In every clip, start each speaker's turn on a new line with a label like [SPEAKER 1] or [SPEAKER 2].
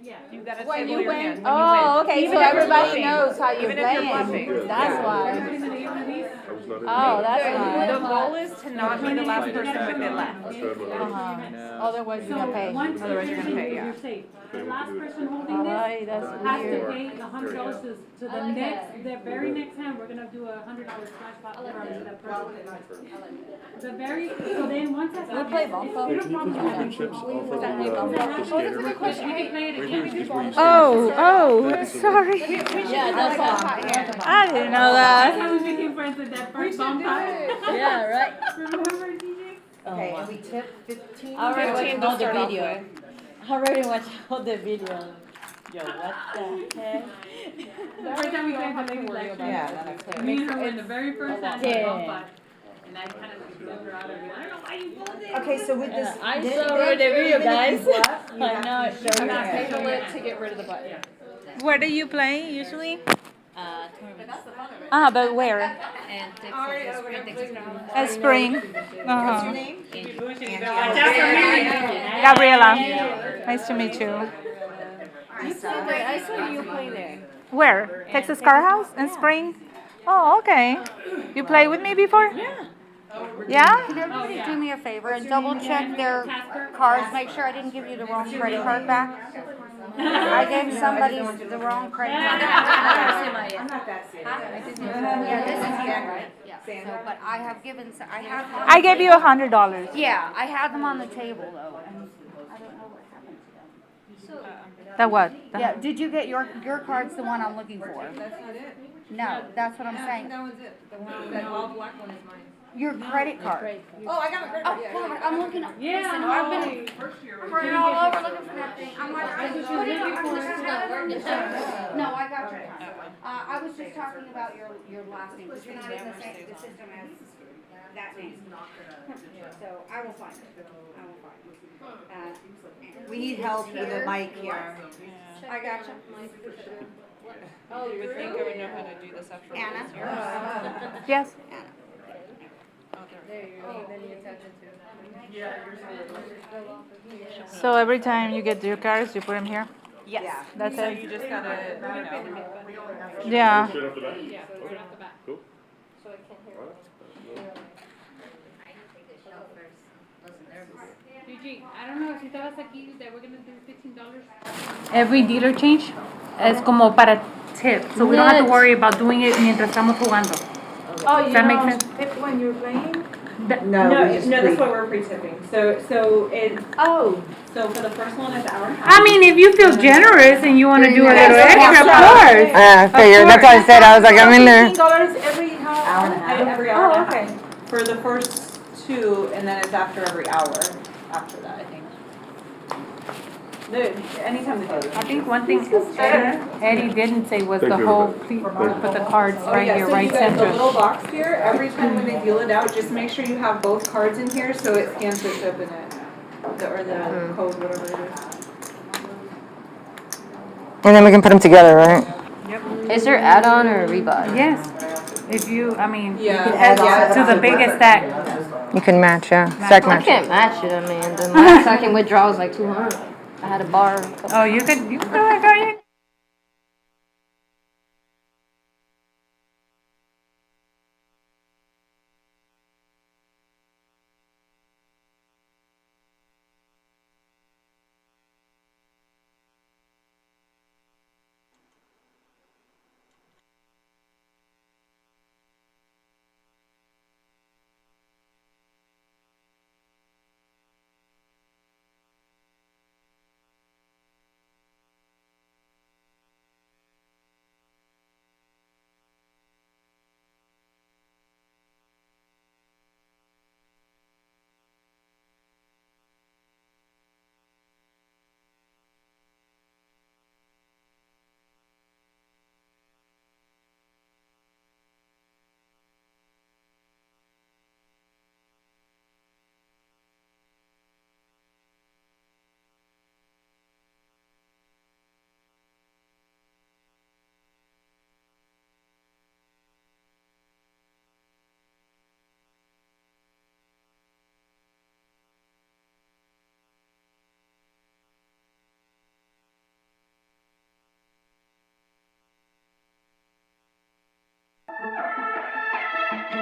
[SPEAKER 1] You got to table your hand.
[SPEAKER 2] Oh, okay, so everybody knows how you're
[SPEAKER 1] Even if you're
[SPEAKER 2] playing.
[SPEAKER 1] bluffing.
[SPEAKER 2] That's why. Oh, that's why.
[SPEAKER 1] The goal is to not be the last person with it left.
[SPEAKER 2] Otherwise, you're gonna pay.
[SPEAKER 1] Otherwise, you're gonna pay. Yeah.
[SPEAKER 3] The last person holding this has to pay $100 to the very next hand. We're gonna do $100 splash pot for that person. So then once that's
[SPEAKER 2] We play Bonko.
[SPEAKER 3] you can play it again.
[SPEAKER 2] Oh, sorry. Yeah, that's I didn't know that.
[SPEAKER 3] I was making friends with that first bomb pot.
[SPEAKER 2] Yeah, right.
[SPEAKER 3] Remember, Gigi?
[SPEAKER 4] Okay, and we tip 15.
[SPEAKER 2] I already watched all the
[SPEAKER 1] start off
[SPEAKER 2] video.
[SPEAKER 1] with.
[SPEAKER 2] I already watched all the video. Yo, what the heck?
[SPEAKER 3] The first time we played the lady lecture. Me and her were in the very first hand of the bomb pot. And I kind of flipped her out of it. I don't know why you pulled it.
[SPEAKER 4] Okay, so with this,
[SPEAKER 2] I saw the video, guys. I know it shows
[SPEAKER 1] Table it to get rid of the button.
[SPEAKER 5] Where do you play usually? But where?
[SPEAKER 2] And Texas.
[SPEAKER 5] At Spring.
[SPEAKER 4] what's your name?
[SPEAKER 5] Gabriela. Nice to meet you.
[SPEAKER 2] I saw you play there.
[SPEAKER 5] Where? Texas Car House in Spring? Oh, okay. You played with me before? Yeah?
[SPEAKER 6] Can everybody do me a favor and double check their cards? Make sure I didn't give you the wrong credit card back. I gave somebody the wrong credit card.
[SPEAKER 4] I'm not that serious.
[SPEAKER 6] Yeah, this is you, right? Yeah. So, but I have given. I have.
[SPEAKER 5] I gave you $100.
[SPEAKER 6] Yeah, I had them on the table though, and I don't know what happened to them.
[SPEAKER 5] The what?
[SPEAKER 6] Yeah. Did you get your cards? The one I'm looking for.
[SPEAKER 4] That's not it.
[SPEAKER 6] No, that's what I'm saying.
[SPEAKER 4] That one's it. The one, that all black one is mine.
[SPEAKER 6] Your credit card.
[SPEAKER 4] Oh, I got my credit
[SPEAKER 6] Oh,
[SPEAKER 4] card. Yeah,
[SPEAKER 6] hold on. I'm looking.
[SPEAKER 3] Yeah,
[SPEAKER 6] Listen, I've been running all over looking for that thing. I'm like, put it on. No, I got your card. I was just talking about your last name, because you're not in the system as that name. So I will find it. I will find it.
[SPEAKER 4] We need help with the mic here.
[SPEAKER 6] I got you.
[SPEAKER 1] You would think I would know how to do this after
[SPEAKER 6] Anna.
[SPEAKER 5] Yes. So every time you get your cards, you put them here?
[SPEAKER 1] Yes.
[SPEAKER 4] Yeah.
[SPEAKER 5] That's
[SPEAKER 1] So
[SPEAKER 5] it?
[SPEAKER 1] you just gotta,
[SPEAKER 5] Yeah.
[SPEAKER 3] Yeah, straight off the bat.
[SPEAKER 7] Cool.
[SPEAKER 3] Gigi, I don't know si estabas aquí that we're gonna do $15. Every dealer change es como para tip, so we don't have to worry about doing it mientras estamos jugando.
[SPEAKER 2] Oh,
[SPEAKER 3] Does that make sense?
[SPEAKER 2] Tip when you're playing?
[SPEAKER 4] No,
[SPEAKER 8] No, that's why we're pre-tipping. So for the first one it's hour and a half.
[SPEAKER 3] I mean, if you feel generous and you want to do a little extra, of course.
[SPEAKER 5] I figured. That's why I said I was like, I'm in there.
[SPEAKER 2] $15 every
[SPEAKER 4] Hour and a half.
[SPEAKER 8] Every hour and a
[SPEAKER 2] okay.
[SPEAKER 8] half. For the first two, and then it's after every hour after that, I think. Anytime the day.
[SPEAKER 3] I think one thing Eddie didn't say was the whole, please put the cards right here,
[SPEAKER 8] So
[SPEAKER 3] right
[SPEAKER 8] you got the
[SPEAKER 3] center.
[SPEAKER 8] little box here, every time when they deal it out, just make sure you have both cards in here so it scans the chip in it. Or the code, whatever it is.
[SPEAKER 5] And then we can put them together, right?
[SPEAKER 2] Is there add-on or rebuy?
[SPEAKER 3] Yes, if you, I mean,
[SPEAKER 8] Yeah.
[SPEAKER 3] to the biggest stack.
[SPEAKER 5] You can match, yeah. Stack
[SPEAKER 2] I
[SPEAKER 5] match.
[SPEAKER 2] can't match it. I mean, the max I can withdraw is like 200. I had a bar.
[SPEAKER 3] Oh, you could do it, girl, you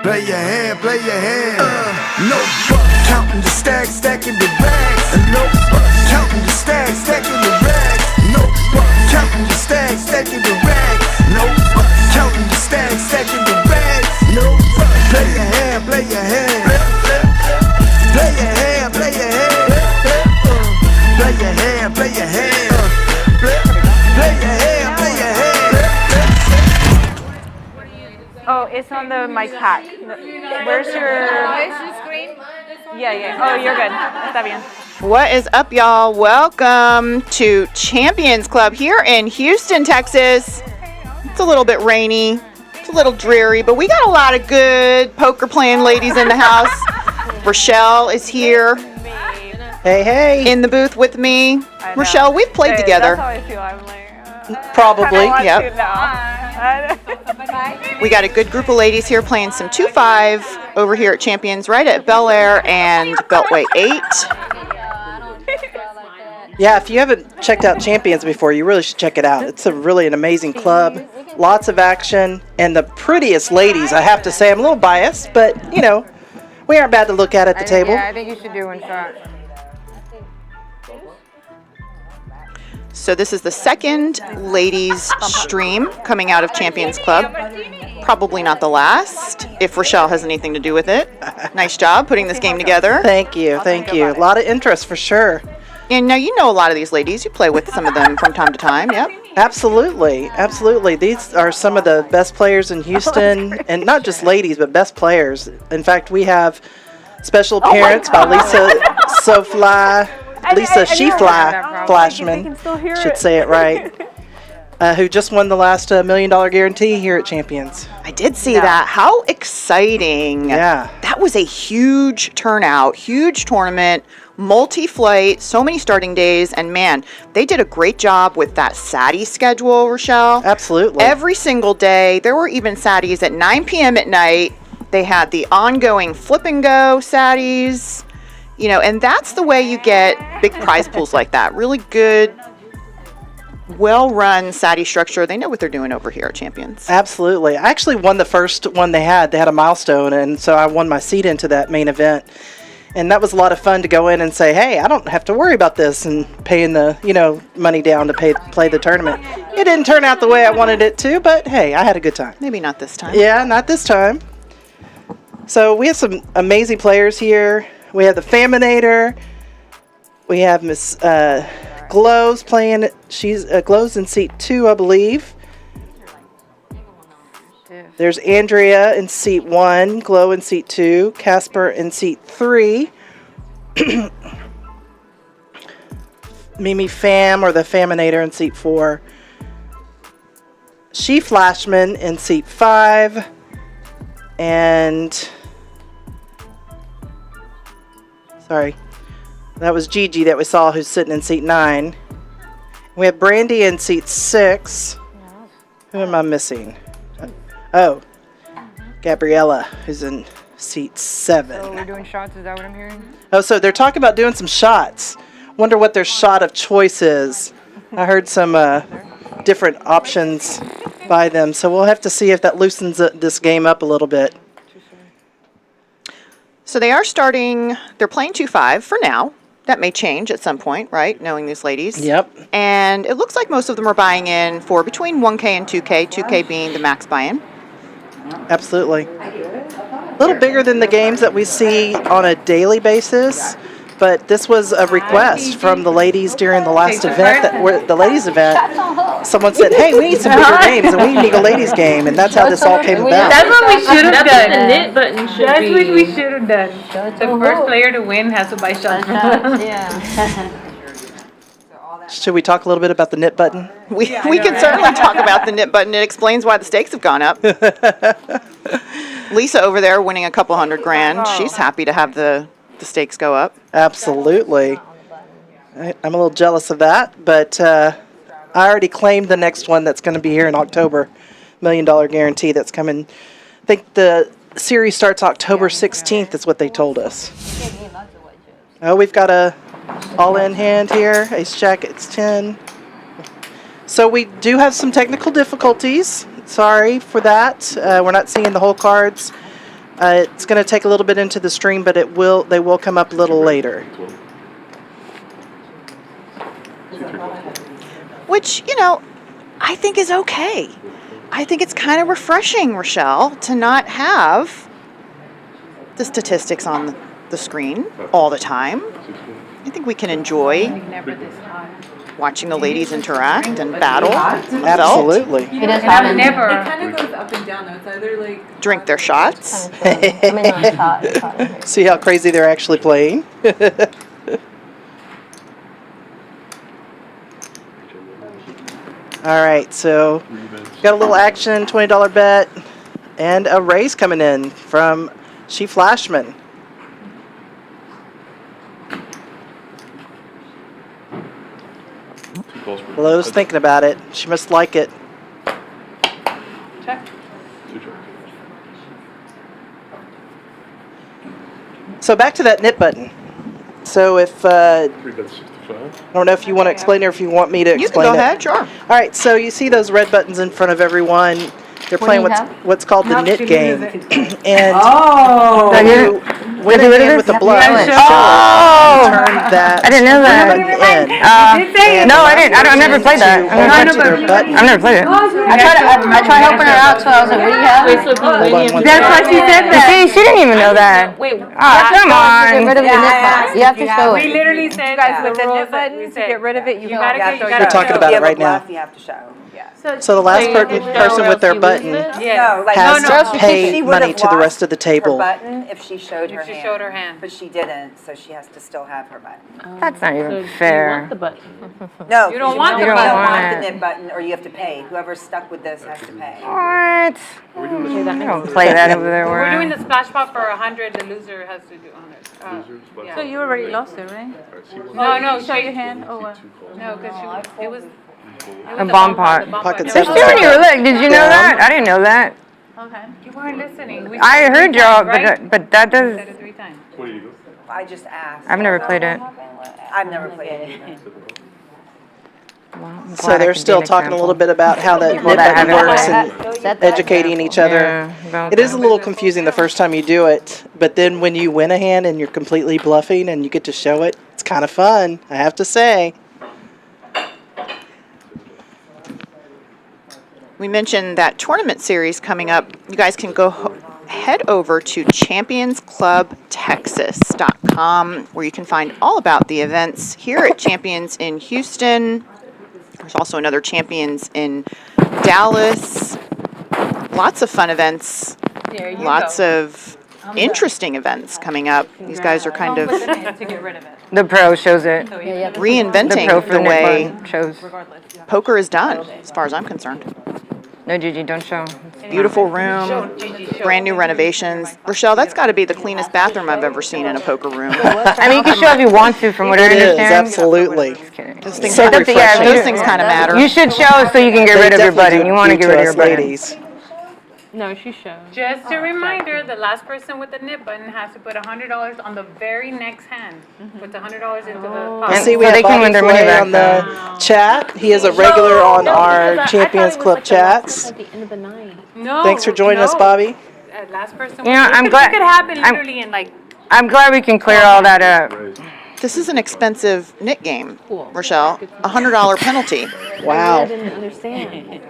[SPEAKER 7] Play your hand, play your hand. No buck, counting the stacks, stacking the bags. No buck, counting the stacks, stacking the rags. No buck, counting the stacks, stacking the rags. No buck, counting the stacks, stacking the rags. No buck, play your hand, play your hand. Play your hand, play your hand. Play your hand, play your hand. Play your hand, play your hand.
[SPEAKER 2] Oh, it's on the mic pack. Where's your screen? Yeah. Oh, you're good. Está bien.
[SPEAKER 9] What is up, y'all? Welcome to Champions Club here in Houston, Texas. It's a little bit rainy. It's a little dreary, but we got a lot of good poker playing ladies in the house. Rachelle is here.
[SPEAKER 10] Hey, hey.
[SPEAKER 9] In the booth with me. Rachelle, we've played together.
[SPEAKER 2] That's how I feel. I'm like,
[SPEAKER 10] probably,
[SPEAKER 9] yep. We got a good group of ladies here playing some 2-5 over here at Champions right at Bel Air and Beltway 8.
[SPEAKER 10] Yeah, if you haven't checked out Champions before, you really should check it out. It's really an amazing club. Lots of action and the prettiest ladies, I have to say. I'm a little biased, but, you know, we aren't bad to look at the table.
[SPEAKER 2] Yeah, I think you should do one shot.
[SPEAKER 9] So this is the second ladies stream coming out of Champions Club. Probably not the last, if Rachelle has anything to do with it. Nice job putting this game together.
[SPEAKER 10] Thank you, thank you. A lot of interest for sure.
[SPEAKER 9] And now you know a lot of these ladies. You play with some of them from time to time, yep.
[SPEAKER 10] Absolutely, absolutely. These are some of the best players in Houston, and not just ladies, but best players. In fact, we have special appearance by Lisa She-Fly Flashman, should say it right, who just won the last $1 million guarantee here at Champions.
[SPEAKER 9] I did see that. How exciting.
[SPEAKER 10] Yeah.
[SPEAKER 9] That was a huge turnout, huge tournament, multi-flight, so many starting days, and man, they did a great job with that Saturday schedule, Rachelle.
[SPEAKER 10] Absolutely.
[SPEAKER 9] Every single day. There were even Saturdays at 9 p.m. at night. They had the ongoing flip and go Saturdays. You know, and that's the way you get big prize pools like that. Really good, well-run Saturday structure. They know what they're doing over here at Champions.
[SPEAKER 10] Absolutely. I actually won the first one they had. They had a milestone, and so I won my seat into that main event. And that was a lot of fun to go in and say, hey, I don't have to worry about this, and paying the, you know, money down to play the tournament. It didn't turn out the way I wanted it to, but hey, I had a good time.
[SPEAKER 9] Maybe not this time.
[SPEAKER 10] Yeah, not this time. So we have some amazing players here. We have the Phaminator. We have Miss Glo's playing. She's Glo's in seat 2, I believe. There's Andrea in seat 1, Glo in seat 2, Casper in seat 3. Mimi Pham, or the Phaminator, in seat 4. She Flashman in seat 5. And sorry, that was Gigi that we saw, who's sitting in seat 9. We have Brandy in seat 6. Who am I missing? Oh, Gabriella, who's in seat 7.
[SPEAKER 2] So we're doing shots, is that what I'm hearing?
[SPEAKER 10] Oh, so they're talking about doing some shots. Wonder what their shot of choice is. I heard some different options by them, so we'll have to see if that loosens this game up a little bit.
[SPEAKER 9] So they are starting, they're playing 2-5 for now. That may change at some point, right? Knowing these ladies.
[SPEAKER 10] Yep.
[SPEAKER 9] And it looks like most of them are buying in for between 1K and 2K, 2K being the max buy-in.
[SPEAKER 10] Absolutely. A little bigger than the games that we see on a daily basis, but this was a request from the ladies during the last event, the ladies event. Someone said, hey, we need some bigger games, and we need a ladies game, and that's how this all came about.
[SPEAKER 3] That's what we should have done.
[SPEAKER 1] The knit button should
[SPEAKER 3] That's
[SPEAKER 1] be.
[SPEAKER 3] what we should have done. The first player to win has to buy shots from them.
[SPEAKER 1] Yeah.
[SPEAKER 10] Should we talk a little bit about the knit button?
[SPEAKER 9] We can certainly talk about the knit button. It explains why the stakes have gone up. Lisa over there winning a couple $100,000. She's happy to have the stakes go up.
[SPEAKER 10] Absolutely. I'm a little jealous of that, but I already claimed the next one that's going to be here in October. $1 million guarantee that's coming. I think the series starts October 16th is what they told us. Oh, we've got a all-in hand here. Ace Jack, it's 10. So we do have some technical difficulties. Sorry for that. We're not seeing the whole cards. It's going to take a little bit into the stream, but they will come up a little later.
[SPEAKER 9] Which, I think is okay. I think it's kind of refreshing, Rachelle, to not have the statistics on the screen all the time. I think we can enjoy watching the ladies interact and battle.
[SPEAKER 10] Absolutely.
[SPEAKER 3] It is hot.
[SPEAKER 8] It kind of goes up and down though. It's either like
[SPEAKER 9] Drink their shots.
[SPEAKER 10] See how crazy they're actually playing? All right, so got a little action, $20 bet, and a raise coming in from She Flashman. Lowe's thinking about it. She must like it.
[SPEAKER 3] Check.
[SPEAKER 10] So back to that knit button. So if I don't know if you want to explain it or if you want me to explain it.
[SPEAKER 9] You can go ahead, sure.
[SPEAKER 10] All right, so you see those red buttons in front of everyone. They're playing what's called the knit game. And when you win a hand with the bluff, turn that
[SPEAKER 2] I didn't know that.
[SPEAKER 10] button in.
[SPEAKER 2] No, I didn't. I've never played that.
[SPEAKER 10] I've
[SPEAKER 2] I've never played it. I tried helping her out, so I was like, what do you have?
[SPEAKER 10] That's
[SPEAKER 2] why she said that. See, she didn't even know that.
[SPEAKER 3] Wait,
[SPEAKER 2] come on.
[SPEAKER 5] Get rid of the knit button. You have to show
[SPEAKER 3] we
[SPEAKER 5] it.
[SPEAKER 3] literally said
[SPEAKER 5] Guys, with the
[SPEAKER 3] rules
[SPEAKER 5] knit
[SPEAKER 3] that
[SPEAKER 5] button,
[SPEAKER 3] we
[SPEAKER 5] to
[SPEAKER 3] said,
[SPEAKER 5] get rid of it, you
[SPEAKER 3] gotta
[SPEAKER 5] gotta
[SPEAKER 3] go.
[SPEAKER 10] We're talking about it right now.
[SPEAKER 4] You have to show.
[SPEAKER 10] So the last person with their button
[SPEAKER 3] Yeah.
[SPEAKER 10] has to
[SPEAKER 4] She
[SPEAKER 10] pay
[SPEAKER 4] would
[SPEAKER 10] money
[SPEAKER 4] have
[SPEAKER 10] to the rest of the
[SPEAKER 4] Her
[SPEAKER 10] table.
[SPEAKER 4] button if she showed her
[SPEAKER 3] She
[SPEAKER 4] hand.
[SPEAKER 3] showed her hand.
[SPEAKER 4] But she didn't, so she has to still have her button.
[SPEAKER 2] That's not even fair.
[SPEAKER 4] No,
[SPEAKER 3] You don't
[SPEAKER 4] you
[SPEAKER 3] want the
[SPEAKER 4] don't
[SPEAKER 3] button.
[SPEAKER 4] want the knit button, or you have to pay. Whoever's stuck with this has to pay.
[SPEAKER 2] What? I don't play that over there.
[SPEAKER 3] We're doing the splash pop for 100. The loser has to do 100. Yeah.
[SPEAKER 5] So you already lost it, right?
[SPEAKER 3] No,
[SPEAKER 5] Show your hand. Oh, what?
[SPEAKER 3] No, because it was
[SPEAKER 2] A bomb pot.
[SPEAKER 10] Pocket
[SPEAKER 2] There's
[SPEAKER 10] seven.
[SPEAKER 2] two in your leg. Did you know that? I didn't know that.
[SPEAKER 5] Okay.
[SPEAKER 3] You weren't listening. We
[SPEAKER 2] I
[SPEAKER 3] said
[SPEAKER 2] heard
[SPEAKER 3] three
[SPEAKER 2] y'all,
[SPEAKER 3] times, right?
[SPEAKER 2] but that
[SPEAKER 3] We
[SPEAKER 2] does.
[SPEAKER 3] said it 3 times.
[SPEAKER 4] I just asked.
[SPEAKER 2] I've never played it.
[SPEAKER 4] I've never played it either.
[SPEAKER 10] So they're still talking a little bit about how that knit
[SPEAKER 2] that
[SPEAKER 10] button
[SPEAKER 2] haven't
[SPEAKER 10] works and educating each other. It is a little confusing the first time you do it, but then when you win a hand and you're completely bluffing and you get to show it, it's kind of fun, I have to say.
[SPEAKER 9] We mentioned that tournament series coming up. You guys can go head over to championsclubtexas.com where you can find all about the events here at Champions in Houston. There's also another Champions in Dallas. Lots of fun events. Lots of interesting events coming up. These guys are kind of
[SPEAKER 3] To get rid of it.
[SPEAKER 2] The pro shows it.
[SPEAKER 9] reinventing
[SPEAKER 2] The pro for
[SPEAKER 9] the way
[SPEAKER 2] knit button shows.
[SPEAKER 9] poker is done, as far as I'm concerned.
[SPEAKER 2] No, Gigi, don't show.
[SPEAKER 9] Beautiful room, brand new renovations. Rachelle, that's got to be the cleanest bathroom I've ever seen in a poker room.
[SPEAKER 2] I mean, you can show if you want to, from what I
[SPEAKER 10] It is,
[SPEAKER 2] understand.
[SPEAKER 10] absolutely.
[SPEAKER 9] Those things,
[SPEAKER 10] So
[SPEAKER 9] kind of,
[SPEAKER 10] refreshing.
[SPEAKER 9] those things kind of matter.
[SPEAKER 2] You should show so you can get rid of your button. You want to get rid of your button.
[SPEAKER 10] ladies.
[SPEAKER 5] No, she showed.
[SPEAKER 3] Just a reminder, the last person with the knit button has to put $100 on the very next hand. Put the $100 into the pot.
[SPEAKER 10] I see we
[SPEAKER 2] So
[SPEAKER 10] have
[SPEAKER 2] they can win
[SPEAKER 10] Bobby
[SPEAKER 2] their money
[SPEAKER 10] Flay
[SPEAKER 2] back,
[SPEAKER 10] on the chat. He is a regular on our Champions Club chats.
[SPEAKER 5] At the end of the night.
[SPEAKER 3] No.
[SPEAKER 10] Thanks for joining us, Bobby.
[SPEAKER 3] Last person.
[SPEAKER 2] You know, I'm glad-
[SPEAKER 3] It could happen
[SPEAKER 2] I'm-
[SPEAKER 3] literally in like.
[SPEAKER 2] I'm glad we can clear all that up.
[SPEAKER 9] This is an expensive knit game, Rochelle. $100 penalty.
[SPEAKER 10] Wow.
[SPEAKER 5] I didn't understand.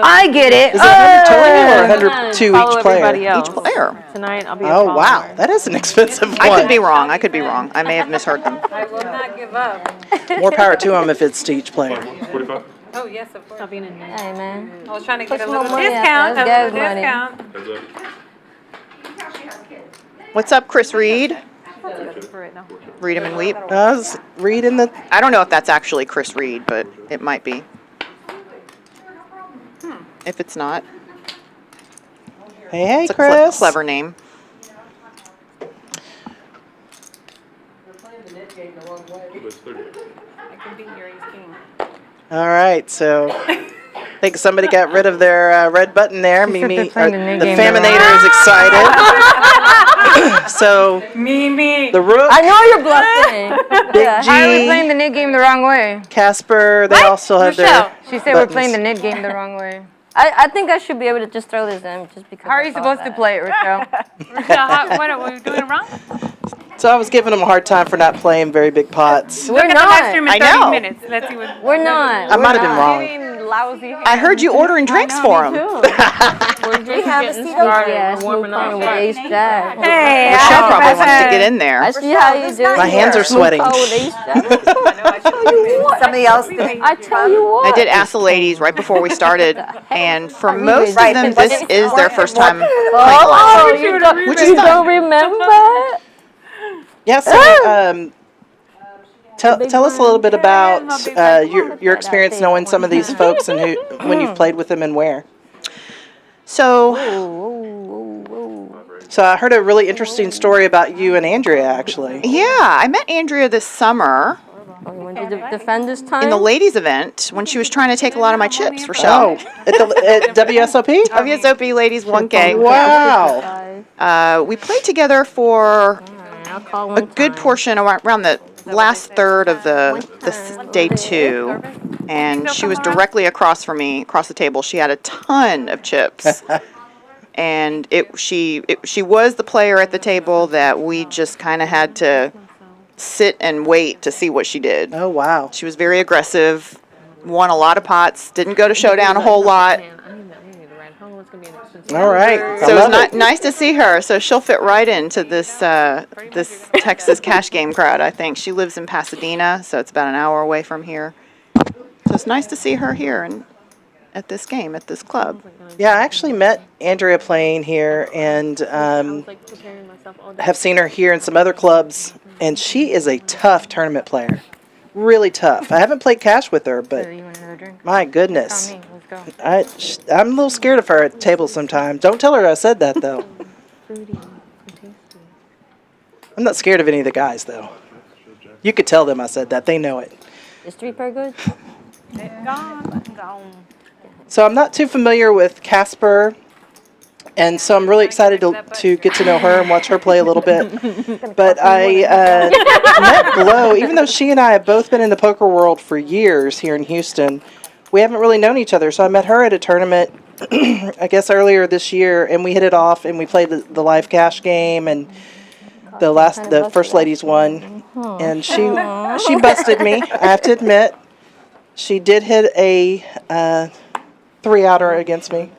[SPEAKER 2] I get it.
[SPEAKER 10] Is it 100 total or 100 to
[SPEAKER 5] Follow
[SPEAKER 10] each player?
[SPEAKER 5] everybody else.
[SPEAKER 9] Each player.
[SPEAKER 5] Tonight I'll be a
[SPEAKER 10] Oh,
[SPEAKER 5] follower.
[SPEAKER 10] wow. That is an expensive
[SPEAKER 9] I could
[SPEAKER 10] one.
[SPEAKER 9] be wrong. I could be wrong. I may have misheard them.
[SPEAKER 3] I will not give up.
[SPEAKER 10] More power to them if it's to each player.
[SPEAKER 3] Oh, yes, of course.
[SPEAKER 5] Stop being in there.
[SPEAKER 11] Hey, man.
[SPEAKER 3] I was trying to
[SPEAKER 11] Put
[SPEAKER 3] get a
[SPEAKER 11] some more
[SPEAKER 3] little
[SPEAKER 11] money out
[SPEAKER 3] discount.
[SPEAKER 11] there.
[SPEAKER 3] A
[SPEAKER 11] Let's
[SPEAKER 3] little
[SPEAKER 11] go, money.
[SPEAKER 3] discount.
[SPEAKER 9] What's up, Chris Reed?
[SPEAKER 5] For it now.
[SPEAKER 9] Read 'em and weep.
[SPEAKER 10] I was reading the...
[SPEAKER 9] I don't know if that's actually Chris Reed, but it might be. If it's not,
[SPEAKER 10] Hey,
[SPEAKER 9] it's a
[SPEAKER 10] Chris.
[SPEAKER 9] clever name.
[SPEAKER 3] I can beat your ace king.
[SPEAKER 10] All right, so I think somebody got rid of their red button there.
[SPEAKER 2] She said
[SPEAKER 10] Mimi,
[SPEAKER 2] they're playing the new
[SPEAKER 10] the
[SPEAKER 2] game
[SPEAKER 10] Phaminator is excited. So
[SPEAKER 3] Mimi.
[SPEAKER 10] the Rook,
[SPEAKER 11] I know you're bluffing.
[SPEAKER 10] Big
[SPEAKER 2] How are we playing
[SPEAKER 10] G,
[SPEAKER 2] the knit game the wrong way?
[SPEAKER 10] Casper, they also have their
[SPEAKER 2] She said we're
[SPEAKER 10] buttons.
[SPEAKER 2] playing the knit game the wrong way.
[SPEAKER 11] I think I should be able to just throw this in just because.
[SPEAKER 2] How are you supposed to play it, Rachelle?
[SPEAKER 3] What are we doing wrong?
[SPEAKER 10] So I was giving them a hard time for not playing very big pots.
[SPEAKER 3] Look at the live stream in
[SPEAKER 9] I
[SPEAKER 3] 30
[SPEAKER 9] know.
[SPEAKER 3] minutes. Let's see what.
[SPEAKER 11] We're not.
[SPEAKER 10] I might have been wrong.
[SPEAKER 2] Lousy.
[SPEAKER 9] I heard you ordering drinks for him.
[SPEAKER 11] We have a seat yes, we're playing with Ace Jack.
[SPEAKER 2] Hey,
[SPEAKER 9] Rachelle probably wants to get in there.
[SPEAKER 11] I see how you do it.
[SPEAKER 10] My hands are sweating.
[SPEAKER 11] With Ace Jack.
[SPEAKER 4] Somebody else did.
[SPEAKER 11] I tell you what.
[SPEAKER 9] I did ask the ladies right before we started, and for most of them, this is their first time playing live.
[SPEAKER 11] Oh, you don't remember?
[SPEAKER 10] Yeah, so tell us a little bit about your experience knowing some of these folks and when you've played with them and where.
[SPEAKER 9] So
[SPEAKER 10] I heard a really interesting story about you and Andrea, actually.
[SPEAKER 9] yeah, I met Andrea this summer
[SPEAKER 11] Oh, you want to defend this time?
[SPEAKER 9] in the ladies event when she was trying to take a lot of my chips, Rachelle.
[SPEAKER 10] At WSOP?
[SPEAKER 9] WSOP Ladies 1K.
[SPEAKER 10] Wow.
[SPEAKER 9] We played together for
[SPEAKER 11] I'll call
[SPEAKER 9] a
[SPEAKER 11] one
[SPEAKER 9] good
[SPEAKER 11] time.
[SPEAKER 9] portion around the last third of the day 2, and she was directly across from me, across the table. She had a ton of chips, and she was the player at the table that we just kind of had to sit and wait to see what she did.
[SPEAKER 10] Oh, wow.
[SPEAKER 9] She was very aggressive, won a lot of pots, didn't go to showdown a whole lot.
[SPEAKER 10] All right.
[SPEAKER 9] So it was nice to see her. So she'll fit right into this Texas cash game crowd, I think. She lives in Pasadena, so it's about an hour away from here. So it's nice to see her here and at this game, at this club.
[SPEAKER 10] Yeah, I actually met Andrea playing here and have seen her here in some other clubs, and she is a tough tournament player. Really tough. I haven't played cash with her, but my goodness. I'm a little scared of her at the table sometimes. Don't tell her I said that, though. I'm not scared of any of the guys, though. You could tell them I said that. They know it.
[SPEAKER 11] Is 3 pair good?
[SPEAKER 10] So I'm not too familiar with Casper, and so I'm really excited to get to know her and watch her play a little bit. But I met Glo, even though she and I have both been in the poker world for years here in Houston. We haven't really known each other, so I met her at a tournament, I guess earlier this year, and we hit it off, and we played the live cash game, and the first ladies won, and she busted me. I have to admit, she did hit a 3-outer against me,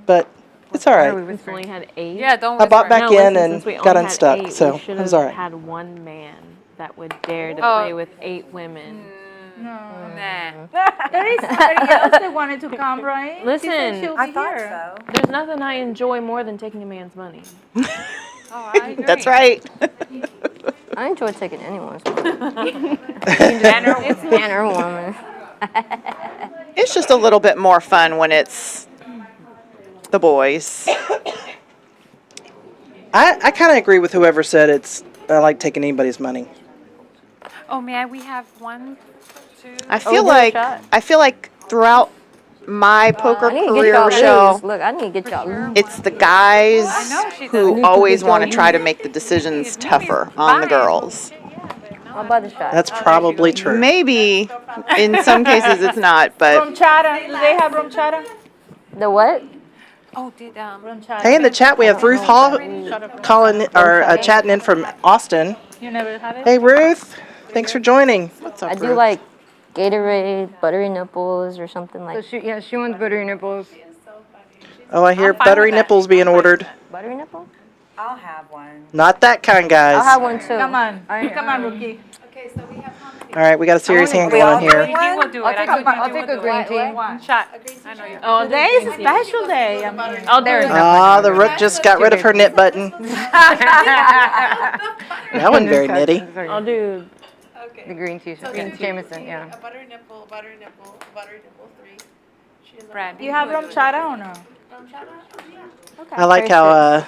[SPEAKER 10] but it's all right.
[SPEAKER 1] We've only had 8.
[SPEAKER 2] Yeah, don't
[SPEAKER 10] I bought back in
[SPEAKER 1] since we
[SPEAKER 10] and got
[SPEAKER 1] only had
[SPEAKER 10] unstuck,
[SPEAKER 1] 8,
[SPEAKER 10] so
[SPEAKER 1] we should
[SPEAKER 10] it was
[SPEAKER 1] have
[SPEAKER 10] all right.
[SPEAKER 1] had one man that would dare to play with 8 women.
[SPEAKER 2] Nah.
[SPEAKER 5] There is somebody else that wanted to come, right?
[SPEAKER 1] Listen,
[SPEAKER 5] She said she'll be
[SPEAKER 4] I thought
[SPEAKER 5] here.
[SPEAKER 4] so.
[SPEAKER 1] There's nothing I enjoy more than taking a man's money.
[SPEAKER 2] Oh, I agree.
[SPEAKER 9] That's right.
[SPEAKER 11] I enjoy taking anyone's money.
[SPEAKER 2] It's
[SPEAKER 11] Man or woman.
[SPEAKER 9] It's just a little bit more fun when it's the boys.
[SPEAKER 10] I kind of agree with whoever said I like taking anybody's money.
[SPEAKER 3] Oh, man, we have 1, 2.
[SPEAKER 9] I feel like throughout my poker
[SPEAKER 11] I need to
[SPEAKER 9] career,
[SPEAKER 11] get y'all
[SPEAKER 9] Rachelle,
[SPEAKER 11] loose. Look, I need to get y'all loose.
[SPEAKER 9] it's the guys
[SPEAKER 3] she's
[SPEAKER 9] who always want to try to make the decisions tougher on the girls.
[SPEAKER 11] I'll buy the shot.
[SPEAKER 10] That's probably true.
[SPEAKER 9] Maybe in some cases it's not, but
[SPEAKER 5] Romchata. Do they have romchata?
[SPEAKER 11] The what?
[SPEAKER 3] Oh, did
[SPEAKER 5] Romchata.
[SPEAKER 10] Hey, in the chat we have Ruth Hall chatting in from Austin.
[SPEAKER 5] You never had it?
[SPEAKER 10] Hey, Ruth. Thanks for joining.
[SPEAKER 9] what's up,
[SPEAKER 11] I do
[SPEAKER 9] Ruth?
[SPEAKER 11] like Gatorade, buttery nipples, or something like
[SPEAKER 2] she wants buttery nipples.
[SPEAKER 10] Oh, I hear
[SPEAKER 3] I'm fine
[SPEAKER 10] buttery
[SPEAKER 3] with that.
[SPEAKER 10] nipples being ordered.
[SPEAKER 11] buttery nipples.
[SPEAKER 4] I'll have one.
[SPEAKER 10] Not that kind, guys.
[SPEAKER 11] I'll have one too.
[SPEAKER 5] Come on. Come on, Rookie.
[SPEAKER 10] All right, we got a serious hand going on here.
[SPEAKER 3] He will do it.
[SPEAKER 2] I'll take a green tea.
[SPEAKER 3] Shot. I know you.
[SPEAKER 1] Oh,
[SPEAKER 5] Today is a special day. I mean,
[SPEAKER 1] I'll do it.
[SPEAKER 10] Ah, the Rook just got rid of her knit button. That wasn't very nitty.
[SPEAKER 1] I'll do.
[SPEAKER 2] The green tea. Jameson, yeah.
[SPEAKER 12] A butter nipple, 3.
[SPEAKER 3] Brad.
[SPEAKER 5] you have romchata or no?
[SPEAKER 10] I like how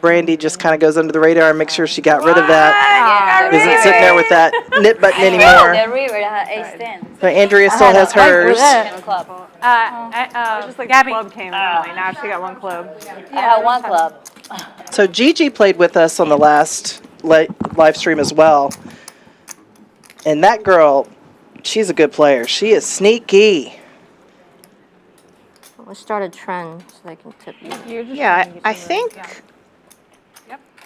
[SPEAKER 10] Brandy just kind of goes under the radar and makes sure she got rid of that. Isn't sitting there with that knit button anymore. So Andrea still has hers.
[SPEAKER 2] Just like
[SPEAKER 3] Gabby.
[SPEAKER 2] the club came early. Now she got 1 club.
[SPEAKER 11] I have 1 club.
[SPEAKER 10] So Gigi played with us on the last live stream as well. And that girl, she's a good player. She is sneaky.
[SPEAKER 11] Let's start a trend so they can tip you.
[SPEAKER 9] Yeah, I think,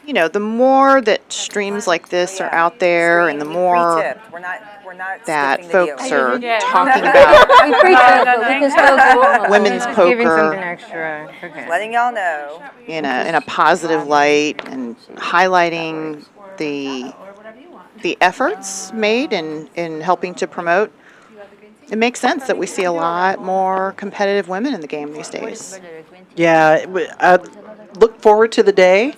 [SPEAKER 9] you know, the more that streams like this are out there and the more
[SPEAKER 4] Pre-tipped. We're not
[SPEAKER 9] that
[SPEAKER 4] skipping the
[SPEAKER 9] folks
[SPEAKER 4] deal.
[SPEAKER 9] are talking about
[SPEAKER 11] We pre-tip, but we can still go.
[SPEAKER 9] women's
[SPEAKER 2] Giving something
[SPEAKER 9] poker
[SPEAKER 2] extra. Okay.
[SPEAKER 4] Letting y'all know.
[SPEAKER 9] in a positive light and highlighting the efforts made in helping to promote. It makes sense that we see a lot more competitive women in the game these days.
[SPEAKER 10] Yeah, I look forward to the day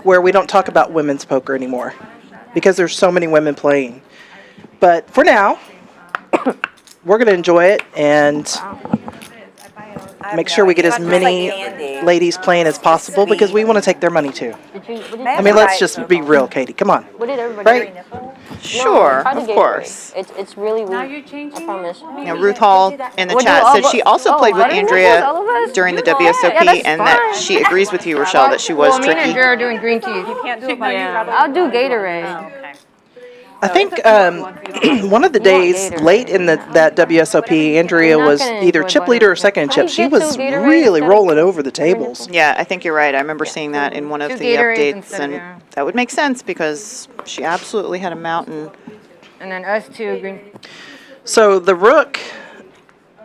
[SPEAKER 10] where we don't talk about women's poker anymore because there's so many women playing. But for now, we're going to enjoy it and make sure we get as many ladies playing as possible because we want to take their money too. I mean, let's just be real, Katie. Come on.
[SPEAKER 11] What did everybody
[SPEAKER 10] Right?
[SPEAKER 9] Sure, of course.
[SPEAKER 11] It's really weak.
[SPEAKER 3] Now you're changing?
[SPEAKER 11] I promise.
[SPEAKER 9] You know, Ruth Hall in the
[SPEAKER 11] Would
[SPEAKER 9] chat
[SPEAKER 11] you
[SPEAKER 9] said she also played with Andrea during the WSOP and that she agrees with you, Rachelle, that she was
[SPEAKER 2] Well, me and
[SPEAKER 9] tricky.
[SPEAKER 2] Andrea are doing green tea. You can't do it by
[SPEAKER 11] I'll do Gatorade.
[SPEAKER 10] I think one of the days late in that WSOP, Andrea was either chip leader or second chip. She was really rolling over the tables.
[SPEAKER 9] Yeah, I think you're right. I remember seeing that in one of the updates, and that would make sense because she absolutely had a mountain.
[SPEAKER 2] And then us two green.
[SPEAKER 10] So the Rook,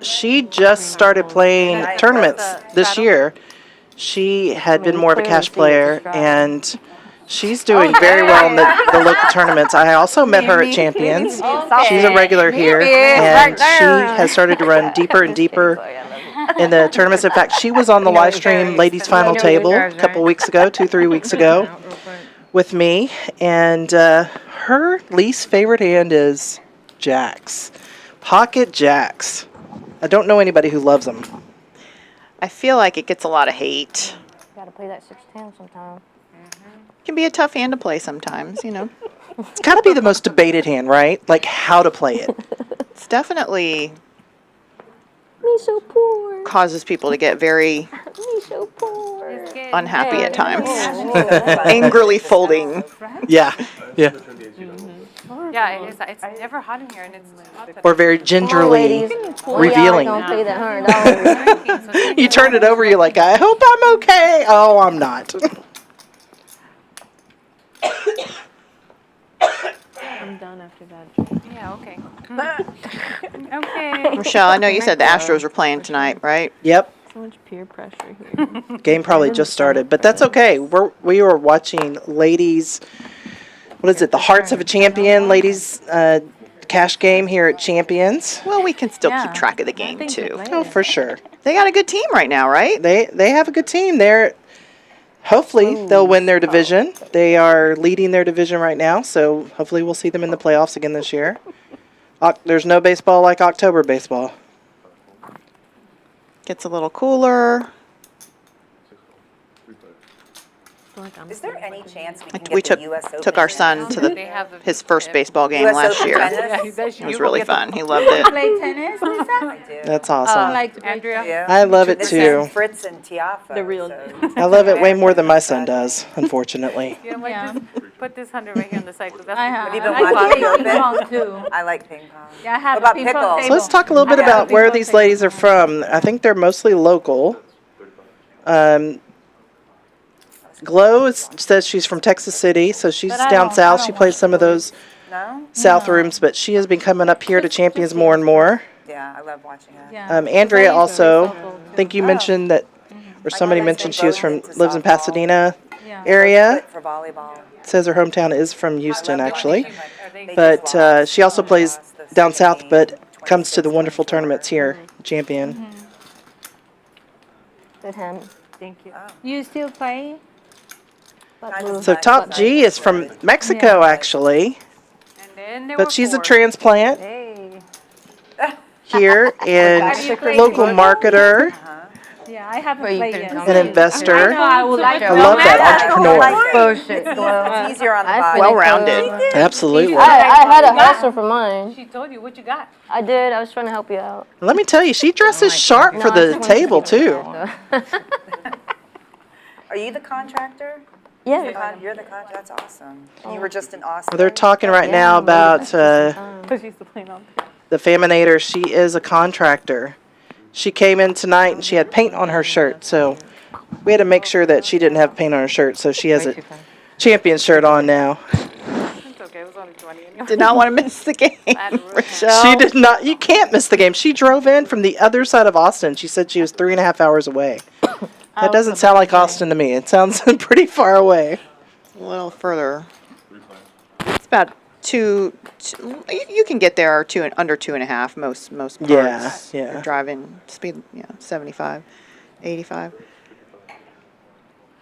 [SPEAKER 10] she just started playing tournaments this year. She had been more of a cash player, and she's doing very well in the local tournaments. I also met her at Champions. She's a regular here, and she has started to run deeper and deeper in the tournaments. In fact, she was on the live stream ladies final table a couple weeks ago, 2-3 weeks ago, with me. And her least favorite hand is jacks, pocket jacks. I don't know anybody who loves them.
[SPEAKER 9] I feel like it gets a lot of hate.
[SPEAKER 11] Gotta play that 6-10 sometime.
[SPEAKER 9] It can be a tough hand to play sometimes, you know.
[SPEAKER 10] It's got to be the most debated hand, right? Like how to play it.
[SPEAKER 9] It's definitely
[SPEAKER 11] Me so poor.
[SPEAKER 9] causes people to get very
[SPEAKER 11] Me so poor.
[SPEAKER 9] unhappy at times. Angrily folding.
[SPEAKER 10] Yeah, yeah.
[SPEAKER 3] Yeah, it's never hot in here, and it's hot.
[SPEAKER 10] Or very gingerly revealing.
[SPEAKER 11] Don't pay that $100.
[SPEAKER 10] You turn it over, you're like, I hope I'm okay. Oh, I'm not.
[SPEAKER 1] I'm done after that.
[SPEAKER 3] Yeah, okay. Okay.
[SPEAKER 9] Rochelle, I know you said the Astros were playing tonight, right?
[SPEAKER 10] Yep.
[SPEAKER 1] So much peer pressure here.
[SPEAKER 10] Game probably just started, but that's okay. We were watching ladies. What is it? The Hearts of a Champion ladies cash game here at Champions.
[SPEAKER 9] Well, we can still keep track of the game too.
[SPEAKER 10] Oh, for sure.
[SPEAKER 9] They got a good team right now, right?
[SPEAKER 10] They have a good team. Hopefully they'll win their division. They are leading their division right now, so hopefully we'll see them in the playoffs again this year. There's no baseball like October baseball.
[SPEAKER 9] Gets a little cooler.
[SPEAKER 4] Is there any chance we can
[SPEAKER 9] We
[SPEAKER 4] get the U.S. Open?
[SPEAKER 9] took our son to his first baseball game
[SPEAKER 4] US
[SPEAKER 9] last
[SPEAKER 4] Open
[SPEAKER 9] year.
[SPEAKER 4] tennis?
[SPEAKER 9] It was really fun. He loved it.
[SPEAKER 5] Play tennis, Lisa?
[SPEAKER 4] I do.
[SPEAKER 10] That's awesome.
[SPEAKER 5] Like
[SPEAKER 3] Andrea?
[SPEAKER 4] Yeah.
[SPEAKER 10] I love it
[SPEAKER 4] This
[SPEAKER 10] too.
[SPEAKER 4] is Fritz and Tiafa.
[SPEAKER 1] The real
[SPEAKER 4] so.
[SPEAKER 10] I love it way more than my son does, unfortunately.
[SPEAKER 3] You know what, just put this 100 right here on the side, because that's
[SPEAKER 5] I
[SPEAKER 3] what
[SPEAKER 5] have.
[SPEAKER 4] Have you been
[SPEAKER 5] I
[SPEAKER 4] watching
[SPEAKER 5] play
[SPEAKER 4] the
[SPEAKER 5] ping
[SPEAKER 4] Open?
[SPEAKER 5] pong too.
[SPEAKER 4] I like ping pong.
[SPEAKER 5] Yeah, I have
[SPEAKER 4] What about
[SPEAKER 5] ping pong
[SPEAKER 4] pickles?
[SPEAKER 5] table.
[SPEAKER 10] So let's talk a little bit
[SPEAKER 5] I have
[SPEAKER 10] about
[SPEAKER 5] a
[SPEAKER 10] where
[SPEAKER 5] ping pong
[SPEAKER 10] these
[SPEAKER 5] table.
[SPEAKER 10] ladies are from. I think they're mostly local. Glo says she's from Texas City, so she's
[SPEAKER 5] But I
[SPEAKER 10] down
[SPEAKER 5] don't-
[SPEAKER 10] south.
[SPEAKER 5] I
[SPEAKER 10] She
[SPEAKER 5] don't
[SPEAKER 10] plays
[SPEAKER 5] watch
[SPEAKER 10] some of those
[SPEAKER 4] No?
[SPEAKER 10] south rooms, but she has been coming up here to Champions more and more.
[SPEAKER 4] Yeah, I love watching that.
[SPEAKER 5] Yeah.
[SPEAKER 10] Andrea also, I think you
[SPEAKER 4] Oh.
[SPEAKER 10] mentioned that, or somebody
[SPEAKER 4] My
[SPEAKER 10] mentioned
[SPEAKER 4] husband
[SPEAKER 10] she was from
[SPEAKER 4] goes into
[SPEAKER 10] lives in
[SPEAKER 4] softball.
[SPEAKER 10] Pasadena
[SPEAKER 5] Yeah.
[SPEAKER 10] area.
[SPEAKER 4] For volleyball.
[SPEAKER 10] Says her hometown is from Houston, actually.
[SPEAKER 4] They
[SPEAKER 10] But
[SPEAKER 4] just lost.
[SPEAKER 10] she also plays
[SPEAKER 4] Lost the
[SPEAKER 10] down south,
[SPEAKER 4] 16,
[SPEAKER 10] but comes to the
[SPEAKER 4] 26
[SPEAKER 10] wonderful
[SPEAKER 4] games.
[SPEAKER 10] tournaments here, Champion.
[SPEAKER 11] Good hand.
[SPEAKER 3] Thank you.
[SPEAKER 5] You still play?
[SPEAKER 10] So Top G is from Mexico, actually,
[SPEAKER 3] And then there
[SPEAKER 10] but
[SPEAKER 3] were
[SPEAKER 10] she's a
[SPEAKER 3] 4.
[SPEAKER 10] transplant
[SPEAKER 3] Hey.
[SPEAKER 10] here and local marketer,
[SPEAKER 5] Yeah, I haven't
[SPEAKER 2] But you
[SPEAKER 5] played
[SPEAKER 2] can
[SPEAKER 5] yet.
[SPEAKER 2] come
[SPEAKER 10] an investor.
[SPEAKER 5] I would like to.
[SPEAKER 10] I love that entrepreneur.
[SPEAKER 2] Bullshit.
[SPEAKER 4] It's easier on the
[SPEAKER 11] I
[SPEAKER 4] body.
[SPEAKER 9] Well-rounded.
[SPEAKER 10] Absolutely.
[SPEAKER 11] I had a hustle for mine.
[SPEAKER 3] She told you what you got.
[SPEAKER 11] I did. I was trying to help you out.
[SPEAKER 10] Let me tell you, she dresses sharp for
[SPEAKER 11] No, I
[SPEAKER 10] the
[SPEAKER 11] just wanted to
[SPEAKER 10] table,
[SPEAKER 11] give it
[SPEAKER 10] too.
[SPEAKER 11] back,
[SPEAKER 4] Are you the contractor?
[SPEAKER 11] Yeah.
[SPEAKER 4] You're the contractor. That's awesome. You were just in Austin.
[SPEAKER 10] Well, they're talking right now about
[SPEAKER 3] Because she used to play on.
[SPEAKER 10] the Phaminator. She is a contractor. she came in tonight and she had paint on her shirt, so we had to make sure that she didn't have paint on her shirt, so she has a champion shirt on now.
[SPEAKER 5] It's okay. It was only 20 anyway.
[SPEAKER 9] Did not want to miss the game. Rachelle.
[SPEAKER 10] She did not. You can't miss the game. She drove in from the other side of Austin. She said she was 3.5 hours away. That doesn't sound like Austin to me. It sounds pretty far away.
[SPEAKER 9] A little further. It's about two. You can get there under 2.5 most parts.
[SPEAKER 10] Yeah.
[SPEAKER 9] You're driving speed, 75, 85.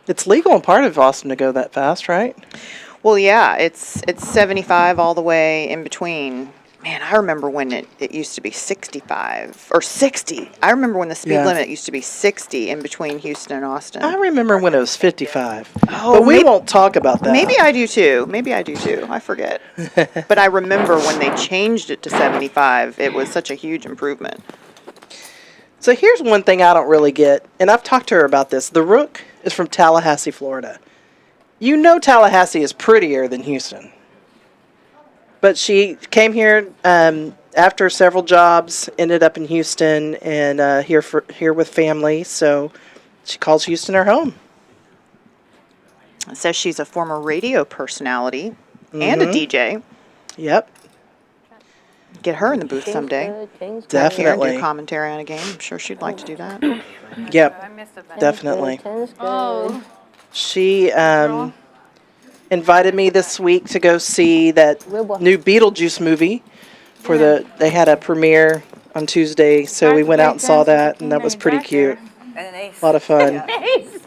[SPEAKER 10] It's legal in part of Austin to go that fast, right?
[SPEAKER 9] Well, yeah, it's 75 all the way in between. Man, I remember when it used to be 65 or 60. I remember when the speed limit used to be 60 in between Houston and Austin.
[SPEAKER 10] I remember when it was 55.
[SPEAKER 9] Oh,
[SPEAKER 10] but we won't talk about that.
[SPEAKER 9] Maybe I do too. I forget. But I remember when they changed it to 75, it was such a huge improvement.
[SPEAKER 10] So here's one thing I don't really get, and I've talked to her about this. The Rook is from Tallahassee, Florida. You know Tallahassee is prettier than Houston. But she came here after several jobs, ended up in Houston, and here with family. So she calls Houston her home.
[SPEAKER 9] It says she's a former radio personality and a DJ.
[SPEAKER 10] Yep.
[SPEAKER 9] Get her in the booth someday.
[SPEAKER 10] Definitely.
[SPEAKER 9] Here and do commentary on a game. I'm sure she'd like to do that.
[SPEAKER 10] Yep. Definitely.
[SPEAKER 5] Oh.
[SPEAKER 10] She invited me this week to go see that new Beetlejuice movie. They had a premiere on Tuesday, so we went out and saw that, and that was pretty cute. A lot of fun.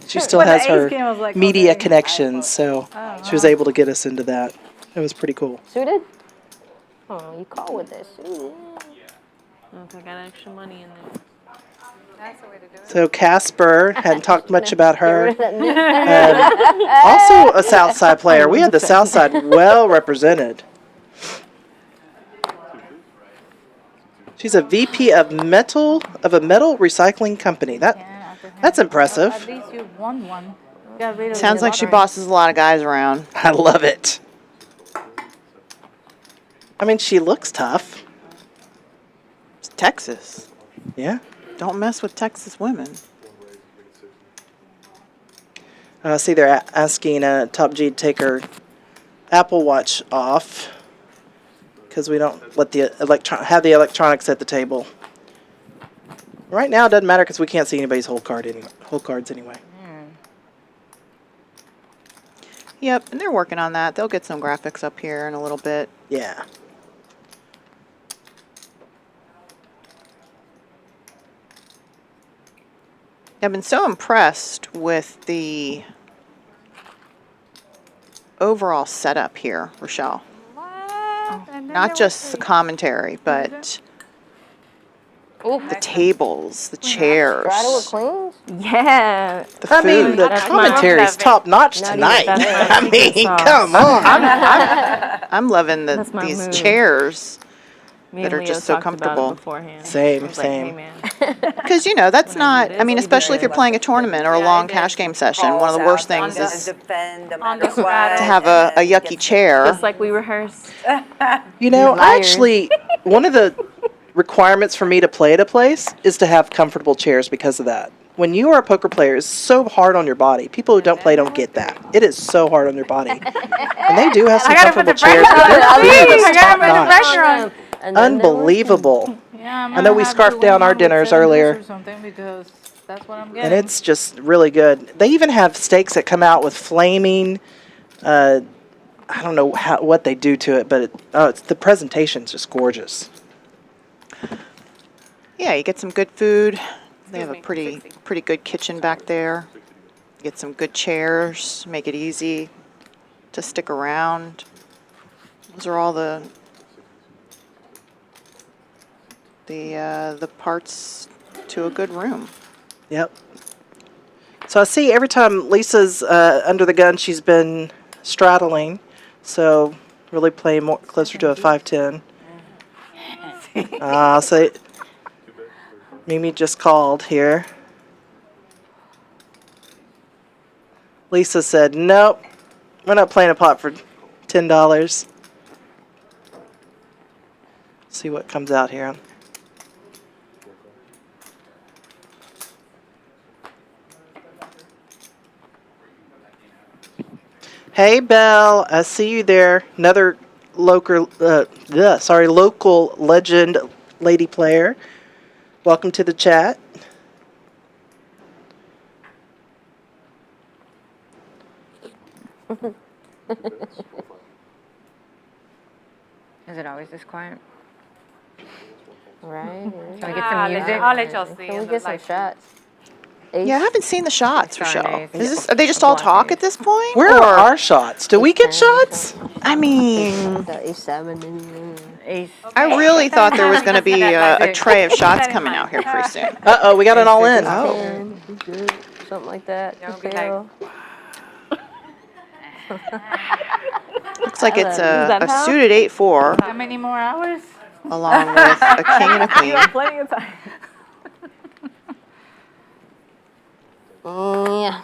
[SPEAKER 10] She still has her media connections, so she was able to get us into that. It was pretty cool.
[SPEAKER 11] Suited? Oh, you call with that suited.
[SPEAKER 1] Look, I got extra money in there.
[SPEAKER 5] That's the way to do it.
[SPEAKER 10] So Casper, hadn't talked much about her. Also a Southside player. We had the Southside well represented. She's a VP of a metal recycling company. That's impressive.
[SPEAKER 5] At least you won one.
[SPEAKER 9] Sounds like she bosses a lot of guys around.
[SPEAKER 10] I love it. I mean, she looks tough.
[SPEAKER 9] It's Texas.
[SPEAKER 10] Yeah.
[SPEAKER 9] Don't mess with Texas women.
[SPEAKER 10] I see they're asking Top G to take her Apple Watch off because we don't let the have the electronics at the table. Right now, it doesn't matter because we can't see anybody's whole cards anyway.
[SPEAKER 9] Yep, and they're working on that. They'll get some graphics up here in a little bit.
[SPEAKER 10] Yeah.
[SPEAKER 9] I've been so impressed with the overall setup here, Rachelle. Not just the commentary, but the tables, the chairs.
[SPEAKER 11] Yeah.
[SPEAKER 9] The
[SPEAKER 10] I mean,
[SPEAKER 9] food.
[SPEAKER 10] the commentary's top notch tonight. I mean, come on.
[SPEAKER 9] I'm loving these chairs that are just so comfortable.
[SPEAKER 10] Same.
[SPEAKER 9] Because, that's not, I mean, especially if you're playing a tournament or a long cash game session, one of the worst things is to have a yucky chair.
[SPEAKER 1] Just like we rehearsed.
[SPEAKER 10] Actually, one of the requirements for me to play at a place is to have comfortable chairs because of that. When you are a poker player, it's so hard on your body. People who don't play don't get that. It is so hard on your body. And they do have some comfortable chairs, but their food is top-notch. Unbelievable.
[SPEAKER 5] Yeah,
[SPEAKER 10] I know we scarfed down our dinners earlier.
[SPEAKER 5] Because that's what I'm getting.
[SPEAKER 10] And it's just really good. They even have steaks that come out with flaming, I don't know what they do to it, but the presentation's just gorgeous.
[SPEAKER 9] Yeah, you get some good food. They have a pretty good kitchen back there. Get some good chairs, make it easy to stick around. Those are all the parts to a good room.
[SPEAKER 10] Yep. So I see every time Lisa's under the gun, she's been straddling. So really playing more closer to a 5-10. So Mimi just called here. Lisa said, nope, we're not playing a pot for $10. See what comes out here. Hey, Belle. I see you there. Another local legend lady player. Welcome to the chat.
[SPEAKER 11] Is it always this quiet? Right.
[SPEAKER 2] Can we get some music?
[SPEAKER 3] I'll let y'all see.
[SPEAKER 11] Can we get some shots?
[SPEAKER 9] Yeah, I haven't seen the shots,
[SPEAKER 2] Sorry,
[SPEAKER 9] Rachelle.
[SPEAKER 2] Ace.
[SPEAKER 9] Are they just all talk at this point?
[SPEAKER 10] Where
[SPEAKER 9] or?
[SPEAKER 10] are our shots? Do we get shots?
[SPEAKER 9] I mean,
[SPEAKER 11] The A7
[SPEAKER 2] Ace.
[SPEAKER 9] I really thought there was going to be a tray of shots coming out here pretty soon.
[SPEAKER 10] Uh-oh, we got it all in.
[SPEAKER 9] Oh.
[SPEAKER 11] something like that.
[SPEAKER 2] Don't be like,
[SPEAKER 9] Looks like it's
[SPEAKER 11] that
[SPEAKER 9] a
[SPEAKER 11] how?
[SPEAKER 9] suited 8-4
[SPEAKER 3] How many more hours?
[SPEAKER 9] along with a king and a queen.
[SPEAKER 2] plenty of time.
[SPEAKER 11] Yeah.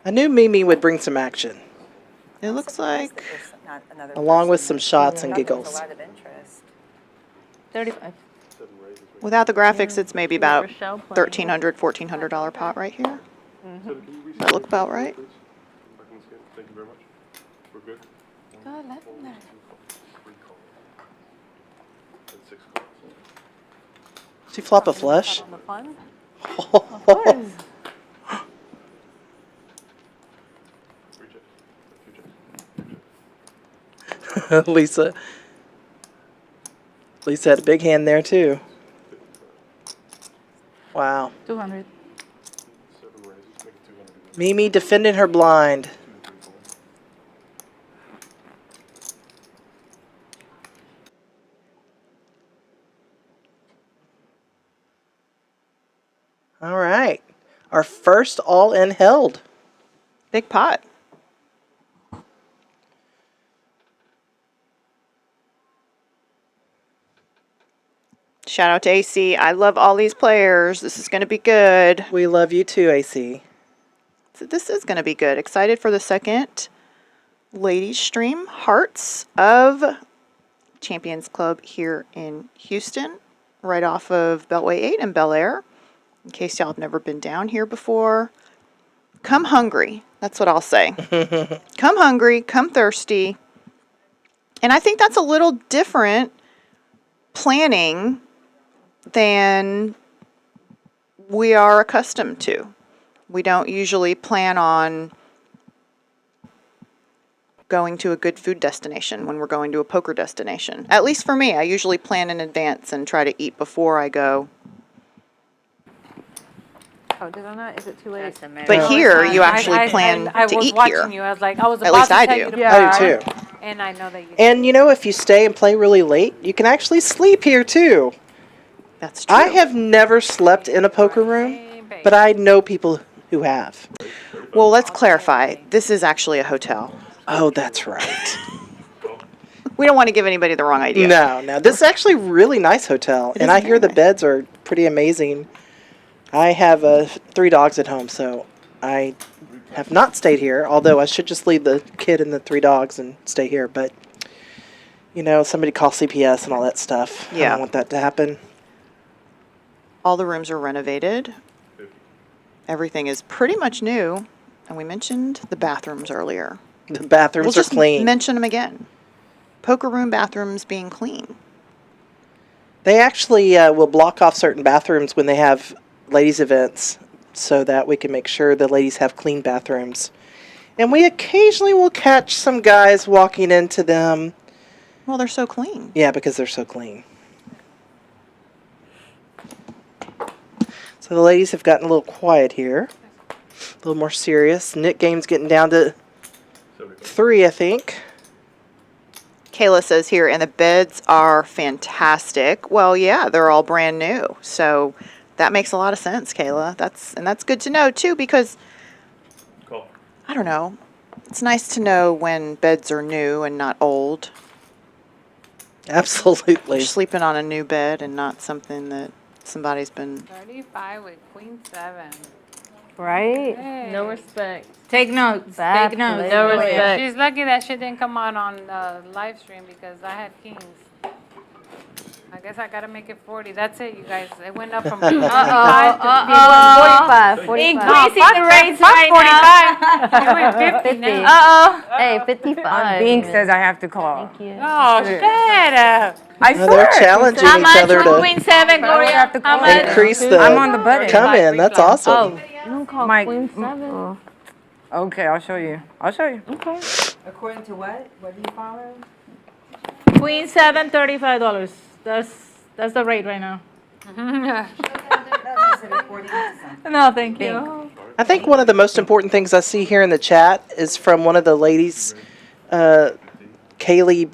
[SPEAKER 10] I knew Mimi would bring some action,
[SPEAKER 9] It looks like
[SPEAKER 10] along with some shots and giggles.
[SPEAKER 2] 35.
[SPEAKER 9] without the graphics, it's maybe about
[SPEAKER 2] Rachelle playing.
[SPEAKER 9] $1,300, $1,400 pot right here. That look about right?
[SPEAKER 12] Thank you very much. We're good.
[SPEAKER 10] She flop a flush?
[SPEAKER 2] On the fun?
[SPEAKER 10] Lisa had a big hand there too. Wow.
[SPEAKER 3] 200.
[SPEAKER 10] Mimi defending her blind. All right. Our first all-in held.
[SPEAKER 9] Big pot. Shout out to AC. I love all these players. This is going to be good.
[SPEAKER 10] We love you too, AC.
[SPEAKER 9] So this is going to be good. Excited for the second ladies stream. Hearts of Champions Club here in Houston, right off of Beltway 8 and Bel Air. In case y'all have never been down here before, come hungry. That's what I'll say. Come hungry, come thirsty. And I think that's a little different planning than we are accustomed to. We don't usually plan on going to a good food destination when we're going to a poker destination. At least for me, I usually plan in advance and try to eat before I go.
[SPEAKER 2] Oh, did I not? Is it too late?
[SPEAKER 9] But here, you actually plan to eat here.
[SPEAKER 3] I was watching you. I was like, I was
[SPEAKER 9] At
[SPEAKER 3] about
[SPEAKER 9] least
[SPEAKER 3] to
[SPEAKER 9] I
[SPEAKER 3] tell
[SPEAKER 9] do.
[SPEAKER 3] you to
[SPEAKER 10] I do
[SPEAKER 3] play,
[SPEAKER 10] too.
[SPEAKER 3] and I know that you.
[SPEAKER 10] And you know, if you stay and play really late, you can actually sleep here too.
[SPEAKER 9] That's true.
[SPEAKER 10] I have never slept in a poker room, but I know people who have.
[SPEAKER 9] Well, let's clarify. This is actually a hotel.
[SPEAKER 10] Oh, that's right.
[SPEAKER 9] We don't want to give anybody the wrong idea.
[SPEAKER 10] No. This is actually a really nice hotel, and I hear the beds are pretty amazing. I have 3 dogs at home, so I have not stayed here, although I should just leave the kid and the 3 dogs and stay here. But, you know, somebody call CPS and all that stuff. I
[SPEAKER 9] Yeah.
[SPEAKER 10] don't want that to happen.
[SPEAKER 9] All the rooms are renovated. Everything is pretty much new. And we mentioned the bathrooms earlier.
[SPEAKER 10] The bathrooms
[SPEAKER 9] We'll
[SPEAKER 10] are
[SPEAKER 9] just
[SPEAKER 10] clean.
[SPEAKER 9] mention them again. Poker room bathrooms being clean.
[SPEAKER 10] They actually will block off certain bathrooms when they have ladies' events so that we can make sure the ladies have clean bathrooms. And we occasionally will catch some guys walking into them.
[SPEAKER 9] Well, they're so clean.
[SPEAKER 10] Yeah, because they're so clean. So the ladies have gotten a little quiet here. A little more serious. Nick game's getting down to 3, I think.
[SPEAKER 9] Kayla says here, and the beds are fantastic. Well, yeah, they're all brand new. So that makes a lot of sense, Kayla. That's good to know, too, because, I don't know, it's nice to know when beds are new and not old.
[SPEAKER 10] Absolutely.
[SPEAKER 9] You're sleeping on a new bed and not something that somebody's been...
[SPEAKER 3] 35 with Queen 7.
[SPEAKER 11] Right?
[SPEAKER 3] Hey.
[SPEAKER 2] No respect.
[SPEAKER 5] Take notes.
[SPEAKER 11] Bad
[SPEAKER 5] Take notes.
[SPEAKER 11] play.
[SPEAKER 2] No respect.
[SPEAKER 3] She's lucky that shit didn't come out on live stream because I had kings. I guess I gotta make it 40. That's it, you guys. It went up from
[SPEAKER 11] 45. 45.
[SPEAKER 3] Increasing the rates right now. It went 50 now.
[SPEAKER 11] Hey, 55.
[SPEAKER 13] Bing says I have to call.
[SPEAKER 11] Thank you.
[SPEAKER 3] Oh, shut up.
[SPEAKER 13] I
[SPEAKER 10] No, they're challenging
[SPEAKER 3] How
[SPEAKER 10] each
[SPEAKER 3] much?
[SPEAKER 10] other to
[SPEAKER 3] 1.7, Gloria. How much?
[SPEAKER 10] increase the
[SPEAKER 13] I'm on the button.
[SPEAKER 10] come in. That's awesome.
[SPEAKER 11] You don't call
[SPEAKER 13] My-
[SPEAKER 11] Queen 7.
[SPEAKER 13] Okay, I'll show you. I'll show you.
[SPEAKER 11] Okay.
[SPEAKER 4] According to what? What do you follow?
[SPEAKER 5] Queen 7, $35. That's the rate right now. No, thank you.
[SPEAKER 10] I think one of the most important things I see here in the chat is from one of the ladies, Kaylee,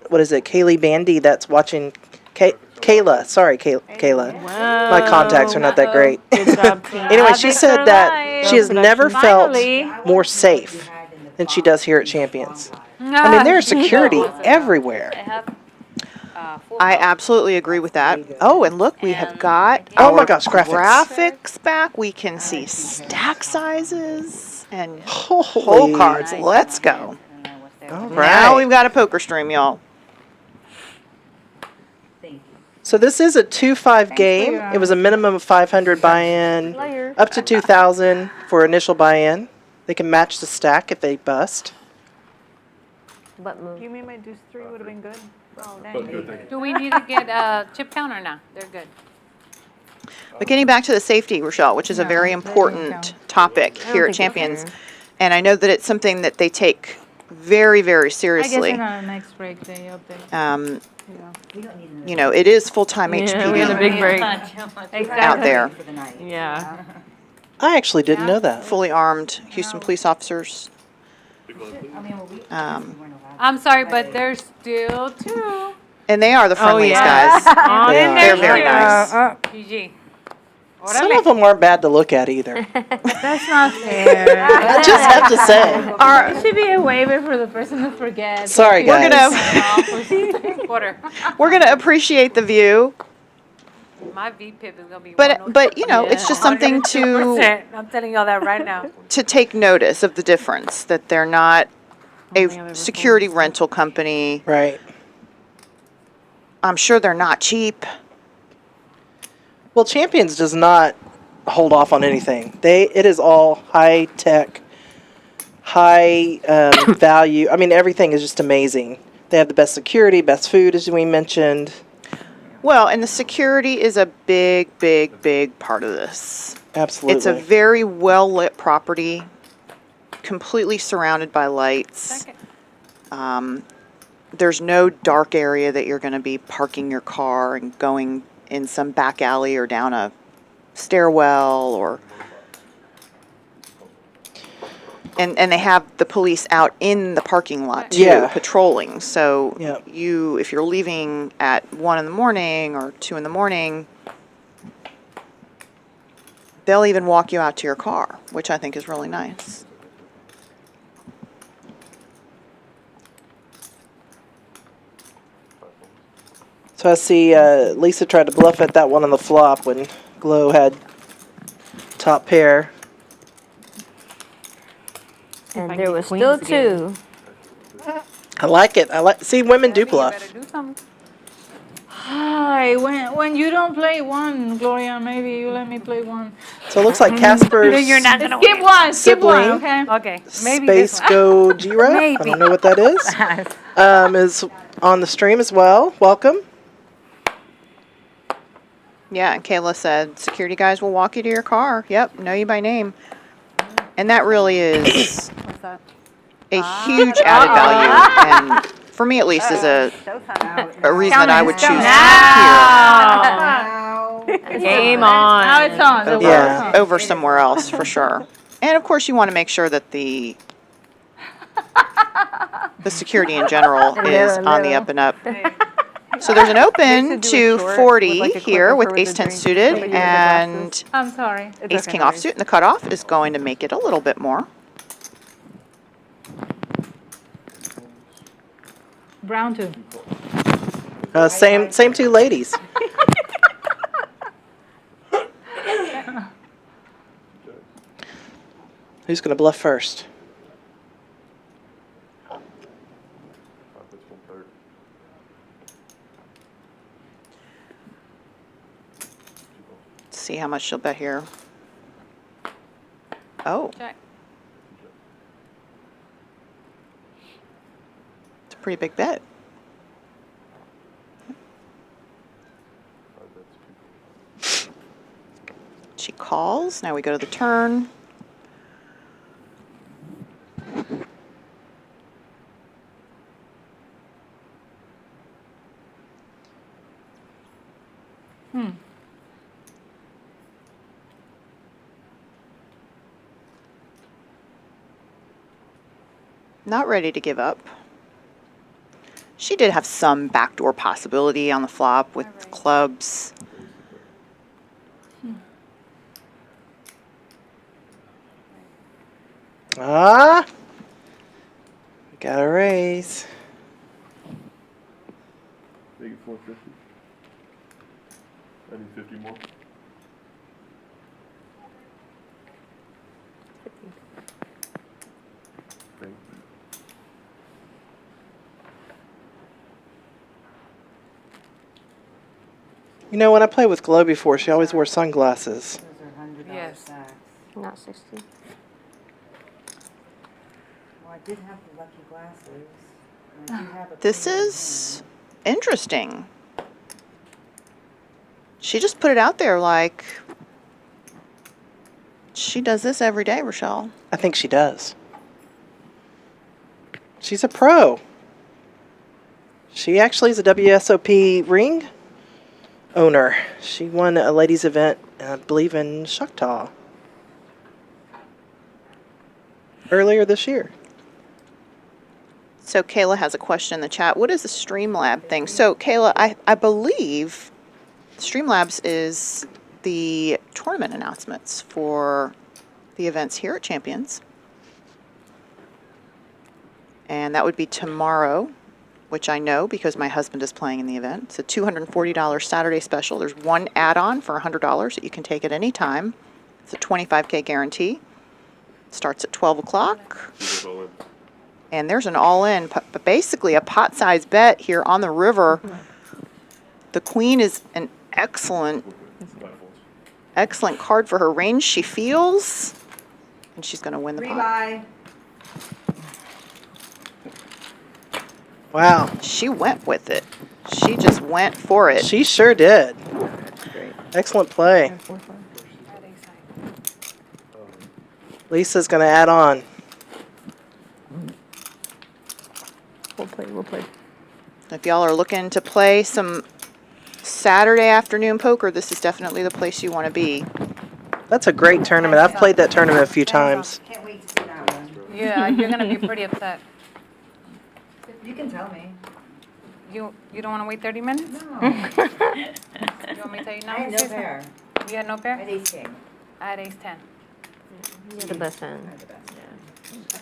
[SPEAKER 10] what is it, Kaylee Bandy, that's watching, Kayla, sorry, Kayla. My contacts are not that great. Anyway, she said that she has never felt more safe than she does here at Champions. I mean, there's security everywhere.
[SPEAKER 9] I absolutely agree with that. Oh, and look, we have got
[SPEAKER 10] Oh my
[SPEAKER 9] our
[SPEAKER 10] gosh,
[SPEAKER 9] graphics back. We can see stack sizes and whole
[SPEAKER 10] Holy.
[SPEAKER 9] cards. Let's go.
[SPEAKER 10] All
[SPEAKER 9] Now
[SPEAKER 10] right.
[SPEAKER 9] we've got a poker stream, y'all.
[SPEAKER 10] So this is a 2-5 game. It was a minimum of 500 buy-in, up to 2,000 for initial buy-in. They can match the stack if they bust.
[SPEAKER 11] What move?
[SPEAKER 5] You mean my deuce 3 would have been good? Oh,
[SPEAKER 12] But good, thank you.
[SPEAKER 3] Do we need to get a chip count or not? They're good.
[SPEAKER 9] But getting back to the safety, Rachelle, which is a very important topic here at Champions. And I know that it's something that they take very, very
[SPEAKER 5] I guess
[SPEAKER 9] seriously.
[SPEAKER 5] in our next break they update.
[SPEAKER 9] You know, it is full-time HPD
[SPEAKER 11] we had a big break.
[SPEAKER 9] out there.
[SPEAKER 11] Yeah.
[SPEAKER 10] I actually didn't know that.
[SPEAKER 9] Fully armed Houston police officers.
[SPEAKER 3] I'm sorry, but there's still 2.
[SPEAKER 9] And they are the friendliest guys. They're very nice.
[SPEAKER 3] Gigi.
[SPEAKER 10] Some of them aren't bad to look at either.
[SPEAKER 5] That's not fair.
[SPEAKER 10] I just have to say.
[SPEAKER 5] Or it should be a waiver for the person who forgets.
[SPEAKER 10] Sorry,
[SPEAKER 9] We're
[SPEAKER 10] guys.
[SPEAKER 3] Quarter.
[SPEAKER 9] We're gonna appreciate the view,
[SPEAKER 3] My VPIP is gonna be
[SPEAKER 9] but you know, it's just something to
[SPEAKER 3] 102%. I'm telling y'all that right now.
[SPEAKER 9] take notice of the difference, that they're not a security rental company.
[SPEAKER 10] Right.
[SPEAKER 9] I'm sure they're not cheap.
[SPEAKER 10] Well, Champions does not hold off on anything. It is all high tech, high value. I mean, everything is just amazing. They have the best security, best food, as we mentioned.
[SPEAKER 9] Well, and the security is a big, big, big part of this.
[SPEAKER 10] Absolutely.
[SPEAKER 9] It's a very well-lit property, completely surrounded by lights. There's no dark area that you're going to be parking your car and going in some back alley or down a stairwell or... And they have the police out in the parking lot too, patrolling. So if you're leaving at 1 in the morning or 2 in the morning, they'll even walk you out to your car, which I think is really nice.
[SPEAKER 10] So I see Lisa tried to bluff at that one on the flop when Glo had top pair.
[SPEAKER 11] And there was still 2.
[SPEAKER 10] I like it. See, women do bluff.
[SPEAKER 5] Hi, when you don't play one, Gloria, maybe you let me play one.
[SPEAKER 10] So it looks like Casper's
[SPEAKER 3] You're not gonna
[SPEAKER 5] skip one,
[SPEAKER 10] sibling,
[SPEAKER 5] okay?
[SPEAKER 3] Okay, maybe
[SPEAKER 10] Space Go Jiro. I don't know what that is on the stream as well. Welcome.
[SPEAKER 9] Yeah, and Kayla said, security guys will walk you to your car. Yep, know you by name. And that really is a huge added value, and for me at least is a reason that I would choose here.
[SPEAKER 11] Game on.
[SPEAKER 5] Now it's on.
[SPEAKER 9] Over somewhere else for sure. And of course you want to make sure that the security in general is on the up and up. So there's an open to 40 here with ace-10 suited, and
[SPEAKER 5] I'm sorry.
[SPEAKER 9] ace-king offsuit, and the cutoff is going to make it a little bit more.
[SPEAKER 5] Brown 2.
[SPEAKER 10] Same two ladies. Who's going to bluff first?
[SPEAKER 9] see how much she'll bet here. Oh.
[SPEAKER 2] Check.
[SPEAKER 9] It's a pretty big bet. She calls. Now we go to the turn. Not ready to give up. She did have some backdoor possibility on the flop with clubs.
[SPEAKER 10] Ah, got a raise.
[SPEAKER 12] Make it 450. I need 50 more. Thank you.
[SPEAKER 10] You know, when I played with Glo before, she always wore sunglasses.
[SPEAKER 11] Yes. Not 60.
[SPEAKER 4] Well, I did have the lucky glasses. And I do have a
[SPEAKER 9] This
[SPEAKER 4] pair in
[SPEAKER 9] is interesting. She just put it out there like she does this every day, Rachelle.
[SPEAKER 10] I think she does. She's a pro. She actually is a WSOP ring owner. She won a ladies event, I believe, in Choctaw earlier this year.
[SPEAKER 9] So Kayla has a question in the chat. What is the Streamlab thing? So Kayla, I believe Streamlabs is the tournament announcements for the events here at Champions. And that would be tomorrow, which I know because my husband is playing in the event. It's a $240 Saturday special. There's one add-on for $100 that you can take at any time. It's a 25K guarantee. Starts at 12 o'clock. And there's an all-in, but basically a pot-sized bet here on the river. The queen is an excellent card for her range. She feels, and she's going to win the pot.
[SPEAKER 4] Rebuy.
[SPEAKER 10] Wow.
[SPEAKER 9] She went with it. She just went for it.
[SPEAKER 10] She sure did. Excellent play. Lisa's going to add on.
[SPEAKER 11] We'll play.
[SPEAKER 9] If y'all are looking to play some Saturday afternoon poker, this is definitely the place you want to be.
[SPEAKER 10] That's a great tournament. I've played that tournament a few times.
[SPEAKER 4] Can't wait to see that one.
[SPEAKER 2] Yeah, you're gonna be pretty upset.
[SPEAKER 4] You can tell me.
[SPEAKER 2] You don't want to wait 30 minutes?
[SPEAKER 4] No.
[SPEAKER 2] You want me to tell you now?
[SPEAKER 4] I had no pair.
[SPEAKER 2] You had no
[SPEAKER 4] I
[SPEAKER 2] pair?
[SPEAKER 4] had ace king.
[SPEAKER 2] I had ace 10.
[SPEAKER 11] You're the best fan.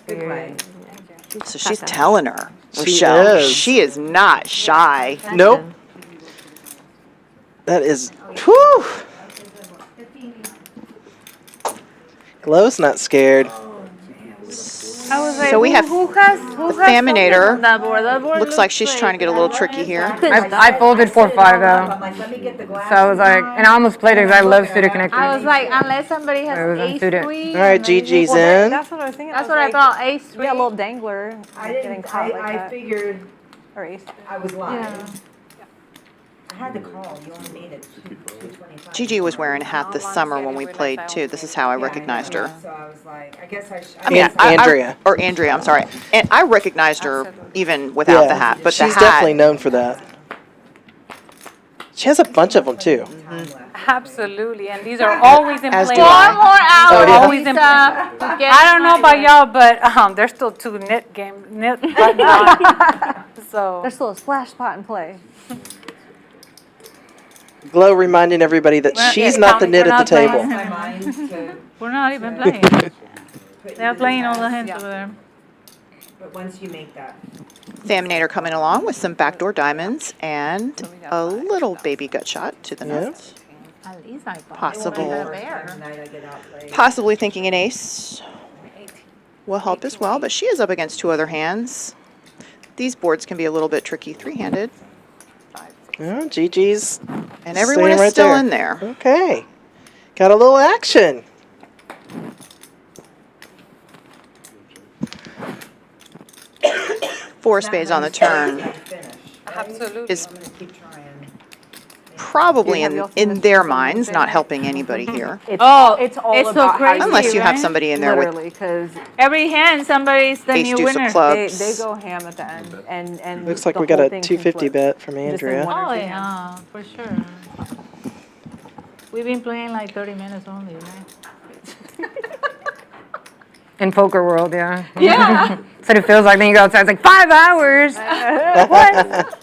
[SPEAKER 4] Good play.
[SPEAKER 9] So she's telling her,
[SPEAKER 10] She
[SPEAKER 9] Rachelle,
[SPEAKER 10] is.
[SPEAKER 9] she is not shy.
[SPEAKER 10] Nope. That is, whew. Glo's not scared.
[SPEAKER 5] I was like,
[SPEAKER 9] So we have
[SPEAKER 5] who has
[SPEAKER 9] the Phaminator.
[SPEAKER 11] That board
[SPEAKER 9] Looks like she's trying to get a little tricky here.
[SPEAKER 13] I folded 4-5 though.
[SPEAKER 4] I'm like, let me get the glasses.
[SPEAKER 13] So I was like, and I almost played it because I love suited connectors.
[SPEAKER 5] I was like, unless somebody has
[SPEAKER 13] It was
[SPEAKER 5] ace
[SPEAKER 13] unsuited.
[SPEAKER 5] three.
[SPEAKER 10] All right, Gigi's in.
[SPEAKER 14] That's what I was thinking.
[SPEAKER 5] That's what I thought. Ace three.
[SPEAKER 14] Yeah, a little dangler.
[SPEAKER 4] I
[SPEAKER 14] Getting
[SPEAKER 4] didn't,
[SPEAKER 14] caught like
[SPEAKER 4] I
[SPEAKER 14] that.
[SPEAKER 4] figured
[SPEAKER 14] Or ace.
[SPEAKER 4] I was lying.
[SPEAKER 5] Yeah.
[SPEAKER 4] I had to call. You only needed 225.
[SPEAKER 9] Gigi was wearing a hat this summer when we played too. This is how I recognized her.
[SPEAKER 4] So I was like, I guess I should.
[SPEAKER 9] I mean,
[SPEAKER 10] Andrea.
[SPEAKER 9] or Andrea, I'm sorry. And I recognized her even without the hat. But
[SPEAKER 10] she's
[SPEAKER 9] the hat,
[SPEAKER 10] definitely known for that. She has a bunch of them too.
[SPEAKER 3] Absolutely, and these are always in
[SPEAKER 9] As
[SPEAKER 3] play.
[SPEAKER 9] do I.
[SPEAKER 5] One more hour.
[SPEAKER 10] Oh, yeah.
[SPEAKER 3] Always in play. I don't know about y'all, but there's still two knit buttons on. So
[SPEAKER 14] There's still a splash pot in play.
[SPEAKER 10] Glo reminding everybody that she's not the knit at the table.
[SPEAKER 4] My mind to
[SPEAKER 3] we're not even playing.
[SPEAKER 4] put
[SPEAKER 3] They're
[SPEAKER 4] into
[SPEAKER 3] playing all the
[SPEAKER 4] glasses.
[SPEAKER 3] hands over there.
[SPEAKER 4] But once you make that.
[SPEAKER 9] Phaminator coming along with some backdoor diamonds and a little baby gut shot to the nuts.
[SPEAKER 5] At least I thought.
[SPEAKER 9] Possible.
[SPEAKER 4] Tonight I get outplayed.
[SPEAKER 9] Possibly thinking an ace will help as well, but she is up against two other hands. These boards can be a little bit tricky three-handed.
[SPEAKER 10] Yeah, Gigi's
[SPEAKER 9] And everyone is
[SPEAKER 10] staying right
[SPEAKER 9] still in there.
[SPEAKER 10] Okay. Got a little action.
[SPEAKER 9] Four spades on the turn
[SPEAKER 1] Absolutely.
[SPEAKER 9] is probably in their minds not helping anybody here.
[SPEAKER 14] It's all
[SPEAKER 5] so
[SPEAKER 14] about
[SPEAKER 5] crazy,
[SPEAKER 14] how
[SPEAKER 9] Unless you have
[SPEAKER 5] right?
[SPEAKER 9] somebody in there with
[SPEAKER 14] literally, because
[SPEAKER 5] Every hand, somebody's the
[SPEAKER 9] ace
[SPEAKER 5] new
[SPEAKER 9] deuce
[SPEAKER 5] winner.
[SPEAKER 9] of clubs.
[SPEAKER 14] they go ham at the end, and
[SPEAKER 10] Looks like
[SPEAKER 14] the
[SPEAKER 10] we got
[SPEAKER 14] whole
[SPEAKER 10] a
[SPEAKER 14] thing can
[SPEAKER 10] 250
[SPEAKER 14] flip.
[SPEAKER 10] bet from
[SPEAKER 14] Just in
[SPEAKER 10] Andrea.
[SPEAKER 14] one or
[SPEAKER 5] Oh
[SPEAKER 14] two hands.
[SPEAKER 5] yeah, for sure. We've been playing like 30 minutes only, right?
[SPEAKER 13] In poker world, yeah.
[SPEAKER 5] Yeah.
[SPEAKER 13] That's what it feels like. Then you go outside, it's like 5 hours. What?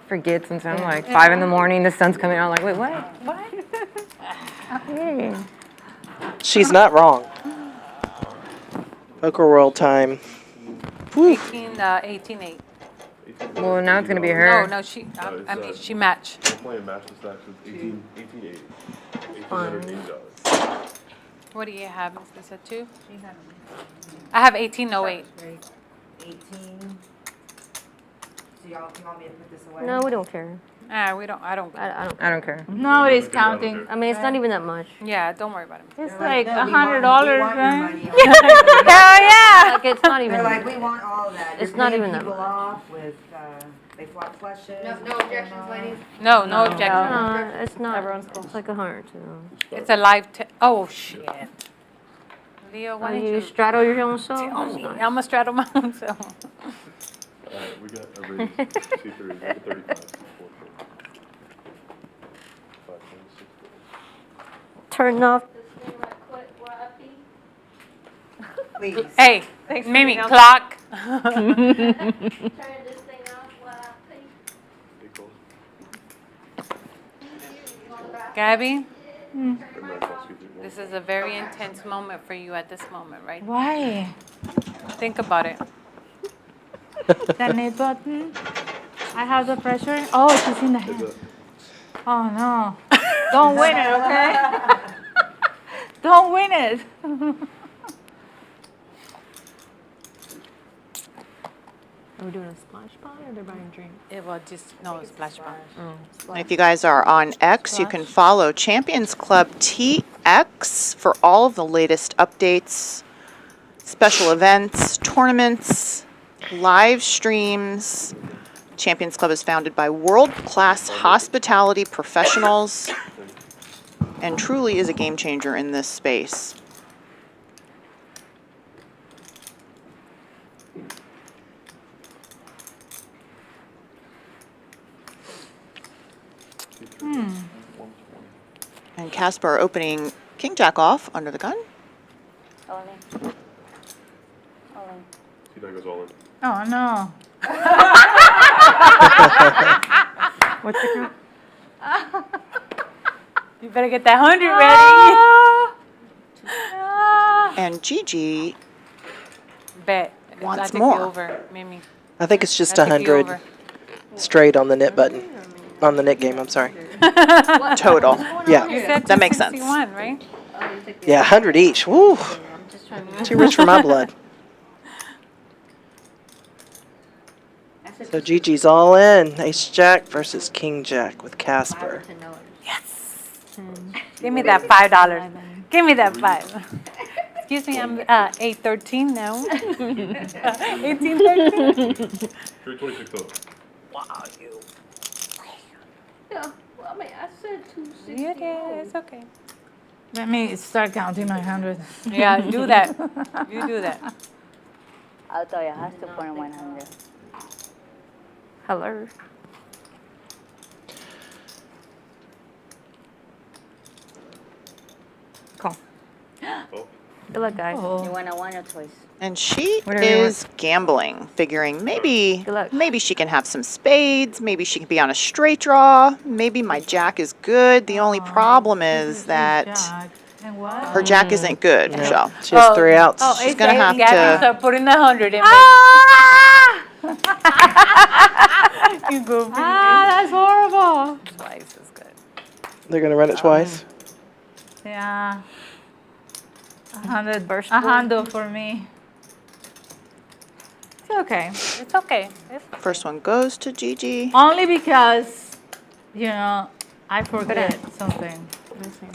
[SPEAKER 13] Forget sometimes, like 5 in the morning, the sun's coming out, like, wait, what? What?
[SPEAKER 10] She's not wrong. Poker World time.
[SPEAKER 1] 18-8.
[SPEAKER 13] Well, now it's going to be her.
[SPEAKER 1] No, she, I mean, she matched.
[SPEAKER 12] We're playing match the stacks with 18-8. $1,880.
[SPEAKER 1] What do you have? Is this a 2? I have 1808.
[SPEAKER 4] 18. So y'all, you want me to put this away?
[SPEAKER 11] No, we don't care.
[SPEAKER 1] We don't, I don't.
[SPEAKER 13] I don't care.
[SPEAKER 5] Nobody's counting.
[SPEAKER 11] I mean, it's not even that much.
[SPEAKER 1] Yeah, don't worry about it.
[SPEAKER 5] It's like
[SPEAKER 4] No, we
[SPEAKER 5] $100,
[SPEAKER 4] want your
[SPEAKER 5] right?
[SPEAKER 4] money.
[SPEAKER 5] Hell yeah!
[SPEAKER 11] Like, it's not even.
[SPEAKER 4] They're like, we want all of that.
[SPEAKER 11] It's
[SPEAKER 4] You're
[SPEAKER 11] not
[SPEAKER 4] paying
[SPEAKER 11] even that
[SPEAKER 4] people
[SPEAKER 11] much.
[SPEAKER 4] off with, they flop flushes.
[SPEAKER 6] No objections, ladies.
[SPEAKER 1] No, no objection.
[SPEAKER 11] No, it's not. Everyone's cool. It's like 100.
[SPEAKER 1] It's a live. Oh shit. Leo, why
[SPEAKER 11] Oh,
[SPEAKER 1] did
[SPEAKER 11] you
[SPEAKER 1] you
[SPEAKER 11] straddle your own self?
[SPEAKER 1] tell me? I'm gonna straddle my own self.
[SPEAKER 12] We got a raise. C3 is at 35.
[SPEAKER 11] Turn off.
[SPEAKER 4] Please.
[SPEAKER 1] Hey, Mimi, clock. Gabby, this is a very intense moment for you at this moment, right?
[SPEAKER 5] Why?
[SPEAKER 1] Think about it.
[SPEAKER 5] That knit button. I have the pressure. Oh, she's in the hand. Oh no. Don't win it, okay? Don't win it.
[SPEAKER 11] Are we doing a splash pot or they're buying drinks?
[SPEAKER 1] It will just, no, splash bar.
[SPEAKER 9] And if you guys are on X, you can follow Champions Club TX for all of the latest updates, special events, tournaments, live streams. Champions Club is founded by world-class hospitality professionals and truly is a game changer in this space. And Casper opening King Jack off under the gun.
[SPEAKER 12] See, that goes all in.
[SPEAKER 5] Oh no.
[SPEAKER 13] What's the group?
[SPEAKER 1] You better get that 100 ready.
[SPEAKER 9] And Gigi
[SPEAKER 1] Bet.
[SPEAKER 9] wants
[SPEAKER 1] I think
[SPEAKER 9] more.
[SPEAKER 1] you're over, Mimi.
[SPEAKER 10] I think it's just
[SPEAKER 1] I think you're
[SPEAKER 10] 100 straight on the knit button. On the knit game, I'm sorry.
[SPEAKER 9] Total.
[SPEAKER 10] Yeah.
[SPEAKER 1] You said
[SPEAKER 9] That makes sense.
[SPEAKER 1] 261, right?
[SPEAKER 10] Yeah, 100 each. Woo. Too rich for my blood. So Gigi's all in. Ace Jack versus King Jack with Casper.
[SPEAKER 1] Give me that $5. Give me that 5. Excuse me, I'm 813 now. 1813.
[SPEAKER 12] 326
[SPEAKER 1] Wow, you.
[SPEAKER 11] Yeah, well, I mean, I said 260.
[SPEAKER 1] Yeah, it's okay.
[SPEAKER 5] Let me start counting my 100.
[SPEAKER 1] Yeah, do that. You do that.
[SPEAKER 15] I'll tell you, I have to point 100.
[SPEAKER 11] Hello.
[SPEAKER 13] Cool.
[SPEAKER 11] Good luck, guys.
[SPEAKER 15] You want a 1 or twice?
[SPEAKER 9] And she
[SPEAKER 13] Whatever you
[SPEAKER 9] is gambling, figuring maybe she can have some spades, maybe she can be on a straight draw, maybe my jack is good. The only problem is that
[SPEAKER 5] And what?
[SPEAKER 9] her jack isn't good,
[SPEAKER 10] No.
[SPEAKER 9] so
[SPEAKER 10] She has 3 outs.
[SPEAKER 9] she's gonna have
[SPEAKER 1] Gabby,
[SPEAKER 9] to.
[SPEAKER 1] start putting the 100 in. You go.
[SPEAKER 5] That's horrible.
[SPEAKER 1] Twice is good.
[SPEAKER 10] They're going to run it twice.
[SPEAKER 5] Yeah. 100 burst. 100 for me. It's okay.
[SPEAKER 1] It's okay.
[SPEAKER 9] First one goes to Gigi.
[SPEAKER 5] Only because, you know, I forget something.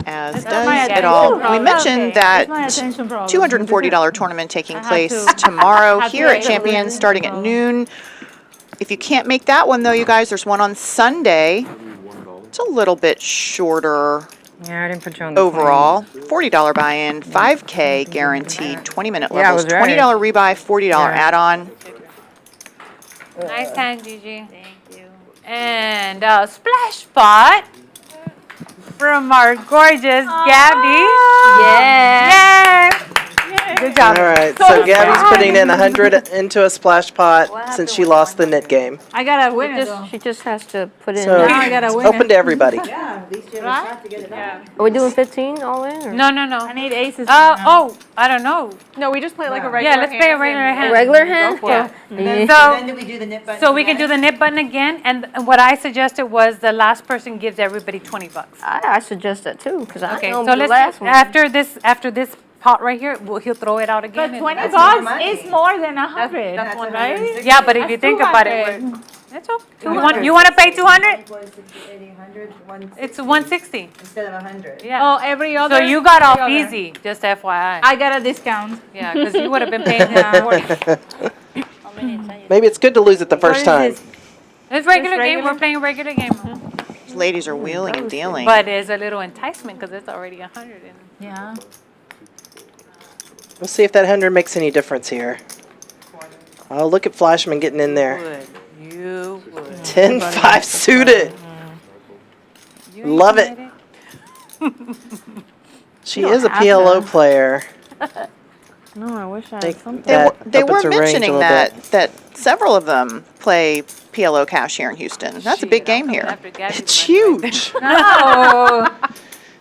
[SPEAKER 9] as
[SPEAKER 5] That's my
[SPEAKER 9] does it all.
[SPEAKER 5] attention
[SPEAKER 9] We
[SPEAKER 5] problem.
[SPEAKER 9] mentioned
[SPEAKER 5] Okay,
[SPEAKER 9] that
[SPEAKER 5] that's my attention problem.
[SPEAKER 9] $240 tournament taking
[SPEAKER 5] I have
[SPEAKER 9] place
[SPEAKER 5] to-
[SPEAKER 9] tomorrow
[SPEAKER 5] have to
[SPEAKER 9] here at
[SPEAKER 5] wait a
[SPEAKER 9] Champions
[SPEAKER 5] little.
[SPEAKER 9] starting at noon. If you can't make that one though, you guys, there's one on Sunday. It's a little bit shorter
[SPEAKER 13] Yeah, I didn't put you on the
[SPEAKER 9] overall. $40 buy-in, 5K guaranteed, 20-minute
[SPEAKER 13] Yeah, I
[SPEAKER 9] levels,
[SPEAKER 13] was right.
[SPEAKER 9] $20 rebuy, $40
[SPEAKER 13] Yeah.
[SPEAKER 9] add-on.
[SPEAKER 1] Nice hand, Gigi. Thank you. And a splash spot from our gorgeous Gabby.
[SPEAKER 5] Yeah.
[SPEAKER 1] Yay!
[SPEAKER 5] Good job.
[SPEAKER 10] All right, so Gabby's putting in 100 into a splash pot since she lost the knit game.
[SPEAKER 5] I gotta win it though.
[SPEAKER 11] She just has to put in.
[SPEAKER 10] So
[SPEAKER 5] Now I gotta
[SPEAKER 10] it's
[SPEAKER 5] win
[SPEAKER 10] open
[SPEAKER 5] it.
[SPEAKER 10] to everybody.
[SPEAKER 4] Yeah, at least you have a shot to get it done.
[SPEAKER 11] Are we doing 15 all in? Or?
[SPEAKER 1] No, no, no.
[SPEAKER 5] I need aces.
[SPEAKER 1] Oh, I don't know.
[SPEAKER 2] No, we just play like a regular
[SPEAKER 1] Yeah, let's play a regular hand.
[SPEAKER 11] A regular hand?
[SPEAKER 1] Yeah.
[SPEAKER 4] Then
[SPEAKER 1] So,
[SPEAKER 4] do we do the knit button?
[SPEAKER 1] so we can do the knit button again, and what I suggested was the last person gives everybody $20.
[SPEAKER 11] I suggest that too, because I
[SPEAKER 1] Okay,
[SPEAKER 11] know
[SPEAKER 1] so
[SPEAKER 11] the
[SPEAKER 1] let's
[SPEAKER 11] last one.
[SPEAKER 1] after this pot right here, he'll throw it out again.
[SPEAKER 5] But
[SPEAKER 1] and-
[SPEAKER 5] 20
[SPEAKER 4] That's
[SPEAKER 5] bucks
[SPEAKER 4] more money.
[SPEAKER 5] is more than 100,
[SPEAKER 4] That's
[SPEAKER 5] right?
[SPEAKER 4] 160.
[SPEAKER 1] Yeah, but if you
[SPEAKER 5] That's
[SPEAKER 1] think about it,
[SPEAKER 5] 200.
[SPEAKER 1] it's okay. You want to pay 200?
[SPEAKER 4] 100,
[SPEAKER 1] It's 160.
[SPEAKER 4] instead of 100.
[SPEAKER 1] Yeah.
[SPEAKER 5] Oh, every other.
[SPEAKER 1] So you got off
[SPEAKER 5] every other.
[SPEAKER 1] easy, just FYI.
[SPEAKER 5] I got a discount.
[SPEAKER 1] Yeah, because you would have been paying $40.
[SPEAKER 9] Maybe it's good to lose it the first time.
[SPEAKER 1] It's regular
[SPEAKER 5] Just
[SPEAKER 1] game.
[SPEAKER 5] regular?
[SPEAKER 1] We're playing a regular game.
[SPEAKER 9] These ladies are wheeling and dealing.
[SPEAKER 1] But it's a little enticement because it's already 100.
[SPEAKER 5] Yeah.
[SPEAKER 10] We'll see if that 100 makes any difference here. Oh, look at Flashman getting in there.
[SPEAKER 1] You would.
[SPEAKER 10] 10-5 suited. Love it. She is a PLO player.
[SPEAKER 11] No, I wish I
[SPEAKER 10] They-
[SPEAKER 11] had something.
[SPEAKER 9] They
[SPEAKER 10] opens
[SPEAKER 9] were
[SPEAKER 10] her range a
[SPEAKER 9] mentioning
[SPEAKER 10] little
[SPEAKER 9] that
[SPEAKER 10] bit.
[SPEAKER 9] that several of them play PLO cash here in Houston. That's a big game here.
[SPEAKER 1] After Gabby's
[SPEAKER 10] It's
[SPEAKER 1] my friend.
[SPEAKER 10] huge.
[SPEAKER 5] No.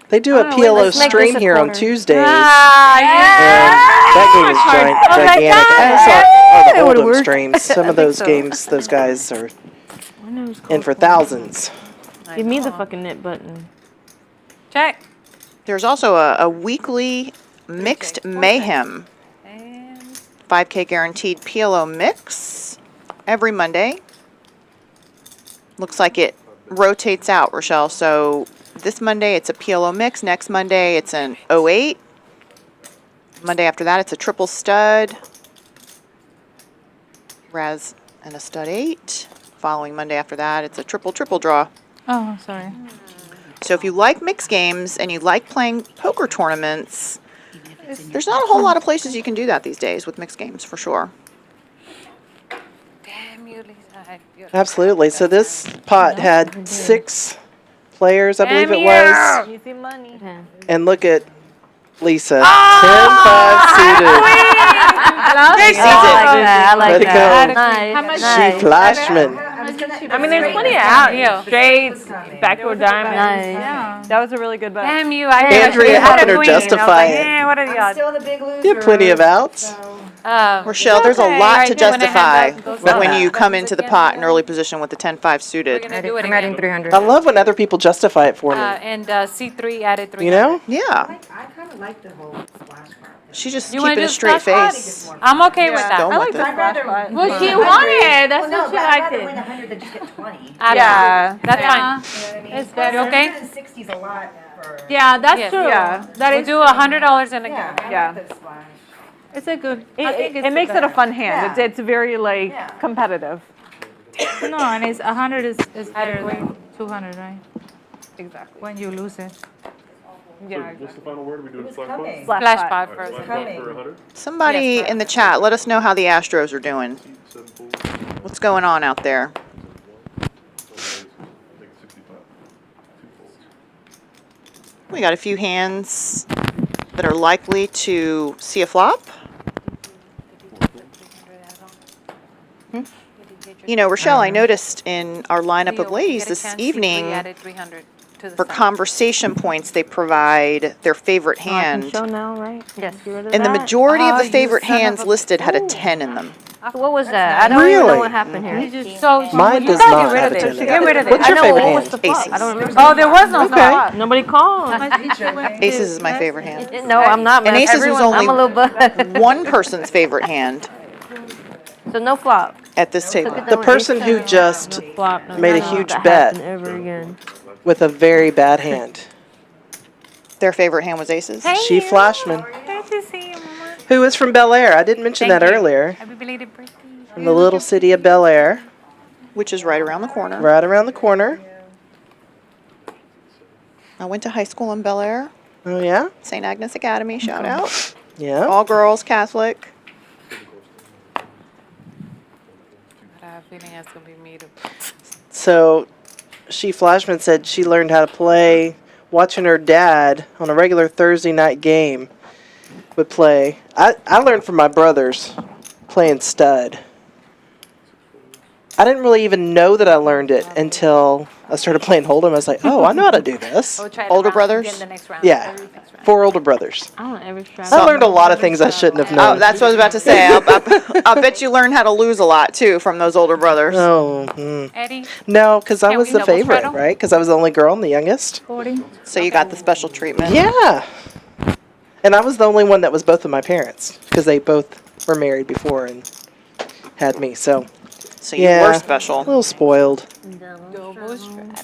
[SPEAKER 10] They do a
[SPEAKER 5] Oh, wait,
[SPEAKER 10] PLO
[SPEAKER 11] let's make
[SPEAKER 10] stream
[SPEAKER 11] this a
[SPEAKER 10] here on
[SPEAKER 11] quarter.
[SPEAKER 10] Tuesdays.
[SPEAKER 9] Ah,
[SPEAKER 10] And that game is gigantic. I saw
[SPEAKER 11] It
[SPEAKER 10] all
[SPEAKER 11] would've
[SPEAKER 10] the Hold'em
[SPEAKER 11] worked.
[SPEAKER 10] streams. Some of
[SPEAKER 11] I think
[SPEAKER 10] those
[SPEAKER 11] so.
[SPEAKER 10] games, those guys are
[SPEAKER 11] I know it's
[SPEAKER 10] in for
[SPEAKER 11] called-
[SPEAKER 10] thousands.
[SPEAKER 11] Give me the fucking knit button.
[SPEAKER 1] Check.
[SPEAKER 9] There's also a weekly mixed mayhem
[SPEAKER 1] And
[SPEAKER 9] 5K guaranteed PLO mix every Monday. Looks like it rotates out, Rachelle. So this Monday it's a PLO mix. Next Monday it's an 08. Monday after that it's a triple stud. Raz and a stud 8. Following Monday after that it's a triple draw.
[SPEAKER 5] Oh, sorry.
[SPEAKER 9] So if you like mixed games and you like playing poker tournaments, there's not a whole lot of places you can do that these days with mixed games, for sure.
[SPEAKER 1] damn you, Lisa.
[SPEAKER 10] Absolutely. So this pot had 6 players, I believe it
[SPEAKER 1] Damn
[SPEAKER 10] was.
[SPEAKER 1] you.
[SPEAKER 2] Easy money.
[SPEAKER 10] And look at Lisa.
[SPEAKER 1] Ah!
[SPEAKER 10] 10-5 suited.
[SPEAKER 9] Great
[SPEAKER 11] I
[SPEAKER 9] season.
[SPEAKER 11] like that. I
[SPEAKER 10] Way
[SPEAKER 11] like
[SPEAKER 10] to
[SPEAKER 11] that.
[SPEAKER 10] go.
[SPEAKER 11] Nice.
[SPEAKER 2] How much-
[SPEAKER 10] She Flashman.
[SPEAKER 2] I mean, there's plenty of out. Straights, backdoor diamonds.
[SPEAKER 11] Nice.
[SPEAKER 5] Yeah.
[SPEAKER 2] That was a really good bet.
[SPEAKER 1] Damn you.
[SPEAKER 10] Andrea helping her justify it.
[SPEAKER 1] Yeah, what are the
[SPEAKER 4] I'm
[SPEAKER 1] odds?
[SPEAKER 4] still the big loser.
[SPEAKER 10] You have plenty of outs.
[SPEAKER 9] Rochelle, there's a
[SPEAKER 1] okay.
[SPEAKER 9] lot
[SPEAKER 1] Right,
[SPEAKER 9] to
[SPEAKER 1] then when I
[SPEAKER 9] justify
[SPEAKER 1] hand out-
[SPEAKER 9] when you come into the pot in early position with the 10-5
[SPEAKER 1] We're
[SPEAKER 9] suited.
[SPEAKER 1] going to do it
[SPEAKER 13] I'm adding
[SPEAKER 1] again.
[SPEAKER 13] 300.
[SPEAKER 10] I love when other people justify it for me.
[SPEAKER 1] And C3 added 300.
[SPEAKER 10] You know?
[SPEAKER 9] Yeah.
[SPEAKER 4] I kind of like the whole splash part.
[SPEAKER 9] She's just
[SPEAKER 1] You wanna
[SPEAKER 9] keeping
[SPEAKER 1] do
[SPEAKER 9] a straight
[SPEAKER 1] splash
[SPEAKER 9] face.
[SPEAKER 1] I'm okay with that.
[SPEAKER 9] Going
[SPEAKER 2] I
[SPEAKER 9] with
[SPEAKER 2] like
[SPEAKER 9] it.
[SPEAKER 2] the
[SPEAKER 4] I'd rather
[SPEAKER 2] splash
[SPEAKER 4] win
[SPEAKER 5] Well, she
[SPEAKER 4] 100.
[SPEAKER 5] wanted. That's
[SPEAKER 4] Well, no,
[SPEAKER 5] what she
[SPEAKER 4] but I'd
[SPEAKER 5] liked
[SPEAKER 4] rather
[SPEAKER 5] it.
[SPEAKER 4] win 100 than just get 20.
[SPEAKER 2] Yeah.
[SPEAKER 1] That's
[SPEAKER 5] Yeah.
[SPEAKER 1] fine.
[SPEAKER 4] You know what I mean?
[SPEAKER 5] It's
[SPEAKER 4] Plus,
[SPEAKER 5] better.
[SPEAKER 1] You okay?
[SPEAKER 4] 160 is a lot for.
[SPEAKER 5] Yeah, that's
[SPEAKER 1] Yes.
[SPEAKER 5] true.
[SPEAKER 2] Yeah.
[SPEAKER 5] That
[SPEAKER 1] We'll
[SPEAKER 5] is
[SPEAKER 1] do $100 in a game.
[SPEAKER 4] Yeah, I
[SPEAKER 2] Yeah.
[SPEAKER 4] like the splash.
[SPEAKER 5] It's a good.
[SPEAKER 2] It,
[SPEAKER 5] I think it's
[SPEAKER 2] it makes it a
[SPEAKER 5] better.
[SPEAKER 2] fun hand.
[SPEAKER 4] Yeah.
[SPEAKER 2] It's very like
[SPEAKER 4] Yeah.
[SPEAKER 2] competitive.
[SPEAKER 5] No, and it's 100 is better than 200, right?
[SPEAKER 2] Exactly.
[SPEAKER 5] When you lose it.
[SPEAKER 2] Yeah.
[SPEAKER 12] So what's the final word? Are we doing
[SPEAKER 4] It was
[SPEAKER 12] flash
[SPEAKER 4] coming.
[SPEAKER 12] pot?
[SPEAKER 1] Flash
[SPEAKER 2] pot.
[SPEAKER 1] five
[SPEAKER 12] All right,
[SPEAKER 1] first.
[SPEAKER 12] flash pot
[SPEAKER 4] Coming.
[SPEAKER 12] for 100?
[SPEAKER 9] Somebody
[SPEAKER 1] Yes,
[SPEAKER 9] in the chat, let us know how the Astros are doing.
[SPEAKER 12] 7 full.
[SPEAKER 9] What's going on out there?
[SPEAKER 12] I think 65. 2 folds.
[SPEAKER 9] We got a few hands that are likely to see a flop. You know, Rochelle, I noticed in our lineup of ladies this evening,
[SPEAKER 1] Added 300 to the
[SPEAKER 9] for
[SPEAKER 1] side.
[SPEAKER 9] conversation points, they provide their favorite
[SPEAKER 11] Oh, I can
[SPEAKER 9] hand.
[SPEAKER 11] show now, right? Yes.
[SPEAKER 9] And the majority of
[SPEAKER 1] Oh,
[SPEAKER 9] the
[SPEAKER 1] you
[SPEAKER 9] favorite
[SPEAKER 1] son of
[SPEAKER 9] hands
[SPEAKER 1] a-
[SPEAKER 9] listed had a 10 in them.
[SPEAKER 11] What was that? I don't even
[SPEAKER 10] Really?
[SPEAKER 11] know what happened here.
[SPEAKER 1] So
[SPEAKER 10] Mine
[SPEAKER 1] you
[SPEAKER 10] does
[SPEAKER 1] gotta
[SPEAKER 10] not
[SPEAKER 1] get rid
[SPEAKER 10] have
[SPEAKER 1] of
[SPEAKER 10] a
[SPEAKER 1] it.
[SPEAKER 10] 10 in
[SPEAKER 1] Get
[SPEAKER 10] it.
[SPEAKER 1] rid of it.
[SPEAKER 10] What's your
[SPEAKER 11] I know,
[SPEAKER 10] favorite
[SPEAKER 11] what
[SPEAKER 10] hand?
[SPEAKER 11] was the flop?
[SPEAKER 9] Aces.
[SPEAKER 11] I don't remember.
[SPEAKER 1] Oh, there was no
[SPEAKER 10] Okay.
[SPEAKER 1] flop.
[SPEAKER 11] Nobody called.
[SPEAKER 9] Aces is my favorite hand.
[SPEAKER 11] No, I'm not.
[SPEAKER 9] And
[SPEAKER 11] man.
[SPEAKER 9] aces was
[SPEAKER 11] Everyone-
[SPEAKER 9] only
[SPEAKER 11] I'm a little bit.
[SPEAKER 9] one person's favorite hand
[SPEAKER 11] So no flop.
[SPEAKER 9] at this table.
[SPEAKER 10] The person who just
[SPEAKER 11] Flop. No,
[SPEAKER 10] made a
[SPEAKER 11] no,
[SPEAKER 10] huge
[SPEAKER 11] that
[SPEAKER 10] bet
[SPEAKER 11] happened ever again.
[SPEAKER 10] with a very bad hand.
[SPEAKER 9] Their favorite hand was aces.
[SPEAKER 10] She Flashman,
[SPEAKER 1] Good to see you, Mama.
[SPEAKER 10] who is from Bel Air. I didn't mention
[SPEAKER 1] Thank
[SPEAKER 10] that
[SPEAKER 1] you.
[SPEAKER 10] earlier.
[SPEAKER 1] Happy belated birthday.
[SPEAKER 10] From the little city of Bel Air,
[SPEAKER 9] Which is right around the corner.
[SPEAKER 10] right around the corner.
[SPEAKER 9] I went to high school in Bel Air.
[SPEAKER 10] Oh, yeah?
[SPEAKER 9] St. Agnes Academy, shout out.
[SPEAKER 10] Yeah.
[SPEAKER 9] All girls, Catholic.
[SPEAKER 1] I have a feeling that's going to be me.
[SPEAKER 10] So, she Flashman said she learned how to play watching her dad on a regular Thursday night game would play. I learned from my brothers playing stud. I didn't really even know that I learned it until I started playing Hold'em. I was like, oh, I know how to do this.
[SPEAKER 9] Older brothers?
[SPEAKER 10] Yeah, 4 older brothers.
[SPEAKER 11] I don't ever try.
[SPEAKER 10] I learned a lot of things I shouldn't have known.
[SPEAKER 9] Oh, that's what I was about to say. I'll bet you learned how to lose a lot, too, from those older brothers.
[SPEAKER 10] Oh,
[SPEAKER 1] Eddie?
[SPEAKER 10] no, because I
[SPEAKER 1] Can
[SPEAKER 10] was
[SPEAKER 1] we
[SPEAKER 10] the
[SPEAKER 1] double
[SPEAKER 10] favorite,
[SPEAKER 1] straddle?
[SPEAKER 10] right? Because I was the only girl and the youngest.
[SPEAKER 9] So you got the special treatment.
[SPEAKER 10] Yeah. And I was the only one that was both of my parents because they both were married before and had me. So
[SPEAKER 9] you
[SPEAKER 10] yeah,
[SPEAKER 9] were special.
[SPEAKER 10] A little spoiled.
[SPEAKER 1] Double strap.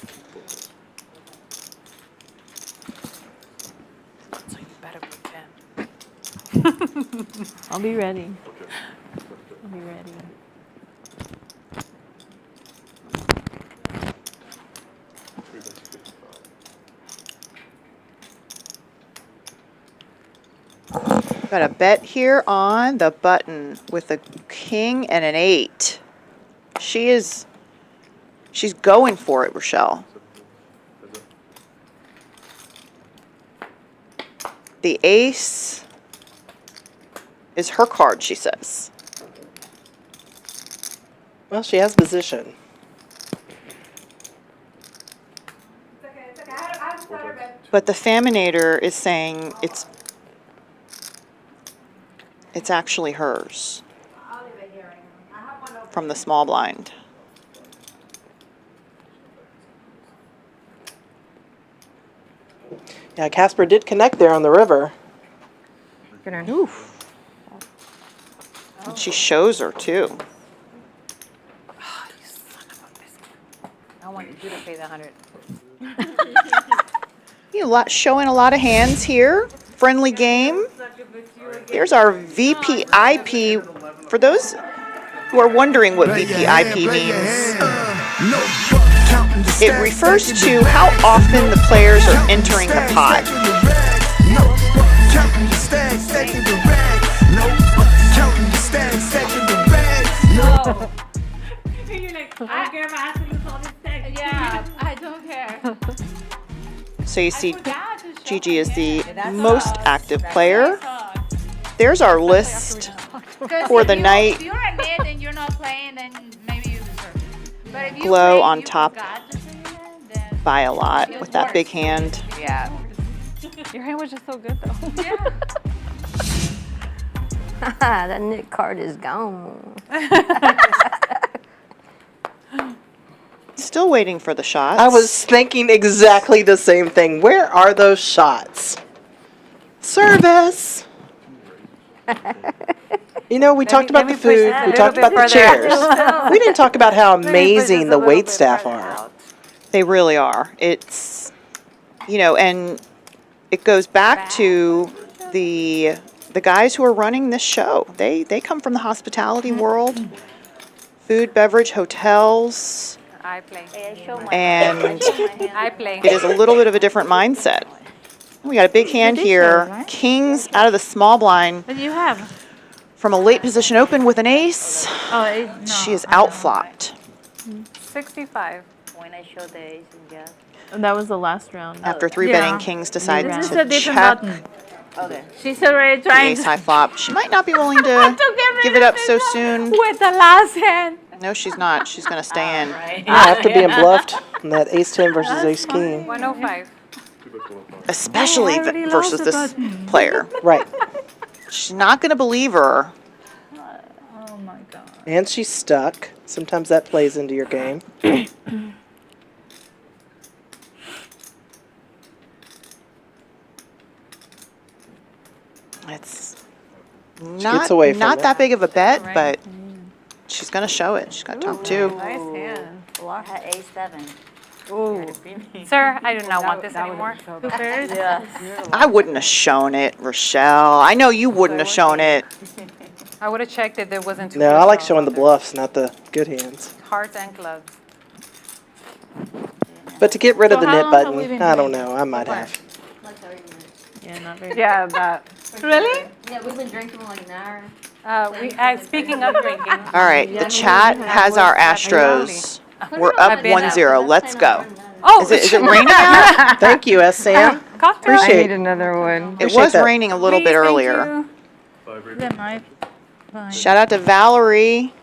[SPEAKER 1] So you better pretend.
[SPEAKER 11] I'll be ready. I'll be ready.
[SPEAKER 9] Got a bet here on the button with a king and an 8. She's going for it, Rachelle. The ace is her card, she says.
[SPEAKER 10] Well, she has position.
[SPEAKER 9] But the Phaminator is saying it's actually hers from the small blind.
[SPEAKER 10] Yeah, Casper did connect there on the river.
[SPEAKER 9] Oof. And she shows her, too.
[SPEAKER 1] Oh, you son of a biscuit. I wanted you to pay the 100.
[SPEAKER 9] Showing a lot of hands here. Friendly game. There's our VPIP. For those who are wondering what VPIP means, it refers to how often the players are entering the pot.
[SPEAKER 5] Yeah, I don't care.
[SPEAKER 9] So you see Gigi is the most active player. There's our list for the night.
[SPEAKER 5] If you're a mid and you're not playing, then maybe you deserve it. But if you
[SPEAKER 9] Glo
[SPEAKER 5] play,
[SPEAKER 9] on
[SPEAKER 5] you
[SPEAKER 9] top
[SPEAKER 5] forgot to say that, then
[SPEAKER 9] by a lot with that big hand.
[SPEAKER 2] Yeah. Your hand was just so good, though.
[SPEAKER 5] yeah.
[SPEAKER 11] That Nick card is gone.
[SPEAKER 9] Still waiting for the shots.
[SPEAKER 10] I was thinking exactly the same thing. Where are those shots? Service. You know, we talked about the food. We talked about the chairs. We didn't talk about how amazing the wait staff are.
[SPEAKER 9] They really are. It's, and it goes back to the guys who are running this show. They come from the hospitality world, food, beverage, hotels.
[SPEAKER 1] I play.
[SPEAKER 9] And
[SPEAKER 1] I play.
[SPEAKER 9] it is a little bit of a different mindset. We got a big hand here. Kings out of the small blind.
[SPEAKER 5] What do you have?
[SPEAKER 9] From a late position open with an ace.
[SPEAKER 5] Oh, no.
[SPEAKER 9] She is outflopped.
[SPEAKER 1] 65.
[SPEAKER 15] When I showed the ace and jack.
[SPEAKER 11] And that was the last round.
[SPEAKER 9] After 3-betting, Kings decide
[SPEAKER 5] This is
[SPEAKER 9] to
[SPEAKER 5] a different
[SPEAKER 9] check
[SPEAKER 5] button.
[SPEAKER 15] Okay.
[SPEAKER 5] She's already
[SPEAKER 9] the
[SPEAKER 5] trying
[SPEAKER 9] ace high flop. She might not be willing to give it up so soon.
[SPEAKER 5] with the last hand.
[SPEAKER 9] No, she's not. She's going to stay in.
[SPEAKER 10] Yeah, after being bluffed on that ace-10 versus ace-king.
[SPEAKER 1] 105.
[SPEAKER 9] Especially
[SPEAKER 5] I already
[SPEAKER 9] versus
[SPEAKER 5] lost the
[SPEAKER 9] this
[SPEAKER 5] button.
[SPEAKER 9] player.
[SPEAKER 10] Right.
[SPEAKER 9] She's not going to believe her.
[SPEAKER 5] Oh my god.
[SPEAKER 10] And she's stuck. Sometimes that plays into your game.
[SPEAKER 9] It's
[SPEAKER 10] gets
[SPEAKER 9] not,
[SPEAKER 10] away from
[SPEAKER 9] not
[SPEAKER 10] it.
[SPEAKER 9] that big of a bet, but she's going to show it. She's got top 2.
[SPEAKER 2] Nice hand.
[SPEAKER 15] Well, I had A7.
[SPEAKER 1] Ooh. Sir, I do not want this anymore.
[SPEAKER 5] Two pairs?
[SPEAKER 9] I wouldn't have shown it, Rachelle. I know you wouldn't have shown it.
[SPEAKER 1] I would have checked if there wasn't two
[SPEAKER 10] No, I like
[SPEAKER 1] pairs.
[SPEAKER 10] showing the bluffs, not the good hands.
[SPEAKER 1] Hearts and clubs.
[SPEAKER 10] But to get rid of
[SPEAKER 5] So
[SPEAKER 10] the
[SPEAKER 5] how
[SPEAKER 10] knit
[SPEAKER 5] long have we
[SPEAKER 10] button,
[SPEAKER 5] been
[SPEAKER 10] I don't
[SPEAKER 5] playing?
[SPEAKER 10] know. I might have.
[SPEAKER 11] Yeah, not very
[SPEAKER 2] Yeah, that.
[SPEAKER 1] Really?
[SPEAKER 11] Yeah, we've been drinking like an hour.
[SPEAKER 1] Speaking of drinking.
[SPEAKER 9] All right, the chat has our Astros. We're up 1-0. Let's go.
[SPEAKER 1] Oh,
[SPEAKER 9] Is it raining out?
[SPEAKER 10] Thank you, S. Sam.
[SPEAKER 1] Cocktail.
[SPEAKER 13] I
[SPEAKER 10] Appreciate
[SPEAKER 13] need another one.
[SPEAKER 9] It
[SPEAKER 10] Appreciate
[SPEAKER 9] was
[SPEAKER 10] that.
[SPEAKER 9] raining a little bit earlier.
[SPEAKER 5] Is that knife? Fine.
[SPEAKER 9] Shout out to Valerie.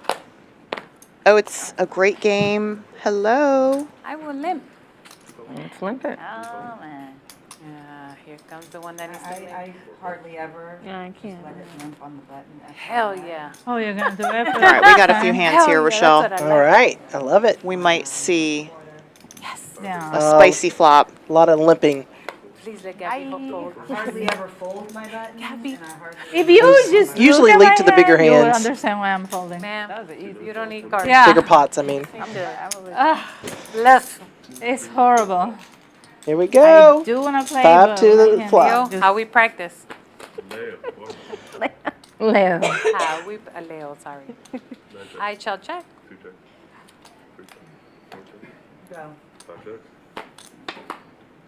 [SPEAKER 9] Oh, it's a great game. Hello.
[SPEAKER 1] I will limp.
[SPEAKER 13] Let's limp it.
[SPEAKER 1] Oh, man. Yeah, here comes the one that needs to limp.
[SPEAKER 4] I hardly ever
[SPEAKER 11] Yeah, I can't.
[SPEAKER 4] let it limp on the button.
[SPEAKER 1] Hell yeah.
[SPEAKER 5] Oh, you're gonna do it.
[SPEAKER 9] All right, we got a few hands here, Rachelle.
[SPEAKER 10] All right. I love it.
[SPEAKER 9] We might see
[SPEAKER 5] Yeah.
[SPEAKER 9] a spicy flop.
[SPEAKER 10] A lot of limping.
[SPEAKER 1] Please let Gabby fold.
[SPEAKER 4] Hardly ever fold my button.
[SPEAKER 1] Gabby.
[SPEAKER 5] If you just
[SPEAKER 10] Usually
[SPEAKER 5] look at
[SPEAKER 10] lead
[SPEAKER 5] my
[SPEAKER 10] to the bigger
[SPEAKER 5] hand, you will
[SPEAKER 10] hands.
[SPEAKER 5] understand why I'm folding.
[SPEAKER 1] Ma'am, you don't need cards.
[SPEAKER 5] Yeah.
[SPEAKER 10] Bigger pots, I mean.
[SPEAKER 1] I'm good. Less.
[SPEAKER 5] It's horrible.
[SPEAKER 10] Here we go.
[SPEAKER 5] I do want to play,
[SPEAKER 10] 5
[SPEAKER 5] but
[SPEAKER 10] to
[SPEAKER 5] I
[SPEAKER 10] the
[SPEAKER 5] can't.
[SPEAKER 10] flop.
[SPEAKER 1] Leo, how we practice?
[SPEAKER 13] Leo.
[SPEAKER 1] How we, Leo, sorry. I shall check.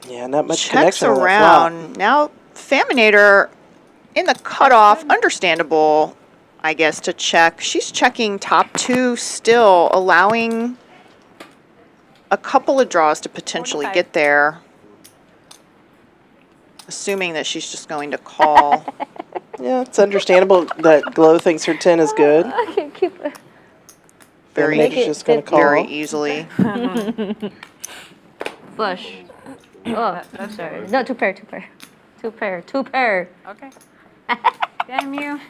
[SPEAKER 10] Yeah, not much
[SPEAKER 9] Checks
[SPEAKER 10] connection on that flop.
[SPEAKER 9] around. Now, Phaminator in the cutoff. Understandable, I guess, to check. She's checking top two still, allowing a couple of draws to potentially get there. Assuming that she's just going to call.
[SPEAKER 10] Yeah, it's understandable that Glo thinks her 10 is good.
[SPEAKER 11] I can't keep it.
[SPEAKER 10] Phaminator's just going to call.
[SPEAKER 9] Very easily.
[SPEAKER 11] Flush. Oh, I'm sorry. No, two pair. Two pair.
[SPEAKER 1] Okay. Damn you.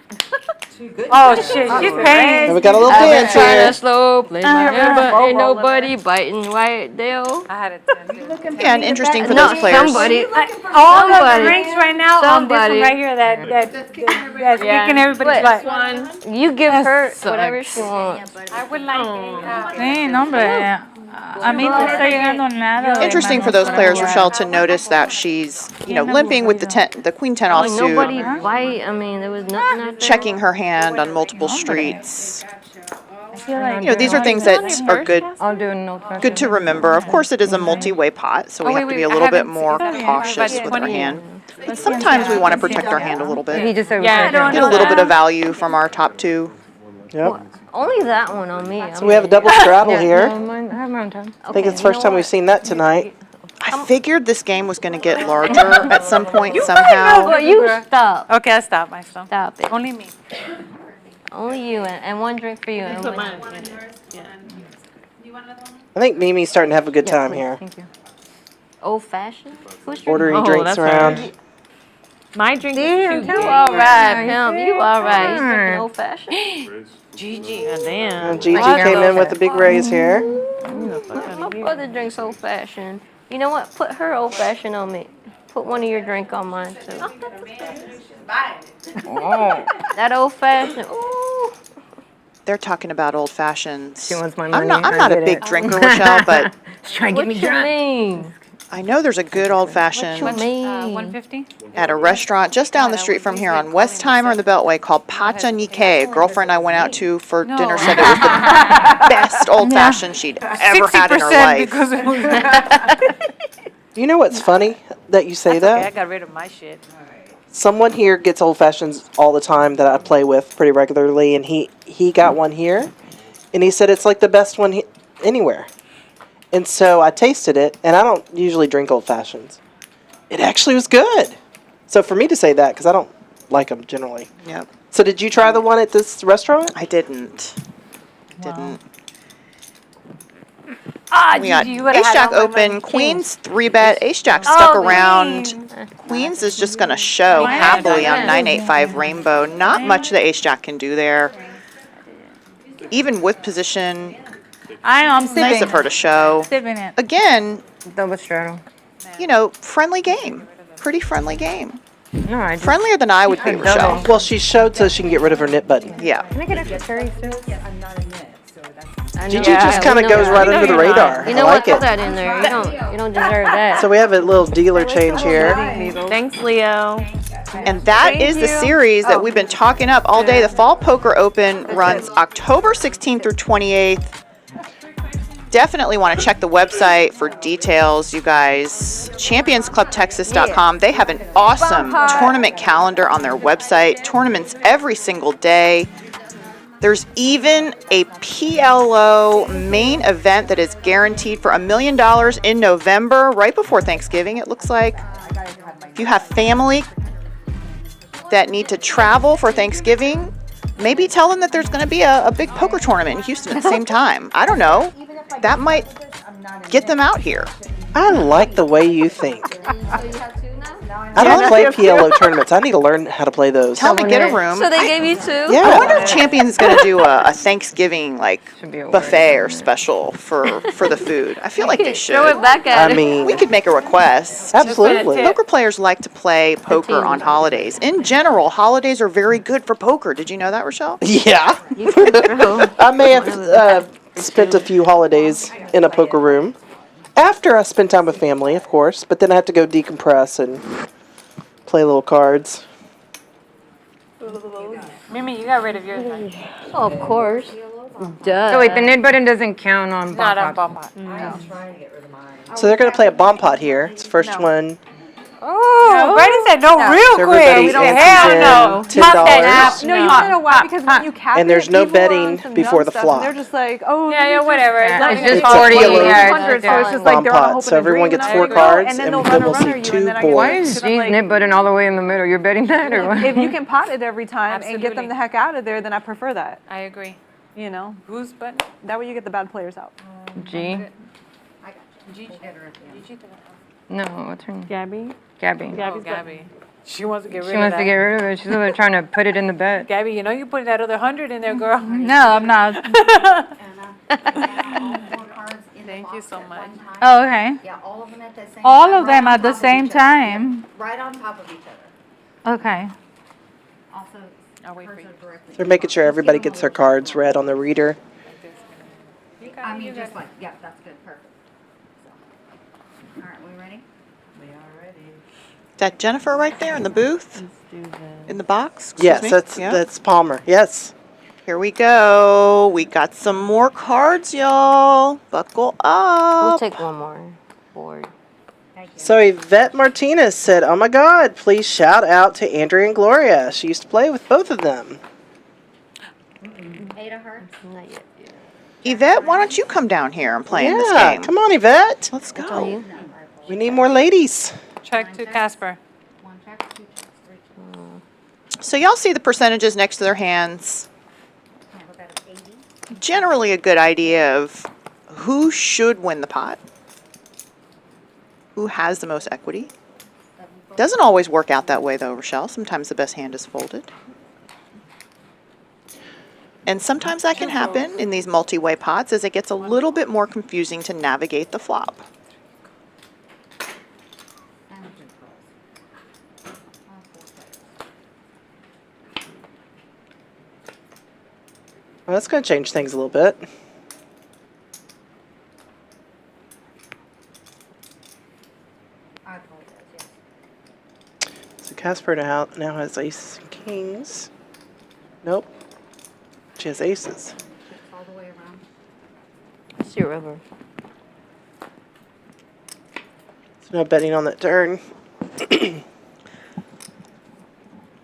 [SPEAKER 4] Too good.
[SPEAKER 1] Oh, shit. She's paying.
[SPEAKER 10] And we got a little dance
[SPEAKER 11] Trying
[SPEAKER 10] here.
[SPEAKER 11] to slow play my hair, but ain't nobody biting right there.
[SPEAKER 1] I had it 10.
[SPEAKER 9] Yeah, and interesting for
[SPEAKER 11] No,
[SPEAKER 9] those players.
[SPEAKER 11] somebody.
[SPEAKER 1] All the
[SPEAKER 11] Somebody.
[SPEAKER 1] drinks right now on this one
[SPEAKER 11] Somebody.
[SPEAKER 1] right here that's kicking everybody's
[SPEAKER 11] But
[SPEAKER 1] butt.
[SPEAKER 11] you give her
[SPEAKER 1] sucks.
[SPEAKER 11] whatever she wants.
[SPEAKER 1] I would like a...
[SPEAKER 5] Sí, no, hombre. A mí no estoy llegando nada. de
[SPEAKER 9] Interesting for
[SPEAKER 5] manos
[SPEAKER 9] those players,
[SPEAKER 5] para
[SPEAKER 9] Rachelle,
[SPEAKER 5] jugar.
[SPEAKER 9] to notice that she's, limping with the queen 10
[SPEAKER 11] Like
[SPEAKER 9] offsuit,
[SPEAKER 11] nobody bite. I mean, there was nothing out there.
[SPEAKER 9] checking her hand on multiple streets.
[SPEAKER 5] I feel like
[SPEAKER 9] These are things that are good
[SPEAKER 13] I'll do an old fashioned.
[SPEAKER 9] good to remember. Of course, it is a multi-way pot, so we have to be a little bit more cautious with our hand. But sometimes we want to protect our hand a little
[SPEAKER 13] He
[SPEAKER 9] bit.
[SPEAKER 13] just said
[SPEAKER 1] Yeah, I
[SPEAKER 9] Get a little bit of value from our top two.
[SPEAKER 10] Yep.
[SPEAKER 11] Only that one on me.
[SPEAKER 10] So we have a double straddle here.
[SPEAKER 13] No, mine, I have my own time.
[SPEAKER 10] I think it's the first time we've seen that tonight.
[SPEAKER 9] I figured this game was going to get larger at some point somehow.
[SPEAKER 11] But you stop.
[SPEAKER 1] Okay, I stopped myself.
[SPEAKER 11] Stop it.
[SPEAKER 1] Only me.
[SPEAKER 11] Only you and one drink for you. And one
[SPEAKER 10] I think Mimi's starting to have a good time here.
[SPEAKER 13] Thank you.
[SPEAKER 11] old fashioned. Who's
[SPEAKER 10] Ordering drinks around.
[SPEAKER 13] My drink is
[SPEAKER 11] Damn,
[SPEAKER 13] too
[SPEAKER 11] you
[SPEAKER 13] good.
[SPEAKER 11] all right, Pam. You all right. You drinking old fashioned?
[SPEAKER 1] Gigi.
[SPEAKER 13] Damn.
[SPEAKER 10] And Gigi came in with a big raise here.
[SPEAKER 11] My brother drinks old fashioned. You know what? Put her old fashioned on me. Put one of your drink on mine too.
[SPEAKER 10] Oh.
[SPEAKER 11] That old fashioned. Ooh.
[SPEAKER 9] They're talking about old fashions.
[SPEAKER 13] She wants my
[SPEAKER 9] I'm
[SPEAKER 13] money.
[SPEAKER 9] not a
[SPEAKER 13] get
[SPEAKER 9] big
[SPEAKER 13] it.
[SPEAKER 9] drinker, Rachelle, but
[SPEAKER 13] She's trying to get
[SPEAKER 11] What
[SPEAKER 13] me
[SPEAKER 11] you
[SPEAKER 13] drunk.
[SPEAKER 11] mean?
[SPEAKER 9] I know there's a good old fashioned
[SPEAKER 11] What you mean?
[SPEAKER 1] 150?
[SPEAKER 9] at a restaurant just down the street from here on Westheimer in the Beltway called Shman A K. A girlfriend I went out to for dinner said it was the best old fashioned she'd ever had in her
[SPEAKER 1] 60%
[SPEAKER 9] life.
[SPEAKER 1] because it was...
[SPEAKER 10] You know what's funny that you say
[SPEAKER 1] Okay, I
[SPEAKER 10] that?
[SPEAKER 1] got rid of my shit.
[SPEAKER 10] Someone here gets old fashions all the time that I play with pretty regularly, and he got one here, and he said it's like the best one anywhere. And so I tasted it, and I don't usually drink old fashions. It actually was good. So for me to say that, because I don't like them generally.
[SPEAKER 9] Yep.
[SPEAKER 10] So did you try the one at this restaurant?
[SPEAKER 9] I didn't. Didn't.
[SPEAKER 1] Ah,
[SPEAKER 9] We got
[SPEAKER 1] Gigi, you would've
[SPEAKER 9] ace
[SPEAKER 1] had
[SPEAKER 9] jack
[SPEAKER 1] all my money.
[SPEAKER 9] open, queens 3-bet, ace jack stuck around. Queens is just going to show happily on 985 rainbow. Not much the ace jack can do there. Even with position,
[SPEAKER 5] I know, I'm sipping.
[SPEAKER 9] nice of her to show.
[SPEAKER 5] Sipping it.
[SPEAKER 9] Again,
[SPEAKER 13] Double straddle.
[SPEAKER 9] friendly game. Pretty friendly game.
[SPEAKER 13] No, I just.
[SPEAKER 9] Friendlier than I would be, Rachelle.
[SPEAKER 10] Well, she showed so she can get rid of her knit button.
[SPEAKER 9] Yeah.
[SPEAKER 13] Can I get extra cherry soup?
[SPEAKER 4] I'm not a knit, so that's.
[SPEAKER 10] Gigi just kind of goes right under the radar.
[SPEAKER 11] You know
[SPEAKER 10] I
[SPEAKER 11] what?
[SPEAKER 10] like
[SPEAKER 11] Put
[SPEAKER 10] it.
[SPEAKER 11] that in there. You don't deserve that.
[SPEAKER 10] So we have a little dealer change here.
[SPEAKER 2] Thanks, Leo.
[SPEAKER 9] And that is the series that we've been talking up all day. The Fall Poker Open runs October 16th through 28th. Definitely want to check the website for details, you guys. championsclubtexas.com. They have an awesome tournament calendar on their website. Tournaments every single day. There's even a PLO main event that is guaranteed for $1 million in November, right before Thanksgiving, it looks like. If you have family that need to travel for Thanksgiving, maybe tell them that there's going to be a big poker tournament in Houston at the same time. I don't know. That might get them out here.
[SPEAKER 10] I like the way you think. I don't play PLO tournaments. I need to learn how to play those.
[SPEAKER 9] Tell them to get a room.
[SPEAKER 11] So they gave you 2?
[SPEAKER 10] Yeah.
[SPEAKER 9] I wonder if Champions is going to do a Thanksgiving buffet or special for the food. I feel like they should.
[SPEAKER 11] Throw it back at
[SPEAKER 10] I mean,
[SPEAKER 9] we could make a request.
[SPEAKER 10] Absolutely.
[SPEAKER 9] Poker players like to play poker on holidays. In general, holidays are very good for poker. Did you know that, Rachelle?
[SPEAKER 10] Yeah. I may have spent a few holidays in a poker room. After I spend time with family, of course, but then I have to go decompress and play little cards.
[SPEAKER 3] Mimi, you got rid of yours, right?
[SPEAKER 11] Oh, of course. Duh.
[SPEAKER 13] So wait, the nid button doesn't count on
[SPEAKER 3] Not on
[SPEAKER 13] bomb
[SPEAKER 3] bomb pot.
[SPEAKER 13] No.
[SPEAKER 10] So they're going to play a bomb pot here. It's the first one.
[SPEAKER 3] Oh, Brady said no real
[SPEAKER 10] So
[SPEAKER 3] quick.
[SPEAKER 10] everybody
[SPEAKER 3] Hell no.
[SPEAKER 10] answers in
[SPEAKER 3] Pop that
[SPEAKER 10] $10.
[SPEAKER 3] app.
[SPEAKER 8] No, you want to know why? Because when you cap
[SPEAKER 10] And there's
[SPEAKER 8] it,
[SPEAKER 10] no
[SPEAKER 8] people are on
[SPEAKER 10] betting
[SPEAKER 8] some
[SPEAKER 10] before
[SPEAKER 8] dumb
[SPEAKER 10] the
[SPEAKER 8] stuff,
[SPEAKER 10] flop.
[SPEAKER 8] And they're just like, oh,
[SPEAKER 3] Yeah, whatever.
[SPEAKER 13] It's just
[SPEAKER 10] It's a
[SPEAKER 13] 40
[SPEAKER 10] PLO
[SPEAKER 13] yards.
[SPEAKER 8] so it's just
[SPEAKER 10] bomb
[SPEAKER 8] like they're on a
[SPEAKER 10] pot.
[SPEAKER 8] hope
[SPEAKER 10] So
[SPEAKER 8] and a
[SPEAKER 10] everyone
[SPEAKER 8] dream,
[SPEAKER 10] gets
[SPEAKER 8] and
[SPEAKER 10] 4
[SPEAKER 8] I go,
[SPEAKER 10] cards,
[SPEAKER 8] and then
[SPEAKER 10] and
[SPEAKER 8] they'll
[SPEAKER 10] then
[SPEAKER 8] run a
[SPEAKER 10] we'll see
[SPEAKER 8] runner you,
[SPEAKER 10] 2
[SPEAKER 8] and then I get
[SPEAKER 13] Why
[SPEAKER 10] boards.
[SPEAKER 13] is G's nib button all the way in the middle? You're betting that or what?
[SPEAKER 8] If you can pot it every time and get them
[SPEAKER 3] Absolutely.
[SPEAKER 8] the heck out of there, then I prefer that.
[SPEAKER 3] I agree.
[SPEAKER 8] You know,
[SPEAKER 3] Who's button?
[SPEAKER 8] that way you get the bad players out.
[SPEAKER 13] G? No, what's her name?
[SPEAKER 2] Gabby?
[SPEAKER 13] Gabby.
[SPEAKER 3] Oh, Gabby. She wants to get rid of
[SPEAKER 13] She wants
[SPEAKER 3] that.
[SPEAKER 13] to get rid of it. She's over there trying to put it in the bet.
[SPEAKER 3] Gabby, you know you put that other 100 in there, girl.
[SPEAKER 5] No, I'm not.
[SPEAKER 3] Thank you so much.
[SPEAKER 5] Oh, okay.
[SPEAKER 6] Yeah, all of them at the same time.
[SPEAKER 5] All of them
[SPEAKER 6] right on
[SPEAKER 5] at the
[SPEAKER 6] top of
[SPEAKER 5] same
[SPEAKER 6] each other.
[SPEAKER 5] time.
[SPEAKER 6] Right on top of each other.
[SPEAKER 5] Okay.
[SPEAKER 6] Also,
[SPEAKER 3] I'll wait for you.
[SPEAKER 10] They're making sure everybody gets their cards read on the reader.
[SPEAKER 6] I mean, just like, yeah, that's good, perfect. So, all right, we ready?
[SPEAKER 9] Is that Jennifer right there in the booth? In the box? Excuse
[SPEAKER 10] Yes,
[SPEAKER 9] me?
[SPEAKER 10] that's Palmer. Yes.
[SPEAKER 9] Here we go. We got some more cards, y'all. Buckle up.
[SPEAKER 11] We'll take one more board.
[SPEAKER 10] So Yvette Martinez said, "Oh my God, please shout out to Andrea and Gloria. She used to play with both of them."
[SPEAKER 6] Ada Hertz?
[SPEAKER 11] Not yet.
[SPEAKER 9] Yvette, why don't you come down here and play in this
[SPEAKER 10] Yeah,
[SPEAKER 9] game?
[SPEAKER 10] come on, Yvette.
[SPEAKER 9] Let's
[SPEAKER 11] Tell
[SPEAKER 9] go.
[SPEAKER 11] you.
[SPEAKER 10] We need more ladies.
[SPEAKER 3] Check to Casper.
[SPEAKER 6] One check, 2 checks, 3 checks.
[SPEAKER 9] So y'all see the percentages next to their hands.
[SPEAKER 6] Can I look at it, 80?
[SPEAKER 9] Generally a good idea of who should win the pot. Who has the most equity. Doesn't always work out that way though, Rachelle. Sometimes the best hand is folded. And sometimes that can happen in these multi-way pots as it gets a little bit more confusing to navigate the flop.
[SPEAKER 6] And 3 calls. 4 players.
[SPEAKER 10] Well, that's going to change things a little bit.
[SPEAKER 6] I apologize, yes.
[SPEAKER 10] So Casper now has aces and kings. Nope. She has aces.
[SPEAKER 6] All the way around.
[SPEAKER 11] It's your river.
[SPEAKER 10] So no betting on that turn.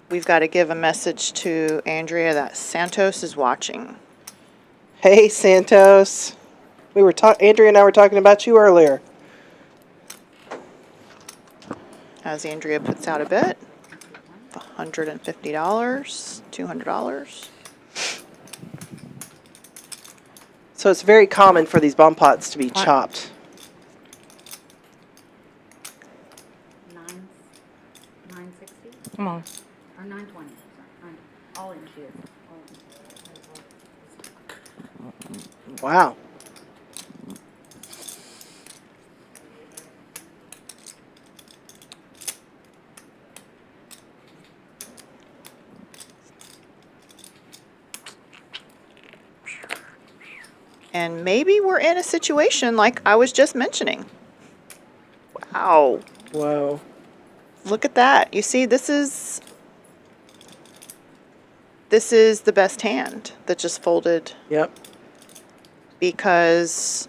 [SPEAKER 9] We've got to give a message to Andrea that Santos is watching.
[SPEAKER 10] Hey, Santos. Andrea and I were talking about you earlier.
[SPEAKER 9] As Andrea puts out a bet, $150, $200.
[SPEAKER 10] So it's very common for these bomb pots to be chopped.
[SPEAKER 6] 960?
[SPEAKER 13] Come on.
[SPEAKER 6] Or 920, sorry. All in she is. All in.
[SPEAKER 10] Wow.
[SPEAKER 9] And maybe we're in a situation like I was just mentioning. Wow.
[SPEAKER 10] Whoa.
[SPEAKER 9] Look at that. You see, this is the best hand that just folded.
[SPEAKER 10] Yep.
[SPEAKER 9] Because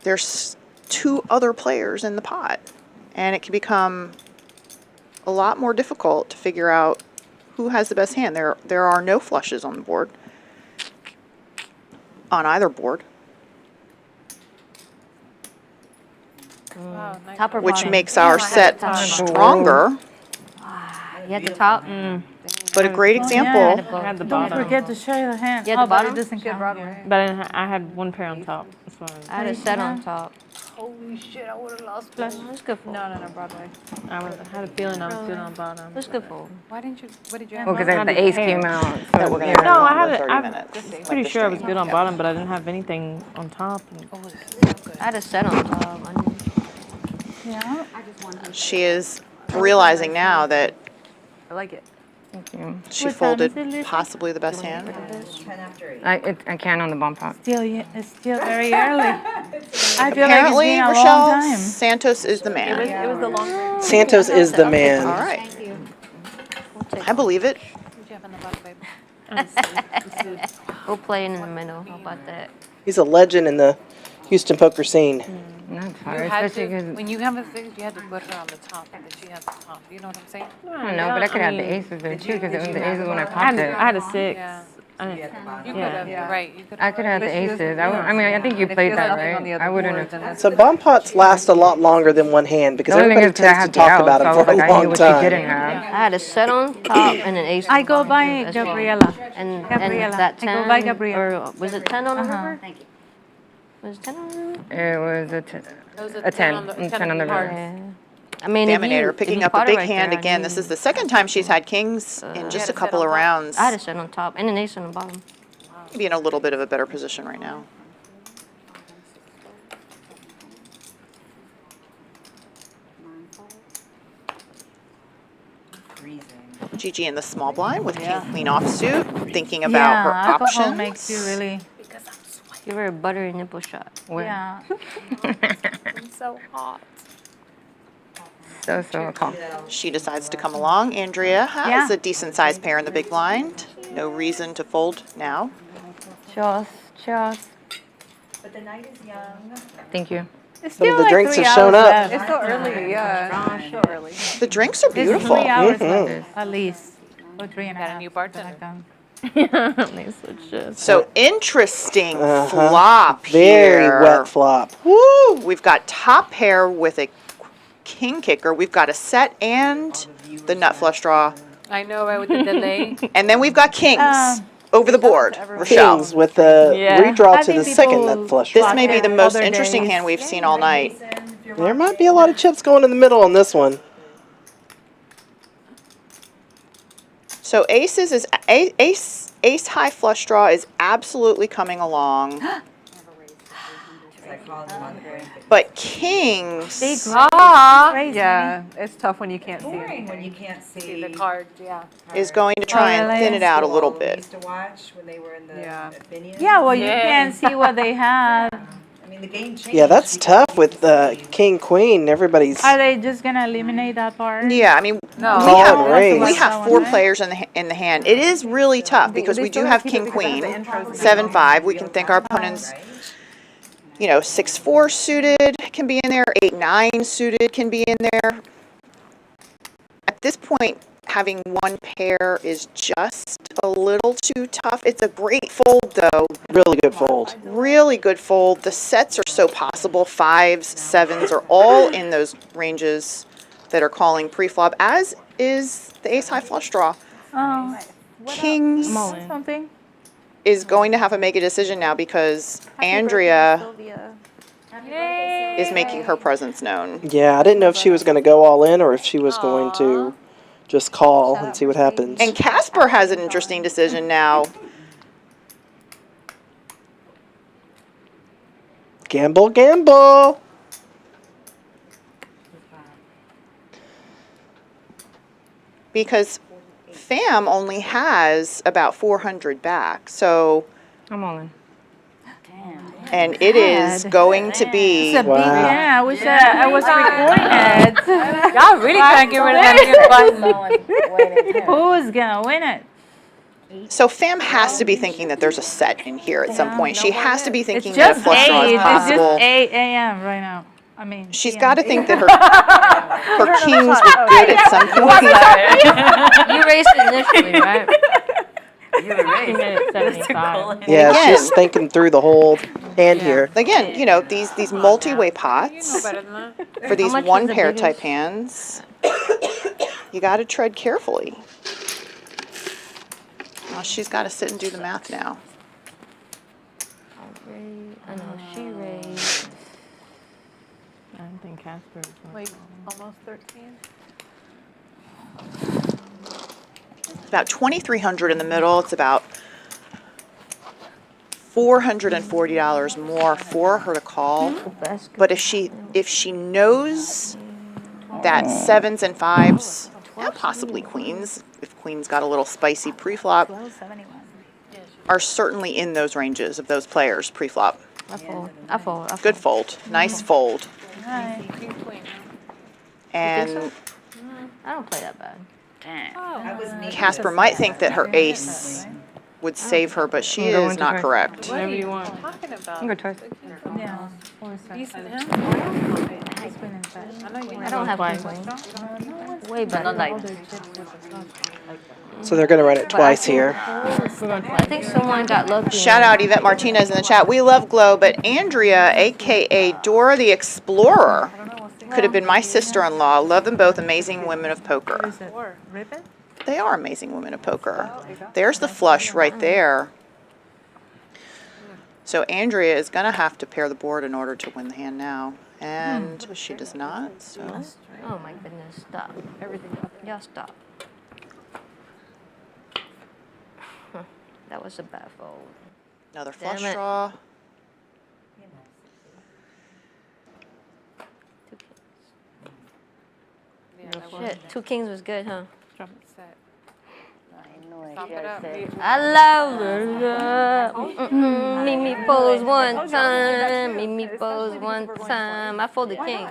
[SPEAKER 9] there's 2 other players in the pot. And it can become a lot more difficult to figure out who has the best hand. There are no flushes on the board. On either board.
[SPEAKER 11] Wow, nice.
[SPEAKER 9] Which makes our set stronger.
[SPEAKER 11] You had the top?
[SPEAKER 9] But a great example.
[SPEAKER 3] I had the
[SPEAKER 5] Don't
[SPEAKER 3] bottom.
[SPEAKER 5] forget to show you the hand.
[SPEAKER 11] You had the
[SPEAKER 5] but
[SPEAKER 11] bottom?
[SPEAKER 5] it doesn't count here.
[SPEAKER 3] But I had 1 pair on top. That's why
[SPEAKER 11] I had a set on top.
[SPEAKER 5] Holy shit, I would have lost
[SPEAKER 11] That's good fold.
[SPEAKER 3] No, Broadway. I had a feeling I was good on bottom.
[SPEAKER 11] That's good fold.
[SPEAKER 3] What did you have?
[SPEAKER 13] Well, because the ace came out. So,
[SPEAKER 9] That we're gonna
[SPEAKER 13] yeah.
[SPEAKER 3] No, I had
[SPEAKER 9] in
[SPEAKER 3] it.
[SPEAKER 9] 30
[SPEAKER 3] I'm
[SPEAKER 9] minutes.
[SPEAKER 3] pretty sure I was good on bottom, but I didn't have anything on top.
[SPEAKER 11] I had a set on top.
[SPEAKER 5] Yeah.
[SPEAKER 9] She is realizing now that
[SPEAKER 3] I like it.
[SPEAKER 13] Thank you.
[SPEAKER 9] she
[SPEAKER 5] What time
[SPEAKER 9] folded
[SPEAKER 5] is it, Lizzie?
[SPEAKER 9] possibly the best hand.
[SPEAKER 6] 10 after 8.
[SPEAKER 13] I can on the bump pot.
[SPEAKER 5] It's still very early. I feel like it's
[SPEAKER 9] Apparently,
[SPEAKER 5] been a long
[SPEAKER 9] Rachelle,
[SPEAKER 5] time.
[SPEAKER 9] Santos is the man.
[SPEAKER 3] It was the long range.
[SPEAKER 10] Santos is the man.
[SPEAKER 9] All right. I believe it.
[SPEAKER 11] We'll play it in the middle. How about that?
[SPEAKER 10] He's a legend in the Houston poker scene.
[SPEAKER 13] That's hard, especially because
[SPEAKER 1] When you have a fix, you have to put her on the top, and then she has the top. You know what I'm saying?
[SPEAKER 13] I don't know, but I could have the aces there too, because it was the aces when I
[SPEAKER 3] I
[SPEAKER 13] popped it.
[SPEAKER 3] had a 6.
[SPEAKER 1] Yeah. You could
[SPEAKER 3] Yeah.
[SPEAKER 1] have, you're right. You could
[SPEAKER 13] I could have the aces. I mean, I think you played that, right? I wouldn't have.
[SPEAKER 10] So bump pots last a lot longer than one hand because
[SPEAKER 13] The only thing
[SPEAKER 10] everybody
[SPEAKER 13] is 'cause I
[SPEAKER 10] tends
[SPEAKER 13] had
[SPEAKER 10] to
[SPEAKER 13] the
[SPEAKER 10] talk
[SPEAKER 13] outs,
[SPEAKER 10] about
[SPEAKER 13] so
[SPEAKER 10] them
[SPEAKER 13] I
[SPEAKER 10] for
[SPEAKER 13] was
[SPEAKER 10] a
[SPEAKER 13] like, I knew
[SPEAKER 10] long
[SPEAKER 13] what you
[SPEAKER 10] time.
[SPEAKER 13] didn't have.
[SPEAKER 11] I had a set on top and an ace.
[SPEAKER 5] I go
[SPEAKER 11] on
[SPEAKER 5] by
[SPEAKER 11] bottom as well.
[SPEAKER 5] Gabriela.
[SPEAKER 11] And
[SPEAKER 5] Gabriela.
[SPEAKER 11] that
[SPEAKER 5] I
[SPEAKER 11] 10,
[SPEAKER 5] go by Gabriela.
[SPEAKER 11] or was it 10 on the river?
[SPEAKER 6] Thank you.
[SPEAKER 11] Was it 10 on the river?
[SPEAKER 13] It was a 10. A 10 on the river.
[SPEAKER 11] Yeah. I mean,
[SPEAKER 9] Phaminator picking up a big hand again. This is the second time she's had kings in just a couple of rounds.
[SPEAKER 11] I had a set on top and an ace on the bottom.
[SPEAKER 9] Maybe in a little bit of a better position right now. Gigi in the small blind with king queen offsuit, thinking about her
[SPEAKER 5] alcohol
[SPEAKER 9] options.
[SPEAKER 5] makes you really.
[SPEAKER 11] Give her a buttery nipple shot.
[SPEAKER 5] Yeah.
[SPEAKER 1] It's so hot.
[SPEAKER 13] So a call.
[SPEAKER 9] She decides to come along. Andrea has a decent sized pair in the big blind. No reason to fold now.
[SPEAKER 13] Just.
[SPEAKER 6] But the night is young.
[SPEAKER 13] Thank you.
[SPEAKER 5] It's
[SPEAKER 10] Some of
[SPEAKER 5] still
[SPEAKER 10] the
[SPEAKER 5] like
[SPEAKER 10] drinks
[SPEAKER 5] 3
[SPEAKER 10] have shown
[SPEAKER 5] hours
[SPEAKER 10] up.
[SPEAKER 5] left.
[SPEAKER 8] It's so early, yeah. So early.
[SPEAKER 9] The drinks are beautiful.
[SPEAKER 5] It's 3 hours
[SPEAKER 10] Mhm.
[SPEAKER 5] left, at least. Or 3 and a half.
[SPEAKER 1] Got a new bartender.
[SPEAKER 3] They switched it.
[SPEAKER 9] So interesting flop
[SPEAKER 10] Very
[SPEAKER 9] here.
[SPEAKER 10] wet flop.
[SPEAKER 9] Woo! We've got top pair with a king kicker. We've got a set and the nut flush draw.
[SPEAKER 1] I know, right, with the delay.
[SPEAKER 9] And then we've got kings over the board. Rachelle.
[SPEAKER 10] Kings with the
[SPEAKER 3] Yeah.
[SPEAKER 10] redraw
[SPEAKER 5] I
[SPEAKER 10] to the
[SPEAKER 5] think
[SPEAKER 10] second
[SPEAKER 5] people
[SPEAKER 10] nut flush.
[SPEAKER 9] This
[SPEAKER 10] draw.
[SPEAKER 9] may be the
[SPEAKER 5] Other
[SPEAKER 9] most
[SPEAKER 5] days.
[SPEAKER 9] interesting hand we've seen all night.
[SPEAKER 10] There might be a lot of chips going in the middle on this one.
[SPEAKER 9] So aces is ace high flush draw is absolutely coming along. But kings
[SPEAKER 5] Crazy.
[SPEAKER 8] Yeah, it's tough when you can't see anything.
[SPEAKER 6] When you can't see
[SPEAKER 1] The cards, yeah.
[SPEAKER 9] is going to try and thin it out a little bit.
[SPEAKER 6] used to watch when they were in the
[SPEAKER 8] Yeah.
[SPEAKER 6] opinion.
[SPEAKER 5] Yeah, well, you can't see what they have.
[SPEAKER 6] I mean, the game changed.
[SPEAKER 10] Yeah, that's tough with king queen. Everybody's
[SPEAKER 5] Are they just gonna eliminate that part?
[SPEAKER 9] Yeah, I mean,
[SPEAKER 8] No.
[SPEAKER 9] we
[SPEAKER 10] Call
[SPEAKER 9] have
[SPEAKER 10] and raise.
[SPEAKER 9] we have 4 players in the hand. It is really tough because we do have king queen, 7-5. We can think our opponents, you know, 6-4 suited can be in there, 8-9 suited can be in there. At this point, having one pair is just a little too tough. It's a great fold though.
[SPEAKER 10] really good fold.
[SPEAKER 9] Really good fold. The sets are so possible. 5s, 7s are all in those ranges that are calling pre-flop, as is the ace high flush draw. Kings
[SPEAKER 5] Something.
[SPEAKER 9] is going to have to make a decision now because Andrea is making her presence known.
[SPEAKER 10] Yeah, I didn't know if she was going to go all in or if she was going to just call and see what happens.
[SPEAKER 9] And Casper has an interesting decision now.
[SPEAKER 10] Gamble.
[SPEAKER 9] Because Pham only has about 400 back. So
[SPEAKER 13] I'm all in.
[SPEAKER 9] And it is going to be.
[SPEAKER 5] It's a big hand. I wish I was recording it.
[SPEAKER 1] Y'all really trying to get rid of that mute button.
[SPEAKER 5] Who's gonna win it?
[SPEAKER 9] So Pham has to be thinking that there's a set in here at some point. She has to be thinking
[SPEAKER 5] It's
[SPEAKER 9] that a
[SPEAKER 5] just
[SPEAKER 9] flush draw
[SPEAKER 5] 8.
[SPEAKER 9] is
[SPEAKER 5] It's
[SPEAKER 9] possible.
[SPEAKER 5] just 8 a.m. right now. I mean,
[SPEAKER 9] She's
[SPEAKER 5] PM.
[SPEAKER 9] got to think that her kings were good at some point.
[SPEAKER 11] You raced initially, right?
[SPEAKER 15] You were right.
[SPEAKER 11] You made it 75.
[SPEAKER 10] Yeah,
[SPEAKER 9] Again.
[SPEAKER 10] she's thinking through the whole hand here.
[SPEAKER 9] Again, you know, these multi-way pots for these
[SPEAKER 11] much
[SPEAKER 9] one
[SPEAKER 11] is the
[SPEAKER 9] pair
[SPEAKER 11] biggest?
[SPEAKER 9] type hands, you got to tread carefully. Well, she's got to sit and do the math now.
[SPEAKER 11] I know she raised.
[SPEAKER 2] I don't think Casper is
[SPEAKER 1] Wait, almost 13?
[SPEAKER 9] About 2,300 in the middle. It's about $440 more for her to call. But if she knows that 7s and 5s, and possibly queens, if queens got a little spicy pre-flop, are certainly in those ranges of those players pre-flop.
[SPEAKER 11] I fold.
[SPEAKER 9] Good fold. Nice fold.
[SPEAKER 5] Hi.
[SPEAKER 9] And
[SPEAKER 11] I don't play that bad.
[SPEAKER 9] Casper might think that her ace would save her, but she is not correct.
[SPEAKER 2] Whatever you want.
[SPEAKER 1] Talking about?
[SPEAKER 13] You can go twice.
[SPEAKER 5] Yeah.
[SPEAKER 1] Decent hand?
[SPEAKER 11] I don't have queens. Way better.
[SPEAKER 10] So they're going to run it twice here.
[SPEAKER 11] I think someone got lucky.
[SPEAKER 9] Shout out Yvette Martinez in the chat. We love Glo, but Andrea, a.k.a. Dora the Explorer, could have been my sister-in-law. Love them both. Amazing women of poker.
[SPEAKER 1] Ribbon?
[SPEAKER 9] They are amazing women of poker. There's the flush right there. So Andrea is going to have to pair the board in order to win the hand now. And she does not. So
[SPEAKER 11] Oh my goodness, stop. Everything. Y'all stop. That was a bad fold.
[SPEAKER 9] another
[SPEAKER 11] Damn
[SPEAKER 9] flush
[SPEAKER 11] it.
[SPEAKER 9] draw.
[SPEAKER 11] Shit, 2 kings was good, huh?
[SPEAKER 1] Drop it set.
[SPEAKER 15] Stop
[SPEAKER 1] it up.
[SPEAKER 11] I love her. Meet me pose one time. Meet me pose one time. I folded kings.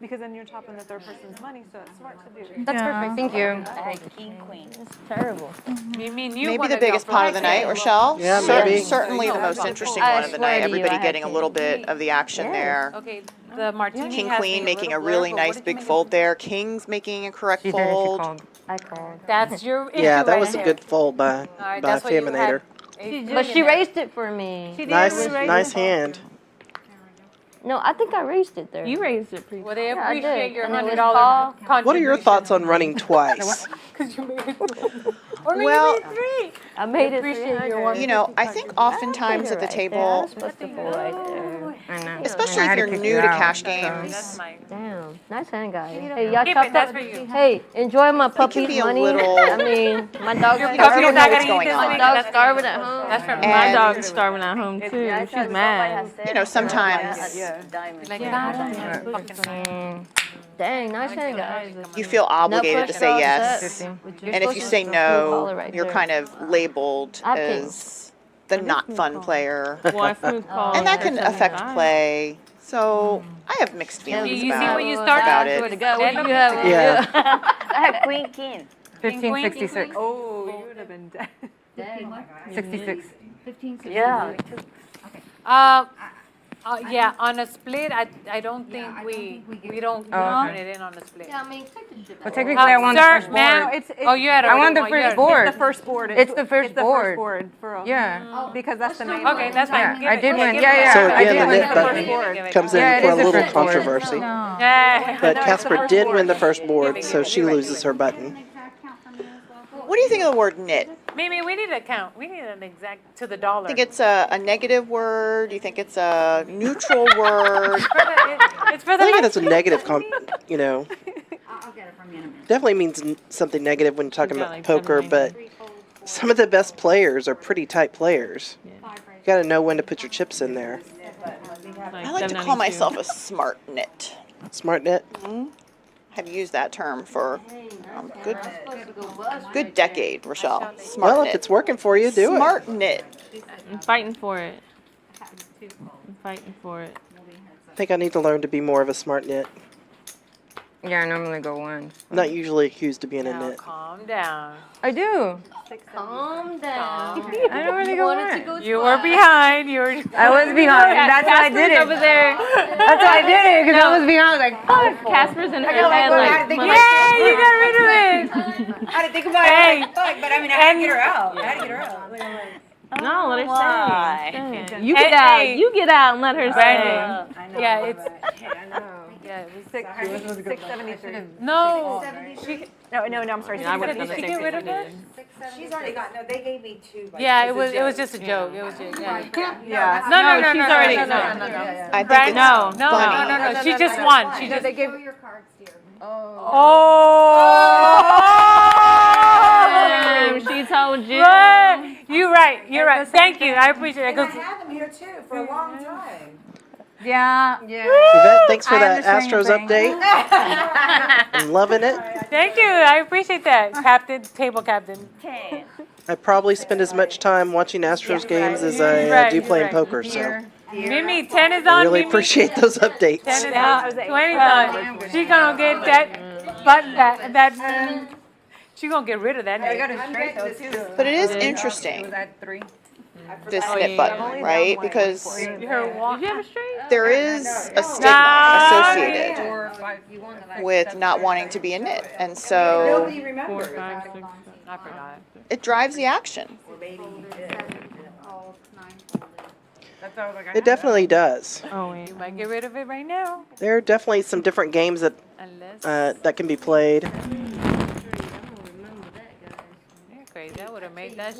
[SPEAKER 2] Because then you're chopping the third person's money, so it's smart to do.
[SPEAKER 11] That's perfect. Thank you.
[SPEAKER 15] I had king, queen.
[SPEAKER 11] It's terrible.
[SPEAKER 9] Maybe the biggest pot of the night, Rachelle.
[SPEAKER 10] Yeah, maybe.
[SPEAKER 9] Certainly the most interesting
[SPEAKER 11] I
[SPEAKER 9] one of the
[SPEAKER 11] swear
[SPEAKER 9] night.
[SPEAKER 11] to you,
[SPEAKER 9] Everybody
[SPEAKER 11] I
[SPEAKER 9] getting a
[SPEAKER 11] had
[SPEAKER 9] little bit of the action there.
[SPEAKER 1] Okay, the martini
[SPEAKER 9] King
[SPEAKER 1] has
[SPEAKER 9] queen
[SPEAKER 1] me
[SPEAKER 9] making a
[SPEAKER 1] little
[SPEAKER 9] really
[SPEAKER 1] blur, but
[SPEAKER 9] nice
[SPEAKER 1] what did
[SPEAKER 9] big
[SPEAKER 1] you
[SPEAKER 9] fold there. Kings making a correct
[SPEAKER 13] She did it, she
[SPEAKER 9] fold.
[SPEAKER 13] called.
[SPEAKER 11] I called.
[SPEAKER 1] That's your issue
[SPEAKER 10] Yeah, that
[SPEAKER 1] right
[SPEAKER 10] was a
[SPEAKER 1] there.
[SPEAKER 10] good fold by
[SPEAKER 1] All right, that's what you had.
[SPEAKER 10] Phaminator.
[SPEAKER 11] But she raised it for me.
[SPEAKER 10] Nice hand.
[SPEAKER 11] No, I think I raised it there.
[SPEAKER 2] You raised it pretty.
[SPEAKER 1] Well, they
[SPEAKER 11] Yeah, I
[SPEAKER 1] appreciate
[SPEAKER 11] did.
[SPEAKER 1] your
[SPEAKER 11] And it was
[SPEAKER 1] $100
[SPEAKER 11] call.
[SPEAKER 1] contribution.
[SPEAKER 10] What are your thoughts on running twice?
[SPEAKER 1] Or maybe
[SPEAKER 9] Well,
[SPEAKER 1] three.
[SPEAKER 11] I made it
[SPEAKER 1] Appreciate your work.
[SPEAKER 9] You know, I think oftentimes at the table,
[SPEAKER 11] Supposed to fold right there.
[SPEAKER 13] I know.
[SPEAKER 9] especially
[SPEAKER 13] I
[SPEAKER 9] if
[SPEAKER 13] had to
[SPEAKER 9] you're
[SPEAKER 13] kick
[SPEAKER 9] new
[SPEAKER 13] you
[SPEAKER 9] to
[SPEAKER 13] out,
[SPEAKER 9] cash
[SPEAKER 13] so-
[SPEAKER 9] games,
[SPEAKER 1] That's mine.
[SPEAKER 11] Damn, nice hand, guys. Hey, y'all
[SPEAKER 1] Keep
[SPEAKER 11] chopped
[SPEAKER 1] it, that's
[SPEAKER 11] up.
[SPEAKER 1] for you.
[SPEAKER 11] Hey, enjoy my
[SPEAKER 9] can
[SPEAKER 11] puppy's
[SPEAKER 9] be a
[SPEAKER 11] money.
[SPEAKER 9] little-
[SPEAKER 11] I mean, my dog's
[SPEAKER 1] Your
[SPEAKER 9] you
[SPEAKER 1] puppy's
[SPEAKER 9] don't know
[SPEAKER 1] not
[SPEAKER 9] what's
[SPEAKER 1] gonna eat
[SPEAKER 9] going
[SPEAKER 1] this
[SPEAKER 9] on.
[SPEAKER 1] money.
[SPEAKER 11] dog's
[SPEAKER 1] That's
[SPEAKER 11] starving at home.
[SPEAKER 1] That's for
[SPEAKER 2] My
[SPEAKER 9] And-
[SPEAKER 2] dog's starving at home too. She's mad.
[SPEAKER 9] you know, sometimes
[SPEAKER 1] Like that. Fucking
[SPEAKER 11] Dang, nice hand, guys.
[SPEAKER 9] you feel obligated to say yes.
[SPEAKER 11] You're
[SPEAKER 9] And if you
[SPEAKER 11] supposed
[SPEAKER 9] say
[SPEAKER 11] to call it
[SPEAKER 9] no,
[SPEAKER 11] right
[SPEAKER 9] you're
[SPEAKER 11] there.
[SPEAKER 9] kind of labeled
[SPEAKER 11] I have
[SPEAKER 9] as the not fun player.
[SPEAKER 2] Well, I smooth call.
[SPEAKER 9] And that can
[SPEAKER 2] for
[SPEAKER 9] affect
[SPEAKER 2] 75.
[SPEAKER 9] play. So I have mixed
[SPEAKER 11] Yeah,
[SPEAKER 9] feelings
[SPEAKER 1] you see
[SPEAKER 9] about,
[SPEAKER 1] what you started?
[SPEAKER 9] about
[SPEAKER 11] I swear
[SPEAKER 9] it.
[SPEAKER 11] to God, what do you have?
[SPEAKER 10] Yeah.
[SPEAKER 15] I had queen, king.
[SPEAKER 13] 1566.
[SPEAKER 2] Oh, you would have been dead.
[SPEAKER 13] 66.
[SPEAKER 15] 15, yeah.
[SPEAKER 1] Yeah, on a split, I don't think we don't turn it in on a split.
[SPEAKER 11] Yeah, I mean, take the shit
[SPEAKER 13] Well,
[SPEAKER 11] out.
[SPEAKER 13] technically, I won the
[SPEAKER 1] Sir,
[SPEAKER 13] first
[SPEAKER 1] ma'am.
[SPEAKER 13] board.
[SPEAKER 1] Oh, you had
[SPEAKER 13] I won
[SPEAKER 1] already
[SPEAKER 13] the
[SPEAKER 1] won. You
[SPEAKER 13] first
[SPEAKER 1] had-
[SPEAKER 13] board.
[SPEAKER 2] It's the first board.
[SPEAKER 13] It's the first
[SPEAKER 2] It's the
[SPEAKER 13] board.
[SPEAKER 2] first board, for real.
[SPEAKER 13] Yeah.
[SPEAKER 2] Because that's the main
[SPEAKER 1] Okay,
[SPEAKER 2] one.
[SPEAKER 1] that's fine.
[SPEAKER 13] Yeah,
[SPEAKER 1] Give
[SPEAKER 13] I
[SPEAKER 1] it,
[SPEAKER 13] did
[SPEAKER 1] give
[SPEAKER 13] win.
[SPEAKER 1] it,
[SPEAKER 13] Yeah,
[SPEAKER 1] give it.
[SPEAKER 13] yeah.
[SPEAKER 10] So
[SPEAKER 13] I
[SPEAKER 10] again,
[SPEAKER 13] did
[SPEAKER 10] the
[SPEAKER 13] win
[SPEAKER 10] net
[SPEAKER 13] the
[SPEAKER 10] button
[SPEAKER 13] first board.
[SPEAKER 10] comes in
[SPEAKER 13] Yeah, it
[SPEAKER 10] for a
[SPEAKER 13] is the
[SPEAKER 10] little
[SPEAKER 13] first board.
[SPEAKER 10] controversy.
[SPEAKER 1] Yeah.
[SPEAKER 10] But Casper did win the first board, so she loses her button.
[SPEAKER 9] What do you think of the word knit?
[SPEAKER 1] Mimi, we need a count. We need an exact to the dollar.
[SPEAKER 9] Do you think it's a negative word? Do you think it's a neutral word?
[SPEAKER 1] It's for
[SPEAKER 10] I
[SPEAKER 1] the
[SPEAKER 10] think
[SPEAKER 1] life.
[SPEAKER 10] that's a negative, you know.
[SPEAKER 6] I'll get it from you in a minute.
[SPEAKER 10] Definitely means something negative when you're talking
[SPEAKER 2] got
[SPEAKER 10] about
[SPEAKER 2] like
[SPEAKER 10] poker, but
[SPEAKER 2] 790.
[SPEAKER 10] some of the best players are pretty tight players. You got to know when to put your chips in there.
[SPEAKER 9] I like to call myself a smart knit.
[SPEAKER 10] Smart net.
[SPEAKER 9] Have used that term for good decade, Rochelle. Smart
[SPEAKER 10] Well,
[SPEAKER 9] knit.
[SPEAKER 10] if it's working for you, do it.
[SPEAKER 9] Smart knit.
[SPEAKER 2] I'm fighting for it.
[SPEAKER 11] I'm fighting for it.
[SPEAKER 10] I think I need to learn to be more of a smart knit.
[SPEAKER 13] Yeah, I normally go once.
[SPEAKER 10] Not usually accused of being a
[SPEAKER 1] Now
[SPEAKER 10] knit.
[SPEAKER 1] calm down.
[SPEAKER 13] I do.
[SPEAKER 11] Calm down.
[SPEAKER 13] I don't really go once.
[SPEAKER 1] You were behind. You were.
[SPEAKER 13] I was behind. That's why I did it.
[SPEAKER 11] Over there.
[SPEAKER 13] That's why I did it, because I was behind. I was like, fuck.
[SPEAKER 11] Casper's in her
[SPEAKER 6] know,
[SPEAKER 11] head
[SPEAKER 6] like,
[SPEAKER 11] like,
[SPEAKER 1] Yeah, you got rid of it.
[SPEAKER 6] I had to think about
[SPEAKER 1] Hey.
[SPEAKER 6] it. Like, fuck, but I mean, I had to get her out. I had to get her out.
[SPEAKER 11] no, let her
[SPEAKER 1] Why?
[SPEAKER 11] stay. You
[SPEAKER 1] Hey,
[SPEAKER 11] get out.
[SPEAKER 1] hey.
[SPEAKER 11] You get out and let her stay.
[SPEAKER 1] Yeah, it's.
[SPEAKER 6] I know.
[SPEAKER 1] Yeah, it was
[SPEAKER 2] 673.
[SPEAKER 1] No.
[SPEAKER 2] No, I'm sorry.
[SPEAKER 1] Did she get rid of her?
[SPEAKER 6] She's already got, no, they gave me 2. Like,
[SPEAKER 1] Yeah, it was just a joke. It was just.
[SPEAKER 2] Yeah.
[SPEAKER 1] No,
[SPEAKER 11] she's already.
[SPEAKER 1] no.
[SPEAKER 9] I think
[SPEAKER 1] Right?
[SPEAKER 9] it's
[SPEAKER 1] No,
[SPEAKER 9] funny.
[SPEAKER 1] no. She just won. She just.
[SPEAKER 6] They gave your cards, dear.
[SPEAKER 1] Oh.
[SPEAKER 11] She told you.
[SPEAKER 1] Right. You're right. Thank you. I appreciate it.
[SPEAKER 4] And I had them here too for a long time.
[SPEAKER 5] Yeah.
[SPEAKER 10] Yvette, thanks for
[SPEAKER 5] I
[SPEAKER 10] that
[SPEAKER 5] understand
[SPEAKER 10] Astros
[SPEAKER 5] your pain.
[SPEAKER 10] update. I'm loving it.
[SPEAKER 1] Thank you. I appreciate that, Captain, table captain.
[SPEAKER 10] I probably spend as much time watching Astros games as I
[SPEAKER 1] Right,
[SPEAKER 10] do
[SPEAKER 1] you're
[SPEAKER 10] playing
[SPEAKER 1] right.
[SPEAKER 10] poker, so
[SPEAKER 1] Mimi, 10 is
[SPEAKER 10] I
[SPEAKER 1] on.
[SPEAKER 10] really
[SPEAKER 1] Mimi.
[SPEAKER 10] appreciate those
[SPEAKER 1] 10
[SPEAKER 10] updates.
[SPEAKER 1] is on. 20 is on. She gonna get that button, that. She gonna get rid of that.
[SPEAKER 8] I got
[SPEAKER 1] nigga.
[SPEAKER 8] it straight though too.
[SPEAKER 9] But it is interesting,
[SPEAKER 8] Was that 3?
[SPEAKER 9] this knit button, right? Because
[SPEAKER 1] Her walk. Did you have a straight?
[SPEAKER 9] there is a stigma associated with not wanting to be a knit. And so
[SPEAKER 6] Nobody remembers.
[SPEAKER 11] 4, 5, 6, 7.
[SPEAKER 1] I forgot.
[SPEAKER 9] it drives the action.
[SPEAKER 10] It definitely does.
[SPEAKER 11] Oh,
[SPEAKER 1] You might get rid of it right now.
[SPEAKER 10] There are definitely some different games that
[SPEAKER 1] Unless.
[SPEAKER 10] that can be played.
[SPEAKER 1] You're crazy. I would have made that.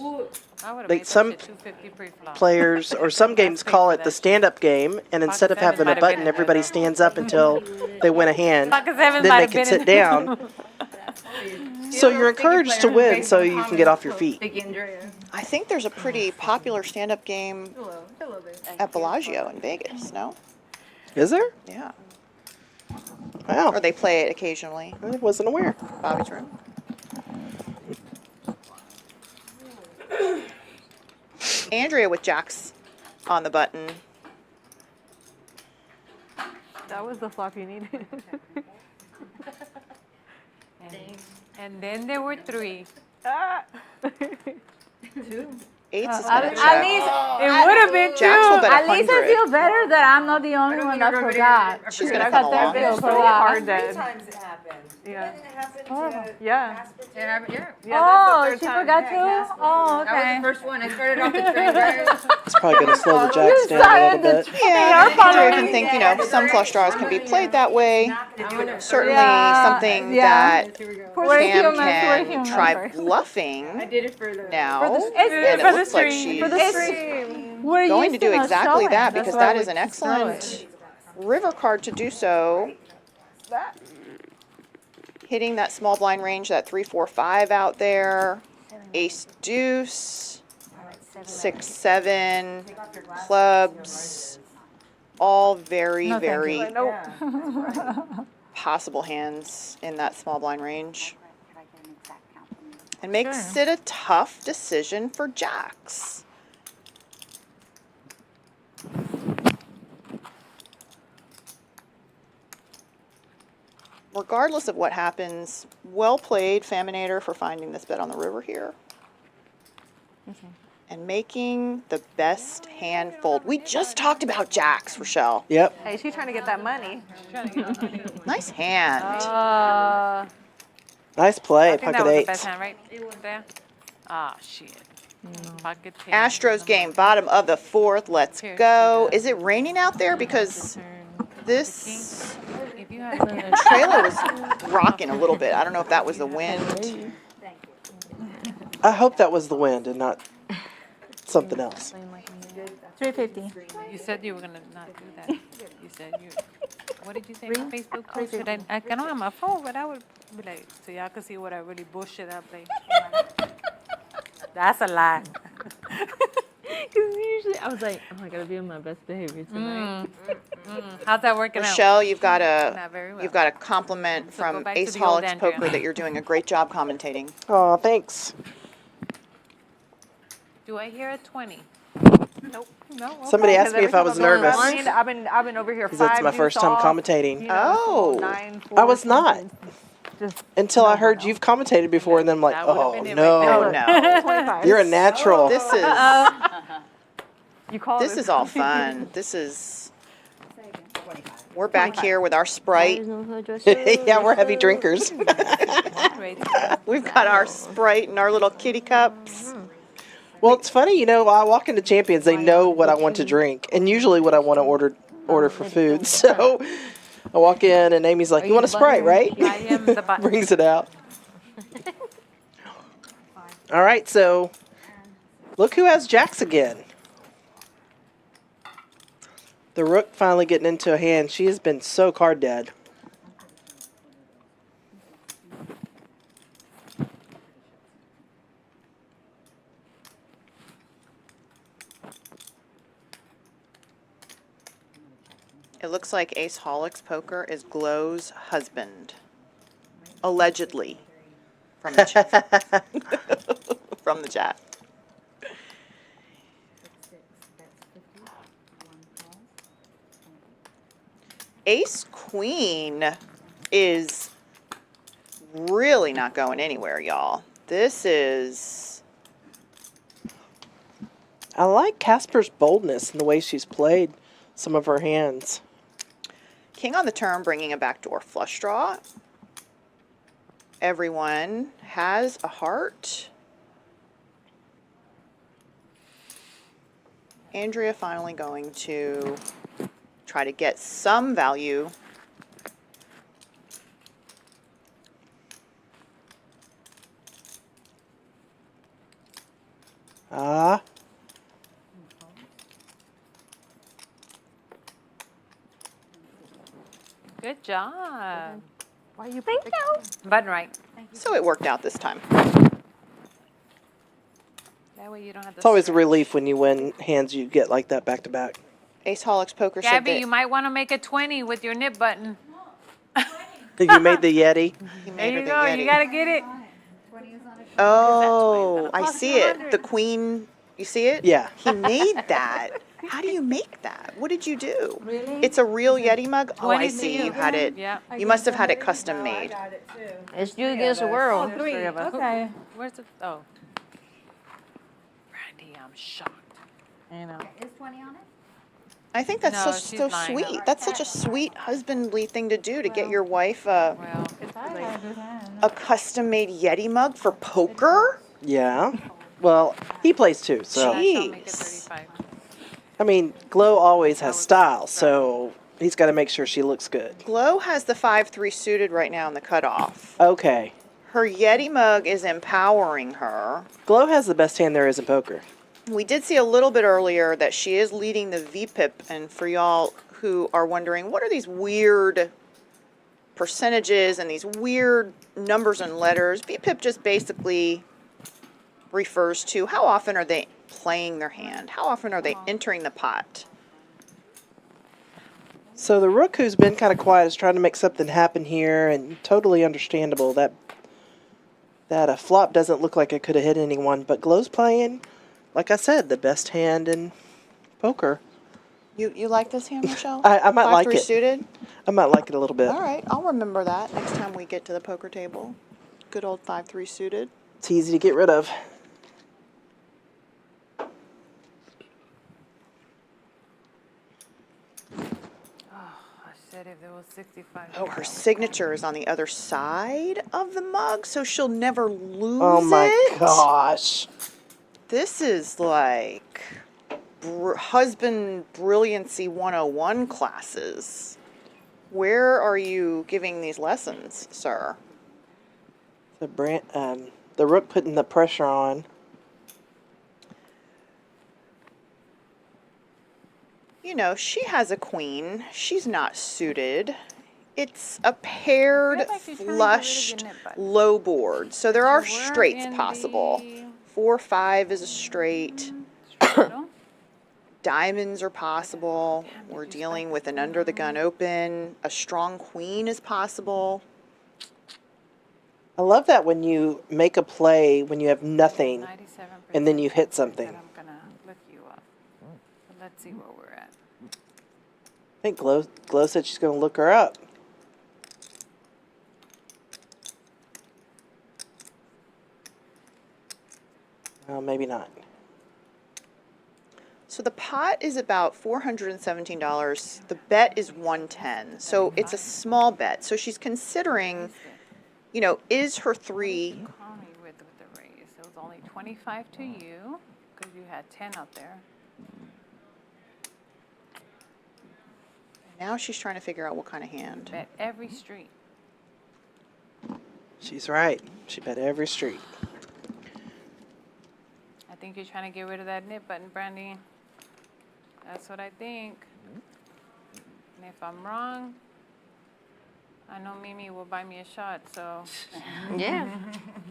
[SPEAKER 1] I would have
[SPEAKER 10] Like
[SPEAKER 1] made
[SPEAKER 10] some
[SPEAKER 1] that shit 250 pre-flop.
[SPEAKER 10] Players or some games call it the stand-up game, and instead of having a button, everybody stands up until they win a hand.
[SPEAKER 1] Pocket sevens
[SPEAKER 10] Then
[SPEAKER 1] might
[SPEAKER 10] they
[SPEAKER 1] have
[SPEAKER 10] can
[SPEAKER 1] been
[SPEAKER 10] sit
[SPEAKER 1] in-
[SPEAKER 10] down. So you're encouraged to win, so you can get off your feet.
[SPEAKER 8] Andrea.
[SPEAKER 9] I think there's a pretty popular stand-up game at Bellagio in Vegas, no?
[SPEAKER 10] Is there?
[SPEAKER 9] Yeah.
[SPEAKER 10] Wow.
[SPEAKER 9] Or they play it occasionally.
[SPEAKER 10] I wasn't aware.
[SPEAKER 9] Bobby's room. Andrea with jacks on the button.
[SPEAKER 2] That was the flop you needed.
[SPEAKER 1] And then there were 3.
[SPEAKER 9] Eight's is
[SPEAKER 5] At
[SPEAKER 9] gonna
[SPEAKER 5] least,
[SPEAKER 9] check.
[SPEAKER 1] It would have been 2.
[SPEAKER 9] Jacks will bet
[SPEAKER 5] at least I
[SPEAKER 9] 100.
[SPEAKER 5] feel better that I'm not the only one that forgot.
[SPEAKER 9] She's gonna
[SPEAKER 5] That's
[SPEAKER 9] come
[SPEAKER 5] how
[SPEAKER 9] along.
[SPEAKER 5] therapy
[SPEAKER 2] It's so
[SPEAKER 5] forgot.
[SPEAKER 2] hard
[SPEAKER 4] 3
[SPEAKER 2] to.
[SPEAKER 4] times it happened.
[SPEAKER 2] Yeah.
[SPEAKER 4] Didn't it happen to
[SPEAKER 2] Yeah.
[SPEAKER 4] Casper too?
[SPEAKER 5] Oh, she forgot too? Oh,
[SPEAKER 8] That was
[SPEAKER 5] okay.
[SPEAKER 8] the first one. I started off the train, guys.
[SPEAKER 10] It's probably going to slow the jacks down a little bit.
[SPEAKER 9] Yeah, Andrea can think, some flush draws can be played that way. Certainly something that
[SPEAKER 5] We're
[SPEAKER 9] Pam
[SPEAKER 5] humans, we're
[SPEAKER 9] can
[SPEAKER 5] humans
[SPEAKER 9] try
[SPEAKER 5] first.
[SPEAKER 9] bluffing
[SPEAKER 8] Did it for the
[SPEAKER 9] now. And
[SPEAKER 1] for
[SPEAKER 9] it
[SPEAKER 1] the
[SPEAKER 9] looks like
[SPEAKER 1] stream,
[SPEAKER 9] she's
[SPEAKER 1] for the
[SPEAKER 5] We're
[SPEAKER 9] going to
[SPEAKER 5] used
[SPEAKER 9] do
[SPEAKER 5] not
[SPEAKER 9] exactly
[SPEAKER 5] showing.
[SPEAKER 9] that
[SPEAKER 5] That's
[SPEAKER 9] because
[SPEAKER 5] why
[SPEAKER 9] that
[SPEAKER 5] we
[SPEAKER 9] is an
[SPEAKER 5] just throw it.
[SPEAKER 9] excellent river card to do so. Hitting that small blind range, that 3, 4, 5 out there. Ace deuce, 6, 7, clubs. All very,
[SPEAKER 5] No, thank
[SPEAKER 9] very
[SPEAKER 5] you.
[SPEAKER 9] possible hands in that small blind range. And makes it a tough decision for jacks. Regardless of what happens, well played, Phaminator, for finding this bet on the river here. And making the best hand fold. We just talked about jacks, Rachelle.
[SPEAKER 10] Yep.
[SPEAKER 2] Hey, she's trying to get that money.
[SPEAKER 9] Nice hand.
[SPEAKER 10] Nice play,
[SPEAKER 1] I think that
[SPEAKER 10] pocket
[SPEAKER 1] was the
[SPEAKER 10] eights.
[SPEAKER 1] best hand, right? There. Ah, shit. Pocket 10.
[SPEAKER 9] Astros game, bottom of the 4th. Let's
[SPEAKER 1] Here,
[SPEAKER 9] go. Is it raining out there? Because this
[SPEAKER 1] If you have the
[SPEAKER 9] trailer was rocking a little bit. I don't know if that was the wind.
[SPEAKER 10] I hope that was the wind and not something else.
[SPEAKER 5] 350.
[SPEAKER 1] You said you were gonna not do that. You said you. What did you say on Facebook post? Should I don't have my phone, but I would be like, so y'all can see what I really bullshit I play. That's a lie.
[SPEAKER 11] Because usually I was like, oh, I gotta be on my best behavior tonight.
[SPEAKER 1] How's that working out?
[SPEAKER 9] Rachelle, you've got
[SPEAKER 1] Not very well.
[SPEAKER 9] a compliment
[SPEAKER 1] So
[SPEAKER 9] from
[SPEAKER 1] go back to
[SPEAKER 9] Ace
[SPEAKER 1] the old
[SPEAKER 9] Holics
[SPEAKER 1] Andrea.
[SPEAKER 9] Poker that you're doing a great job commentating.
[SPEAKER 10] Oh, thanks.
[SPEAKER 1] Do I hear a 20? Nope. No.
[SPEAKER 10] Somebody asked me if I was nervous.
[SPEAKER 13] I've been over here
[SPEAKER 10] 'Cause
[SPEAKER 13] 5
[SPEAKER 10] it's my first time
[SPEAKER 13] off,
[SPEAKER 10] commentating.
[SPEAKER 13] you know,
[SPEAKER 10] Oh.
[SPEAKER 13] 9, 4,
[SPEAKER 10] I was not.
[SPEAKER 13] Just
[SPEAKER 10] Until I heard you've commentated before, and then I'm like, oh, no.
[SPEAKER 4] No.
[SPEAKER 13] 25.
[SPEAKER 10] You're a natural.
[SPEAKER 4] This is
[SPEAKER 13] You call
[SPEAKER 4] this is all fun. This is. We're back here with our Sprite.
[SPEAKER 10] Yeah, we're heavy drinkers.
[SPEAKER 4] We've got our Sprite and our little kitty cups.
[SPEAKER 10] Well, it's funny, you know, I walk into Champions, they know what I want to drink, and usually what I want to order for food. So I walk in, and Amy's like, you want a Sprite, right?
[SPEAKER 1] I am the button.
[SPEAKER 10] Brings it out. All right, so look who has jacks again. The Rook finally getting into a hand. She has been so card dead.
[SPEAKER 9] It looks like Ace Holics Poker is Glo's husband. Allegedly. From the chat. From the chat. Ace Queen is really not going anywhere, y'all. This is...
[SPEAKER 10] I like Casper's boldness in the way she's played some of her hands.
[SPEAKER 9] King on the turn, bringing a backdoor flush draw. Everyone has a heart. Andrea finally going to try to get some value.
[SPEAKER 10] Ah.
[SPEAKER 1] Good job.
[SPEAKER 2] Why you
[SPEAKER 11] Thank you.
[SPEAKER 1] Button right.
[SPEAKER 9] So it worked out this time.
[SPEAKER 1] That way you don't have to.
[SPEAKER 10] It's always a relief when you win hands you get like that back to back.
[SPEAKER 9] Ace Holics Poker said
[SPEAKER 1] Gabby,
[SPEAKER 9] that
[SPEAKER 1] you might want to make a 20 with your nip button.
[SPEAKER 10] You made the Yeti.
[SPEAKER 1] There you go. You gotta get it.
[SPEAKER 9] Oh, I see it. The queen, you see it?
[SPEAKER 10] Yeah.
[SPEAKER 9] He made that. How do you make that? What did you do? Really? It's a real Yeti mug? Oh, I see. You had it.
[SPEAKER 1] Yeah.
[SPEAKER 9] You must have had it custom made.
[SPEAKER 11] It's you against the world.
[SPEAKER 3] Oh, 3. Okay.
[SPEAKER 1] Where's the? Oh. Randy, I'm shocked. You know.
[SPEAKER 6] Is 20 on it?
[SPEAKER 9] I think that's
[SPEAKER 1] No,
[SPEAKER 9] so
[SPEAKER 1] she's lying.
[SPEAKER 9] sweet. That's such a sweet husbandly thing to do, to get your wife
[SPEAKER 1] Well,
[SPEAKER 9] a custom-made Yeti mug for poker.
[SPEAKER 10] Yeah. Well, he plays too, so.
[SPEAKER 9] Jeez.
[SPEAKER 10] I mean, Glo always has style, so he's got to make sure she looks good.
[SPEAKER 9] Glo has the 5-3 suited right now in the cutoff.
[SPEAKER 10] Okay.
[SPEAKER 9] Her Yeti mug is empowering her.
[SPEAKER 10] Glo has the best hand there is in poker.
[SPEAKER 9] We did see a little bit earlier that she is leading the VPIP, and for y'all who are wondering, what are these weird percentages and these weird numbers and letters? VPIP just basically refers to how often are they playing their hand? How often are they entering the pot?
[SPEAKER 10] So the Rook, who's been kind of quiet, is trying to make something happen here, and totally understandable. That a flop doesn't look like it could have hit anyone, but Glo's playing, like I said, the best hand in poker.
[SPEAKER 9] You like this hand, Rachelle?
[SPEAKER 10] I might like
[SPEAKER 9] 5-3
[SPEAKER 10] it.
[SPEAKER 9] suited?
[SPEAKER 10] I might like it a little bit.
[SPEAKER 9] All right, I'll remember that next time we get to the poker table. Good old 5-3 suited.
[SPEAKER 10] It's easy to get rid of.
[SPEAKER 1] said if there was 65.
[SPEAKER 9] Oh, her signature is on the other side of the mug, so she'll never lose it.
[SPEAKER 10] Oh my gosh.
[SPEAKER 9] This is like husband brilliancy 101 classes. Where are you giving these lessons, sir?
[SPEAKER 10] The Rook putting the pressure on.
[SPEAKER 9] You know, she has a queen. She's not suited. It's a paired, flushed, low board. So there are straights possible. 4-5 is a straight. Diamonds are possible. We're dealing with an under the gun open. A strong queen is possible.
[SPEAKER 10] I love that when you make a play when you have nothing and then you hit something.
[SPEAKER 1] let's see where we're at.
[SPEAKER 10] I think Glo said she's going to look her up. Maybe not.
[SPEAKER 9] So the pot is about $417. The bet is $110. So it's a small bet. So she's considering, you know, is her 3
[SPEAKER 1] Call me with the raise. So it's only 25 to you because you had 10 out there.
[SPEAKER 9] now she's trying to figure out what kind of hand.
[SPEAKER 1] Bet every street.
[SPEAKER 10] She's right. She bet every street.
[SPEAKER 1] I think you're trying to get rid of that knit button, Brandy. That's what I think. And if I'm wrong, I know Mimi will buy me a shot, so.
[SPEAKER 11] Yeah.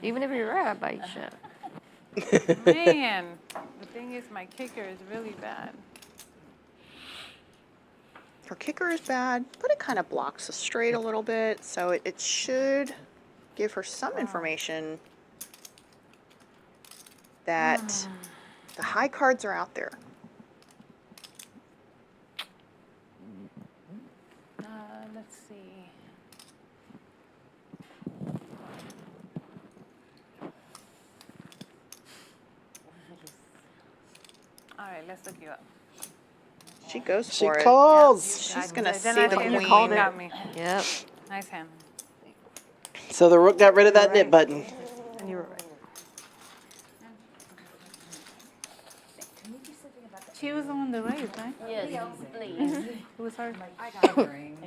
[SPEAKER 11] Even if you're right, I'll buy you a shot.
[SPEAKER 1] Man, the thing is my kicker is really bad.
[SPEAKER 9] Her kicker is bad, but it kind of blocks the straight a little bit, so it should give her some information that the high cards are out there.
[SPEAKER 1] Let's see. All right, let's look you up.
[SPEAKER 9] She goes
[SPEAKER 10] She
[SPEAKER 9] for it.
[SPEAKER 10] calls.
[SPEAKER 9] She's going to
[SPEAKER 1] Then
[SPEAKER 9] see
[SPEAKER 1] I
[SPEAKER 9] the
[SPEAKER 1] think you
[SPEAKER 9] queen.
[SPEAKER 1] called me.
[SPEAKER 11] Yep.
[SPEAKER 1] Nice hand.
[SPEAKER 10] So the rook got rid of that knit button.
[SPEAKER 14] And you were right.
[SPEAKER 5] She was on the race, right?
[SPEAKER 15] Yes, please.
[SPEAKER 5] Who was her?
[SPEAKER 6] I got a ring.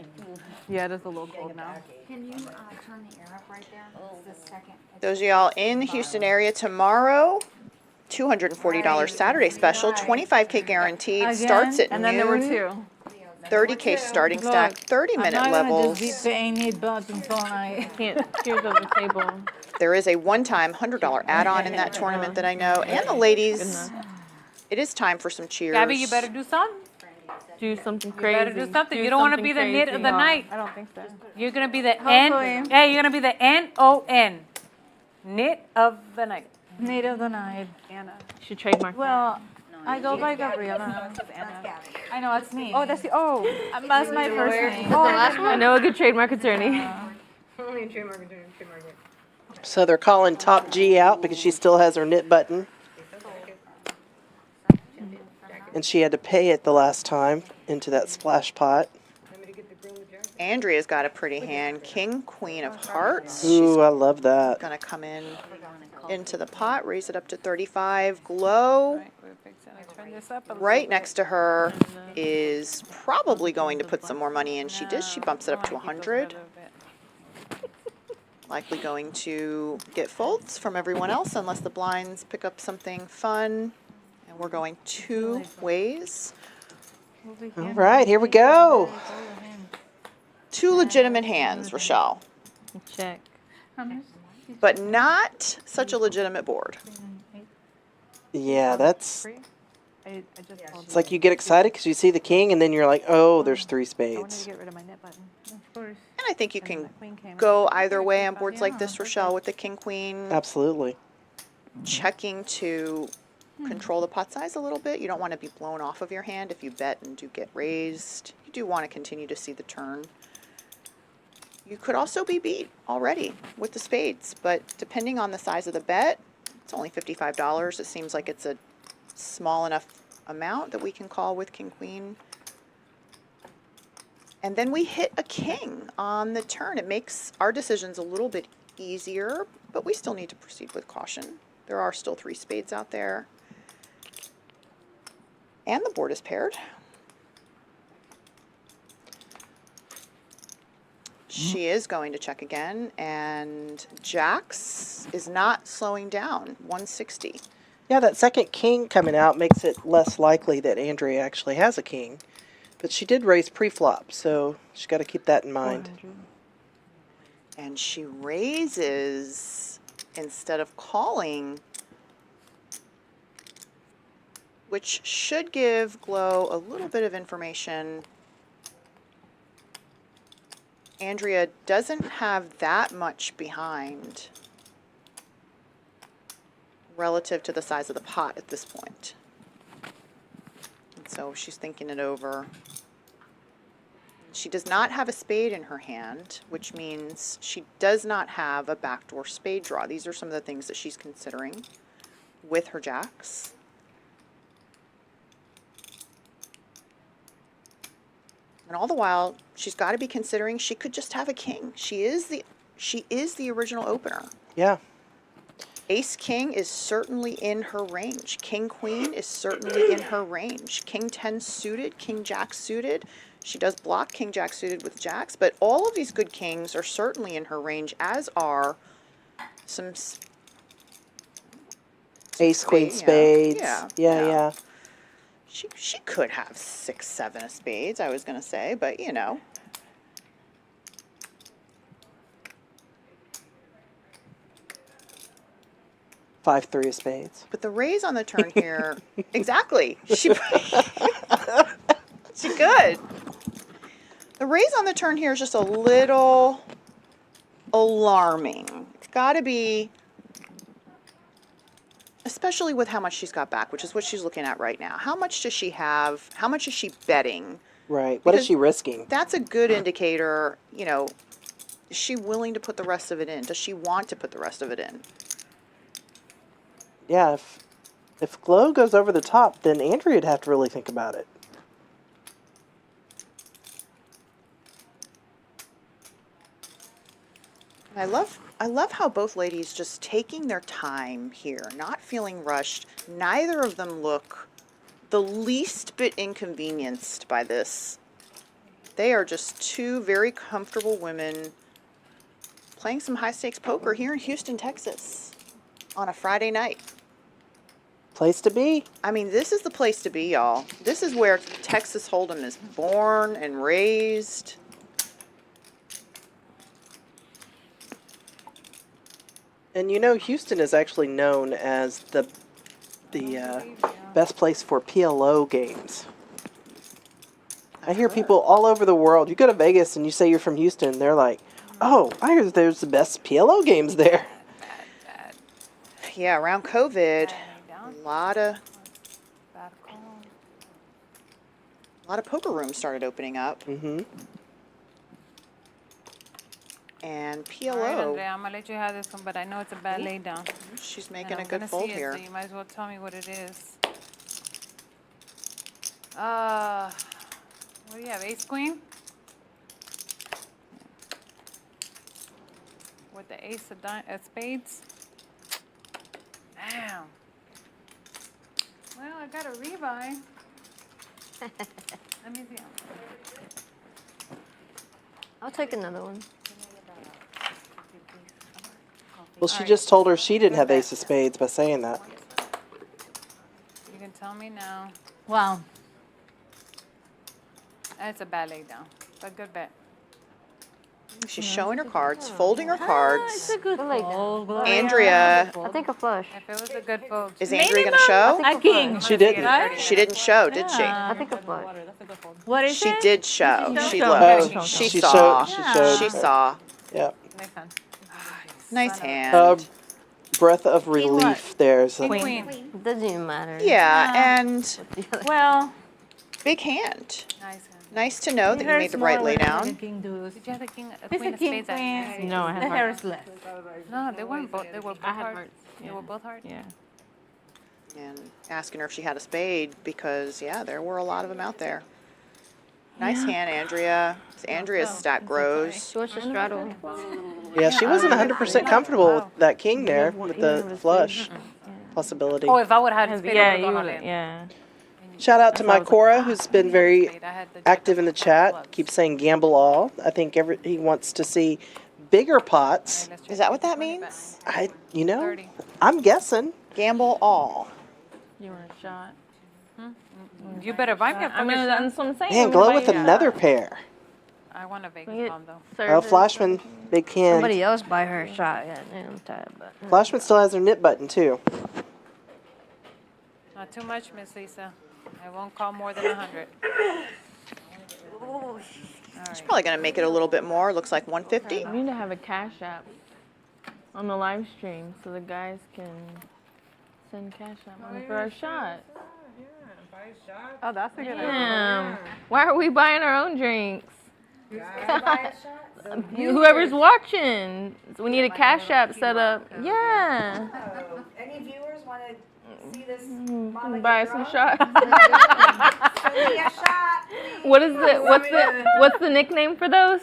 [SPEAKER 14] Yeah, it is a little cold now.
[SPEAKER 6] Can you turn the air up right there? It's the second.
[SPEAKER 9] Those of y'all in the Houston area tomorrow, $240 Saturday special, 25K guaranteed,
[SPEAKER 5] Again?
[SPEAKER 9] starts at
[SPEAKER 14] And then there were
[SPEAKER 9] noon.
[SPEAKER 14] 2.
[SPEAKER 9] 30K starting
[SPEAKER 5] Look,
[SPEAKER 9] stack, 30-minute
[SPEAKER 5] I'm not gonna just
[SPEAKER 9] levels.
[SPEAKER 5] beat the ain't buttons all night.
[SPEAKER 11] Can't cheers over the table.
[SPEAKER 9] There is a one-time $100 add-on in that tournament that I know. And the ladies, it is time for some cheers.
[SPEAKER 1] Gabby, you better do something.
[SPEAKER 11] Do something
[SPEAKER 1] You
[SPEAKER 11] crazy.
[SPEAKER 1] better do something. You don't want to be the knit of the night.
[SPEAKER 14] I don't think so.
[SPEAKER 1] You're going to be the
[SPEAKER 5] Hopefully.
[SPEAKER 1] N. Hey, you're going to be the N-O-N. Knit of the night.
[SPEAKER 5] Need of the night.
[SPEAKER 1] Anna.
[SPEAKER 11] You should trademark.
[SPEAKER 5] Well, I go by Gabriela. I know, it's me.
[SPEAKER 14] Oh, that's the,
[SPEAKER 5] That's my first name.
[SPEAKER 11] Oh, I know a good trademark attorney.
[SPEAKER 10] So they're calling Top G out because she still has her knit button. And she had to pay it the last time into that splash pot.
[SPEAKER 9] Andrea's got a pretty hand. King, Queen of Hearts.
[SPEAKER 10] Ooh, I love that.
[SPEAKER 9] Going to come into the pot, raise it up to 35. Glo,
[SPEAKER 1] Right, we're fixing to turn this up a little
[SPEAKER 9] right
[SPEAKER 1] bit.
[SPEAKER 9] next to her, is probably going to put some more money in. She does. She bumps it up to 100. Likely going to get folds from everyone else unless the blinds pick up something fun. And we're going 2 ways.
[SPEAKER 10] All right, here we go.
[SPEAKER 9] 2 legitimate hands, Rachelle,
[SPEAKER 11] Check.
[SPEAKER 9] but not such a legitimate board.
[SPEAKER 10] Yeah, that's.
[SPEAKER 14] I just called
[SPEAKER 10] It's like you get excited because you see the king, and then you're like, oh, there's 3
[SPEAKER 14] I wanted to
[SPEAKER 10] spades.
[SPEAKER 14] get rid of my knit button.
[SPEAKER 9] And I think you
[SPEAKER 14] And
[SPEAKER 9] can
[SPEAKER 14] my queen came.
[SPEAKER 9] go either way on boards like this, Rachelle, with the king, queen,
[SPEAKER 10] Absolutely.
[SPEAKER 9] checking to control the pot size a little bit. You don't want to be blown off of your hand if you bet and do get raised. You do want to continue to see the turn. You could also be beat already with the spades, but depending on the size of the bet, it's only $55. It seems like it's a small enough amount that we can call with king, queen. And then we hit a king on the turn. It makes our decisions a little bit easier, but we still need to proceed with caution. There are still 3 spades out there. And the board is paired. She is going to check again, and Jacks is not slowing down, 160.
[SPEAKER 10] Yeah, that second king coming out makes it less likely that Andrea actually has a king. But she did raise pre-flop, so she's got to keep that in mind.
[SPEAKER 9] And she raises instead of calling, which should give Glo a little bit of information. Andrea doesn't have that much behind relative to the size of the pot at this point. So she's thinking it over. She does not have a spade in her hand, which means she does not have a backdoor spade draw. These are some of the things that she's considering with her jacks. And all the while, she's got to be considering she could just have a king. She is the original opener.
[SPEAKER 10] Yeah.
[SPEAKER 9] Ace King is certainly in her range. King Queen is certainly in her range. King 10 suited, King Jack suited. She does block King Jack suited with jacks, but all of these good kings are certainly in her range, as are some
[SPEAKER 10] Ace, Queen, spades.
[SPEAKER 9] Yeah. She could have 6, 7 of spades, I was going to say, but you know.
[SPEAKER 10] Five, 3 of spades.
[SPEAKER 9] But the raise on the turn here, exactly. She could. The raise on the turn here is just a little alarming. It's got to be, especially with how much she's got back, which is what she's looking at right now. How much does she have? How much is she betting?
[SPEAKER 10] Right. What is she risking?
[SPEAKER 9] That's a good indicator, you know, is she willing to put the rest of it in? Does she want to put the rest of it in?
[SPEAKER 10] Yeah, if Glo goes over the top, then Andrea would have to really think about it.
[SPEAKER 9] I love how both ladies just taking their time here, not feeling rushed. Neither of them look the least bit inconvenienced by this. They are just two very comfortable women playing some high stakes poker here in Houston, Texas on a Friday night.
[SPEAKER 10] Place to be.
[SPEAKER 9] I mean, this is the place to be, y'all. This is where Texas Hold'em is born and raised.
[SPEAKER 10] And you know, Houston is actually known as the best place for PLO games. I hear people all over the world. You go to Vegas and you say you're from Houston, they're like, "Oh, I hear that there's the best PLO games there."
[SPEAKER 9] Yeah, around COVID, a lot of poker rooms started opening up.
[SPEAKER 10] Mm-hmm.
[SPEAKER 9] And
[SPEAKER 1] All right,
[SPEAKER 9] PLO,
[SPEAKER 1] Andrea, I'm gonna let you have this one, but I know it's a bad lay down.
[SPEAKER 9] she's
[SPEAKER 1] And
[SPEAKER 9] making a
[SPEAKER 1] I'm
[SPEAKER 9] good
[SPEAKER 1] gonna
[SPEAKER 9] fold
[SPEAKER 1] see it,
[SPEAKER 9] here.
[SPEAKER 1] so you might as well tell me what it is. What do you have? Ace Queen? With the ace of spades? Damn. Well, I got a rebuy. Let me see.
[SPEAKER 11] I'll take another one.
[SPEAKER 10] Well, she just told her she didn't have ace of spades by saying that.
[SPEAKER 1] You can tell me now.
[SPEAKER 5] Wow.
[SPEAKER 1] That's a bad lay down, but good bet.
[SPEAKER 9] She's showing her cards, folding her cards.
[SPEAKER 5] It's a good fold.
[SPEAKER 9] Andrea,
[SPEAKER 11] I think a flush.
[SPEAKER 1] If it was a good fold.
[SPEAKER 9] is Andrea going to show?
[SPEAKER 5] A king.
[SPEAKER 10] She didn't.
[SPEAKER 9] She didn't show, did she?
[SPEAKER 11] I think a flush.
[SPEAKER 5] What is
[SPEAKER 9] She
[SPEAKER 5] it?
[SPEAKER 9] did show. She
[SPEAKER 5] showed.
[SPEAKER 9] looked.
[SPEAKER 10] Oh,
[SPEAKER 9] She
[SPEAKER 10] she
[SPEAKER 9] saw.
[SPEAKER 10] showed. She showed.
[SPEAKER 9] She saw.
[SPEAKER 10] Yeah.
[SPEAKER 1] Next time.
[SPEAKER 9] Nice hand.
[SPEAKER 10] Breath of relief there. So.
[SPEAKER 1] Queen.
[SPEAKER 11] Doesn't even matter.
[SPEAKER 9] Yeah, and
[SPEAKER 5] Well,
[SPEAKER 9] big hand.
[SPEAKER 1] Nice hand.
[SPEAKER 9] Nice to know that you made the right lay down.
[SPEAKER 5] King deuce.
[SPEAKER 1] Did you have a king, a
[SPEAKER 5] It's
[SPEAKER 1] queen
[SPEAKER 5] a
[SPEAKER 1] of
[SPEAKER 5] king
[SPEAKER 1] spades?
[SPEAKER 5] queen.
[SPEAKER 14] No, I had
[SPEAKER 5] The
[SPEAKER 14] hearts.
[SPEAKER 5] hair is left.
[SPEAKER 1] No, they weren't both. They were both
[SPEAKER 14] I had
[SPEAKER 1] hard.
[SPEAKER 14] hearts.
[SPEAKER 1] They were both hard.
[SPEAKER 14] Yeah.
[SPEAKER 9] And asking her if she had a spade because, yeah, there were a lot of them out there. Nice hand, Andrea. As Andrea's stack grows.
[SPEAKER 11] She wants to straddle.
[SPEAKER 10] Yeah, she wasn't 100% comfortable with that king there with the flush possibility.
[SPEAKER 1] Oh, if I would have had a spade,
[SPEAKER 14] Yeah,
[SPEAKER 1] I would
[SPEAKER 14] you
[SPEAKER 1] have
[SPEAKER 14] would.
[SPEAKER 1] gone all in.
[SPEAKER 14] Yeah.
[SPEAKER 10] Shout out to my Cora, who's been very active in the chat. Keeps saying gamble all. I think he wants to see bigger pots.
[SPEAKER 9] Is that what that means?
[SPEAKER 10] I'm guessing.
[SPEAKER 9] Gamble all.
[SPEAKER 14] You were a shot.
[SPEAKER 1] You better buy me a
[SPEAKER 14] I mean,
[SPEAKER 1] poker
[SPEAKER 14] that's what I'm saying.
[SPEAKER 10] Man, Glo with another pair.
[SPEAKER 1] I want a Vegas
[SPEAKER 11] Wait.
[SPEAKER 1] bomb though.
[SPEAKER 10] Oh, Flashman, big hand.
[SPEAKER 11] Somebody else buy her a shot. Yeah, I'm tired, but.
[SPEAKER 10] Flashman still has her knit button too.
[SPEAKER 1] Not too much, Miss Lisa. I won't call more than 100.
[SPEAKER 9] She's probably going to make it a little bit more. Looks like 150.
[SPEAKER 14] We need to have a cash app on the live stream so the guys can send cash app money for our shot.
[SPEAKER 2] Oh, that's a good idea.
[SPEAKER 14] Damn. Why are we buying our own drinks? Whoever's watching, we need a cash app set up. Yeah.
[SPEAKER 6] Any viewers want to see this?
[SPEAKER 14] Buy some shots.
[SPEAKER 6] Send me a shot, please.
[SPEAKER 14] What's the nickname for those?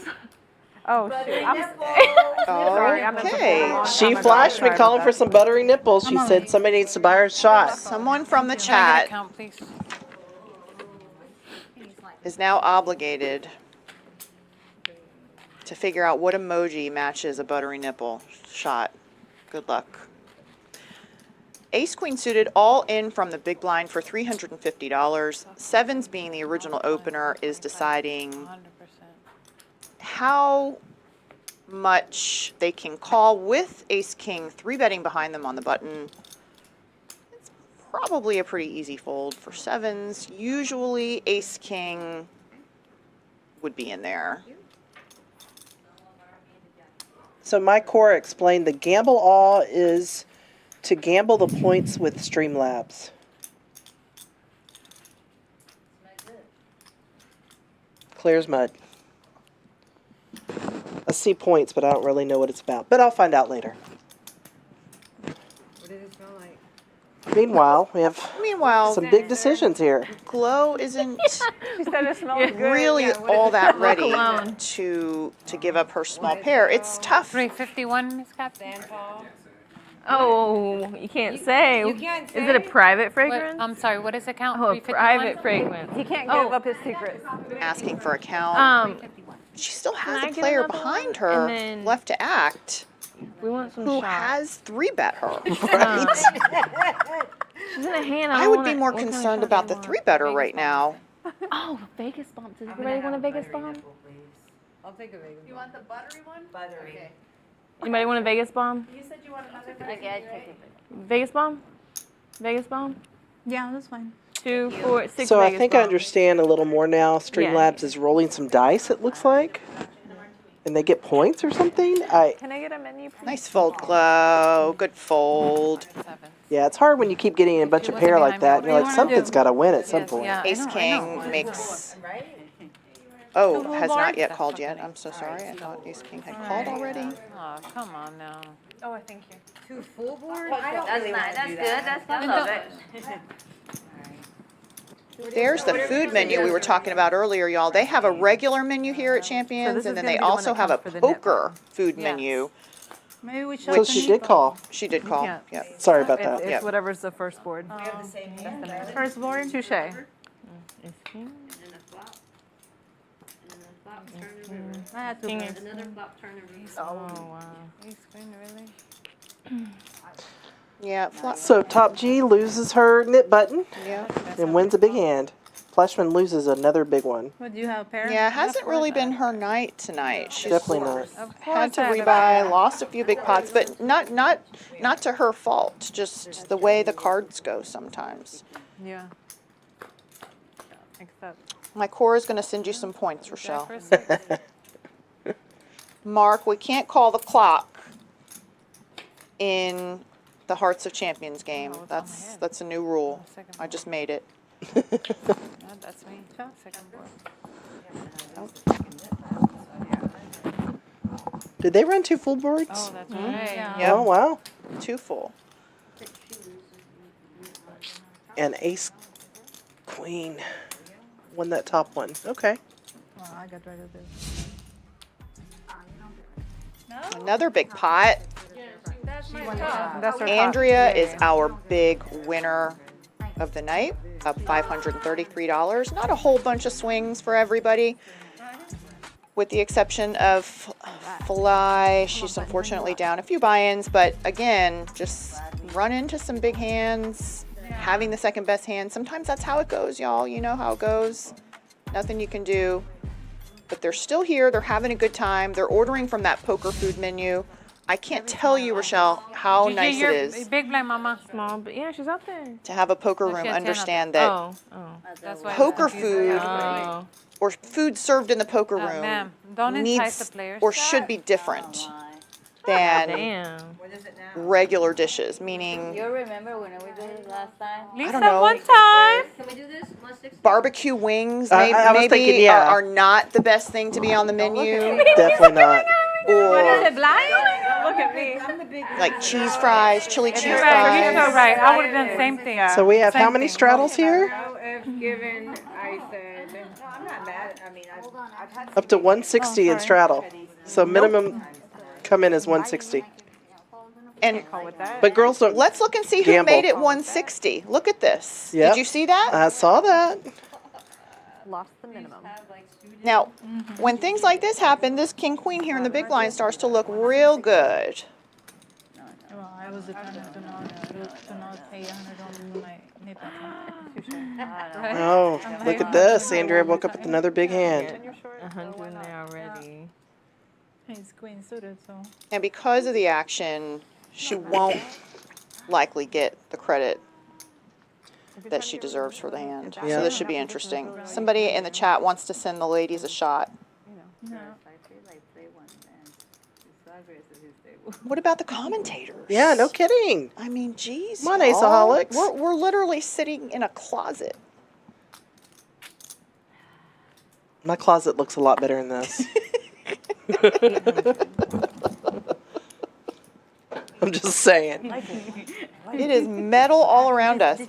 [SPEAKER 2] Oh, shoot.
[SPEAKER 10] Sorry, she flashed me calling for some buttery nipples. She said somebody needs to buy her a shot.
[SPEAKER 9] Someone from the
[SPEAKER 1] Can I get
[SPEAKER 9] chat
[SPEAKER 1] a count, please?
[SPEAKER 9] is now obligated to figure out what emoji matches a buttery nipple shot. Good luck. Ace Queen suited all in from the big blind for $350. Sevens being the original opener is deciding
[SPEAKER 1] 100%.
[SPEAKER 9] how much they can call with Ace King 3-betting behind them on the button. It's probably a pretty easy fold for sevens. Usually Ace King would be in there.
[SPEAKER 10] So my core explained the gamble all is to gamble the points with Streamlabs. Clear as mud. I see points, but I don't really know what it's about. But I'll find out later.
[SPEAKER 8] What does it smell like?
[SPEAKER 10] Meanwhile, we have
[SPEAKER 9] Meanwhile,
[SPEAKER 10] some big decisions here.
[SPEAKER 9] Glo isn't
[SPEAKER 2] She said it smells good.
[SPEAKER 9] really all that ready
[SPEAKER 14] alone.
[SPEAKER 9] to give up her small pair. It's tough.
[SPEAKER 1] 351, Miss Captain.
[SPEAKER 14] Oh, you can't say.
[SPEAKER 8] You can't
[SPEAKER 14] Is it a
[SPEAKER 8] say.
[SPEAKER 14] private
[SPEAKER 1] What,
[SPEAKER 14] fragrance?
[SPEAKER 1] I'm sorry, what is the count?
[SPEAKER 14] Oh, a
[SPEAKER 1] 351?
[SPEAKER 14] private fragrance.
[SPEAKER 2] He can't give up his secrets.
[SPEAKER 9] Asking for a count. She still has
[SPEAKER 14] can I
[SPEAKER 9] a
[SPEAKER 14] get
[SPEAKER 9] player
[SPEAKER 14] another
[SPEAKER 9] behind
[SPEAKER 14] one?
[SPEAKER 9] her
[SPEAKER 14] And then-
[SPEAKER 9] left to act
[SPEAKER 14] We want some
[SPEAKER 9] who
[SPEAKER 14] shots.
[SPEAKER 9] has 3-bet her, right?
[SPEAKER 14] She's in a hand.
[SPEAKER 9] I would be more concerned about the 3-better right now.
[SPEAKER 14] Oh, Vegas bomb. Does anybody want a Vegas bomb?
[SPEAKER 8] I'll take a Vegas.
[SPEAKER 6] You want the buttery one?
[SPEAKER 8] Buttery.
[SPEAKER 6] Okay.
[SPEAKER 14] Anybody want a Vegas bomb?
[SPEAKER 6] You said you want another
[SPEAKER 15] Okay, I take it.
[SPEAKER 14] Vegas bomb? Vegas bomb?
[SPEAKER 5] Yeah, that's fine.
[SPEAKER 14] 2, 4, 6
[SPEAKER 10] So I
[SPEAKER 14] Vegas
[SPEAKER 10] think I
[SPEAKER 14] bombs.
[SPEAKER 10] understand a little more now. Streamlabs is rolling some dice, it looks like. And they get points or something?
[SPEAKER 2] Can I get a menu, please?
[SPEAKER 9] Nice fold, Glo. Good fold.
[SPEAKER 10] Yeah, it's hard when you keep getting a bunch of pair like that. And you're like, something's got to win at some point.
[SPEAKER 1] Yeah,
[SPEAKER 9] Ace King makes... Oh, has not yet called yet. I'm so sorry. I thought Ace King had called already.
[SPEAKER 1] Oh, come on now.
[SPEAKER 2] Oh, thank you.
[SPEAKER 8] 2 full board?
[SPEAKER 15] That's nice. That's good. That's I love it.
[SPEAKER 9] There's the food menu we were talking about earlier, y'all. They have a regular menu here at Champions,
[SPEAKER 2] this
[SPEAKER 9] and
[SPEAKER 2] is
[SPEAKER 9] then
[SPEAKER 2] gonna
[SPEAKER 9] they
[SPEAKER 2] be the one
[SPEAKER 9] also
[SPEAKER 2] that
[SPEAKER 9] have a
[SPEAKER 2] comes for the nip.
[SPEAKER 9] poker food menu.
[SPEAKER 5] Maybe we
[SPEAKER 10] So she did call.
[SPEAKER 9] She did call.
[SPEAKER 2] Yeah.
[SPEAKER 9] Yeah.
[SPEAKER 10] Sorry about
[SPEAKER 2] It's,
[SPEAKER 10] that.
[SPEAKER 2] it's
[SPEAKER 9] Yep.
[SPEAKER 2] whatever's the first board.
[SPEAKER 5] First board.
[SPEAKER 2] Touche.
[SPEAKER 14] Is king?
[SPEAKER 5] I had to.
[SPEAKER 14] King is-
[SPEAKER 6] Another flop turn of
[SPEAKER 14] Oh, wow.
[SPEAKER 1] Ace Queen, really?
[SPEAKER 9] Yeah. Flop.
[SPEAKER 10] So Top G loses her knit button
[SPEAKER 9] Yeah.
[SPEAKER 10] and wins a big hand. Flashman loses another big one.
[SPEAKER 5] What do you have, a pair?
[SPEAKER 9] Yeah, it hasn't really been her night tonight. She's
[SPEAKER 10] Definitely not.
[SPEAKER 9] had to rebuy, lost a few big pots, but not to her fault. Just the way the cards go sometimes.
[SPEAKER 2] Yeah. Except.
[SPEAKER 9] My core is going to send you some points, Rachelle.
[SPEAKER 1] For a sec.
[SPEAKER 9] Mark, we can't call the clock in the Hearts of Champions game.
[SPEAKER 1] Oh, it's on my
[SPEAKER 9] That's
[SPEAKER 1] head.
[SPEAKER 9] a new rule.
[SPEAKER 1] Second
[SPEAKER 9] I just made it.
[SPEAKER 1] No, that's me. Second board.
[SPEAKER 10] Did they run 2 full boards?
[SPEAKER 1] Oh, that's right.
[SPEAKER 9] Yep.
[SPEAKER 10] Oh, wow.
[SPEAKER 9] 2 full.
[SPEAKER 10] And Ace Queen won that top one. Okay.
[SPEAKER 5] Oh, I got rid of this.
[SPEAKER 9] Another big pot.
[SPEAKER 2] That's her
[SPEAKER 9] Andrea is our big winner of the night, up $533. Not a whole bunch of swings for everybody, with the exception of Fly. She's unfortunately down a few buy-ins, but again, just run into some big hands, having the second best hand. Sometimes that's how it goes, y'all. You know how it goes. Nothing you can do. But they're still here. They're having a good time. They're ordering from that poker food menu. I can't tell you, Rochelle, how
[SPEAKER 1] Gigi,
[SPEAKER 9] nice it
[SPEAKER 1] you're
[SPEAKER 9] is
[SPEAKER 1] big blind, mama.
[SPEAKER 14] Small, but yeah, she's out there.
[SPEAKER 9] to have a poker room
[SPEAKER 1] she has 10
[SPEAKER 9] understand that
[SPEAKER 14] Oh,
[SPEAKER 1] That's why I was
[SPEAKER 9] poker
[SPEAKER 1] confused.
[SPEAKER 9] food
[SPEAKER 14] oh.
[SPEAKER 9] or food served in the poker room
[SPEAKER 1] Ma'am, don't entice
[SPEAKER 9] needs
[SPEAKER 1] the players.
[SPEAKER 9] or should be different than
[SPEAKER 14] Damn.
[SPEAKER 9] regular dishes, meaning
[SPEAKER 15] You remember when we did it last time?
[SPEAKER 9] I don't know.
[SPEAKER 14] One time.
[SPEAKER 15] Can we do this? 160?
[SPEAKER 9] Barbecue wings
[SPEAKER 10] I was
[SPEAKER 9] maybe
[SPEAKER 10] thinking, yeah.
[SPEAKER 9] are not the best thing to be on the menu.
[SPEAKER 10] Definitely not.
[SPEAKER 9] Or
[SPEAKER 2] blind? Look at me.
[SPEAKER 9] like cheese fries, chili cheese
[SPEAKER 3] You're
[SPEAKER 9] fries.
[SPEAKER 3] so right. I would have done the same thing.
[SPEAKER 10] So we have
[SPEAKER 3] Same
[SPEAKER 10] how many
[SPEAKER 3] thing.
[SPEAKER 10] straddles here?
[SPEAKER 2] If given, I said, no, I'm not mad. I mean, I've had
[SPEAKER 10] Up to 160 in straddle. So minimum come in is 160.
[SPEAKER 9] And
[SPEAKER 10] But girls don't.
[SPEAKER 9] let's look and see who
[SPEAKER 10] gamble.
[SPEAKER 9] made it 160. Look at this.
[SPEAKER 10] Yep.
[SPEAKER 9] Did you see that?
[SPEAKER 10] I saw that.
[SPEAKER 2] lost the minimum.
[SPEAKER 9] Now, when things like this happen, this king queen here in the big blind starts to look real good.
[SPEAKER 5] Well, I was determined to not pay $100 for my nipple.
[SPEAKER 10] Oh, look at this. Andrea woke up with another big hand.
[SPEAKER 14] 100 in there already.
[SPEAKER 5] He's queen suited, so.
[SPEAKER 9] And because of the action, she won't likely get the credit that she deserves for the hand.
[SPEAKER 10] Yeah.
[SPEAKER 9] So this should be interesting. Somebody in the chat wants to send the ladies a shot.
[SPEAKER 5] No.
[SPEAKER 9] What about the commentators?
[SPEAKER 10] Yeah, no kidding.
[SPEAKER 9] I mean, geez.
[SPEAKER 10] Come on,
[SPEAKER 9] y'all.
[SPEAKER 10] Aceaholics.
[SPEAKER 9] We're literally sitting in a closet.
[SPEAKER 10] My closet looks a lot better than this. I'm just saying.
[SPEAKER 9] It is metal all around us.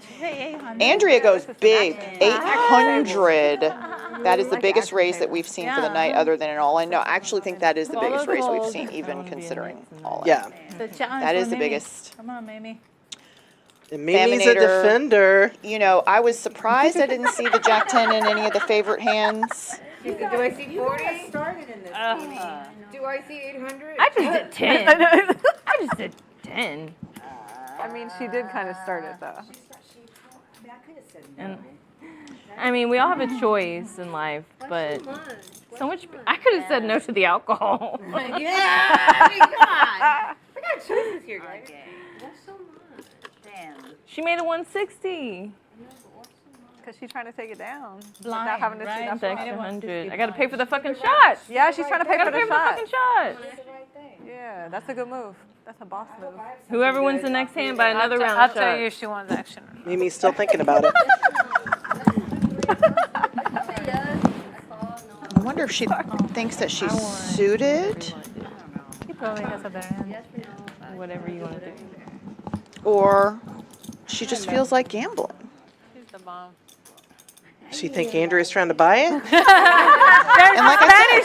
[SPEAKER 9] Andrea goes big, 800. That is the biggest raise that we've seen for the night other than an all-in. No, I actually think that is the biggest raise we've seen, even considering all-in.
[SPEAKER 10] Yeah.
[SPEAKER 9] That is the biggest.
[SPEAKER 5] Come on, Mimi.
[SPEAKER 10] And Mimi's a
[SPEAKER 9] Phaminator.
[SPEAKER 10] defender.
[SPEAKER 9] You know, I was surprised I didn't see the Jack 10 in any of the favorite hands.
[SPEAKER 2] Do I see 40? Started in this Do I see 800?
[SPEAKER 14] I just did 10. I just did 10.
[SPEAKER 8] I mean, she did kind of start it though.
[SPEAKER 14] And I mean, we all have a choice in life, but so much. I could have said no to the alcohol.
[SPEAKER 15] Yeah, we got choices here, guys. What's so much? Damn.
[SPEAKER 14] She made a 160.
[SPEAKER 8] Because she's trying to take it down.
[SPEAKER 5] Blind,
[SPEAKER 8] without having to
[SPEAKER 5] right?
[SPEAKER 8] see that
[SPEAKER 14] The
[SPEAKER 8] far.
[SPEAKER 14] extra 100. I gotta pay for the fucking shot.
[SPEAKER 8] Yeah, she's trying to pay
[SPEAKER 14] I
[SPEAKER 8] for
[SPEAKER 14] gotta
[SPEAKER 8] the
[SPEAKER 14] pay for the
[SPEAKER 8] shot.
[SPEAKER 14] fucking shot.
[SPEAKER 8] Yeah, that's a good move. That's a boss move.
[SPEAKER 14] Whoever wins the next hand by another round
[SPEAKER 1] I'll
[SPEAKER 14] shot.
[SPEAKER 1] tell you if she wants action.
[SPEAKER 10] Mimi's still thinking about it.
[SPEAKER 9] I wonder if she thinks that she's suited
[SPEAKER 5] He probably has a better hand.
[SPEAKER 14] Whatever you want to do.
[SPEAKER 9] or she just feels like gambling.
[SPEAKER 1] She's the bomb.
[SPEAKER 10] She think Andrea's trying to buy it?
[SPEAKER 9] And like I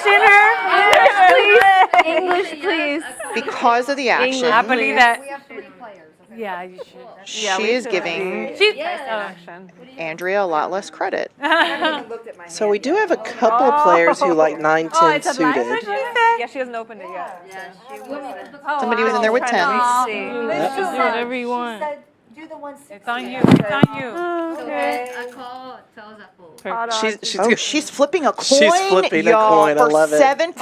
[SPEAKER 14] in her. English, please.
[SPEAKER 9] said, because of the action,
[SPEAKER 1] I believe that.
[SPEAKER 6] We have 3 players. Okay?
[SPEAKER 1] Yeah, you should.
[SPEAKER 9] she is giving
[SPEAKER 1] She's
[SPEAKER 9] Andrea a lot less credit.
[SPEAKER 10] So we do have a couple players who like 9-10 suited.
[SPEAKER 8] Yeah, she hasn't opened it yet.
[SPEAKER 9] Somebody was in there with 10s.
[SPEAKER 14] Just do whatever you want.
[SPEAKER 6] Do the 160.
[SPEAKER 1] It's on you. It's on you.
[SPEAKER 15] Okay. I call tells that fool.
[SPEAKER 9] She's flipping a coin.
[SPEAKER 10] She's flipping a
[SPEAKER 9] y'all,
[SPEAKER 10] coin. I
[SPEAKER 9] for
[SPEAKER 10] love it.
[SPEAKER 9] $720.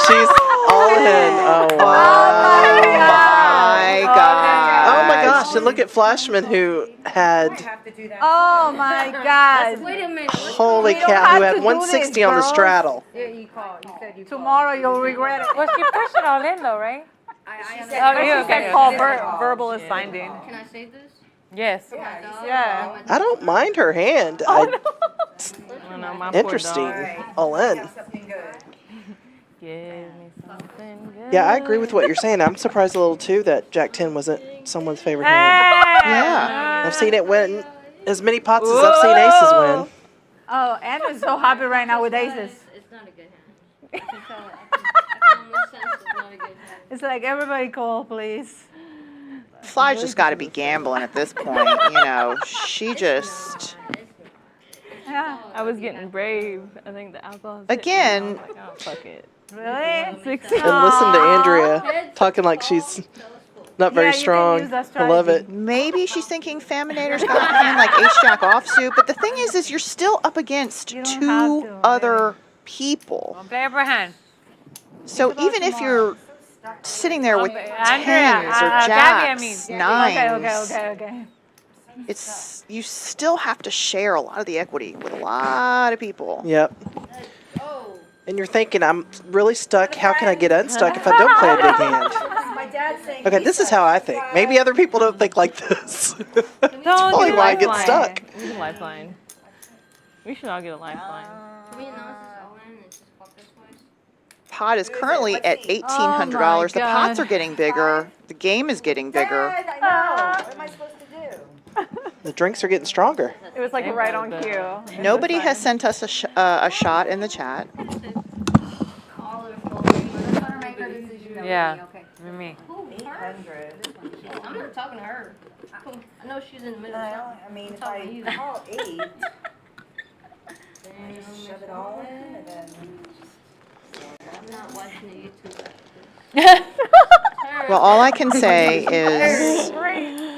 [SPEAKER 10] She's all in. Oh, wow.
[SPEAKER 9] My God.
[SPEAKER 10] Oh, my gosh. And look at Flashman who had,
[SPEAKER 5] Oh my God.
[SPEAKER 15] Wait a minute.
[SPEAKER 10] holy
[SPEAKER 5] We don't
[SPEAKER 10] cow,
[SPEAKER 5] have
[SPEAKER 10] who
[SPEAKER 5] to
[SPEAKER 10] had
[SPEAKER 5] do
[SPEAKER 10] 160
[SPEAKER 5] this,
[SPEAKER 10] on the
[SPEAKER 5] girls.
[SPEAKER 10] straddle.
[SPEAKER 2] Yeah, you called. You said you called.
[SPEAKER 5] Tomorrow you'll regret it.
[SPEAKER 3] Well, she pushed it all in though, right?
[SPEAKER 2] I
[SPEAKER 1] Oh,
[SPEAKER 2] said,
[SPEAKER 1] you
[SPEAKER 2] she
[SPEAKER 1] okay.
[SPEAKER 2] said call verbal is binding.
[SPEAKER 15] Can I save this?
[SPEAKER 1] Yes.
[SPEAKER 2] Yeah.
[SPEAKER 10] I don't mind her hand.
[SPEAKER 14] Oh, no, my poor
[SPEAKER 10] Interesting.
[SPEAKER 14] dog.
[SPEAKER 10] All in.
[SPEAKER 2] Something good.
[SPEAKER 14] Give me something good.
[SPEAKER 10] Yeah, I agree with what you're saying. I'm surprised a little too that Jack 10 wasn't someone's favorite hand.
[SPEAKER 9] Yeah.
[SPEAKER 10] I've seen it win as many pots as I've seen aces win.
[SPEAKER 5] Oh, Andrew's so happy right now with aces.
[SPEAKER 15] It's not a good hand. I can tell almost sense it's not a good hand.
[SPEAKER 5] It's like everybody call, please.
[SPEAKER 9] Fly's just got to be gambling at this point. You know, she just.
[SPEAKER 5] Yeah.
[SPEAKER 14] I was getting brave. I think the alcohol.
[SPEAKER 9] Again.
[SPEAKER 14] Like, oh, fuck it.
[SPEAKER 5] Really?
[SPEAKER 14] 60.
[SPEAKER 10] And listen to Andrea talking like she's not very
[SPEAKER 5] Yeah, you can
[SPEAKER 10] strong.
[SPEAKER 5] use that
[SPEAKER 10] I love it.
[SPEAKER 5] strategy.
[SPEAKER 9] Maybe she's thinking Phaminator's got a hand like ace jack offsuit, but the thing is you're still up against
[SPEAKER 5] You don't
[SPEAKER 9] 2
[SPEAKER 5] have to,
[SPEAKER 9] other people.
[SPEAKER 1] Don't play every hand.
[SPEAKER 9] So even if you're sitting there with
[SPEAKER 1] Andrea,
[SPEAKER 9] 10s or
[SPEAKER 1] Gabby,
[SPEAKER 9] jacks,
[SPEAKER 1] I mean.
[SPEAKER 9] 9s,
[SPEAKER 5] Okay.
[SPEAKER 9] it's you still have to share a lot of the equity with a lot of people.
[SPEAKER 10] Yep. And you're thinking, I'm really stuck. How can I get unstuck if I don't play a big hand?
[SPEAKER 6] My dad's saying.
[SPEAKER 10] Okay, this is how I think. Maybe other people don't think like this. That's
[SPEAKER 14] No,
[SPEAKER 10] probably
[SPEAKER 14] get a
[SPEAKER 10] why I get
[SPEAKER 14] lifeline.
[SPEAKER 10] stuck.
[SPEAKER 14] We get a lifeline. We should all get a lifeline.
[SPEAKER 11] Can we announce this all in and just fuck this place?
[SPEAKER 9] Pot is currently at $1,800. The pots are getting bigger. The game is getting bigger.
[SPEAKER 6] I know. What am I supposed to do?
[SPEAKER 10] The drinks are getting stronger.
[SPEAKER 2] It was like right on cue.
[SPEAKER 9] Nobody has sent us a shot in the chat.
[SPEAKER 1] Yeah, me.
[SPEAKER 11] Who, her?
[SPEAKER 6] 800.
[SPEAKER 11] I'm not talking to her. I know she's in the middle of
[SPEAKER 6] I
[SPEAKER 11] something.
[SPEAKER 6] mean, if
[SPEAKER 11] talking to
[SPEAKER 6] I
[SPEAKER 11] you.
[SPEAKER 6] call 8, just shove it all in, and then.
[SPEAKER 11] I'm not watching the YouTube.
[SPEAKER 9] Well, all I can say is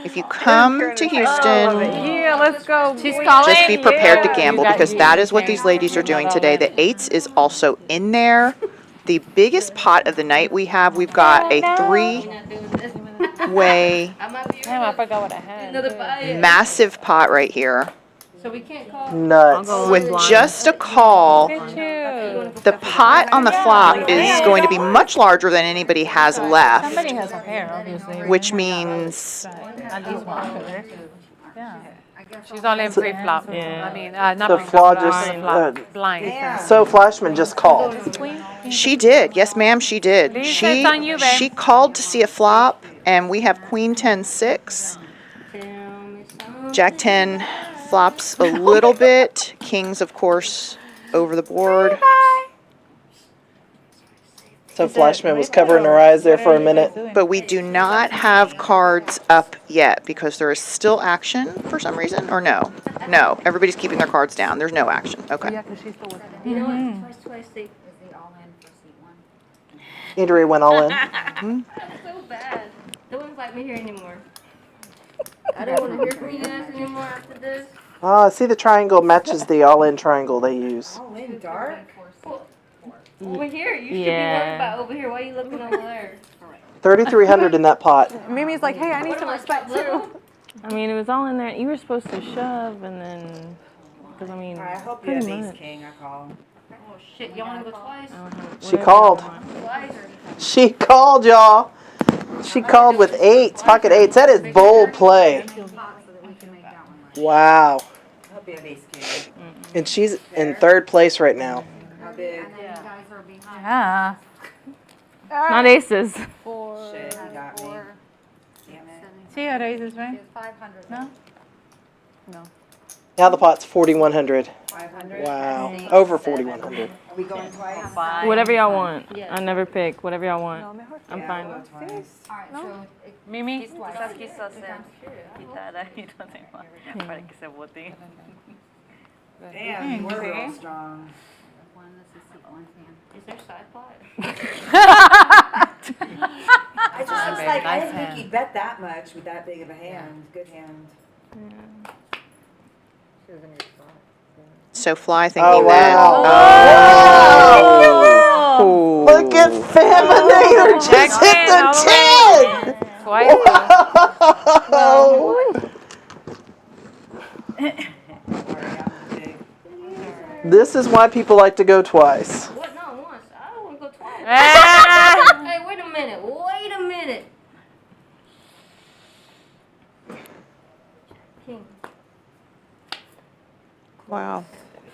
[SPEAKER 9] if you come to Houston,
[SPEAKER 2] Yeah, let's go.
[SPEAKER 1] She's calling.
[SPEAKER 9] just be prepared to
[SPEAKER 1] Yeah.
[SPEAKER 9] gamble
[SPEAKER 1] You got-
[SPEAKER 9] because that is what these ladies are doing today. The 8s is also in there. The biggest pot of the night we've got a 3-way
[SPEAKER 1] Damn, I forgot what I had.
[SPEAKER 9] massive pot right here.
[SPEAKER 11] So we can't call.
[SPEAKER 10] Nuts.
[SPEAKER 9] With just a call, the pot on the flop is going to be much larger than anybody has left,
[SPEAKER 3] Somebody has a pair, obviously.
[SPEAKER 9] which means
[SPEAKER 3] At least one. Yeah.
[SPEAKER 1] She's all in pre-flop.
[SPEAKER 14] Yeah.
[SPEAKER 1] I mean, not
[SPEAKER 10] The
[SPEAKER 1] pre-flop,
[SPEAKER 10] flaw just,
[SPEAKER 1] blind.
[SPEAKER 10] So Flashman just called.
[SPEAKER 9] she did. Yes, ma'am, she did.
[SPEAKER 1] Lisa,
[SPEAKER 9] She
[SPEAKER 1] it's on you, babe.
[SPEAKER 9] she called to see a flop, and we have Queen 10-6. Jack 10 flops a little bit. Kings, of course, over the board.
[SPEAKER 10] So Flashman was covering her eyes there for a minute.
[SPEAKER 9] But we do not have cards up yet because there is still action for some reason. Or no? No. Everybody's keeping their cards down. There's no action. Okay.
[SPEAKER 11] You know what? Twice they.
[SPEAKER 10] Andrea went all in.
[SPEAKER 11] That's so bad. Don't invite me here anymore. I don't want to hear from you guys anymore after this.
[SPEAKER 10] See, the triangle matches the all-in triangle they use.
[SPEAKER 6] Oh, in dark?
[SPEAKER 11] Over here, you should be
[SPEAKER 14] Yeah.
[SPEAKER 11] worried about over here. Why are you looking over there?
[SPEAKER 10] 3,300 in that pot.
[SPEAKER 2] Mimi's like, hey, I need some respect too.
[SPEAKER 14] I mean, it was all in there. You were supposed to shove and then, because I mean,
[SPEAKER 6] All right, I hope you have
[SPEAKER 14] pretty
[SPEAKER 6] ace
[SPEAKER 14] much.
[SPEAKER 6] king, I call.
[SPEAKER 11] Oh shit, y'all want to go twice?
[SPEAKER 10] She called.
[SPEAKER 11] Twice or?
[SPEAKER 10] She called, y'all. She called with 8s, pocket 8s. That is bold play. Wow.
[SPEAKER 6] I hope you have ace king.
[SPEAKER 10] And she's in 3rd place right now.
[SPEAKER 6] How big?
[SPEAKER 3] Yeah.
[SPEAKER 14] Not aces.
[SPEAKER 6] Shit, you got me. Damn it.
[SPEAKER 3] She had raises, right?
[SPEAKER 5] 500.
[SPEAKER 3] No?
[SPEAKER 10] Now the pot's 4,100.
[SPEAKER 6] 500?
[SPEAKER 10] Wow. Over 4,100.
[SPEAKER 6] Are we going twice?
[SPEAKER 14] Whatever y'all want. I never pick. Whatever y'all want. I'm
[SPEAKER 6] Yeah,
[SPEAKER 14] fine.
[SPEAKER 6] we'll go twice.
[SPEAKER 5] Alright, so
[SPEAKER 1] Mimi?
[SPEAKER 5] quizás quiso quitar ahí donde para que se vote.
[SPEAKER 6] Damn, you were real strong.
[SPEAKER 11] Is there side pot?
[SPEAKER 6] I just was like, I didn't think he'd bet that much with that big of a hand. Good hand.
[SPEAKER 9] So Fly thinking
[SPEAKER 10] Oh,
[SPEAKER 9] that.
[SPEAKER 10] wow.
[SPEAKER 9] Oh.
[SPEAKER 10] Look at Phaminator just hit the 10!
[SPEAKER 1] Twice.
[SPEAKER 10] Wow. This is why people like to go twice.
[SPEAKER 11] What? No, once. I don't want to go twice.
[SPEAKER 1] Ah!
[SPEAKER 11] Hey, wait a minute. Wait a minute. King.
[SPEAKER 9] Wow.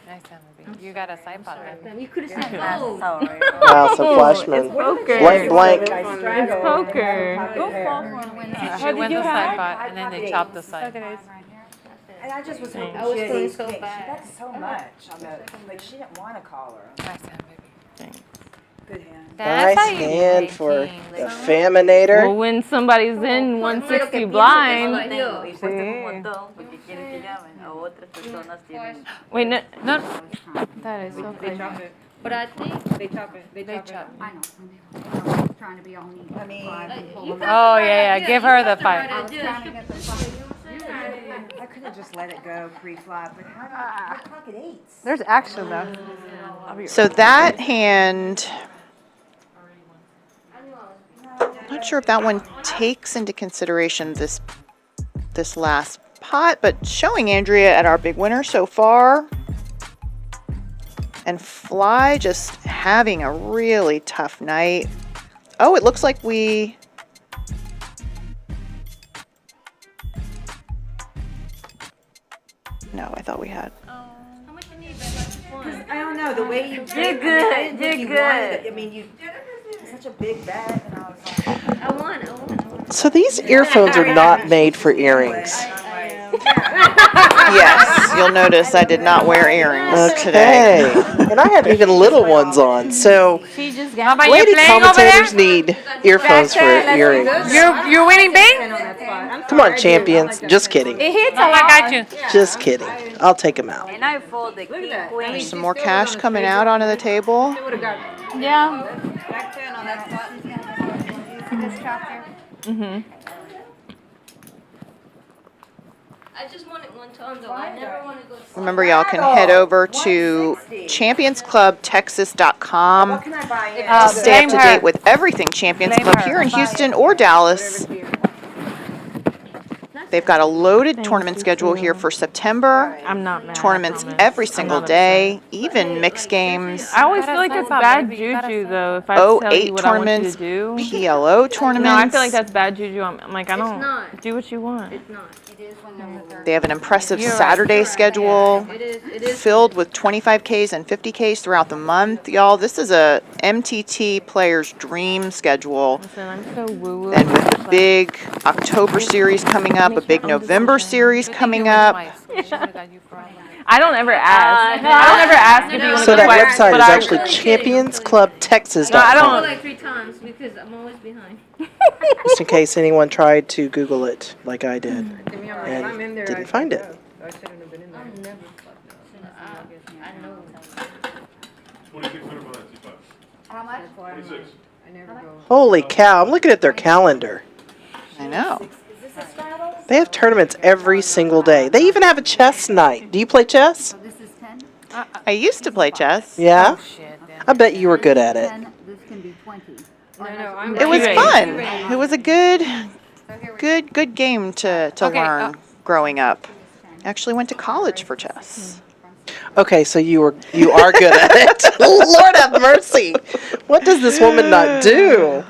[SPEAKER 1] Nice time, baby. You got a side pot then.
[SPEAKER 11] Damn, you could have said gold.
[SPEAKER 10] Wow, so Flashman.
[SPEAKER 14] Poker.
[SPEAKER 10] Blank, blank.
[SPEAKER 14] It's poker.
[SPEAKER 3] Go fall for it.
[SPEAKER 1] She wins the side pot and then they chop the side.
[SPEAKER 6] And I just was hoping
[SPEAKER 11] I was
[SPEAKER 6] she had
[SPEAKER 11] feeling
[SPEAKER 6] ace
[SPEAKER 11] so
[SPEAKER 6] king. She
[SPEAKER 11] bad.
[SPEAKER 6] bet so much on the, like she didn't want to call her.
[SPEAKER 1] Nice time, baby.
[SPEAKER 6] Good hand.
[SPEAKER 1] That's how
[SPEAKER 10] Nice
[SPEAKER 1] you
[SPEAKER 10] hand
[SPEAKER 1] play
[SPEAKER 10] for
[SPEAKER 1] king.
[SPEAKER 10] the Phaminator.
[SPEAKER 14] Well, when somebody's in 160 blind. Wait, no.
[SPEAKER 3] That is so crazy.
[SPEAKER 11] But I think
[SPEAKER 3] They chop it. They chop it.
[SPEAKER 5] I know. Trying to be all neat.
[SPEAKER 6] I mean,
[SPEAKER 1] Oh, yeah. Give her the fight.
[SPEAKER 5] I was trying to get the fucking.
[SPEAKER 6] I could have just let it go pre-flop, but how pocket 8s?
[SPEAKER 2] There's action though.
[SPEAKER 9] So that hand, not sure if that one takes into consideration this last pot, but showing Andrea at our big winner so far. And Fly just having a really tough night. Oh, it looks like we... No, I thought we had.
[SPEAKER 6] I don't know, the way you
[SPEAKER 11] You're good. You're good.
[SPEAKER 6] I mean, you such a big bet, and I was like,
[SPEAKER 11] I won.
[SPEAKER 10] So these earphones are not made for earrings.
[SPEAKER 9] Yes, you'll notice I did not wear earrings today.
[SPEAKER 10] And I have even little ones on. So
[SPEAKER 5] She just
[SPEAKER 1] How
[SPEAKER 5] got
[SPEAKER 1] about you
[SPEAKER 10] lady
[SPEAKER 1] playing over there?
[SPEAKER 10] commentators need earphones for earrings.
[SPEAKER 1] You're winning big?
[SPEAKER 10] Come on, champions. Just kidding.
[SPEAKER 5] It hits
[SPEAKER 1] Oh, I got you.
[SPEAKER 10] Just kidding. I'll take them out.
[SPEAKER 11] And I fold the king queen.
[SPEAKER 9] There's some more cash coming out onto the table.
[SPEAKER 5] Yeah.
[SPEAKER 6] back then on that spot. This chapter.
[SPEAKER 11] I just won it one time though. I never want to go.
[SPEAKER 9] Remember, y'all can head over to championsclubtexas.com to stay up to date with everything Champions Club here in Houston or Dallas. They've got a loaded tournament schedule here for September.
[SPEAKER 14] I'm not mad.
[SPEAKER 9] Tournaments every single day, even mixed games.
[SPEAKER 14] I always feel like that's bad juju though. If I tell you
[SPEAKER 9] 08
[SPEAKER 14] what I want you
[SPEAKER 9] tournaments,
[SPEAKER 14] to do.
[SPEAKER 9] PLO tournaments.
[SPEAKER 14] No, I feel like that's bad juju. I'm like, I don't
[SPEAKER 11] not.
[SPEAKER 14] do what you want.
[SPEAKER 11] It's not.
[SPEAKER 9] They have an impressive Saturday schedule filled with 25Ks and 50Ks throughout the month. Y'all, this is a MTT player's dream schedule.
[SPEAKER 14] Listen, I'm so woo-woo.
[SPEAKER 9] And with the big October series coming up, a big November series coming up.
[SPEAKER 14] I don't ever ask. I don't ever ask if you want to
[SPEAKER 10] So
[SPEAKER 14] go
[SPEAKER 10] that
[SPEAKER 14] twice,
[SPEAKER 10] website
[SPEAKER 14] but
[SPEAKER 10] is
[SPEAKER 14] I-
[SPEAKER 10] actually championsclubtexas.com.
[SPEAKER 14] No, I
[SPEAKER 11] I
[SPEAKER 14] don't-
[SPEAKER 11] like 3 times because I'm always behind.
[SPEAKER 10] Just in case anyone tried to Google it like I did and didn't find it.
[SPEAKER 11] I never I know.
[SPEAKER 12] 2,600 behind C5.
[SPEAKER 6] How much?
[SPEAKER 12] 26.
[SPEAKER 10] Holy cow, I'm looking at their calendar.
[SPEAKER 9] I know.
[SPEAKER 10] They have tournaments every single day. They even have a chess night. Do you play chess?
[SPEAKER 6] This is 10.
[SPEAKER 9] I used to play chess.
[SPEAKER 10] Yeah? I bet you were good at it.
[SPEAKER 6] This can be 20.
[SPEAKER 9] It was fun. It was a good game to learn growing up. Actually went to college for chess.
[SPEAKER 10] Okay, so you are good at it. Lord have mercy. What does this woman not do?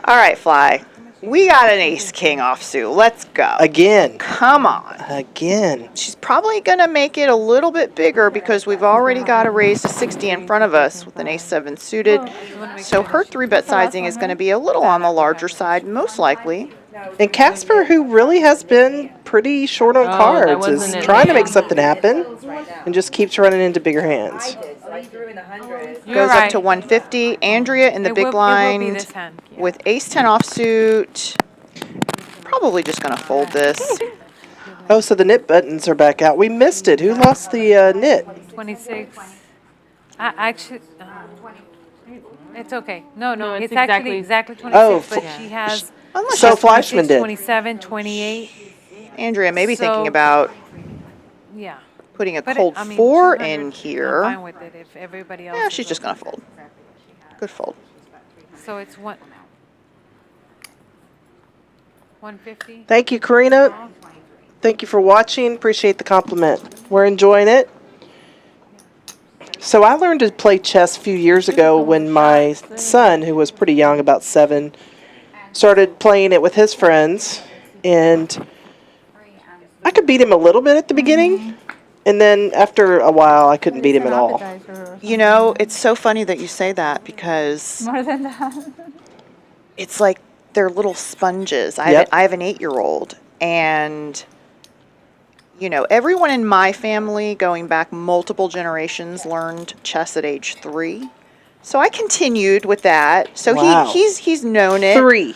[SPEAKER 9] All right, Fly. We got an ace-king offsuit. Let's go.
[SPEAKER 10] Again.
[SPEAKER 9] Come on.
[SPEAKER 10] Again.
[SPEAKER 9] She's probably going to make it a little bit bigger because we've already got a raise to 60 in front of us with an ace-7 suited. So her 3-bet sizing is going to be a little on the larger side, most likely.
[SPEAKER 10] And Casper, who really has been pretty short on cards, is trying to make something happen and just keeps running into bigger hands.
[SPEAKER 9] Goes up to 150. Andrea in the big blind with ace-10 offsuit. Probably just going to fold this.
[SPEAKER 10] Oh, so the knit buttons are back out. We missed it. Who lost the knit?
[SPEAKER 1] 26. Actually, it's okay. No, it's
[SPEAKER 14] exactly-
[SPEAKER 1] actually exactly 26,
[SPEAKER 10] Oh,
[SPEAKER 1] but she has
[SPEAKER 10] So Flashman did.
[SPEAKER 1] 27, 28.
[SPEAKER 9] Andrea may be
[SPEAKER 1] So-
[SPEAKER 9] thinking about
[SPEAKER 1] Yeah.
[SPEAKER 9] putting a
[SPEAKER 1] But
[SPEAKER 9] cold 4 in here.
[SPEAKER 1] I'm fine with it if everybody else.
[SPEAKER 9] Yeah,
[SPEAKER 1] is
[SPEAKER 9] she's just
[SPEAKER 1] okay.
[SPEAKER 9] going to fold. Good fold.
[SPEAKER 1] So it's 150.
[SPEAKER 10] Thank you, Karina. Thank you for watching. Appreciate the compliment. We're enjoying it. So I learned to play chess a few years ago when my son, who was pretty young, about 7, started playing it with his friends. And I could beat him a little bit at the beginning. And then after a while, I couldn't beat him at all.
[SPEAKER 9] You know, it's so funny that you say that because
[SPEAKER 5] More than that.
[SPEAKER 9] it's like they're little sponges. I have an 8-year-old, and you know, everyone in my family, going back multiple generations, learned chess at age 3. So I continued with that. So
[SPEAKER 10] Wow.
[SPEAKER 9] he's known it.
[SPEAKER 10] 3.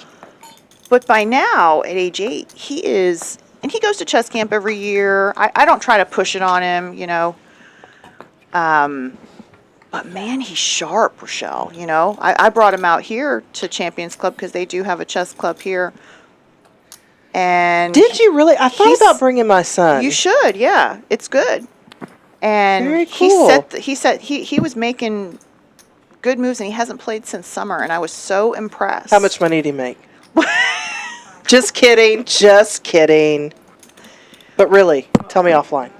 [SPEAKER 9] But by now, at age 8, he is, and he goes to chess camp every year. I don't try to push it on him, you know. But man, he's sharp, Rachelle. You know, I brought him out here to Champions Club because they do have a chess club here. And
[SPEAKER 10] Did you really? I thought about bringing my son.
[SPEAKER 9] you should, yeah. It's good. And
[SPEAKER 10] Very cool.
[SPEAKER 9] he said he was making good moves, and he hasn't played since summer, and I was so impressed.
[SPEAKER 10] How much money did he make? Just kidding. Just kidding. But really, tell me offline.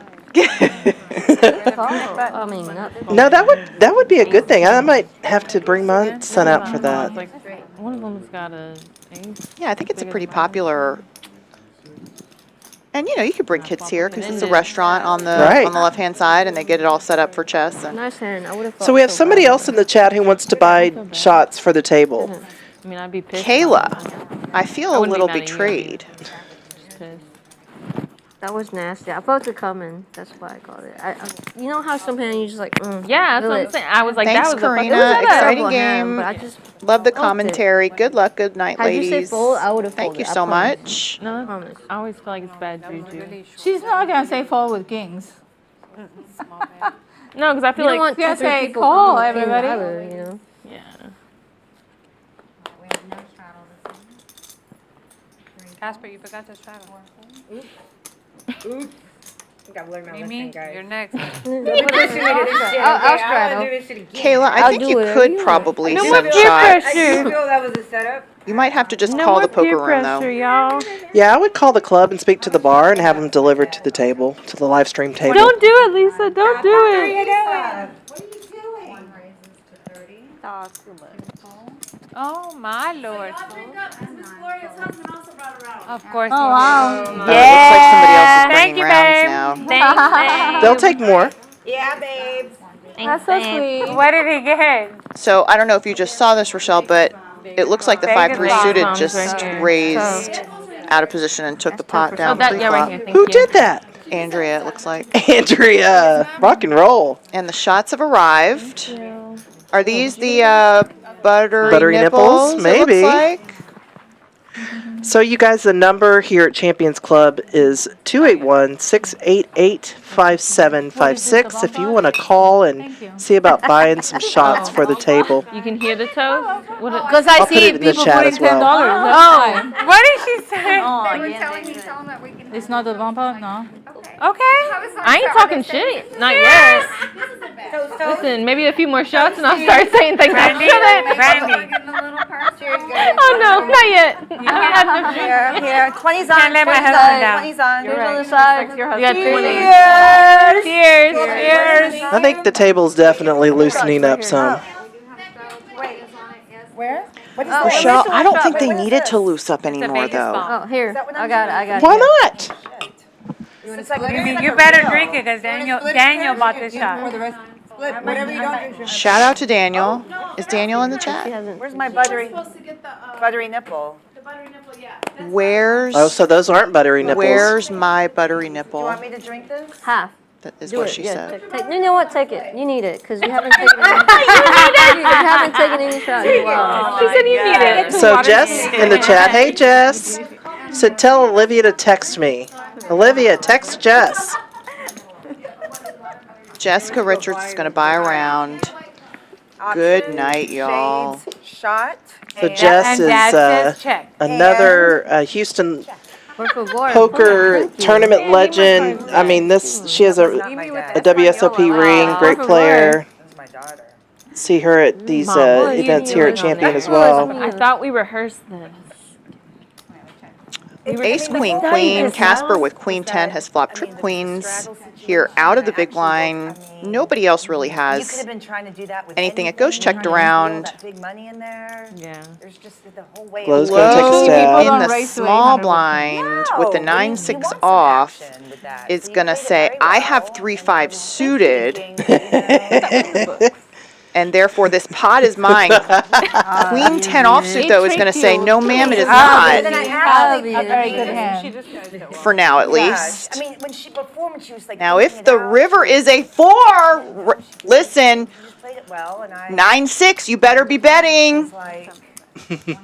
[SPEAKER 11] I mean, not
[SPEAKER 10] No, that would be a good thing. I might have to bring my son out for that.
[SPEAKER 14] Like, one of them's got a ace.
[SPEAKER 4] Yeah, I think it's a pretty popular. And you could bring kids here because it's a restaurant on the left-hand side, and they get it all set up for chess. And
[SPEAKER 11] nice hand. I would have.
[SPEAKER 10] So we have somebody else in the chat who wants to buy shots for the table.
[SPEAKER 14] I mean, I'd be pissed.
[SPEAKER 4] Kayla, I feel a little betrayed.
[SPEAKER 11] That was nasty. I felt it coming. That's why I called it. You know how sometimes you just like,
[SPEAKER 14] yeah, that's what I'm saying. I was like,
[SPEAKER 4] thanks,
[SPEAKER 14] that was
[SPEAKER 4] Karina.
[SPEAKER 14] a
[SPEAKER 4] Exciting game.
[SPEAKER 11] but I just
[SPEAKER 4] Love the commentary. Good luck. Good night,
[SPEAKER 11] Had
[SPEAKER 4] ladies.
[SPEAKER 11] you say fold, I would have
[SPEAKER 4] Thank
[SPEAKER 11] folded.
[SPEAKER 4] you so much.
[SPEAKER 14] No, I always feel like it's bad juju.
[SPEAKER 5] She's not gonna say fold with kings.
[SPEAKER 14] No, because I feel
[SPEAKER 11] You don't
[SPEAKER 14] like
[SPEAKER 11] want
[SPEAKER 5] She's gonna
[SPEAKER 11] two, three
[SPEAKER 5] say
[SPEAKER 11] people
[SPEAKER 5] call,
[SPEAKER 11] in
[SPEAKER 5] everybody.
[SPEAKER 11] either, you know?
[SPEAKER 14] yeah.
[SPEAKER 1] Casper, you forgot to straddle.
[SPEAKER 13] Oops. I gotta learn my lesson,
[SPEAKER 1] Mimi,
[SPEAKER 13] guys.
[SPEAKER 1] you're next.
[SPEAKER 11] I'll straddle.
[SPEAKER 4] Kayla, I think you could probably
[SPEAKER 14] No
[SPEAKER 4] send
[SPEAKER 14] more peer
[SPEAKER 4] shots.
[SPEAKER 13] I
[SPEAKER 14] pressure.
[SPEAKER 13] feel that was a setup.
[SPEAKER 4] You might have to just
[SPEAKER 14] No
[SPEAKER 4] call
[SPEAKER 14] more
[SPEAKER 4] the poker
[SPEAKER 14] peer
[SPEAKER 4] room,
[SPEAKER 14] pressure,
[SPEAKER 4] though.
[SPEAKER 14] y'all.
[SPEAKER 10] Yeah, I would call the club and speak to the bar and have them delivered to the table, to the live stream table.
[SPEAKER 14] Don't do it, Lisa. Don't do it.
[SPEAKER 6] What are you doing?
[SPEAKER 1] Oh, my Lord. Of course.
[SPEAKER 5] Oh, wow.
[SPEAKER 4] It looks like somebody else is
[SPEAKER 14] Thank
[SPEAKER 4] bringing
[SPEAKER 14] you,
[SPEAKER 4] rounds
[SPEAKER 14] babe.
[SPEAKER 4] now.
[SPEAKER 14] Thanks, babe.
[SPEAKER 10] They'll take more.
[SPEAKER 13] Yeah, babes.
[SPEAKER 5] That's so sweet.
[SPEAKER 1] What did he get?
[SPEAKER 4] So I don't know if you just saw this, Rachelle, but it looks like the 5-3 suited
[SPEAKER 14] Mom's
[SPEAKER 4] just
[SPEAKER 14] right here.
[SPEAKER 4] raised out of position and took the pot down
[SPEAKER 14] that, yeah, right
[SPEAKER 4] pre-flop.
[SPEAKER 14] here. Thank
[SPEAKER 10] Who
[SPEAKER 14] you.
[SPEAKER 10] did that?
[SPEAKER 4] Andrea, it looks like.
[SPEAKER 10] Andrea. Rock and roll.
[SPEAKER 4] And the shots have arrived. Are these the buttery
[SPEAKER 10] nipples?
[SPEAKER 4] It looks
[SPEAKER 10] Maybe.
[SPEAKER 4] like?
[SPEAKER 10] So you guys, the number here at Champions Club is 281-688-5756 if you want to call and see about buying some shots for the table.
[SPEAKER 14] You can hear the toes?
[SPEAKER 5] Because
[SPEAKER 10] I'll
[SPEAKER 5] I
[SPEAKER 10] put it
[SPEAKER 5] see
[SPEAKER 10] in the
[SPEAKER 5] people
[SPEAKER 10] chat
[SPEAKER 5] putting
[SPEAKER 10] as well.
[SPEAKER 5] $10.
[SPEAKER 1] Oh, what did she say?
[SPEAKER 5] It's not the bumper, no.
[SPEAKER 14] Okay. I ain't talking shit. Not yet. Listen, maybe a few more shots and I'll start saying things I shouldn't. Oh, no, not yet. I haven't had enough
[SPEAKER 13] Here, here. 20's on.
[SPEAKER 1] Can't let my
[SPEAKER 13] 20's
[SPEAKER 1] husband
[SPEAKER 13] on.
[SPEAKER 1] down.
[SPEAKER 13] 20's on.
[SPEAKER 11] Here's on the side.
[SPEAKER 14] You got 20.
[SPEAKER 11] Cheers.
[SPEAKER 14] Cheers.
[SPEAKER 10] I think the table's definitely loosening up some.
[SPEAKER 13] Where? What is
[SPEAKER 4] Rachelle, I don't think they need it to loose up anymore, though.
[SPEAKER 11] Oh, here. I got it.
[SPEAKER 10] Why not?
[SPEAKER 1] You better drink it because Daniel bought this shot.
[SPEAKER 13] Whatever you don't do.
[SPEAKER 4] Shout out to Daniel. Is Daniel in the chat?
[SPEAKER 13] Where's my buttery nipple?
[SPEAKER 4] Where's
[SPEAKER 10] Oh, so those aren't buttery nipples.
[SPEAKER 4] Where's my buttery
[SPEAKER 13] You
[SPEAKER 4] nipple?
[SPEAKER 13] want me to drink this?
[SPEAKER 11] Half.
[SPEAKER 4] That is
[SPEAKER 11] Do
[SPEAKER 4] what
[SPEAKER 11] it.
[SPEAKER 4] she
[SPEAKER 11] Yeah,
[SPEAKER 4] said.
[SPEAKER 11] you know what? Take it. You need it because you haven't taken any. You haven't taken any shots. Wow.
[SPEAKER 14] She said you need it.
[SPEAKER 10] So Jess in the chat, hey Jess, said tell Olivia to text me. Olivia, text Jess.
[SPEAKER 4] Jessica Richards is going to buy a round. Good night, y'all.
[SPEAKER 13] Shades, shot.
[SPEAKER 10] So Jess
[SPEAKER 1] And
[SPEAKER 10] is
[SPEAKER 1] Dad says check.
[SPEAKER 10] another Houston poker tournament legend. I mean, she has a WSOP ring, great player.
[SPEAKER 13] My daughter.
[SPEAKER 10] See her at these events here at Champion as well.
[SPEAKER 14] I thought we rehearsed this.
[SPEAKER 4] Ace, queen, queen. Casper with queen 10 has flopped trip queens here out of the big blind. Nobody else really
[SPEAKER 13] You could
[SPEAKER 4] has
[SPEAKER 13] have been trying to do that with
[SPEAKER 4] anything. It goes checked around.
[SPEAKER 13] that big money in there.
[SPEAKER 14] Yeah.
[SPEAKER 13] There's just the whole way.
[SPEAKER 10] Glow's gonna take a
[SPEAKER 4] Low
[SPEAKER 10] stab.
[SPEAKER 4] in the small blind with the 9-6 off is going to say, I have 3-5 suited. And therefore, this pot is mine. Queen 10 offsuit, though, is going to say, no, ma'am, it is not.
[SPEAKER 5] A very good hand.
[SPEAKER 4] For now, at least.
[SPEAKER 13] I mean, when she was like.
[SPEAKER 4] Now, if the river is a 4, listen,
[SPEAKER 13] Played it well, and I
[SPEAKER 4] 9-6, you better be betting.
[SPEAKER 13] was like.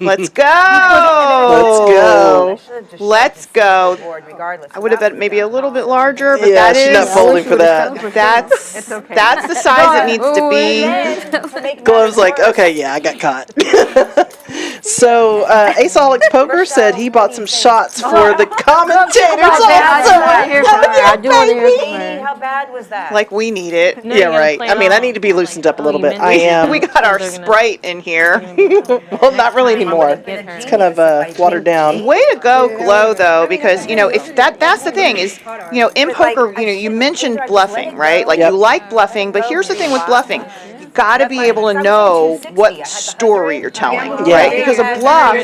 [SPEAKER 4] Let's go. Let's go.
[SPEAKER 13] Regardless.
[SPEAKER 4] I would have bet maybe a little bit larger, but
[SPEAKER 10] Yeah,
[SPEAKER 4] that
[SPEAKER 10] she's
[SPEAKER 4] is
[SPEAKER 10] not folding for that.
[SPEAKER 4] that's the size it needs to be.
[SPEAKER 10] Glow's like, okay, yeah, I got caught. So Ace Alex Poker said he bought some shots for the commentators also.
[SPEAKER 11] I do want to hear from her.
[SPEAKER 15] how bad was that?
[SPEAKER 4] Like we need it.
[SPEAKER 13] No,
[SPEAKER 10] Yeah,
[SPEAKER 13] you gotta
[SPEAKER 10] right.
[SPEAKER 13] play
[SPEAKER 10] I mean,
[SPEAKER 13] it
[SPEAKER 10] I
[SPEAKER 13] all.
[SPEAKER 10] need to be loosened up a little
[SPEAKER 13] you
[SPEAKER 10] bit.
[SPEAKER 13] meant
[SPEAKER 10] I
[SPEAKER 13] it.
[SPEAKER 10] am.
[SPEAKER 4] We got our
[SPEAKER 13] They're gonna-
[SPEAKER 4] Sprite in here.
[SPEAKER 10] Well, not really anymore. It's kind of watered down.
[SPEAKER 4] Way to go, Glo, though, because, you know, if that's the thing is, you know, in poker, you know, you mentioned bluffing, right? Like,
[SPEAKER 10] Yep.
[SPEAKER 4] you like bluffing, but here's the thing with bluffing. You got to be able to know what story you're telling,
[SPEAKER 10] Yeah.
[SPEAKER 4] right? Because a bluff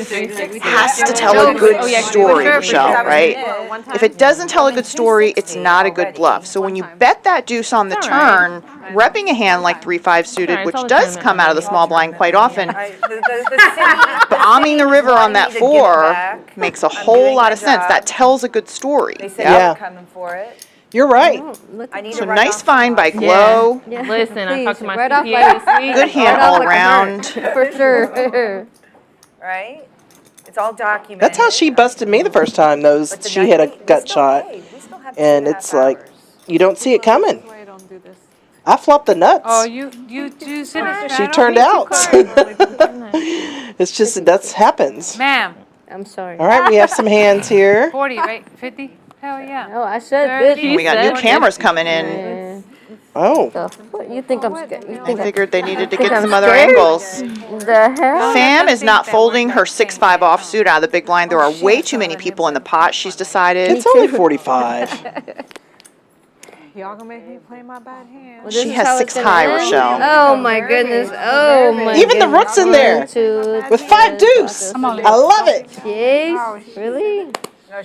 [SPEAKER 4] has to tell a good story, Rachelle, right? If it doesn't tell a good story, it's not a good bluff. So when you bet that deuce on the turn, repping a hand like 3-5 suited,
[SPEAKER 13] It's
[SPEAKER 4] which
[SPEAKER 13] all the
[SPEAKER 4] does
[SPEAKER 13] tournament
[SPEAKER 4] come out of the
[SPEAKER 13] money.
[SPEAKER 4] small blind quite often,
[SPEAKER 15] The
[SPEAKER 4] bombing the river on that
[SPEAKER 15] wanting me to give it
[SPEAKER 4] 4
[SPEAKER 15] back.
[SPEAKER 4] makes a
[SPEAKER 15] I'm
[SPEAKER 4] whole
[SPEAKER 15] doing
[SPEAKER 4] lot
[SPEAKER 15] my
[SPEAKER 4] of sense.
[SPEAKER 15] job.
[SPEAKER 4] That tells a good story.
[SPEAKER 15] They said
[SPEAKER 10] Yeah.
[SPEAKER 15] they were coming for it.
[SPEAKER 10] You're right.
[SPEAKER 15] I need
[SPEAKER 4] So
[SPEAKER 15] to write
[SPEAKER 4] nice
[SPEAKER 15] off
[SPEAKER 4] find by
[SPEAKER 15] some
[SPEAKER 4] Glo.
[SPEAKER 11] Yeah.
[SPEAKER 13] Listen, I
[SPEAKER 11] Please,
[SPEAKER 13] talked to my
[SPEAKER 11] right off
[SPEAKER 13] CPA this week.
[SPEAKER 4] Good hand
[SPEAKER 11] Right off
[SPEAKER 4] all
[SPEAKER 11] like a
[SPEAKER 4] around.
[SPEAKER 11] For sure.
[SPEAKER 15] right? It's all documented.
[SPEAKER 10] That's how she busted me the first time.
[SPEAKER 15] But the
[SPEAKER 10] She hit a
[SPEAKER 15] night- we
[SPEAKER 10] gut
[SPEAKER 15] still
[SPEAKER 10] shot,
[SPEAKER 15] paid. We still have
[SPEAKER 10] and
[SPEAKER 15] 2.5
[SPEAKER 10] it's like
[SPEAKER 15] hours.
[SPEAKER 10] you don't see it coming.
[SPEAKER 1] That's why I don't do this.
[SPEAKER 10] I flopped the nuts.
[SPEAKER 1] Oh, you sit a
[SPEAKER 10] She
[SPEAKER 1] straddle?
[SPEAKER 10] turned out. It's just that happens.
[SPEAKER 1] Ma'am,
[SPEAKER 11] I'm sorry.
[SPEAKER 10] All right, we have some hands here.
[SPEAKER 1] 40, right? 50? Hell yeah.
[SPEAKER 11] No, I said
[SPEAKER 1] 30.
[SPEAKER 11] this.
[SPEAKER 4] We got new cameras coming in.
[SPEAKER 11] Man.
[SPEAKER 10] Oh,
[SPEAKER 11] What, you think I'm scared? You
[SPEAKER 4] I
[SPEAKER 11] think
[SPEAKER 4] figured they needed to
[SPEAKER 11] think
[SPEAKER 4] get
[SPEAKER 11] I'm
[SPEAKER 4] some other
[SPEAKER 11] scared?
[SPEAKER 4] angles.
[SPEAKER 11] The hell?
[SPEAKER 4] Fam is not folding her 6-5 offsuit out of the big blind. There are way too many people in the pot, she's decided.
[SPEAKER 10] it's only 45.
[SPEAKER 5] Y'all gonna make me play my bad hand.
[SPEAKER 11] Well, this
[SPEAKER 4] She
[SPEAKER 11] is
[SPEAKER 4] has
[SPEAKER 11] how
[SPEAKER 4] 6
[SPEAKER 11] it's gonna
[SPEAKER 4] high,
[SPEAKER 11] end?
[SPEAKER 4] Rochelle.
[SPEAKER 11] Oh my goodness. Oh my
[SPEAKER 10] Even the
[SPEAKER 11] goodness.
[SPEAKER 10] rook's in there
[SPEAKER 11] 1, 2,
[SPEAKER 10] with 5 deuce.
[SPEAKER 5] I'm all in.
[SPEAKER 10] I love it.
[SPEAKER 11] Yes? Really?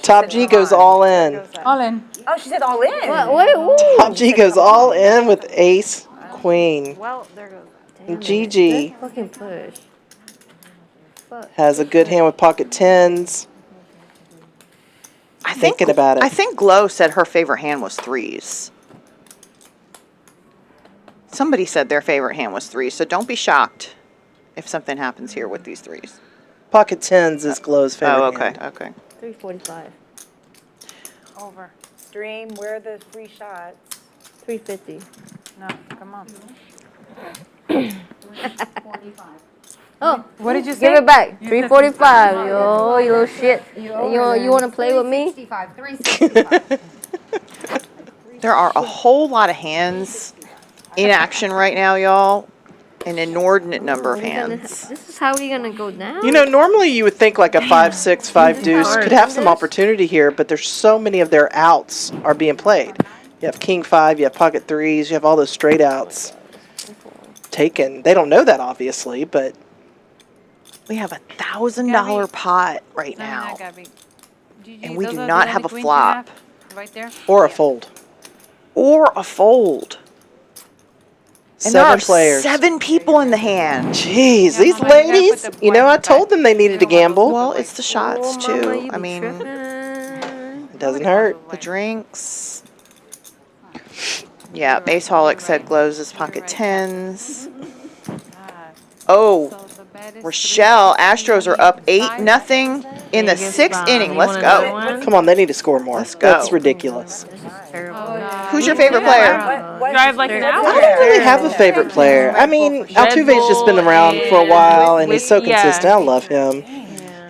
[SPEAKER 10] Top G goes all in.
[SPEAKER 5] All in.
[SPEAKER 15] Oh, she said all in.
[SPEAKER 11] What? Ooh.
[SPEAKER 10] Top G goes all in with ace, queen.
[SPEAKER 5] Well, there goes.
[SPEAKER 10] And Gigi
[SPEAKER 11] Good fucking push.
[SPEAKER 10] has a good hand with pocket tens. Thinking about it.
[SPEAKER 4] I think Glo said her favorite hand was 3s. Somebody said their favorite hand was 3s, so don't be shocked if something happens here with these 3s.
[SPEAKER 10] Pocket tens is Glo's favorite
[SPEAKER 4] Oh, okay,
[SPEAKER 10] hand.
[SPEAKER 4] okay.
[SPEAKER 11] 345.
[SPEAKER 1] Over.
[SPEAKER 15] Stream, where are the free shots?
[SPEAKER 11] 350.
[SPEAKER 1] No, come on.
[SPEAKER 11] Oh,
[SPEAKER 1] What did you say?
[SPEAKER 11] give it back. 345. Yo, you little shit. You want to play with me?
[SPEAKER 6] 365.
[SPEAKER 4] There are a whole lot of hands in action right now, y'all. An inordinate number of hands.
[SPEAKER 11] This is how we're gonna go down.
[SPEAKER 10] You know, normally you would think like a 5-6, 5 deuce could have some opportunity here, but there's so many of their outs are being played. You have king 5, you have pocket 3s, you have all those straight outs taken. They don't know that obviously, but
[SPEAKER 4] We have $1,000 pot right
[SPEAKER 1] No,
[SPEAKER 4] now.
[SPEAKER 1] that gotta be- Gigi,
[SPEAKER 4] And we
[SPEAKER 1] those
[SPEAKER 4] do
[SPEAKER 1] are
[SPEAKER 4] not
[SPEAKER 1] the
[SPEAKER 4] have a
[SPEAKER 1] only queens you
[SPEAKER 4] flop.
[SPEAKER 1] have? Right there?
[SPEAKER 10] or a fold.
[SPEAKER 4] Or a fold. And there
[SPEAKER 10] 7
[SPEAKER 4] are
[SPEAKER 10] players.
[SPEAKER 4] 7 people in the hand.
[SPEAKER 10] Jeez,
[SPEAKER 1] Yeah,
[SPEAKER 10] these
[SPEAKER 1] Mama, you gotta put
[SPEAKER 10] ladies,
[SPEAKER 1] the
[SPEAKER 10] you know, I
[SPEAKER 1] white
[SPEAKER 10] told them they needed to gamble.
[SPEAKER 4] Well, it's the shots
[SPEAKER 11] Oh,
[SPEAKER 4] too.
[SPEAKER 11] mama, you
[SPEAKER 4] I
[SPEAKER 11] be
[SPEAKER 4] mean,
[SPEAKER 11] tripping.
[SPEAKER 10] It doesn't hurt.
[SPEAKER 4] the drinks. Yeah, Ace Holic said Glows is pocket 10s. Oh,
[SPEAKER 1] So the bet is
[SPEAKER 4] Rochelle, Astros are up 8-0 in the 6th inning. Let's go.
[SPEAKER 10] Come on, they need to score more.
[SPEAKER 4] Let's go.
[SPEAKER 10] That's ridiculous.
[SPEAKER 4] Who's your favorite player?
[SPEAKER 13] Drive like an hour.
[SPEAKER 10] I don't really have a favorite player. I mean, Altuve's just been around for a while, and he's so consistent. I love him.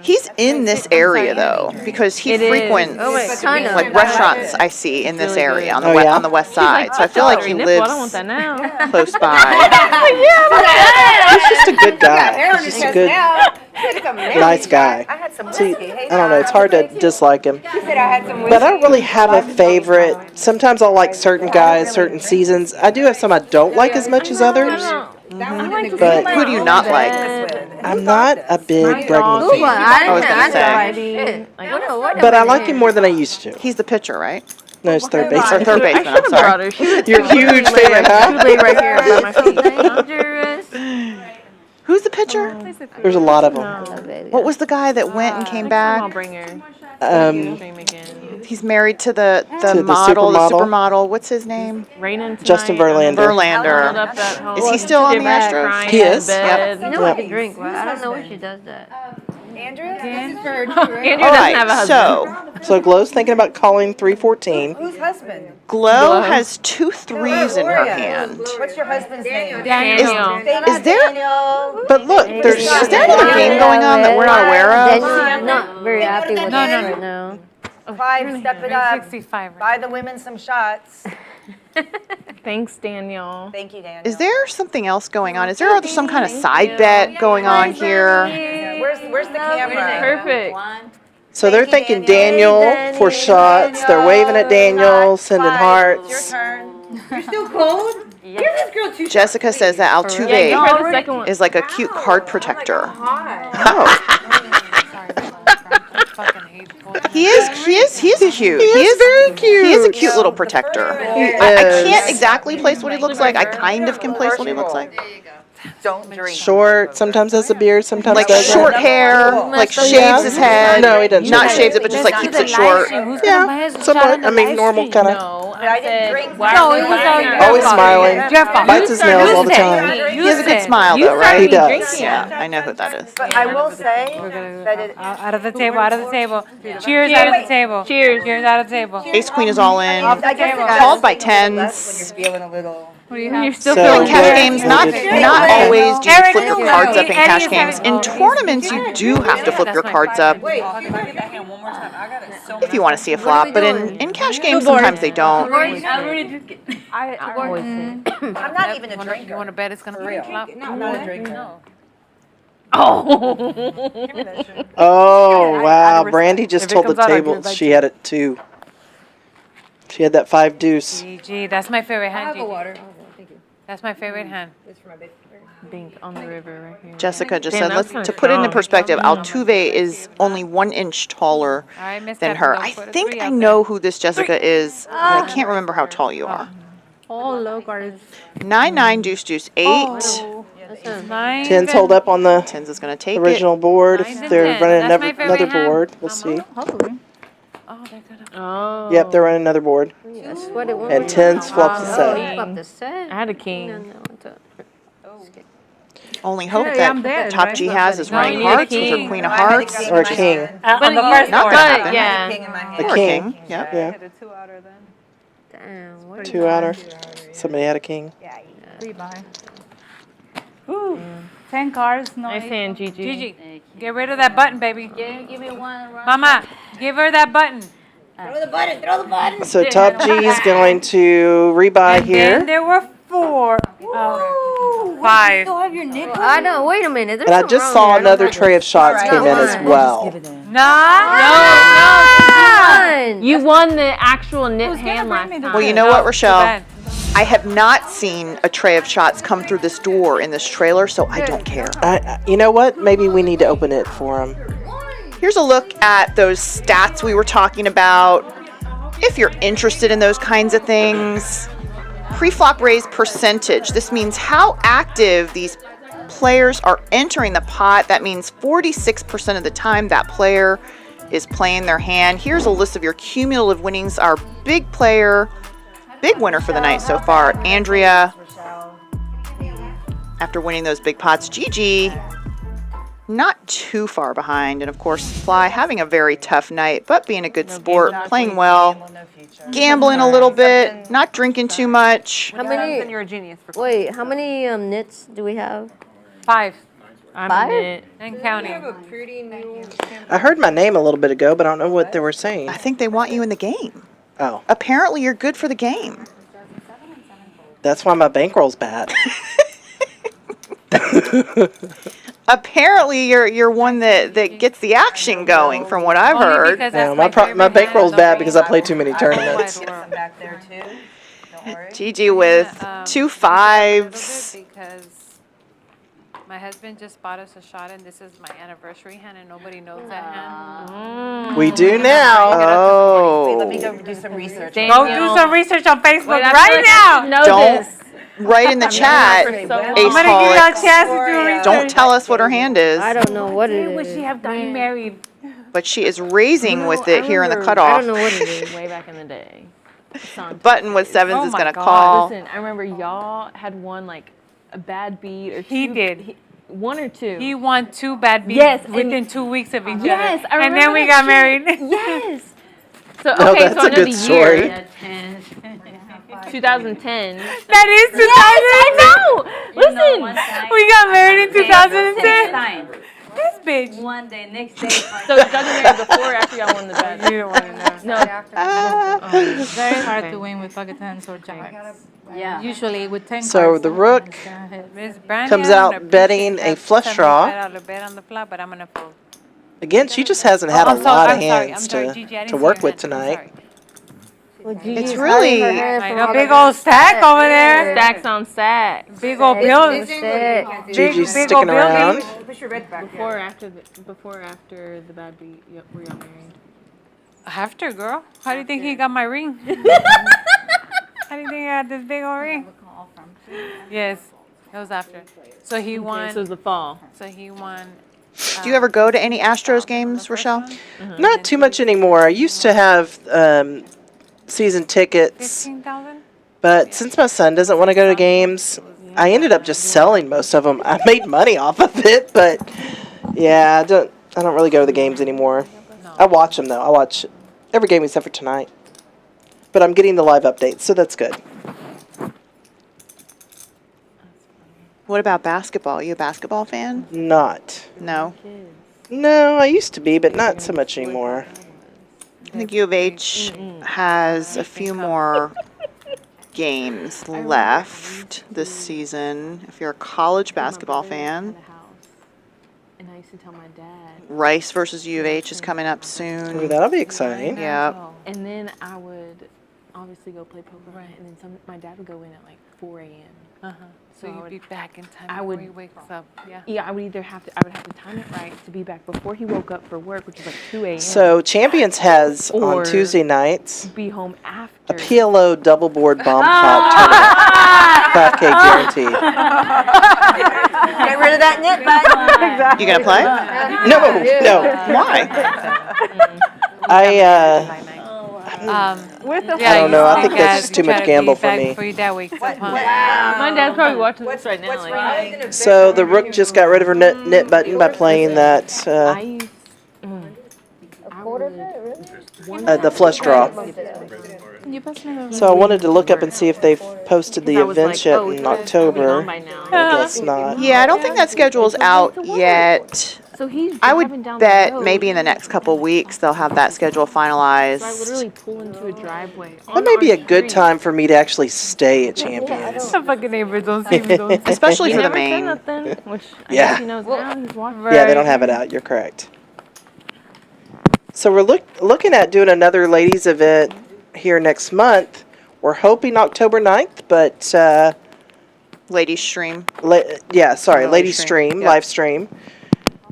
[SPEAKER 4] He's in this area though, because he
[SPEAKER 13] It is.
[SPEAKER 4] frequents
[SPEAKER 11] Oh, wait, kind of.
[SPEAKER 4] like restaurants I see in this
[SPEAKER 13] really
[SPEAKER 4] area
[SPEAKER 13] good.
[SPEAKER 4] on the
[SPEAKER 10] Oh, yeah?
[SPEAKER 4] on the west side. So I feel like he
[SPEAKER 13] Nipple, I don't want
[SPEAKER 4] lives
[SPEAKER 13] that now.
[SPEAKER 4] close by.
[SPEAKER 10] He's just a good guy. He's just a good, nice guy.
[SPEAKER 15] I had some
[SPEAKER 10] See,
[SPEAKER 15] whiskey. Hey,
[SPEAKER 10] I don't know. It's hard to dislike him.
[SPEAKER 15] She said I had some whiskey.
[SPEAKER 10] But I don't really have a favorite. Sometimes I'll like certain guys, certain seasons. I do have some I don't like as much as others. But
[SPEAKER 4] Who do you not like?
[SPEAKER 10] I'm not a big Bregman
[SPEAKER 11] Ooh,
[SPEAKER 10] fan.
[SPEAKER 4] I was gonna say.
[SPEAKER 10] But I like him more than I used to.
[SPEAKER 4] He's the pitcher, right?
[SPEAKER 10] No, it's third
[SPEAKER 4] Or
[SPEAKER 10] baseman.
[SPEAKER 4] third baseman. I'm sorry.
[SPEAKER 10] You're a huge fan, huh?
[SPEAKER 13] She lay right here by my feet.
[SPEAKER 4] Who's the pitcher?
[SPEAKER 10] There's a lot of them.
[SPEAKER 4] What was the guy that went and came back?
[SPEAKER 13] I'll bring her.
[SPEAKER 10] Um,
[SPEAKER 4] He's married to the
[SPEAKER 10] To the
[SPEAKER 4] model, the
[SPEAKER 10] supermodel.
[SPEAKER 4] supermodel. What's his name?
[SPEAKER 13] Raining tonight.
[SPEAKER 10] Justin Verlander.
[SPEAKER 4] Verlander. Is he still on the Astros?
[SPEAKER 10] He is.
[SPEAKER 4] Yep.
[SPEAKER 11] You know I can drink, right? I don't know why she does that.
[SPEAKER 15] Andrea?
[SPEAKER 13] Andrew
[SPEAKER 4] All
[SPEAKER 13] doesn't have a
[SPEAKER 4] right,
[SPEAKER 13] husband.
[SPEAKER 4] so
[SPEAKER 10] So Glow's thinking about calling 314.
[SPEAKER 15] Whose husband?
[SPEAKER 4] Glo has 2 3s in her hand.
[SPEAKER 15] What's your husband's name?
[SPEAKER 13] Daniel.
[SPEAKER 4] Is there?
[SPEAKER 15] Daniel.
[SPEAKER 4] But look, is there another game going on that we're not aware of?
[SPEAKER 11] Daniel's not very happy with us right now.
[SPEAKER 15] 5, step it up.
[SPEAKER 1] 65.
[SPEAKER 15] Buy the women some shots.
[SPEAKER 14] Thanks, Daniel.
[SPEAKER 11] Thank you, Daniel.
[SPEAKER 4] Is there something else going on? Is there some kind of side bet going on here?
[SPEAKER 11] Where's the camera?
[SPEAKER 14] Perfect.
[SPEAKER 10] So they're thanking Daniel for shots. They're waving at Daniel, sending hearts.
[SPEAKER 6] You're still cold? Give this girl 2
[SPEAKER 4] Jessica says that Altuve is like a cute card protector. Oh. He's cute. He is very cute. He is a cute little protector. I can't exactly place what he looks like. I kind of can place what he looks like.
[SPEAKER 11] Don't drink.
[SPEAKER 10] Short, sometimes has a beard, sometimes
[SPEAKER 4] like
[SPEAKER 10] doesn't.
[SPEAKER 4] short hair, like shaves his head.
[SPEAKER 10] No, he doesn't.
[SPEAKER 4] Not shaves it, but just like keeps it short.
[SPEAKER 10] Yeah, somewhat. I mean, normal kind of.
[SPEAKER 14] No,
[SPEAKER 11] I didn't drink.
[SPEAKER 10] Always smiling. Bites his nails all the time.
[SPEAKER 4] He has a good smile, though, right?
[SPEAKER 10] He does.
[SPEAKER 4] Yeah, I know who that is.
[SPEAKER 11] But I will say that it.
[SPEAKER 3] Out of the table, out of the table. Cheers out of the table.
[SPEAKER 14] Cheers.
[SPEAKER 3] Cheers out of the table.
[SPEAKER 4] Ace Queen is all in.
[SPEAKER 11] I guess
[SPEAKER 4] Called by tens.
[SPEAKER 11] when you're feeling a little.
[SPEAKER 14] You're still
[SPEAKER 10] So
[SPEAKER 14] feeling
[SPEAKER 4] In cash
[SPEAKER 14] good.
[SPEAKER 4] games, not always do you flip your cards up in cash games. In tournaments, you do have to flip your cards up if you want to see a flop. But in cash games, sometimes they don't.
[SPEAKER 11] I'm not even a drinker.
[SPEAKER 1] You want to bet it's going to be a flop?
[SPEAKER 11] No, I'm not a drinker. No.
[SPEAKER 14] Oh.
[SPEAKER 10] Oh, wow. Brandy just told the table she had it too. She had that 5 deuce.
[SPEAKER 1] Gigi, that's my favorite hand, Gigi.
[SPEAKER 6] water.
[SPEAKER 1] That's my favorite hand.
[SPEAKER 14] Bink on the river right here.
[SPEAKER 4] Jessica just
[SPEAKER 14] Damn,
[SPEAKER 4] said,
[SPEAKER 14] that's
[SPEAKER 4] to
[SPEAKER 14] kinda
[SPEAKER 4] put it into
[SPEAKER 14] strong.
[SPEAKER 4] perspective, Altuve is only 1 inch taller
[SPEAKER 1] All right, Miss
[SPEAKER 4] than
[SPEAKER 1] Captain,
[SPEAKER 4] her.
[SPEAKER 1] don't
[SPEAKER 4] I
[SPEAKER 1] put a
[SPEAKER 4] think
[SPEAKER 1] 3
[SPEAKER 4] I
[SPEAKER 1] out
[SPEAKER 4] know who this Jessica is, but I can't remember how tall you are.
[SPEAKER 5] Oh, low cards.
[SPEAKER 4] 9-9 deuce deuce 8.
[SPEAKER 1] Nine,
[SPEAKER 10] Tens hold up on the
[SPEAKER 4] Tens is going to take
[SPEAKER 10] original board.
[SPEAKER 1] Nines
[SPEAKER 10] If
[SPEAKER 1] and
[SPEAKER 10] they're
[SPEAKER 1] tens.
[SPEAKER 10] running
[SPEAKER 1] That's my favorite
[SPEAKER 10] another
[SPEAKER 1] hand.
[SPEAKER 10] board, we'll see.
[SPEAKER 5] Hopefully.
[SPEAKER 1] Oh, they're gonna.
[SPEAKER 14] Oh.
[SPEAKER 10] Yep, they're running another board.
[SPEAKER 11] Yes, what it was.
[SPEAKER 10] And tens flops the set.
[SPEAKER 11] Flop the set.
[SPEAKER 14] I had a king.
[SPEAKER 4] it. Only hope
[SPEAKER 5] Yeah, I'm
[SPEAKER 4] that
[SPEAKER 5] dead,
[SPEAKER 4] Top
[SPEAKER 5] right?
[SPEAKER 4] G has is
[SPEAKER 14] No,
[SPEAKER 4] running
[SPEAKER 14] you need a
[SPEAKER 4] hearts with her
[SPEAKER 14] king.
[SPEAKER 4] Queen of Hearts.
[SPEAKER 10] Or a king.
[SPEAKER 5] On the first
[SPEAKER 4] Not
[SPEAKER 5] board.
[SPEAKER 4] gonna happen.
[SPEAKER 14] Yeah.
[SPEAKER 10] A
[SPEAKER 4] Or a
[SPEAKER 10] king.
[SPEAKER 4] king. Yep.
[SPEAKER 10] Yeah.
[SPEAKER 1] Hit a 2-outer then.
[SPEAKER 11] Damn. What
[SPEAKER 10] 2-outer. Somebody had a king.
[SPEAKER 5] Rebuy. Ooh. 10 cards, no.
[SPEAKER 14] Nice hand, Gigi.
[SPEAKER 1] Gigi, get rid of that button, baby.
[SPEAKER 15] Give me one.
[SPEAKER 1] Mama, give her that button.
[SPEAKER 6] Throw the button, throw the button.
[SPEAKER 10] So Top G is going to rebuy
[SPEAKER 1] And then
[SPEAKER 10] here.
[SPEAKER 1] there were 4. Oh, 5.
[SPEAKER 6] Still have your nipple.
[SPEAKER 11] I know. Wait a minute. There's
[SPEAKER 10] And I
[SPEAKER 11] something
[SPEAKER 10] just
[SPEAKER 11] wrong
[SPEAKER 10] saw
[SPEAKER 11] here.
[SPEAKER 10] another tray of shots came in as well.
[SPEAKER 1] No.
[SPEAKER 14] You won the actual nip hand last time.
[SPEAKER 4] Well, you know what, Rachelle? I have not seen a tray of shots come through this door in this trailer, so I don't care.
[SPEAKER 10] You know what? Maybe we need to open it for him.
[SPEAKER 4] Here's a look at those stats we were talking about. If you're interested in those kinds of things, pre-flop raise percentage. This means how active these players are entering the pot. That means 46% of the time that player is playing their hand. Here's a list of your cumulative winnings. Our big player, big winner for the night so far, Andrea. After winning those big pots, Gigi, not too far behind. And of course, Fly having a very tough night, but being a good sport, playing well, gambling a little bit, not drinking too much.
[SPEAKER 11] How many?
[SPEAKER 1] You're a genius.
[SPEAKER 11] Wait, how many nits do we have?
[SPEAKER 1] 5.
[SPEAKER 14] I'm
[SPEAKER 11] Five?
[SPEAKER 14] in it.
[SPEAKER 1] And counting.
[SPEAKER 10] I heard my name a little bit ago, but I don't know what they were saying.
[SPEAKER 4] I think they want you in the game.
[SPEAKER 10] Oh,
[SPEAKER 4] Apparently, you're good for the game.
[SPEAKER 10] that's why my bankroll's bad.
[SPEAKER 4] Apparently, you're one that gets the action going, from what I've heard.
[SPEAKER 10] No, my bankroll's bad because I play too many tournaments.
[SPEAKER 11] Back there too.
[SPEAKER 4] Gigi with 2 5s.
[SPEAKER 1] Because my husband just bought us a shot, and this is my anniversary hand, and nobody knows that hand.
[SPEAKER 10] We do now.
[SPEAKER 4] Oh.
[SPEAKER 11] Let me go do some research.
[SPEAKER 1] Go do some research on Facebook
[SPEAKER 14] Wait, I
[SPEAKER 1] right
[SPEAKER 14] feel like
[SPEAKER 1] now.
[SPEAKER 14] I should know
[SPEAKER 4] Don't
[SPEAKER 14] this.
[SPEAKER 4] write in the chat,
[SPEAKER 14] I'm
[SPEAKER 4] Ace
[SPEAKER 14] gonna
[SPEAKER 1] give you a
[SPEAKER 4] Holics.
[SPEAKER 1] chance to do research.
[SPEAKER 4] Don't tell us what her hand is,
[SPEAKER 11] I don't know what it
[SPEAKER 1] Would she
[SPEAKER 11] is.
[SPEAKER 1] have gotten married?
[SPEAKER 4] but she is raising with
[SPEAKER 14] I
[SPEAKER 4] it here in the
[SPEAKER 14] remember-
[SPEAKER 4] cutoff.
[SPEAKER 11] I don't know what it is.
[SPEAKER 14] Way back in the day.
[SPEAKER 4] Button with 7s
[SPEAKER 1] Oh
[SPEAKER 4] is
[SPEAKER 1] my
[SPEAKER 4] going to
[SPEAKER 1] God.
[SPEAKER 4] call.
[SPEAKER 14] Listen, I remember y'all had won like a bad beat or two.
[SPEAKER 1] He did.
[SPEAKER 14] 1 or 2.
[SPEAKER 1] He won 2 bad beats
[SPEAKER 14] Yes, and-
[SPEAKER 1] within 2 weeks of each
[SPEAKER 14] Yes,
[SPEAKER 1] other.
[SPEAKER 14] I
[SPEAKER 1] And
[SPEAKER 14] remember
[SPEAKER 1] then we
[SPEAKER 14] that
[SPEAKER 1] got married.
[SPEAKER 14] Yes. So
[SPEAKER 10] No,
[SPEAKER 14] okay,
[SPEAKER 10] that's
[SPEAKER 14] so I
[SPEAKER 10] a
[SPEAKER 14] know
[SPEAKER 10] good
[SPEAKER 14] the
[SPEAKER 10] story.
[SPEAKER 14] year. 2010.
[SPEAKER 1] That is 2010.
[SPEAKER 14] Yes, I know. Listen.
[SPEAKER 1] We got married in 2010. This bitch.
[SPEAKER 5] One day, next day.
[SPEAKER 14] So y'all got married before or after y'all won the bet?
[SPEAKER 1] You don't want to know.
[SPEAKER 14] No.
[SPEAKER 5] It's very hard to win with pocket tens or jacks.
[SPEAKER 11] Yeah.
[SPEAKER 5] Usually with 10
[SPEAKER 10] So
[SPEAKER 5] cards.
[SPEAKER 10] the rook
[SPEAKER 1] Miss Brandy,
[SPEAKER 10] comes
[SPEAKER 1] I don't
[SPEAKER 10] out
[SPEAKER 1] appreciate
[SPEAKER 10] betting a
[SPEAKER 1] that
[SPEAKER 10] flush draw.
[SPEAKER 1] $75 bet on the flop, but I'm gonna fold.
[SPEAKER 10] Again, she just hasn't had a
[SPEAKER 1] I'm
[SPEAKER 10] lot of
[SPEAKER 1] sorry, I'm
[SPEAKER 10] hands
[SPEAKER 1] sorry, Gigi, I didn't
[SPEAKER 10] to
[SPEAKER 1] see
[SPEAKER 10] work
[SPEAKER 1] your
[SPEAKER 10] with
[SPEAKER 1] hand. I'm
[SPEAKER 10] tonight.
[SPEAKER 4] It's really
[SPEAKER 1] I know, big old stack over there.
[SPEAKER 14] Stacks on stacks.
[SPEAKER 1] Big old bill.
[SPEAKER 10] Gigi's
[SPEAKER 1] big
[SPEAKER 10] sticking
[SPEAKER 1] old building.
[SPEAKER 10] around.
[SPEAKER 6] Push your red back.
[SPEAKER 14] Before or after the bad beat, were y'all married?
[SPEAKER 1] After, girl. How do you think he got my ring? How do you think I got this big old ring? Yes, it was after. So he won.
[SPEAKER 14] So it was the fall.
[SPEAKER 1] So he won.
[SPEAKER 4] Do you ever go to any Astros games, Rachelle?
[SPEAKER 10] Not too much anymore. I used to have season tickets,
[SPEAKER 1] 15,000?
[SPEAKER 10] but since my son doesn't want to go to games, I ended up just selling most of them. I made money off of it, but yeah, I don't really go to the games anymore. I watch them though. I watch every game except for tonight. But I'm getting the live updates, so that's good.
[SPEAKER 4] What about basketball? You a basketball fan?
[SPEAKER 10] Not.
[SPEAKER 4] No.
[SPEAKER 10] No, I used to be, but not so much anymore.
[SPEAKER 4] I think U of H has a few more games left this season. If you're a college basketball fan,
[SPEAKER 14] And I used to tell my dad.
[SPEAKER 4] Rice versus U of H is coming up soon.
[SPEAKER 10] Ooh, that'll be exciting.
[SPEAKER 4] Yep.
[SPEAKER 14] And then I would obviously go play poker, and then my dad would go in at like 4 a.m.
[SPEAKER 1] So you'd be back in time
[SPEAKER 14] I
[SPEAKER 1] before
[SPEAKER 14] would-
[SPEAKER 1] he wakes up. Yeah.
[SPEAKER 14] Yeah, I would have to time it right to be back before he woke up for work, which is like 2 a.m.
[SPEAKER 10] So Champions has on
[SPEAKER 14] Or
[SPEAKER 10] Tuesday nights
[SPEAKER 14] be home
[SPEAKER 10] a
[SPEAKER 14] after.
[SPEAKER 10] PLO double board bomb pot tournament. 5K guaranteed.
[SPEAKER 11] Get rid of that net back.
[SPEAKER 4] You gonna play?
[SPEAKER 10] No.
[SPEAKER 4] Why?
[SPEAKER 14] With the
[SPEAKER 10] I don't know. I think that's just too much gamble for me.
[SPEAKER 1] Before your dad wakes up, huh?
[SPEAKER 14] My dad's probably watching this right now. Like,
[SPEAKER 10] So the rook just got rid of her knit button by playing that the flush draw. So I wanted to look up and see if they've posted the events yet in October. I guess not.
[SPEAKER 4] Yeah, I don't think that schedule's out yet.
[SPEAKER 14] so he's
[SPEAKER 4] I would
[SPEAKER 14] driving down
[SPEAKER 4] bet
[SPEAKER 14] the road.
[SPEAKER 4] maybe in the next couple weeks they'll have that schedule
[SPEAKER 14] So I
[SPEAKER 4] finalized.
[SPEAKER 14] literally pull into a driveway.
[SPEAKER 10] That may be a good time for me to actually stay at Champions.
[SPEAKER 1] The fucking neighbors don't see me. Don't see
[SPEAKER 4] Especially
[SPEAKER 14] He
[SPEAKER 4] for the
[SPEAKER 14] never said
[SPEAKER 4] main.
[SPEAKER 14] nothing, which I
[SPEAKER 10] Yeah.
[SPEAKER 14] guess he knows now. He's watching.
[SPEAKER 10] Yeah, they don't have it out. You're correct. So we're looking at doing another ladies event here next month. We're hoping October 9th, but
[SPEAKER 4] Ladies stream.
[SPEAKER 10] ladies stream,
[SPEAKER 4] Yep.
[SPEAKER 10] live stream.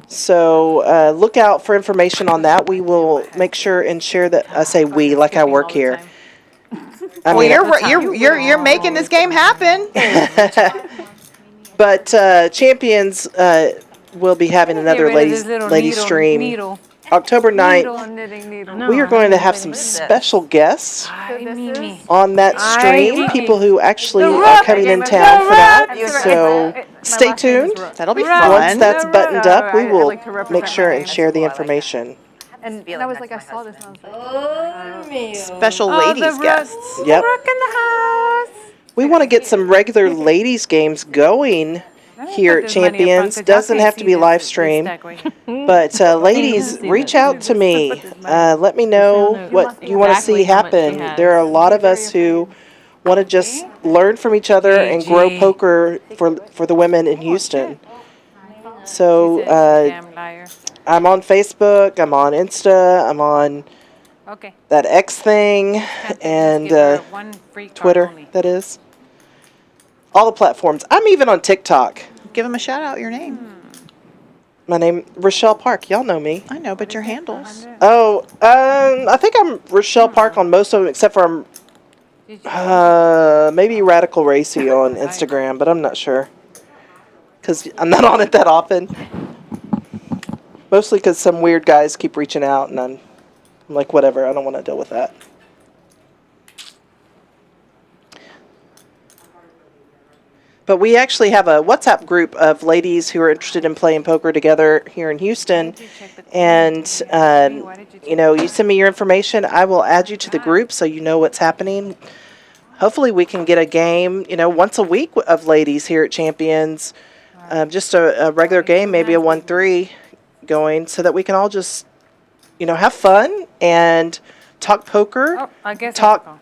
[SPEAKER 10] So look out for information on that. We will make sure and share that. I say we, like I work here. I
[SPEAKER 4] Well,
[SPEAKER 10] mean,
[SPEAKER 4] you're making this game happen.
[SPEAKER 10] but Champions will be having another ladies stream. October 9th, we are going to have some special guests on that stream. People who actually are coming in town for that. So stay tuned.
[SPEAKER 4] That'll be
[SPEAKER 10] Once
[SPEAKER 4] fun.
[SPEAKER 10] that's buttoned up, we will make sure and share the information.
[SPEAKER 2] And I was like, I saw this and I was like,
[SPEAKER 4] Special ladies guests.
[SPEAKER 10] Yep. We want to get some regular ladies games going here at Champions. Doesn't have to be live stream. But ladies, reach out to me. Let me know what you want to see happen. There are a lot of us who want to just learn from each other and grow poker for the women in Houston. So I'm on Facebook, I'm on Insta, I'm on that X thing, and Twitter, that is. All the platforms. I'm even on TikTok.
[SPEAKER 4] Give them a shout out, your name.
[SPEAKER 10] My name, Rachelle Park. Y'all know me.
[SPEAKER 4] I know, but your handles.
[SPEAKER 10] Oh, I think I'm Rachelle Park on most of them, except for maybe Radical Racy on Instagram, but I'm not sure. Because I'm not on it that often. Mostly because some weird guys keep reaching out, and I'm like, whatever, I don't want to deal with that. But we actually have a WhatsApp group of ladies who are interested in playing poker together here in Houston. And, you send me your information. I will add you to the group so you know what's happening. Hopefully we can get a game, once a week of ladies here at Champions. Just a regular game, maybe a 1-3. going so that we can all just, have fun and talk poker,
[SPEAKER 1] Oh, I guess
[SPEAKER 10] talk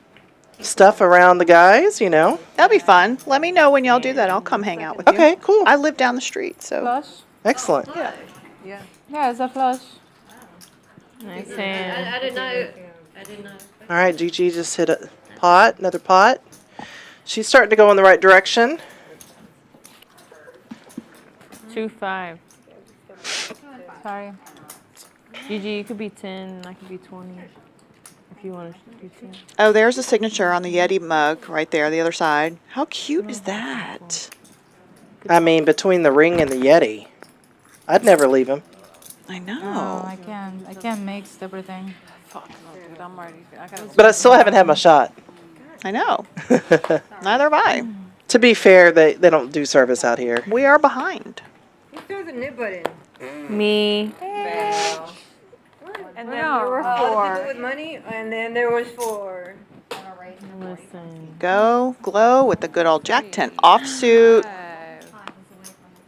[SPEAKER 10] stuff around the guys,
[SPEAKER 9] That'll be fun. Let me know when y'all do that. I'll come hang out with you.
[SPEAKER 10] Okay, cool.
[SPEAKER 9] I live down the street, so.
[SPEAKER 5] Flush.
[SPEAKER 10] Excellent.
[SPEAKER 5] Yeah, it's a flush.
[SPEAKER 14] Nice hand.
[SPEAKER 11] I didn't know. I didn't know.
[SPEAKER 10] All right, Gigi just hit a pot, another pot. She's starting to go in the right direction.
[SPEAKER 14] 2-5.
[SPEAKER 5] Sorry.
[SPEAKER 14] Gigi, you could be 10, I could be 20. If you want to do 10.
[SPEAKER 9] Oh, there's a signature on the Yeti mug right there, the other side. How cute is that?
[SPEAKER 10] I mean, between the ring and the Yeti, I'd never leave him.
[SPEAKER 9] I know.
[SPEAKER 5] No, I can't mix everything.
[SPEAKER 1] Fuck no, dude. I'm already. I gotta.
[SPEAKER 10] But I still haven't had my shot.
[SPEAKER 9] I know. Neither have I.
[SPEAKER 10] To be fair, they don't do service out here.
[SPEAKER 9] We are behind.
[SPEAKER 15] Who threw the new button?
[SPEAKER 14] Me.
[SPEAKER 15] Well.
[SPEAKER 5] And then you were four.
[SPEAKER 15] With money, and then there was 4.
[SPEAKER 14] Listen.
[SPEAKER 9] Go Glo with the good old Jack 10 offsuit.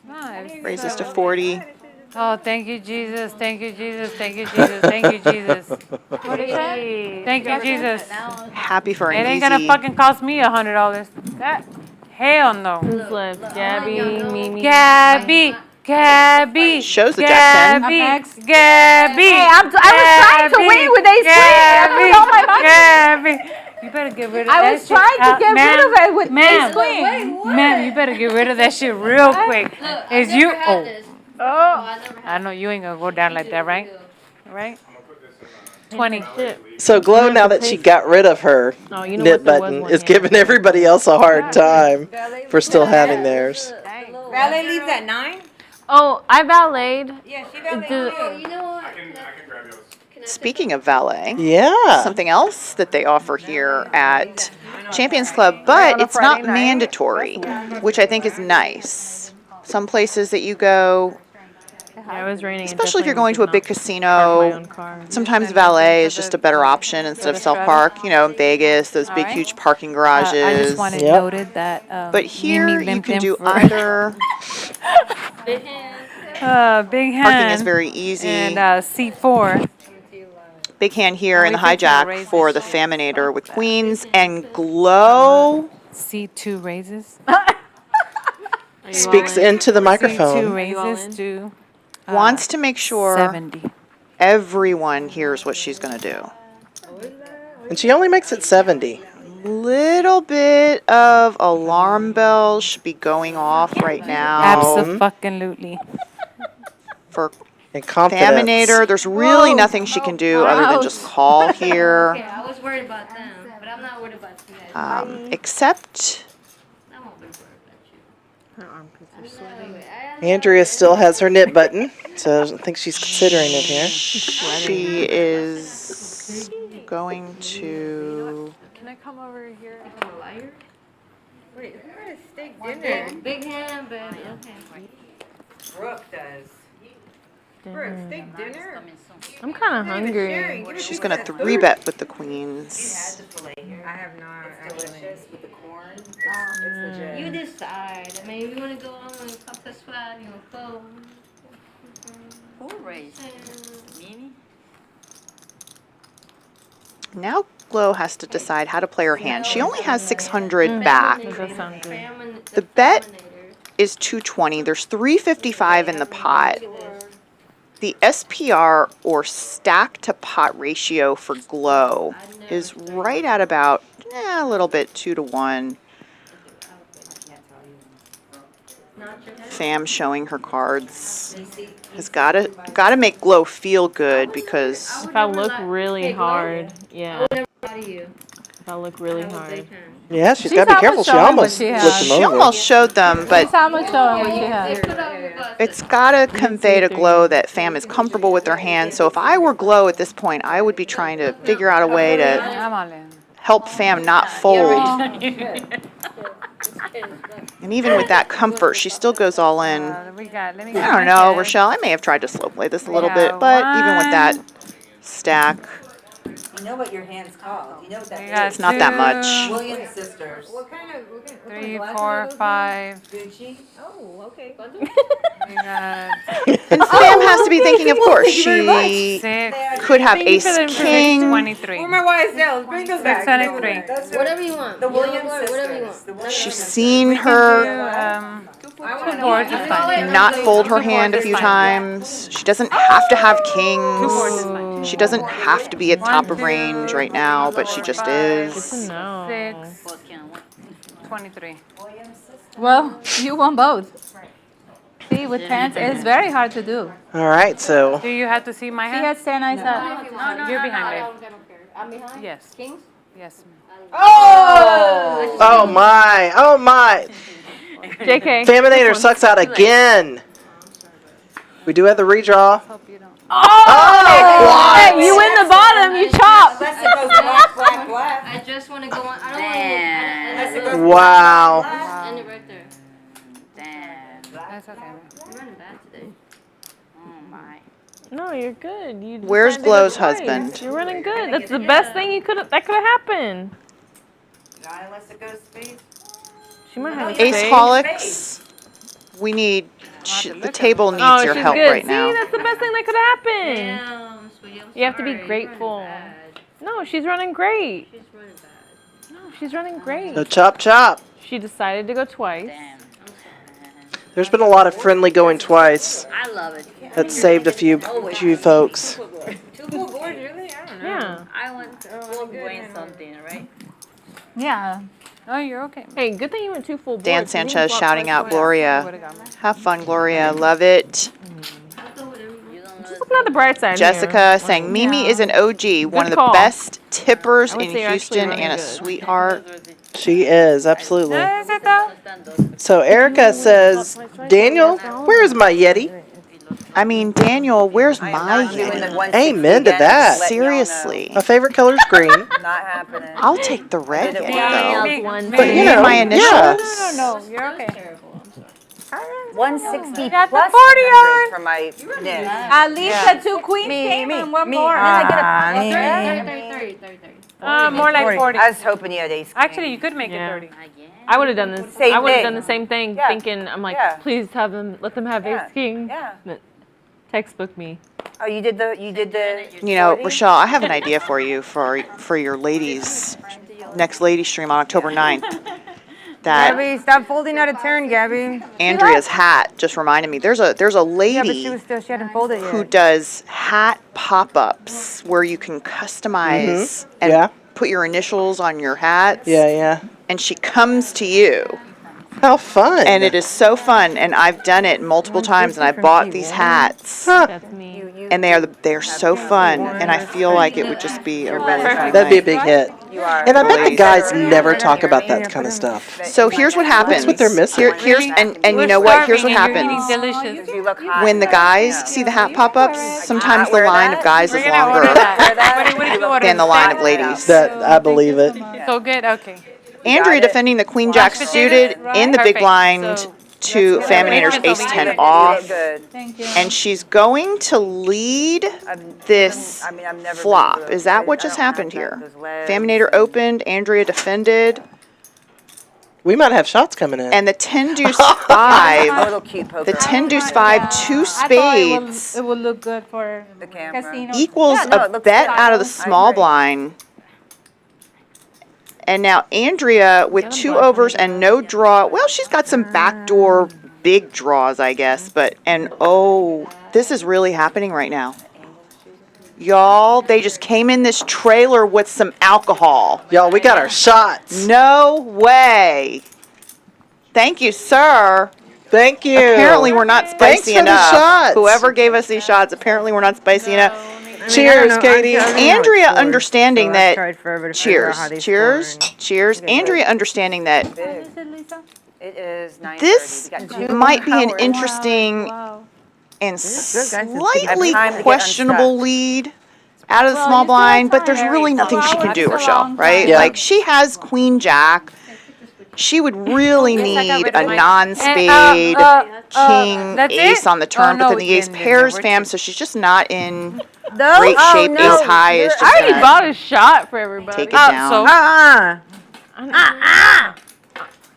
[SPEAKER 1] Nice.
[SPEAKER 9] Raises to 40.
[SPEAKER 1] Oh, thank you, Jesus. Thank you, Jesus. Thank you, Jesus. Thank you, Jesus.
[SPEAKER 5] What is that?
[SPEAKER 1] Thank you, Jesus.
[SPEAKER 9] Happy for
[SPEAKER 1] It
[SPEAKER 9] an
[SPEAKER 1] ain't
[SPEAKER 9] easy.
[SPEAKER 1] gonna fucking cost me $100. That hell no.
[SPEAKER 14] Who's left? Gabby, Mimi.
[SPEAKER 1] Gabby.
[SPEAKER 9] Shows the Jack 10.
[SPEAKER 1] Gabby.
[SPEAKER 5] Hey, I was trying to win with ace queen. Oh my God.
[SPEAKER 1] Gabby. You better get rid of that
[SPEAKER 5] I was
[SPEAKER 1] shit.
[SPEAKER 5] trying to get rid of it with ace queen.
[SPEAKER 1] Ma'am, you better get rid of that shit real quick.
[SPEAKER 11] Look,
[SPEAKER 1] Is
[SPEAKER 11] I
[SPEAKER 1] you?
[SPEAKER 11] never had this.
[SPEAKER 1] Oh.
[SPEAKER 11] I never had
[SPEAKER 1] I know you ain't gonna go down like that, right? Right? 20.
[SPEAKER 10] So Glo, now that she got rid of her
[SPEAKER 14] Oh, you know
[SPEAKER 10] knit
[SPEAKER 14] what? There was
[SPEAKER 10] button,
[SPEAKER 14] one
[SPEAKER 10] is
[SPEAKER 14] hand.
[SPEAKER 10] giving everybody else a hard time for still having theirs.
[SPEAKER 15] Valet leaves at 9?
[SPEAKER 14] Oh, I valeted.
[SPEAKER 15] Yeah, she valeted
[SPEAKER 14] The-
[SPEAKER 15] too.
[SPEAKER 11] You know what?
[SPEAKER 12] I can grab yours.
[SPEAKER 9] Speaking of valet,
[SPEAKER 10] Yeah.
[SPEAKER 9] something else that they offer here at Champions Club, but it's not mandatory, which I think is nice. Some places that you go,
[SPEAKER 14] Yeah, it was raining.
[SPEAKER 9] especially if you're going to a big casino, sometimes valet is just a better option instead of self-park. In Vegas, those big, huge parking
[SPEAKER 1] I
[SPEAKER 9] garages.
[SPEAKER 1] just wanted
[SPEAKER 10] Yep.
[SPEAKER 1] noted that.
[SPEAKER 9] But here you can do either.
[SPEAKER 11] Big hand.
[SPEAKER 1] Big hand.
[SPEAKER 9] Parking is very easy.
[SPEAKER 1] And seat 4.
[SPEAKER 9] Big hand here in the hijack for the Phaminator with queens and Glo.
[SPEAKER 1] Seat 2 raises.
[SPEAKER 10] Speaks into the
[SPEAKER 1] Seat 2
[SPEAKER 10] microphone.
[SPEAKER 1] raises to
[SPEAKER 9] Wants to make sure
[SPEAKER 1] 70.
[SPEAKER 9] everyone hears what she's going to do.
[SPEAKER 10] And she only makes it 70.
[SPEAKER 9] Little bit of alarm bells should be going off right now.
[SPEAKER 1] Absolutely.
[SPEAKER 9] For
[SPEAKER 10] And confidence.
[SPEAKER 9] Phaminator, there's really nothing she can do other than just call here.
[SPEAKER 11] Okay, I was worried about them, but I'm not worried about you guys.
[SPEAKER 9] Except
[SPEAKER 11] I won't be worried about you.
[SPEAKER 14] Her armpits are sweaty.
[SPEAKER 10] Andrea still has her knit button, so I think she's considering it here.
[SPEAKER 9] she is going to...
[SPEAKER 1] Can I come over here?
[SPEAKER 11] I'm a liar.
[SPEAKER 15] Wait, who had a steak dinner?
[SPEAKER 11] Big hand, baby. Okay.
[SPEAKER 15] Brooke does. Brooke, steak dinner?
[SPEAKER 14] I'm kind of hungry.
[SPEAKER 15] Sharing.
[SPEAKER 9] She's going to 3-bet with the queens.
[SPEAKER 15] I have not. It's delicious with the corn. It's legit.
[SPEAKER 11] You decide. I mean, if you want to go on and talk to swag, go.
[SPEAKER 15] Who raised?
[SPEAKER 11] Mimi?
[SPEAKER 9] Now Glo has to decide how to play her hand. She only has 600 back. The bet is 220. There's 355 in the pot. The SPR, or stack to pot ratio for Glo, is right at about a little bit 2-to-1. Pham showing her cards has got to make Glo feel good, because
[SPEAKER 14] If I look really hard, yeah. If I look really hard.
[SPEAKER 10] Yeah, she's got to be careful. She almost flipped them
[SPEAKER 9] she
[SPEAKER 10] over.
[SPEAKER 9] almost showed them, but
[SPEAKER 5] She's almost showing what she has.
[SPEAKER 9] it's got to convey to Glo that Pham is comfortable with her hand. So if I were Glo at this point, I would be trying to figure out a way to help Pham not fold. And even with that comfort, she still goes all in. I don't know, Rachelle, I may have tried to slow play this a little bit, but even with that stack,
[SPEAKER 15] You know what your hand's called. You know what that
[SPEAKER 1] We
[SPEAKER 15] is.
[SPEAKER 1] got
[SPEAKER 4] It's not that much.
[SPEAKER 15] Williams sisters.
[SPEAKER 6] What kind of
[SPEAKER 1] 3, 4, 5.
[SPEAKER 15] Gucci. Oh, okay.
[SPEAKER 1] We got
[SPEAKER 4] And Sam has to be thinking, of course, she
[SPEAKER 1] 6.
[SPEAKER 4] could have
[SPEAKER 1] Thank you for
[SPEAKER 4] ace
[SPEAKER 1] the information.
[SPEAKER 4] king.
[SPEAKER 1] 23.
[SPEAKER 15] Where my YSL? Bring those back.
[SPEAKER 1] 23.
[SPEAKER 11] Whatever you want.
[SPEAKER 15] The Williams
[SPEAKER 11] Whatever you
[SPEAKER 15] sisters.
[SPEAKER 11] want.
[SPEAKER 4] She's seen her
[SPEAKER 1] Two boards is fine.
[SPEAKER 4] not fold her hand a few times. She doesn't have to have kings. She doesn't have to be at top of range right now, but she just is.
[SPEAKER 14] No.
[SPEAKER 1] 6. 23.
[SPEAKER 5] Well, you won both. See, with tens, it's very hard to do.
[SPEAKER 10] All right, so
[SPEAKER 1] Do you have to see my
[SPEAKER 5] She
[SPEAKER 1] hand?
[SPEAKER 5] has 10, I said.
[SPEAKER 1] You're behind, babe.
[SPEAKER 11] I'm behind?
[SPEAKER 1] Yes.
[SPEAKER 11] Kings?
[SPEAKER 1] Yes, ma'am.
[SPEAKER 10] oh my.
[SPEAKER 14] JK.
[SPEAKER 10] Phaminator sucks out again. We do have the redraw.
[SPEAKER 14] Oh! Hey, you win the bottom, you chop.
[SPEAKER 15] Unless it goes black, black, black.
[SPEAKER 11] I just want to go on. I don't want to.
[SPEAKER 10] Wow.
[SPEAKER 11] End it right there.
[SPEAKER 1] That's okay.
[SPEAKER 11] You're running bad today.
[SPEAKER 14] No, you're good. You
[SPEAKER 4] Where's
[SPEAKER 14] decided to go
[SPEAKER 4] Glo's
[SPEAKER 14] twice.
[SPEAKER 4] husband?
[SPEAKER 14] You're running good. That's the best thing that could have happened.
[SPEAKER 15] Not unless it goes space.
[SPEAKER 14] She might have a
[SPEAKER 4] Ace
[SPEAKER 14] spade.
[SPEAKER 4] holics. We need, the table needs
[SPEAKER 14] Oh,
[SPEAKER 4] your
[SPEAKER 14] she's
[SPEAKER 4] help
[SPEAKER 14] good.
[SPEAKER 4] right
[SPEAKER 14] See,
[SPEAKER 4] now.
[SPEAKER 14] that's the best thing that could happen.
[SPEAKER 11] Damn, sweetie, I'm
[SPEAKER 14] You have to be
[SPEAKER 11] sorry. You're
[SPEAKER 14] grateful.
[SPEAKER 11] running bad.
[SPEAKER 14] No, she's running great.
[SPEAKER 11] She's running bad.
[SPEAKER 14] No, she's running great.
[SPEAKER 10] So chop chop.
[SPEAKER 14] She decided to go twice.
[SPEAKER 10] There's been a lot of friendly going twice.
[SPEAKER 11] I love it.
[SPEAKER 10] That saved a few folks.
[SPEAKER 15] 2 full boards, really? I don't know.
[SPEAKER 14] Yeah.
[SPEAKER 15] I want to win something, right?
[SPEAKER 5] Yeah.
[SPEAKER 1] Oh, you're okay.
[SPEAKER 14] Hey, good thing you went 2 full boards.
[SPEAKER 4] Dan
[SPEAKER 14] You didn't
[SPEAKER 4] Sanchez
[SPEAKER 14] flop
[SPEAKER 4] shouting
[SPEAKER 14] twice.
[SPEAKER 4] out Gloria. Have fun, Gloria. Love it.
[SPEAKER 14] Just looking at the bright side
[SPEAKER 4] Jessica saying Mimi is an OG, one of the
[SPEAKER 14] call.
[SPEAKER 4] best tippers
[SPEAKER 14] I would
[SPEAKER 4] in
[SPEAKER 14] say you're actually
[SPEAKER 4] Houston
[SPEAKER 14] running
[SPEAKER 4] and a
[SPEAKER 14] good.
[SPEAKER 4] sweetheart.
[SPEAKER 10] She is, absolutely.
[SPEAKER 1] Is it though?
[SPEAKER 10] So Erica says, Daniel, where is my Yeti?
[SPEAKER 4] I mean, Daniel, where's my Yeti?
[SPEAKER 10] Amen to that.
[SPEAKER 4] Seriously.
[SPEAKER 10] My favorite color is green.
[SPEAKER 15] Not happening.
[SPEAKER 4] I'll take the red Yeti, though.
[SPEAKER 14] One
[SPEAKER 10] But you know,
[SPEAKER 4] my initials.
[SPEAKER 10] yeah.
[SPEAKER 1] No, you're okay.
[SPEAKER 15] 160
[SPEAKER 1] got the
[SPEAKER 15] plus
[SPEAKER 1] 40
[SPEAKER 15] 100 for my niche.
[SPEAKER 5] At least the 2 queens came and one more.
[SPEAKER 1] More like 40.
[SPEAKER 15] I was hoping you had ace.
[SPEAKER 1] Actually, you could make it 30.
[SPEAKER 14] I would have done this.
[SPEAKER 15] Same
[SPEAKER 14] I would have
[SPEAKER 15] thing.
[SPEAKER 14] done the same thing,
[SPEAKER 15] Yeah.
[SPEAKER 14] thinking, I'm like,
[SPEAKER 15] Yeah.
[SPEAKER 14] please let them have
[SPEAKER 15] Yeah.
[SPEAKER 14] ace king.
[SPEAKER 15] Yeah.
[SPEAKER 14] But textbook me.
[SPEAKER 15] Oh, you did the.
[SPEAKER 4] You know,
[SPEAKER 15] 40?
[SPEAKER 4] Rachelle, I have an idea for you for your ladies next lady stream on October 9th. That
[SPEAKER 13] Gabby, stop folding out of turn, Gabby.
[SPEAKER 4] Andrea's hat just reminded me. There's a
[SPEAKER 13] Yeah, but she
[SPEAKER 4] lady
[SPEAKER 13] was still, she hadn't folded
[SPEAKER 4] who
[SPEAKER 13] yet.
[SPEAKER 4] does hat pop-ups where you can customize and
[SPEAKER 10] Yeah.
[SPEAKER 4] put your initials on your hats.
[SPEAKER 10] Yeah.
[SPEAKER 4] And she comes to you.
[SPEAKER 10] How fun.
[SPEAKER 4] And it is so fun, and I've done it multiple times, and I bought these hats,
[SPEAKER 14] That's me.
[SPEAKER 4] and they are so fun, and I feel like it would just be a really fun
[SPEAKER 10] That'd be a
[SPEAKER 4] night.
[SPEAKER 10] big hit.
[SPEAKER 15] You are.
[SPEAKER 10] And I bet the guys never talk about that kind of stuff.
[SPEAKER 4] So here's what happens.
[SPEAKER 10] That's what they're missing.
[SPEAKER 4] Here's and you know what? Here's what happens.
[SPEAKER 1] Delicious.
[SPEAKER 15] You look hot.
[SPEAKER 4] When the guys see the hat pop-ups, sometimes the line of guys is longer than the line of ladies.
[SPEAKER 10] That I believe it.
[SPEAKER 1] So good. Okay.
[SPEAKER 4] Andrea defending the Queen Jack suited in the big
[SPEAKER 1] Perfect.
[SPEAKER 4] blind
[SPEAKER 1] So-
[SPEAKER 4] to Phaminator's Ace 10 off,
[SPEAKER 15] Good.
[SPEAKER 5] Thank you.
[SPEAKER 4] and she's going to lead this
[SPEAKER 15] I mean, I've never
[SPEAKER 4] flop.
[SPEAKER 15] been to
[SPEAKER 4] Is that
[SPEAKER 15] those-
[SPEAKER 4] what
[SPEAKER 15] I
[SPEAKER 4] just
[SPEAKER 15] don't have
[SPEAKER 4] happened here?
[SPEAKER 15] those legs.
[SPEAKER 4] Phaminator opened, Andrea defended,
[SPEAKER 10] We might have shots coming in.
[SPEAKER 4] and the 10 deuce
[SPEAKER 15] A
[SPEAKER 4] 5,
[SPEAKER 15] little cute poker.
[SPEAKER 4] the 10 deuce 5, 2
[SPEAKER 5] I thought
[SPEAKER 4] spades
[SPEAKER 5] it would look good for
[SPEAKER 15] The camera.
[SPEAKER 5] casino.
[SPEAKER 4] equals
[SPEAKER 15] Yeah, no,
[SPEAKER 4] a
[SPEAKER 15] it looks
[SPEAKER 4] bet
[SPEAKER 15] good.
[SPEAKER 4] out of the
[SPEAKER 15] I
[SPEAKER 4] small
[SPEAKER 15] agree.
[SPEAKER 4] blind. And now Andrea with 2 overs and no draw. Well, she's got some backdoor big draws, I guess. And oh, this is really happening right now. Y'all, they just came in this trailer with some alcohol.
[SPEAKER 10] Y'all, we got our shots.
[SPEAKER 4] No way. Thank you, sir.
[SPEAKER 10] Thank you.
[SPEAKER 4] Apparently we're not
[SPEAKER 10] Thanks
[SPEAKER 4] spicy
[SPEAKER 10] for the
[SPEAKER 4] enough.
[SPEAKER 10] shots.
[SPEAKER 4] Whoever gave us these shots, apparently we're not spicy enough.
[SPEAKER 10] Cheers, Katie.
[SPEAKER 4] Andrea understanding that. Cheers.
[SPEAKER 13] Cheers.
[SPEAKER 4] Cheers. Cheers. Andrea understanding that
[SPEAKER 15] Big. It is 9:30.
[SPEAKER 4] this
[SPEAKER 15] We got 2
[SPEAKER 4] might be an
[SPEAKER 15] hours.
[SPEAKER 4] interesting
[SPEAKER 5] Wow.
[SPEAKER 4] and
[SPEAKER 13] guys.
[SPEAKER 4] slightly
[SPEAKER 15] Time to get
[SPEAKER 4] questionable
[SPEAKER 15] unstuck.
[SPEAKER 4] lead out of the
[SPEAKER 5] Well,
[SPEAKER 4] small
[SPEAKER 5] you still have
[SPEAKER 4] blind, but there's
[SPEAKER 5] time.
[SPEAKER 4] really nothing she can do,
[SPEAKER 5] That's a
[SPEAKER 4] Rachelle,
[SPEAKER 5] long
[SPEAKER 4] right?
[SPEAKER 5] time.
[SPEAKER 10] Yeah.
[SPEAKER 4] Like she has Queen Jack,
[SPEAKER 9] She would really
[SPEAKER 1] Yes, I got
[SPEAKER 9] need
[SPEAKER 1] rid
[SPEAKER 9] a
[SPEAKER 1] of my-
[SPEAKER 9] non-spade king
[SPEAKER 1] That's
[SPEAKER 9] ace
[SPEAKER 1] it?
[SPEAKER 9] on the turn,
[SPEAKER 1] Oh, no,
[SPEAKER 9] but then the
[SPEAKER 1] we
[SPEAKER 9] ace
[SPEAKER 1] didn't.
[SPEAKER 9] pairs
[SPEAKER 1] We're
[SPEAKER 9] fam,
[SPEAKER 1] too-
[SPEAKER 9] so she's just not in
[SPEAKER 11] No?
[SPEAKER 9] great
[SPEAKER 11] Oh,
[SPEAKER 9] shape.
[SPEAKER 11] no.
[SPEAKER 9] Ace high is
[SPEAKER 11] You're-
[SPEAKER 9] just
[SPEAKER 14] I already
[SPEAKER 9] gonna
[SPEAKER 14] bought a shot for everybody.
[SPEAKER 9] take it down.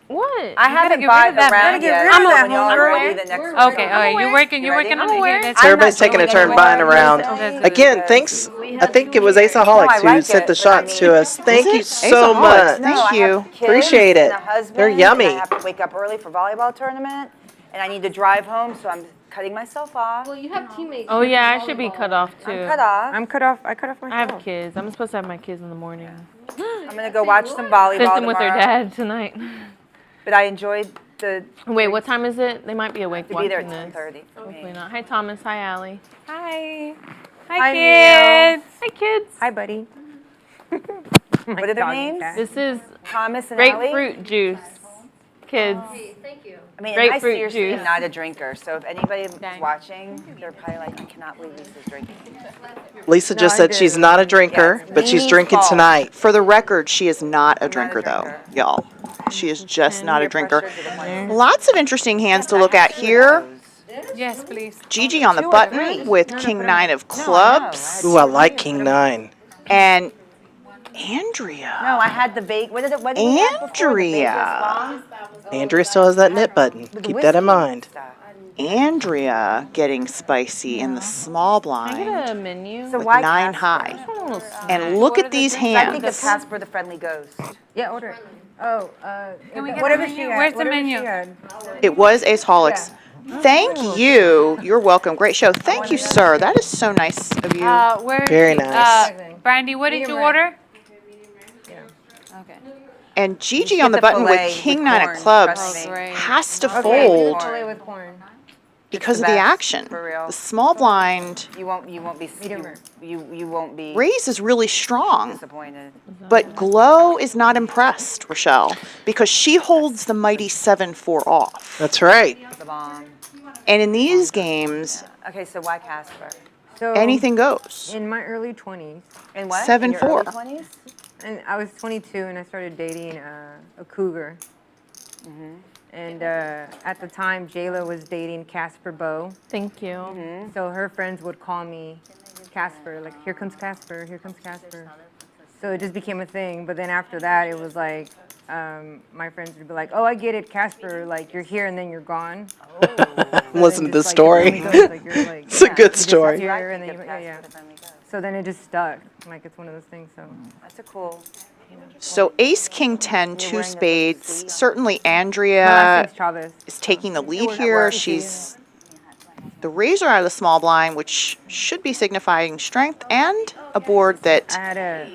[SPEAKER 14] What?
[SPEAKER 15] I haven't bought around yet.
[SPEAKER 11] rid of that,
[SPEAKER 15] When y'all are
[SPEAKER 11] homegirl.
[SPEAKER 15] ready the next
[SPEAKER 1] Okay, all right, you're working
[SPEAKER 15] ready?
[SPEAKER 1] on it. Yeah, that's
[SPEAKER 10] So everybody's taking a turn buying around. Again, thanks. I think it was Aceaholics who sent the shots to us. Thank you so much.
[SPEAKER 9] Thank you.
[SPEAKER 10] Appreciate it. They're yummy.
[SPEAKER 15] I have to wake up early for volleyball tournament, and I need to drive home, so I'm cutting myself off.
[SPEAKER 11] Well, you have teammates.
[SPEAKER 14] Oh yeah, I should be cut off too.
[SPEAKER 15] I'm cut off.
[SPEAKER 13] I'm cut off. I cut off
[SPEAKER 14] I
[SPEAKER 13] myself.
[SPEAKER 14] have kids. I'm supposed to have my kids in the morning.
[SPEAKER 15] I'm gonna go watch some volleyball
[SPEAKER 14] Sent them with their
[SPEAKER 15] tomorrow.
[SPEAKER 14] dad tonight.
[SPEAKER 15] But I enjoyed the.
[SPEAKER 14] Wait, what time is it? They might be awake
[SPEAKER 15] To be there
[SPEAKER 14] watching
[SPEAKER 15] at
[SPEAKER 14] this.
[SPEAKER 15] 10:30 for me.
[SPEAKER 14] Hopefully not. Hi Thomas. Hi Allie.
[SPEAKER 1] Hi.
[SPEAKER 13] Hi,
[SPEAKER 1] Hi, kids.
[SPEAKER 14] Hi kids.
[SPEAKER 13] Hi, buddy.
[SPEAKER 15] What are their names?
[SPEAKER 14] This is
[SPEAKER 15] Thomas and Allie?
[SPEAKER 14] grapefruit juice. Kids.
[SPEAKER 11] Thank you.
[SPEAKER 15] I mean,
[SPEAKER 14] Grapefruit
[SPEAKER 15] I seriously
[SPEAKER 14] juice.
[SPEAKER 15] am not a drinker, so if anybody's watching, they're probably like, I cannot believe Lisa's drinking.
[SPEAKER 10] Lisa just said she's not a drinker, but she's drinking tonight.
[SPEAKER 9] For the record, she is not a drinker, though, y'all. She is just not a drinker. Lots of interesting hands to look at here.
[SPEAKER 1] Yes, please.
[SPEAKER 9] Gigi on the button with King 9 of clubs.
[SPEAKER 10] Ooh, I like King 9.
[SPEAKER 9] And Andrea.
[SPEAKER 15] No, I had the bake. What did it? What did we have before? The
[SPEAKER 9] Andrea.
[SPEAKER 10] Andrea still has that knit button. Keep that in mind.
[SPEAKER 9] Andrea getting spicy in the small
[SPEAKER 14] Can I
[SPEAKER 9] blind
[SPEAKER 14] get a menu?
[SPEAKER 15] So
[SPEAKER 9] with
[SPEAKER 15] why
[SPEAKER 9] 9
[SPEAKER 15] Casper?
[SPEAKER 9] high. And look at these
[SPEAKER 15] I think of
[SPEAKER 9] hands.
[SPEAKER 15] Casper the Friendly Ghost.
[SPEAKER 13] Yeah, order it. Oh,
[SPEAKER 1] Can we get
[SPEAKER 13] whatever
[SPEAKER 1] the
[SPEAKER 13] she
[SPEAKER 1] menu?
[SPEAKER 13] had.
[SPEAKER 1] Where's the
[SPEAKER 13] whatever
[SPEAKER 1] menu?
[SPEAKER 13] she had.
[SPEAKER 9] It was Aceaholics. Thank you. You're welcome. Great show. Thank you, sir. That is so nice of you.
[SPEAKER 1] Where?
[SPEAKER 10] Very nice.
[SPEAKER 1] Brandy, what did you order? Okay.
[SPEAKER 9] And Gigi
[SPEAKER 15] You
[SPEAKER 9] on the
[SPEAKER 15] get the
[SPEAKER 9] button with
[SPEAKER 15] filet
[SPEAKER 9] King
[SPEAKER 15] with
[SPEAKER 9] 9
[SPEAKER 15] corn,
[SPEAKER 9] of clubs
[SPEAKER 15] trust me.
[SPEAKER 9] has to
[SPEAKER 15] Okay,
[SPEAKER 9] fold
[SPEAKER 15] corn.
[SPEAKER 13] with corn.
[SPEAKER 9] because
[SPEAKER 15] the
[SPEAKER 9] of the
[SPEAKER 15] best,
[SPEAKER 9] action.
[SPEAKER 15] for real.
[SPEAKER 9] The small blind
[SPEAKER 15] You won't be you won't be
[SPEAKER 9] raise is really strong,
[SPEAKER 15] disappointed.
[SPEAKER 9] but Glo is not impressed, Rachelle, because she holds the mighty 7-4 off.
[SPEAKER 10] That's right.
[SPEAKER 15] The bomb.
[SPEAKER 9] And in these games,
[SPEAKER 15] Okay, so why Casper?
[SPEAKER 13] So
[SPEAKER 9] anything goes.
[SPEAKER 13] in my early 20s,
[SPEAKER 15] In what?
[SPEAKER 9] 7-4.
[SPEAKER 15] In your early 20s?
[SPEAKER 13] and I was 22 and I started dating a cougar. And at the time, Jayla was dating Casper Bow.
[SPEAKER 14] Thank you.
[SPEAKER 13] So her friends would call me Casper, like, here comes Casper, here comes Casper. So it just became a thing. But then after that, it was like, my friends would be like, oh, I get it, Casper, like, you're here and then you're gone.
[SPEAKER 10] Listen to this
[SPEAKER 13] Like,
[SPEAKER 10] story.
[SPEAKER 13] it only goes, like, you're like,
[SPEAKER 10] It's a good
[SPEAKER 13] you
[SPEAKER 10] story.
[SPEAKER 13] disappear and then you, yeah. So then it just stuck. Like, it's one of those things, so.
[SPEAKER 15] That's a cool.
[SPEAKER 9] So ace, king 10, 2 spades. Certainly
[SPEAKER 13] My last
[SPEAKER 9] Andrea
[SPEAKER 13] name's Chavez.
[SPEAKER 9] is taking the lead here. She's the razor out of the small blind, which should be signifying strength, and a board that
[SPEAKER 13] I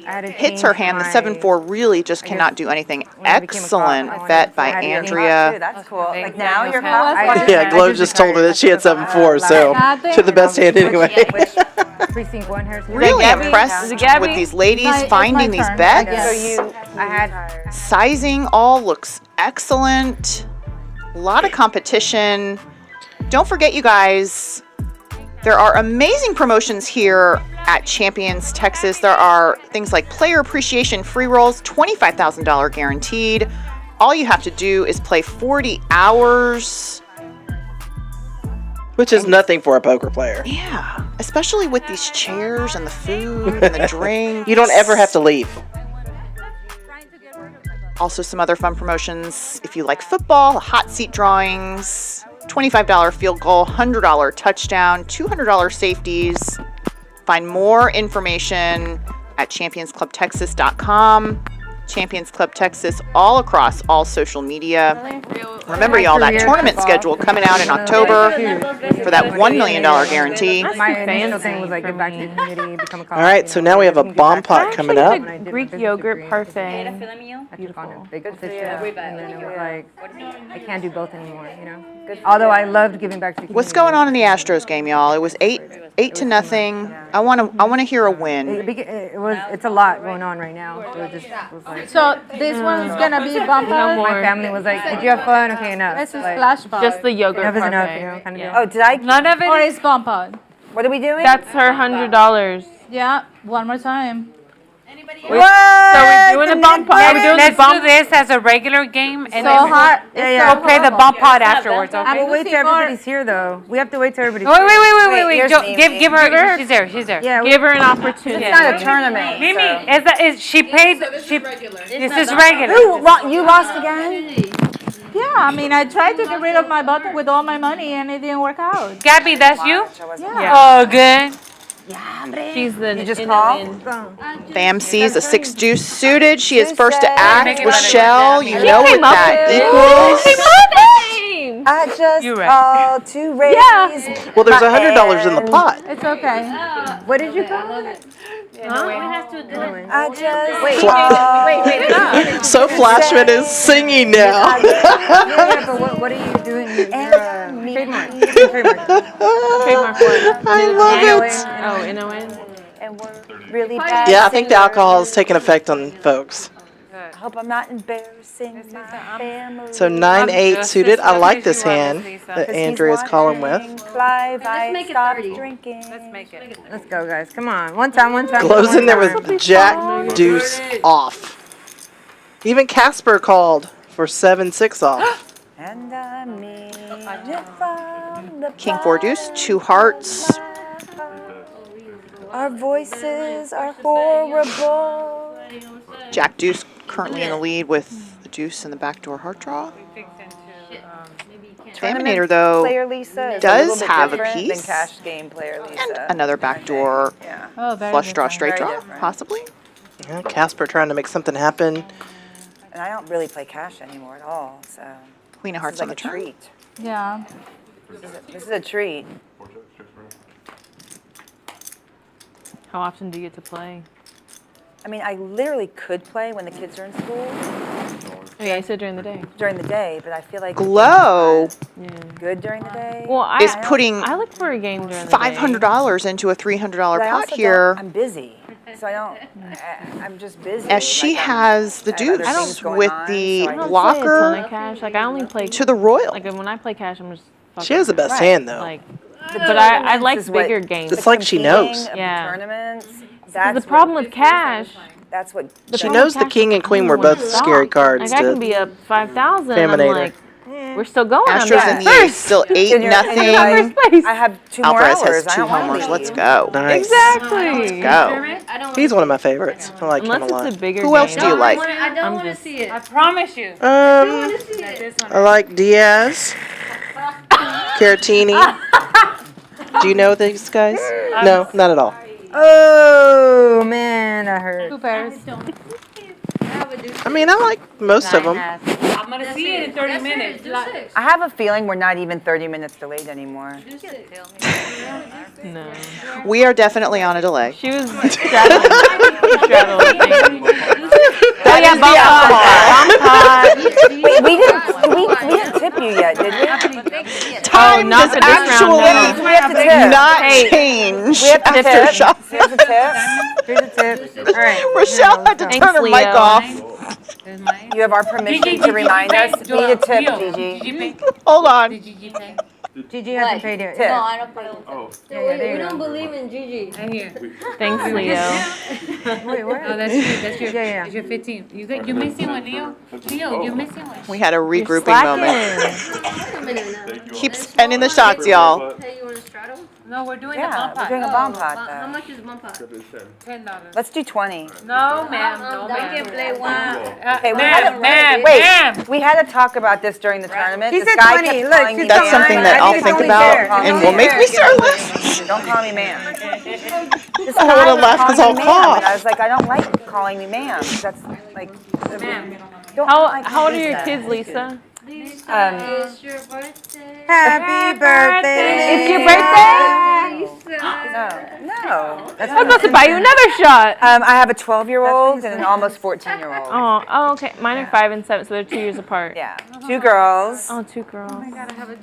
[SPEAKER 13] had to
[SPEAKER 9] hits her
[SPEAKER 13] change
[SPEAKER 9] hand. The
[SPEAKER 13] my-
[SPEAKER 9] 7-4 really just cannot do anything.
[SPEAKER 13] when I became a cop,
[SPEAKER 9] Excellent
[SPEAKER 13] I wanted
[SPEAKER 9] bet
[SPEAKER 13] to-
[SPEAKER 9] by
[SPEAKER 13] I had to change
[SPEAKER 15] Dude,
[SPEAKER 9] Andrea.
[SPEAKER 15] that's cool. Like now
[SPEAKER 1] Daniel's
[SPEAKER 15] you're
[SPEAKER 1] hand.
[SPEAKER 10] Yeah, Glo just told her that she had 7-4, so to the best hand anyway.
[SPEAKER 13] Precinct 1 hair.
[SPEAKER 9] Really
[SPEAKER 14] Gabby?
[SPEAKER 9] impressed
[SPEAKER 14] Is it Gabby?
[SPEAKER 9] with these ladies
[SPEAKER 5] It's my
[SPEAKER 9] finding these
[SPEAKER 5] turn.
[SPEAKER 9] bets.
[SPEAKER 13] So I had
[SPEAKER 9] Sizing all looks excellent. A lot of competition. Don't forget, you guys, there are amazing promotions here at Champions Texas. There are things like player appreciation free rolls, $25,000 guaranteed. All you have to do is play 40 hours.
[SPEAKER 10] Which is nothing for a poker player.
[SPEAKER 9] Yeah, especially with these chairs and the food and the drink.
[SPEAKER 10] You don't ever have to leave.
[SPEAKER 9] Also, some other fun promotions. If you like football, hot seat drawings, $25 field goal, $100 touchdown, $200 safeties. Find more information at championsclubtexas.com. Champions Club Texas all across all social media. Remember, y'all, that tournament schedule coming out in October for that $1 million guarantee.
[SPEAKER 13] my initial thing was like get back to the community, become a cop.
[SPEAKER 10] All right, so now we have a bomb pot coming up.
[SPEAKER 14] The Greek yogurt parfait.
[SPEAKER 13] I took on a big position, and then it was like I can't do both anymore, you know. Although I loved giving back to the community.
[SPEAKER 9] What's going on in the Astros game, y'all? It was 8-0. I want to hear a win.
[SPEAKER 13] It's a lot going on right now. So it just was like.
[SPEAKER 5] So this one's gonna be bumper.
[SPEAKER 13] My family was like, "Did you have fun? Okay, enough."
[SPEAKER 5] This is
[SPEAKER 13] Like,
[SPEAKER 5] splash bar.
[SPEAKER 14] Just the yogurt
[SPEAKER 13] enough is enough,
[SPEAKER 14] parfait.
[SPEAKER 13] you know, kind of deal.
[SPEAKER 15] Oh, did I?
[SPEAKER 1] None of it.
[SPEAKER 5] Or it's bumper.
[SPEAKER 15] What are we doing?
[SPEAKER 14] That's her $100.
[SPEAKER 5] Yeah, one more time.
[SPEAKER 14] So we're doing the bump pot. Are we doing the
[SPEAKER 3] Let's do
[SPEAKER 14] bump?
[SPEAKER 3] this as a regular game and
[SPEAKER 5] So
[SPEAKER 3] then
[SPEAKER 5] hot.
[SPEAKER 3] we'll play the bump pot afterwards, okay?
[SPEAKER 13] We'll wait till everybody's here, though. We have to wait till everybody's
[SPEAKER 3] Wait,
[SPEAKER 13] here.
[SPEAKER 3] wait.
[SPEAKER 13] here's
[SPEAKER 3] Jo-
[SPEAKER 13] Mimi.
[SPEAKER 3] give her. She's there. She's there.
[SPEAKER 13] Yeah,
[SPEAKER 14] Give her an opportunity.
[SPEAKER 13] It's not a tournament.
[SPEAKER 3] Mimi, is she paid? This is regular.
[SPEAKER 13] You lost again?
[SPEAKER 5] Yeah, I mean, I tried to get rid of my button with all my money and it didn't work out.
[SPEAKER 3] Gabby, that's you?
[SPEAKER 5] Yeah.
[SPEAKER 3] Oh, good.
[SPEAKER 14] She's the.
[SPEAKER 13] You just call?
[SPEAKER 4] Fam sees a 6 deuce suited. She is first to act. Rachelle, you know what that equals.
[SPEAKER 13] I just
[SPEAKER 3] You're right.
[SPEAKER 13] called to raise.
[SPEAKER 5] Yeah.
[SPEAKER 10] Well, there's $100 in the pot.
[SPEAKER 5] It's okay.
[SPEAKER 13] What did you call it?
[SPEAKER 11] We have to do it.
[SPEAKER 13] I just
[SPEAKER 11] Wait,
[SPEAKER 13] called.
[SPEAKER 10] So Flashman is singing now.
[SPEAKER 13] Yeah, but what are you doing? Trademark.
[SPEAKER 14] Trademark what?
[SPEAKER 10] I love it.
[SPEAKER 14] Oh, N-O-N?
[SPEAKER 13] And we're really bad.
[SPEAKER 10] Yeah, I think the alcohol is taking effect on folks.
[SPEAKER 13] I hope I'm not embarrassing my family.
[SPEAKER 10] So 9-8 suited. I like this hand that Andrea's calling with.
[SPEAKER 13] Live,
[SPEAKER 11] Let's
[SPEAKER 13] I
[SPEAKER 11] make it
[SPEAKER 13] stopped
[SPEAKER 11] 30.
[SPEAKER 13] drinking.
[SPEAKER 3] Let's make it.
[SPEAKER 13] Let's go, guys. Come on. One time.
[SPEAKER 10] Glows in there with Jack Deuce off. Even Casper called for 7-6 off.
[SPEAKER 13] And I mean it from the
[SPEAKER 4] King 4 deuce, 2 hearts.
[SPEAKER 13] Our voices are horrible.
[SPEAKER 4] Jack deuce currently in the lead with the deuce and the backdoor heart draw. Phaminator, though,
[SPEAKER 13] Player Lisa is
[SPEAKER 4] does
[SPEAKER 13] a little bit
[SPEAKER 4] have a
[SPEAKER 13] different
[SPEAKER 4] piece.
[SPEAKER 13] than cash game player Lisa.
[SPEAKER 4] And another backdoor
[SPEAKER 13] Yeah.
[SPEAKER 5] Oh, very
[SPEAKER 4] flush draw,
[SPEAKER 5] different.
[SPEAKER 4] straight
[SPEAKER 13] Very
[SPEAKER 4] draw,
[SPEAKER 13] different.
[SPEAKER 4] possibly.
[SPEAKER 10] Yeah, Casper trying to make something happen.
[SPEAKER 13] And I don't really play cash anymore at all, so
[SPEAKER 4] Queen of
[SPEAKER 13] this
[SPEAKER 4] hearts
[SPEAKER 13] is
[SPEAKER 4] on
[SPEAKER 13] like
[SPEAKER 4] the
[SPEAKER 13] a
[SPEAKER 4] turn.
[SPEAKER 13] treat.
[SPEAKER 5] Yeah.
[SPEAKER 13] This is a treat.
[SPEAKER 14] How often do you get to play?
[SPEAKER 13] I mean, I literally could play when the kids are in school
[SPEAKER 14] Oh, yeah, I said during the day.
[SPEAKER 13] during the day, but I feel like
[SPEAKER 4] Glo
[SPEAKER 14] Yeah.
[SPEAKER 13] good during the day.
[SPEAKER 14] Well,
[SPEAKER 4] is putting
[SPEAKER 14] I look for a game during the day.
[SPEAKER 4] $500 into a $300
[SPEAKER 13] But I
[SPEAKER 4] pot
[SPEAKER 13] also
[SPEAKER 4] here,
[SPEAKER 13] I'm busy, so I don't. I'm just busy.
[SPEAKER 4] as she
[SPEAKER 13] Like,
[SPEAKER 4] has the
[SPEAKER 13] I have other
[SPEAKER 4] deuce
[SPEAKER 13] things going
[SPEAKER 4] with
[SPEAKER 13] on,
[SPEAKER 4] the
[SPEAKER 13] so I
[SPEAKER 14] I
[SPEAKER 13] don't
[SPEAKER 14] don't play a ton
[SPEAKER 4] blocker
[SPEAKER 14] of cash. Like I only play
[SPEAKER 4] to the royal.
[SPEAKER 14] Like when I play cash, I'm just.
[SPEAKER 10] She has the best hand, though.
[SPEAKER 14] Like, but I like
[SPEAKER 13] is what-
[SPEAKER 14] bigger games.
[SPEAKER 10] It's like she knows.
[SPEAKER 13] of
[SPEAKER 14] Yeah.
[SPEAKER 13] the tournaments.
[SPEAKER 14] The
[SPEAKER 13] That's
[SPEAKER 14] problem with cash.
[SPEAKER 13] That's what.
[SPEAKER 10] She knows the king and queen were both scary cards
[SPEAKER 14] Like I
[SPEAKER 10] to
[SPEAKER 14] can be up 5,000. I'm
[SPEAKER 10] Phaminator.
[SPEAKER 14] like, we're still going. I'm
[SPEAKER 4] Astros in
[SPEAKER 14] at
[SPEAKER 4] the eighth,
[SPEAKER 14] first.
[SPEAKER 4] still 8-0.
[SPEAKER 14] First place.
[SPEAKER 13] I have 2 more
[SPEAKER 4] Alvarez
[SPEAKER 13] hours.
[SPEAKER 4] has
[SPEAKER 13] I
[SPEAKER 4] 2
[SPEAKER 13] don't wanna
[SPEAKER 4] homers.
[SPEAKER 13] leave.
[SPEAKER 4] Let's go.
[SPEAKER 10] Nice.
[SPEAKER 14] Exactly.
[SPEAKER 4] Go.
[SPEAKER 10] He's one of my favorites. I like him a
[SPEAKER 14] Unless
[SPEAKER 10] lot.
[SPEAKER 14] it's a bigger
[SPEAKER 4] Who
[SPEAKER 14] game.
[SPEAKER 4] else do you like?
[SPEAKER 11] I don't
[SPEAKER 14] I'm
[SPEAKER 11] want to
[SPEAKER 14] just-
[SPEAKER 11] see it.
[SPEAKER 3] I promise you.
[SPEAKER 10] I like Diaz, Caratini. Do you know these guys? No, not at all.
[SPEAKER 13] Oh man, that hurt.
[SPEAKER 5] Two pairs.
[SPEAKER 10] I mean, I like most of them.
[SPEAKER 3] I'm gonna see it in 30 minutes.
[SPEAKER 13] I have a feeling we're not even 30 minutes delayed anymore.
[SPEAKER 14] No.
[SPEAKER 4] We are definitely on a delay.
[SPEAKER 14] She was straddling.
[SPEAKER 13] Oh yeah, bump pot. Wait, we didn't tip you yet, did we?
[SPEAKER 4] Time
[SPEAKER 14] not
[SPEAKER 4] does
[SPEAKER 14] for this round,
[SPEAKER 4] actually
[SPEAKER 13] We have to tip.
[SPEAKER 4] not
[SPEAKER 13] Hey,
[SPEAKER 4] change
[SPEAKER 13] We have to
[SPEAKER 4] after
[SPEAKER 13] tip.
[SPEAKER 4] shot.
[SPEAKER 13] Here's a tip. Here's a tip. All right.
[SPEAKER 4] Rochelle had to
[SPEAKER 14] Thanks,
[SPEAKER 4] turn her mic
[SPEAKER 14] Leo.
[SPEAKER 4] off.
[SPEAKER 13] You have our permission to remind us. We need a tip, Gigi.
[SPEAKER 4] Hold on.
[SPEAKER 13] Gigi hasn't paid it.
[SPEAKER 11] No, I don't play.
[SPEAKER 12] Oh.
[SPEAKER 11] We don't believe in Gigi.
[SPEAKER 3] Right here.
[SPEAKER 14] Thanks, Leo.
[SPEAKER 13] Wait, what?
[SPEAKER 3] Oh, that's you. That's your.
[SPEAKER 13] Yeah.
[SPEAKER 3] That's your 15. You're missing one, Leo. Leo, you're missing one.
[SPEAKER 4] We had a regrouping moment.
[SPEAKER 11] Wait a minute now.
[SPEAKER 4] Keep spending the shots, y'all.
[SPEAKER 11] Hey, you want to straddle?
[SPEAKER 3] No, we're doing
[SPEAKER 13] Yeah,
[SPEAKER 3] the bump
[SPEAKER 13] we're
[SPEAKER 3] pot.
[SPEAKER 13] doing a bomb pot
[SPEAKER 11] How
[SPEAKER 13] though.
[SPEAKER 11] much is bump pot?
[SPEAKER 3] $10.
[SPEAKER 13] Let's do 20.
[SPEAKER 3] No, ma'am. No,
[SPEAKER 11] I
[SPEAKER 3] ma'am.
[SPEAKER 11] can play one.
[SPEAKER 13] Okay, we had a,
[SPEAKER 3] Ma'am,
[SPEAKER 13] wait,
[SPEAKER 3] ma'am.
[SPEAKER 13] we had to talk about this during the tournament.
[SPEAKER 8] She
[SPEAKER 13] This
[SPEAKER 8] said
[SPEAKER 13] guy
[SPEAKER 8] 20.
[SPEAKER 13] kept
[SPEAKER 8] Look,
[SPEAKER 13] calling me
[SPEAKER 8] she's
[SPEAKER 4] That's
[SPEAKER 8] Ma'am.
[SPEAKER 4] something that
[SPEAKER 8] I
[SPEAKER 4] I'll
[SPEAKER 8] think
[SPEAKER 4] think
[SPEAKER 8] it's only
[SPEAKER 4] about
[SPEAKER 8] fair.
[SPEAKER 4] and
[SPEAKER 8] It's
[SPEAKER 4] will
[SPEAKER 8] only
[SPEAKER 4] make
[SPEAKER 8] fair.
[SPEAKER 4] me start laughing.
[SPEAKER 13] Don't call me ma'am. This
[SPEAKER 4] I
[SPEAKER 13] guy
[SPEAKER 4] would've
[SPEAKER 13] was
[SPEAKER 4] laughed 'cause
[SPEAKER 13] calling me
[SPEAKER 4] I'll
[SPEAKER 13] ma'am,
[SPEAKER 4] cough.
[SPEAKER 13] and I was like, I don't like calling me ma'am. That's like, don't like
[SPEAKER 14] How old are your
[SPEAKER 13] that.
[SPEAKER 14] kids, Lisa?
[SPEAKER 11] It's your birthday.
[SPEAKER 8] Happy birthday.
[SPEAKER 14] It's your birthday?
[SPEAKER 13] No. That's
[SPEAKER 14] I was about to buy you another shot.
[SPEAKER 13] I have a 12-year-old and an almost 14-year-old.
[SPEAKER 14] Oh, okay. Mine are 5 and 7, so they're 2 years apart.
[SPEAKER 13] Yeah, 2 girls.
[SPEAKER 14] Oh, 2 girls.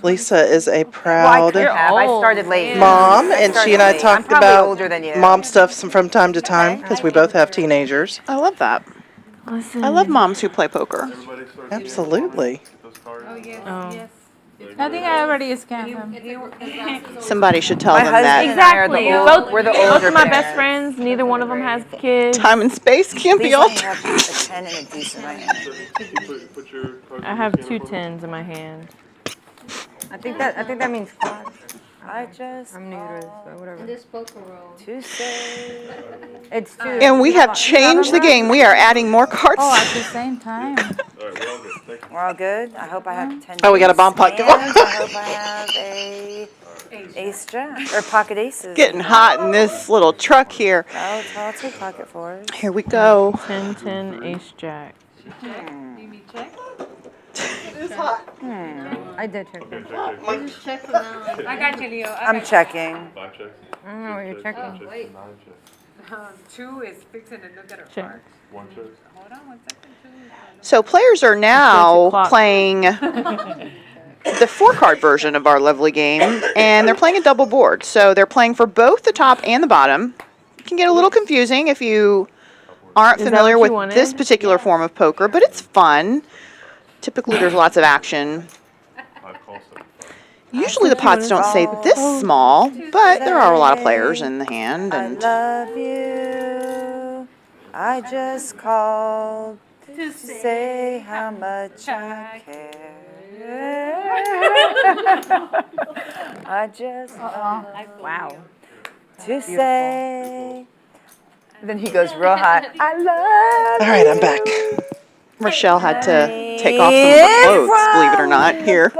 [SPEAKER 10] Lisa is a
[SPEAKER 13] Well, I
[SPEAKER 10] proud
[SPEAKER 13] could have. I
[SPEAKER 14] old.
[SPEAKER 13] started late.
[SPEAKER 10] mom, and she and I
[SPEAKER 13] I'm
[SPEAKER 10] talked
[SPEAKER 13] probably
[SPEAKER 10] about
[SPEAKER 13] older than you.
[SPEAKER 10] mom stuff from time to time because we both have teenagers.
[SPEAKER 4] I love that.
[SPEAKER 14] Listen.
[SPEAKER 4] I love moms who play poker.
[SPEAKER 10] Absolutely.
[SPEAKER 3] Oh, yes.
[SPEAKER 14] Oh.
[SPEAKER 3] Yes.
[SPEAKER 5] I think I already scammed him.
[SPEAKER 9] Somebody should tell
[SPEAKER 14] My
[SPEAKER 9] them
[SPEAKER 14] husband
[SPEAKER 9] that.
[SPEAKER 14] and I are the
[SPEAKER 13] Exactly.
[SPEAKER 14] old-
[SPEAKER 13] Both- we're the
[SPEAKER 14] both
[SPEAKER 13] older
[SPEAKER 14] of my best
[SPEAKER 13] parents.
[SPEAKER 14] friends, neither one of them has kids.
[SPEAKER 9] Time and space can't be
[SPEAKER 16] Please let me
[SPEAKER 9] altered.
[SPEAKER 16] have a 10 and a deuce in my hand.
[SPEAKER 12] Put your cards
[SPEAKER 14] I
[SPEAKER 12] in
[SPEAKER 14] have
[SPEAKER 12] the
[SPEAKER 14] two
[SPEAKER 12] scanner for me.
[SPEAKER 14] tens in my hand.
[SPEAKER 13] I think that means quad.
[SPEAKER 16] I just
[SPEAKER 13] I'm new to this, but whatever.
[SPEAKER 15] This poker roll.
[SPEAKER 16] to say.
[SPEAKER 13] It's two.
[SPEAKER 9] And we have changed the game. We are adding more cards.
[SPEAKER 5] Oh, at the same time.
[SPEAKER 12] All right, we're all good. Thank you.
[SPEAKER 16] We're all good. I hope I have 10.
[SPEAKER 10] Oh, we got a bomb pot.
[SPEAKER 16] And I hope I have a ace jack or pocket aces.
[SPEAKER 9] Getting hot in this little truck here.
[SPEAKER 16] I'll take pocket fours.
[SPEAKER 9] Here we go.
[SPEAKER 14] 10, 10, ace, jack.
[SPEAKER 9] It's hot.
[SPEAKER 13] I did check.
[SPEAKER 12] Okay,
[SPEAKER 15] Just check from now on.
[SPEAKER 3] I got you, Leo. I
[SPEAKER 16] I'm
[SPEAKER 3] got you.
[SPEAKER 16] checking.
[SPEAKER 12] 5 checks.
[SPEAKER 13] I don't know what you're checking.
[SPEAKER 12] 6 checks,
[SPEAKER 15] wait.
[SPEAKER 12] 9 checks.
[SPEAKER 3] 2 is fixing to look at her
[SPEAKER 14] Check.
[SPEAKER 3] cards.
[SPEAKER 12] 1 check.
[SPEAKER 3] Hold on 1 second. 2.
[SPEAKER 9] So players are now
[SPEAKER 14] clock.
[SPEAKER 9] playing the 4-card version of our lovely game, and they're playing a double board. So they're playing for both the top and the bottom. It can get a little confusing if you aren't
[SPEAKER 14] Is that
[SPEAKER 9] familiar
[SPEAKER 14] what you
[SPEAKER 9] with this
[SPEAKER 14] wanted?
[SPEAKER 9] particular form of poker, but it's fun. Typically, there's lots of action.
[SPEAKER 12] 5 calls, 7 5.
[SPEAKER 9] Usually the pots don't say this small, but there are a lot of players in the hand.
[SPEAKER 16] I
[SPEAKER 9] And
[SPEAKER 16] love you. I just called to say how much I care. I just
[SPEAKER 13] Wow.
[SPEAKER 16] to say. Then he goes real high. I love
[SPEAKER 10] All right, I'm back.
[SPEAKER 9] Rachelle had to take off some of her clothes, believe it or not, here.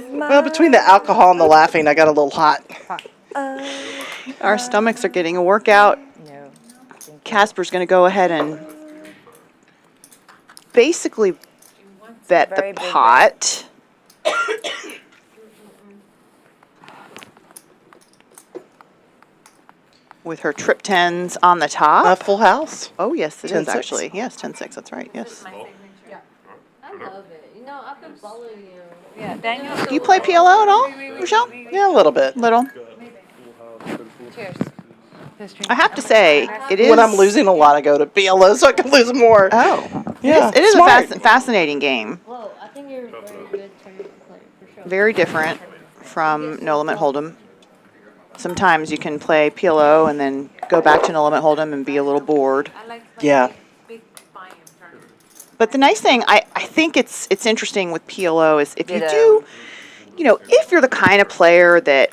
[SPEAKER 10] Well, between the alcohol and the laughing, I got a little hot.
[SPEAKER 9] Our stomachs are getting a workout.
[SPEAKER 16] No.
[SPEAKER 9] Casper's going to go ahead and basically bet the
[SPEAKER 16] Very big
[SPEAKER 9] pot. With her trip 10s on the top.
[SPEAKER 10] Full house.
[SPEAKER 9] Oh, yes, it is
[SPEAKER 10] 10-6.
[SPEAKER 9] actually. Yes, 10-6, that's right, yes.
[SPEAKER 15] I love it. You know, I've been following you.
[SPEAKER 5] Yeah, Daniel.
[SPEAKER 9] Do you play PLO at all, Rachelle?
[SPEAKER 10] Yeah, a little bit.
[SPEAKER 9] Little.
[SPEAKER 5] Cheers.
[SPEAKER 9] I have to say, it is...
[SPEAKER 10] When I'm losing a lot, I go to PLO so I can lose more.
[SPEAKER 9] Oh.
[SPEAKER 10] Yeah,
[SPEAKER 9] It is a
[SPEAKER 10] smart.
[SPEAKER 9] fascinating game.
[SPEAKER 15] Whoa, I think you're a very good tournament player, for sure.
[SPEAKER 9] Very different from No Limit Hold'em. Sometimes you can play PLO and then go back to No Limit Hold'em and be a little bored.
[SPEAKER 10] Yeah.
[SPEAKER 9] But the nice thing, I think it's interesting with PLO is if you
[SPEAKER 16] Ditto.
[SPEAKER 9] do, if you're the kind of player that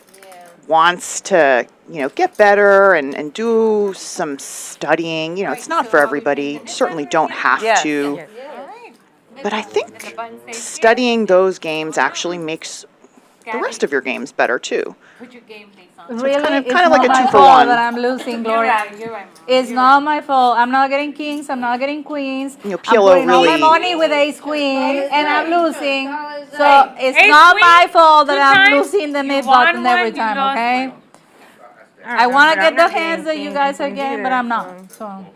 [SPEAKER 9] wants to, get better and do some studying, it's not for everybody. You certainly don't have
[SPEAKER 16] Yes.
[SPEAKER 9] to. But I think studying those games actually makes the rest of your games better too.
[SPEAKER 3] Put your game face on.
[SPEAKER 9] it's
[SPEAKER 5] Really,
[SPEAKER 9] kind of
[SPEAKER 5] it's
[SPEAKER 9] like
[SPEAKER 5] not
[SPEAKER 9] a
[SPEAKER 5] my
[SPEAKER 9] 2 for
[SPEAKER 5] fault
[SPEAKER 9] 1.
[SPEAKER 5] that I'm losing, Gloria.
[SPEAKER 3] You're right.
[SPEAKER 5] It's not my fault. I'm not getting kings. I'm not getting queens.
[SPEAKER 9] PLO
[SPEAKER 5] I'm putting all my
[SPEAKER 9] really-
[SPEAKER 5] money with ace queen, and I'm losing. So
[SPEAKER 3] Right.
[SPEAKER 5] it's
[SPEAKER 3] Ace
[SPEAKER 5] not
[SPEAKER 3] queen,
[SPEAKER 5] my fault that
[SPEAKER 3] 2
[SPEAKER 5] I'm
[SPEAKER 3] times,
[SPEAKER 5] losing the
[SPEAKER 3] you
[SPEAKER 5] mid
[SPEAKER 3] won
[SPEAKER 5] button every
[SPEAKER 3] one, you
[SPEAKER 5] time.
[SPEAKER 3] lost
[SPEAKER 5] Okay.
[SPEAKER 3] one.
[SPEAKER 5] I want to
[SPEAKER 13] but
[SPEAKER 5] get
[SPEAKER 13] I'm
[SPEAKER 5] the
[SPEAKER 13] not
[SPEAKER 5] hands that
[SPEAKER 13] getting
[SPEAKER 5] you guys are
[SPEAKER 13] kings
[SPEAKER 5] getting, but
[SPEAKER 13] either,
[SPEAKER 5] I'm not. So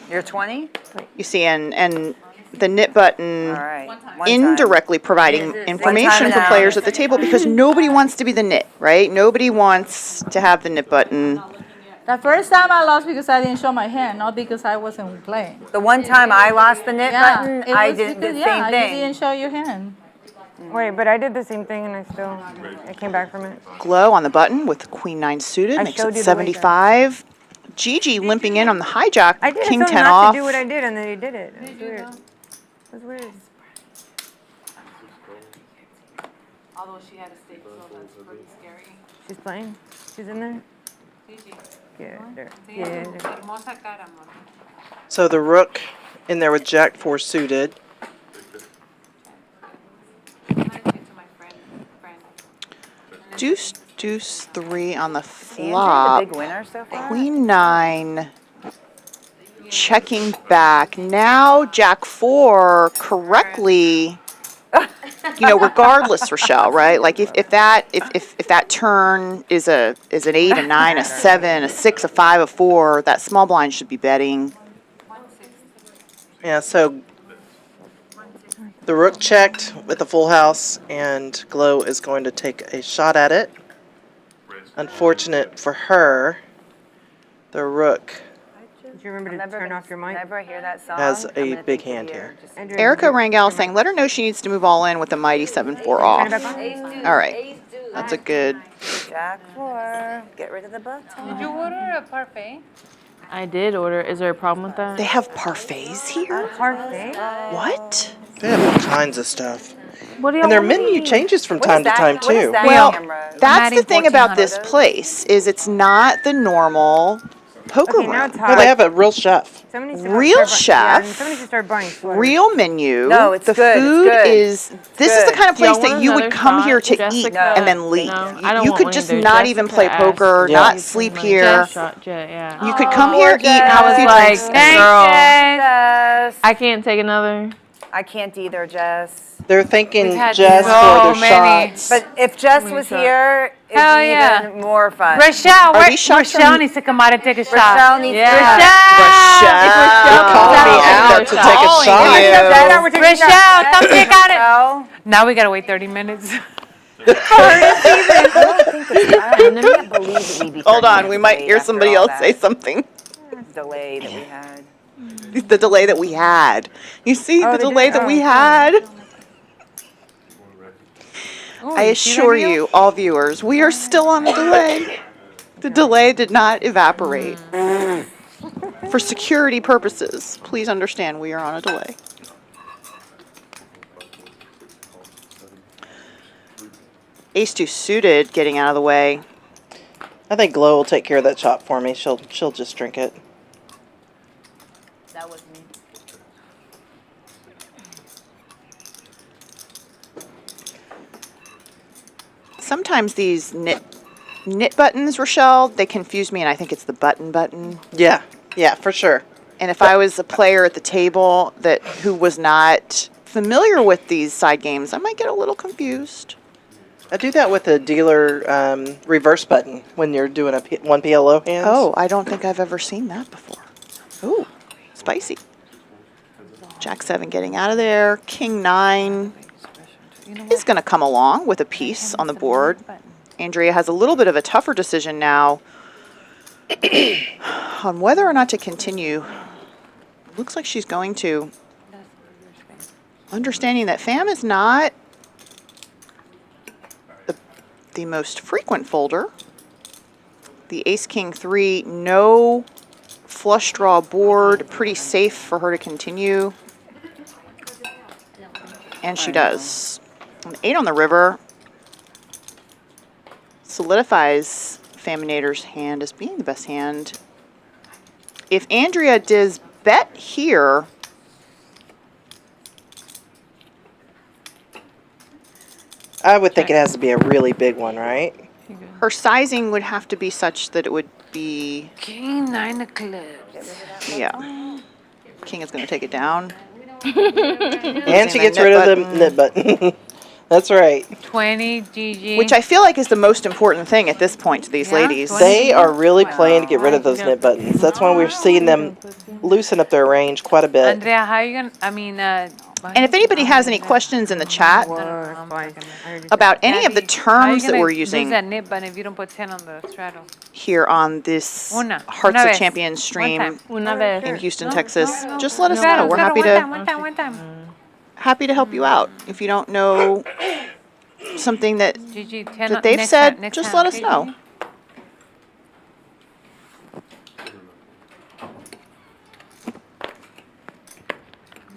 [SPEAKER 16] You're 20?
[SPEAKER 9] You see, and the knit button
[SPEAKER 16] All right. One time.
[SPEAKER 9] indirectly providing information
[SPEAKER 16] One
[SPEAKER 9] for
[SPEAKER 16] time
[SPEAKER 9] players
[SPEAKER 16] now.
[SPEAKER 9] at the table because nobody wants to be the knit, right? Nobody wants to have the knit button.
[SPEAKER 5] the first time I lost because I didn't show my hand, not because I wasn't playing.
[SPEAKER 16] The one time I lost the knit button,
[SPEAKER 5] it
[SPEAKER 16] I
[SPEAKER 5] was
[SPEAKER 16] did the
[SPEAKER 5] because,
[SPEAKER 16] same
[SPEAKER 5] you
[SPEAKER 16] thing.
[SPEAKER 5] didn't show your hand.
[SPEAKER 13] Wait, but I did the same thing and I came back from it.
[SPEAKER 9] Glo on the button with Queen 9 suited
[SPEAKER 13] I
[SPEAKER 9] makes
[SPEAKER 13] showed
[SPEAKER 9] it
[SPEAKER 13] you the way,
[SPEAKER 9] 75. Gigi limping in on the hijack,
[SPEAKER 13] I did
[SPEAKER 9] King
[SPEAKER 13] it so
[SPEAKER 9] 10
[SPEAKER 13] not
[SPEAKER 9] off.
[SPEAKER 13] to do what I did and then he did it. It was weird. It was weird.
[SPEAKER 3] Although she had a stake, so that's pretty scary.
[SPEAKER 13] She's playing. She's in there.
[SPEAKER 3] Gigi.
[SPEAKER 13] Get her.
[SPEAKER 3] Sí,
[SPEAKER 13] Get her.
[SPEAKER 3] hermosa cara, amor.
[SPEAKER 10] So the rook in there with Jack 4 suited.
[SPEAKER 9] Deuce, deuce 3 on the
[SPEAKER 16] Andrea,
[SPEAKER 9] flop.
[SPEAKER 16] the big winner so far?
[SPEAKER 9] Queen 9 checking back. Now Jack 4 correctly, regardless, Rachelle, right? Like if that turn is an 8, a 9, a 7, a 6, a 5, a 4, that small blind should be betting.
[SPEAKER 10] Yeah, so the rook checked with a full house, and Glo is going to take a shot at it. Unfortunate for her, the rook
[SPEAKER 13] Did you remember to turn off your mic?
[SPEAKER 16] Whenever I hear that song,
[SPEAKER 10] Has a big hand here.
[SPEAKER 4] Erica Rangel saying, let her know she needs to move all in with the mighty 7-4 off. All right. That's a good.
[SPEAKER 16] Jack 4. Get rid of the button.
[SPEAKER 1] Did you order a parfait?
[SPEAKER 14] I did order. Is there a problem with that?
[SPEAKER 4] They have parfaits here?
[SPEAKER 13] Parfait?
[SPEAKER 4] What?
[SPEAKER 10] They have all kinds of stuff.
[SPEAKER 14] What do y'all
[SPEAKER 10] And their
[SPEAKER 14] want to
[SPEAKER 10] menu
[SPEAKER 14] eat?
[SPEAKER 10] changes from time to time, too.
[SPEAKER 4] Well, that's the thing about this place, is it's not the normal poker room.
[SPEAKER 10] No, they have a real chef.
[SPEAKER 4] Real chef,
[SPEAKER 13] somebody should start buying sweaters.
[SPEAKER 4] real menu.
[SPEAKER 16] No, it's
[SPEAKER 4] the
[SPEAKER 16] good, it's
[SPEAKER 4] food
[SPEAKER 16] good.
[SPEAKER 4] is. This is the kind of
[SPEAKER 14] Do y'all
[SPEAKER 4] place that
[SPEAKER 14] want
[SPEAKER 4] you would
[SPEAKER 14] another
[SPEAKER 4] come
[SPEAKER 14] shot,
[SPEAKER 4] here to
[SPEAKER 14] Jessica?
[SPEAKER 4] eat and then leave.
[SPEAKER 14] No, I don't
[SPEAKER 4] You
[SPEAKER 14] want
[SPEAKER 4] could
[SPEAKER 14] one
[SPEAKER 4] just
[SPEAKER 14] either.
[SPEAKER 4] not even
[SPEAKER 14] Jessica
[SPEAKER 4] play
[SPEAKER 14] asked
[SPEAKER 4] poker,
[SPEAKER 14] me
[SPEAKER 4] not
[SPEAKER 14] to
[SPEAKER 4] sleep
[SPEAKER 14] my
[SPEAKER 4] here.
[SPEAKER 14] shot, yeah.
[SPEAKER 4] You could come here, eat,
[SPEAKER 14] I
[SPEAKER 4] have a
[SPEAKER 14] was
[SPEAKER 4] few
[SPEAKER 14] like,
[SPEAKER 4] drinks.
[SPEAKER 14] girl, I can't take another.
[SPEAKER 16] I can't either, Jess.
[SPEAKER 10] They're thanking
[SPEAKER 1] We've had
[SPEAKER 10] Jess
[SPEAKER 1] so
[SPEAKER 10] for their
[SPEAKER 1] many.
[SPEAKER 10] shots.
[SPEAKER 16] But if Jess was here, it'd
[SPEAKER 1] Hell
[SPEAKER 16] be
[SPEAKER 1] yeah.
[SPEAKER 16] even more fun.
[SPEAKER 3] Rachelle,
[SPEAKER 4] Are these shots
[SPEAKER 3] Rachelle
[SPEAKER 4] from-
[SPEAKER 3] needs to come out and take a shot.
[SPEAKER 16] Rachelle needs
[SPEAKER 4] Rachelle.
[SPEAKER 10] You're calling me out to take a shot.
[SPEAKER 3] Rachelle, come take out it. Now we gotta wait 30 minutes.
[SPEAKER 4] Hold on, we might hear somebody else say something.
[SPEAKER 16] Delay that we had.
[SPEAKER 4] The delay that we had. You see the delay that we had? I assure you, all viewers, we are still on a delay. The delay did not evaporate. For security purposes, please understand we are on a delay. Ace-2 suited getting out of the way.
[SPEAKER 10] I think Glo will take care of that shot for me. She'll just drink it.
[SPEAKER 15] That was me.
[SPEAKER 4] Sometimes these knit buttons, Rachelle, they confuse me, and I think it's the button.
[SPEAKER 10] Yeah, for sure.
[SPEAKER 4] And if I was a player at the table who was not familiar with these side games, I might get a little confused.
[SPEAKER 10] I do that with a dealer reverse button when you're doing one PLO hands.
[SPEAKER 4] Oh, I don't think I've ever seen that before. Ooh, spicy. Jack 7 getting out of there. King 9 is going to come along with a piece on the board. Andrea has a little bit of a tougher decision now on whether or not to continue. Looks like she's going to. Understanding that Pham is not the most frequent folder. The Ace-King 3, no flush draw board, pretty safe for her to continue. And she does. An 8 on the river solidifies Phaminator's hand as being the best hand. If Andrea does bet here,
[SPEAKER 10] I would think it has to be a really big one, right?
[SPEAKER 4] her sizing would have to be such that it would be...
[SPEAKER 1] King 9 of clubs.
[SPEAKER 4] Yeah. King is going to take it down.
[SPEAKER 10] And she gets rid of the knit button. That's right.
[SPEAKER 1] 20, Gigi.
[SPEAKER 4] Which I feel like is the most important thing at this point to these ladies.
[SPEAKER 10] They are really playing to get rid of those knit buttons. That's why we're seeing them loosen up their range quite a bit.
[SPEAKER 1] Andrea, how are you going to,
[SPEAKER 4] And if anybody has any questions in the chat about any of the terms that we're using
[SPEAKER 1] that knit button if you don't put 10 on the straddle?
[SPEAKER 4] here on this Hearts of Champions stream in Houston, Texas, just let us know. We're happy to happy to help you out. If you don't know something that
[SPEAKER 1] Gigi,
[SPEAKER 4] that they've said, just let us know.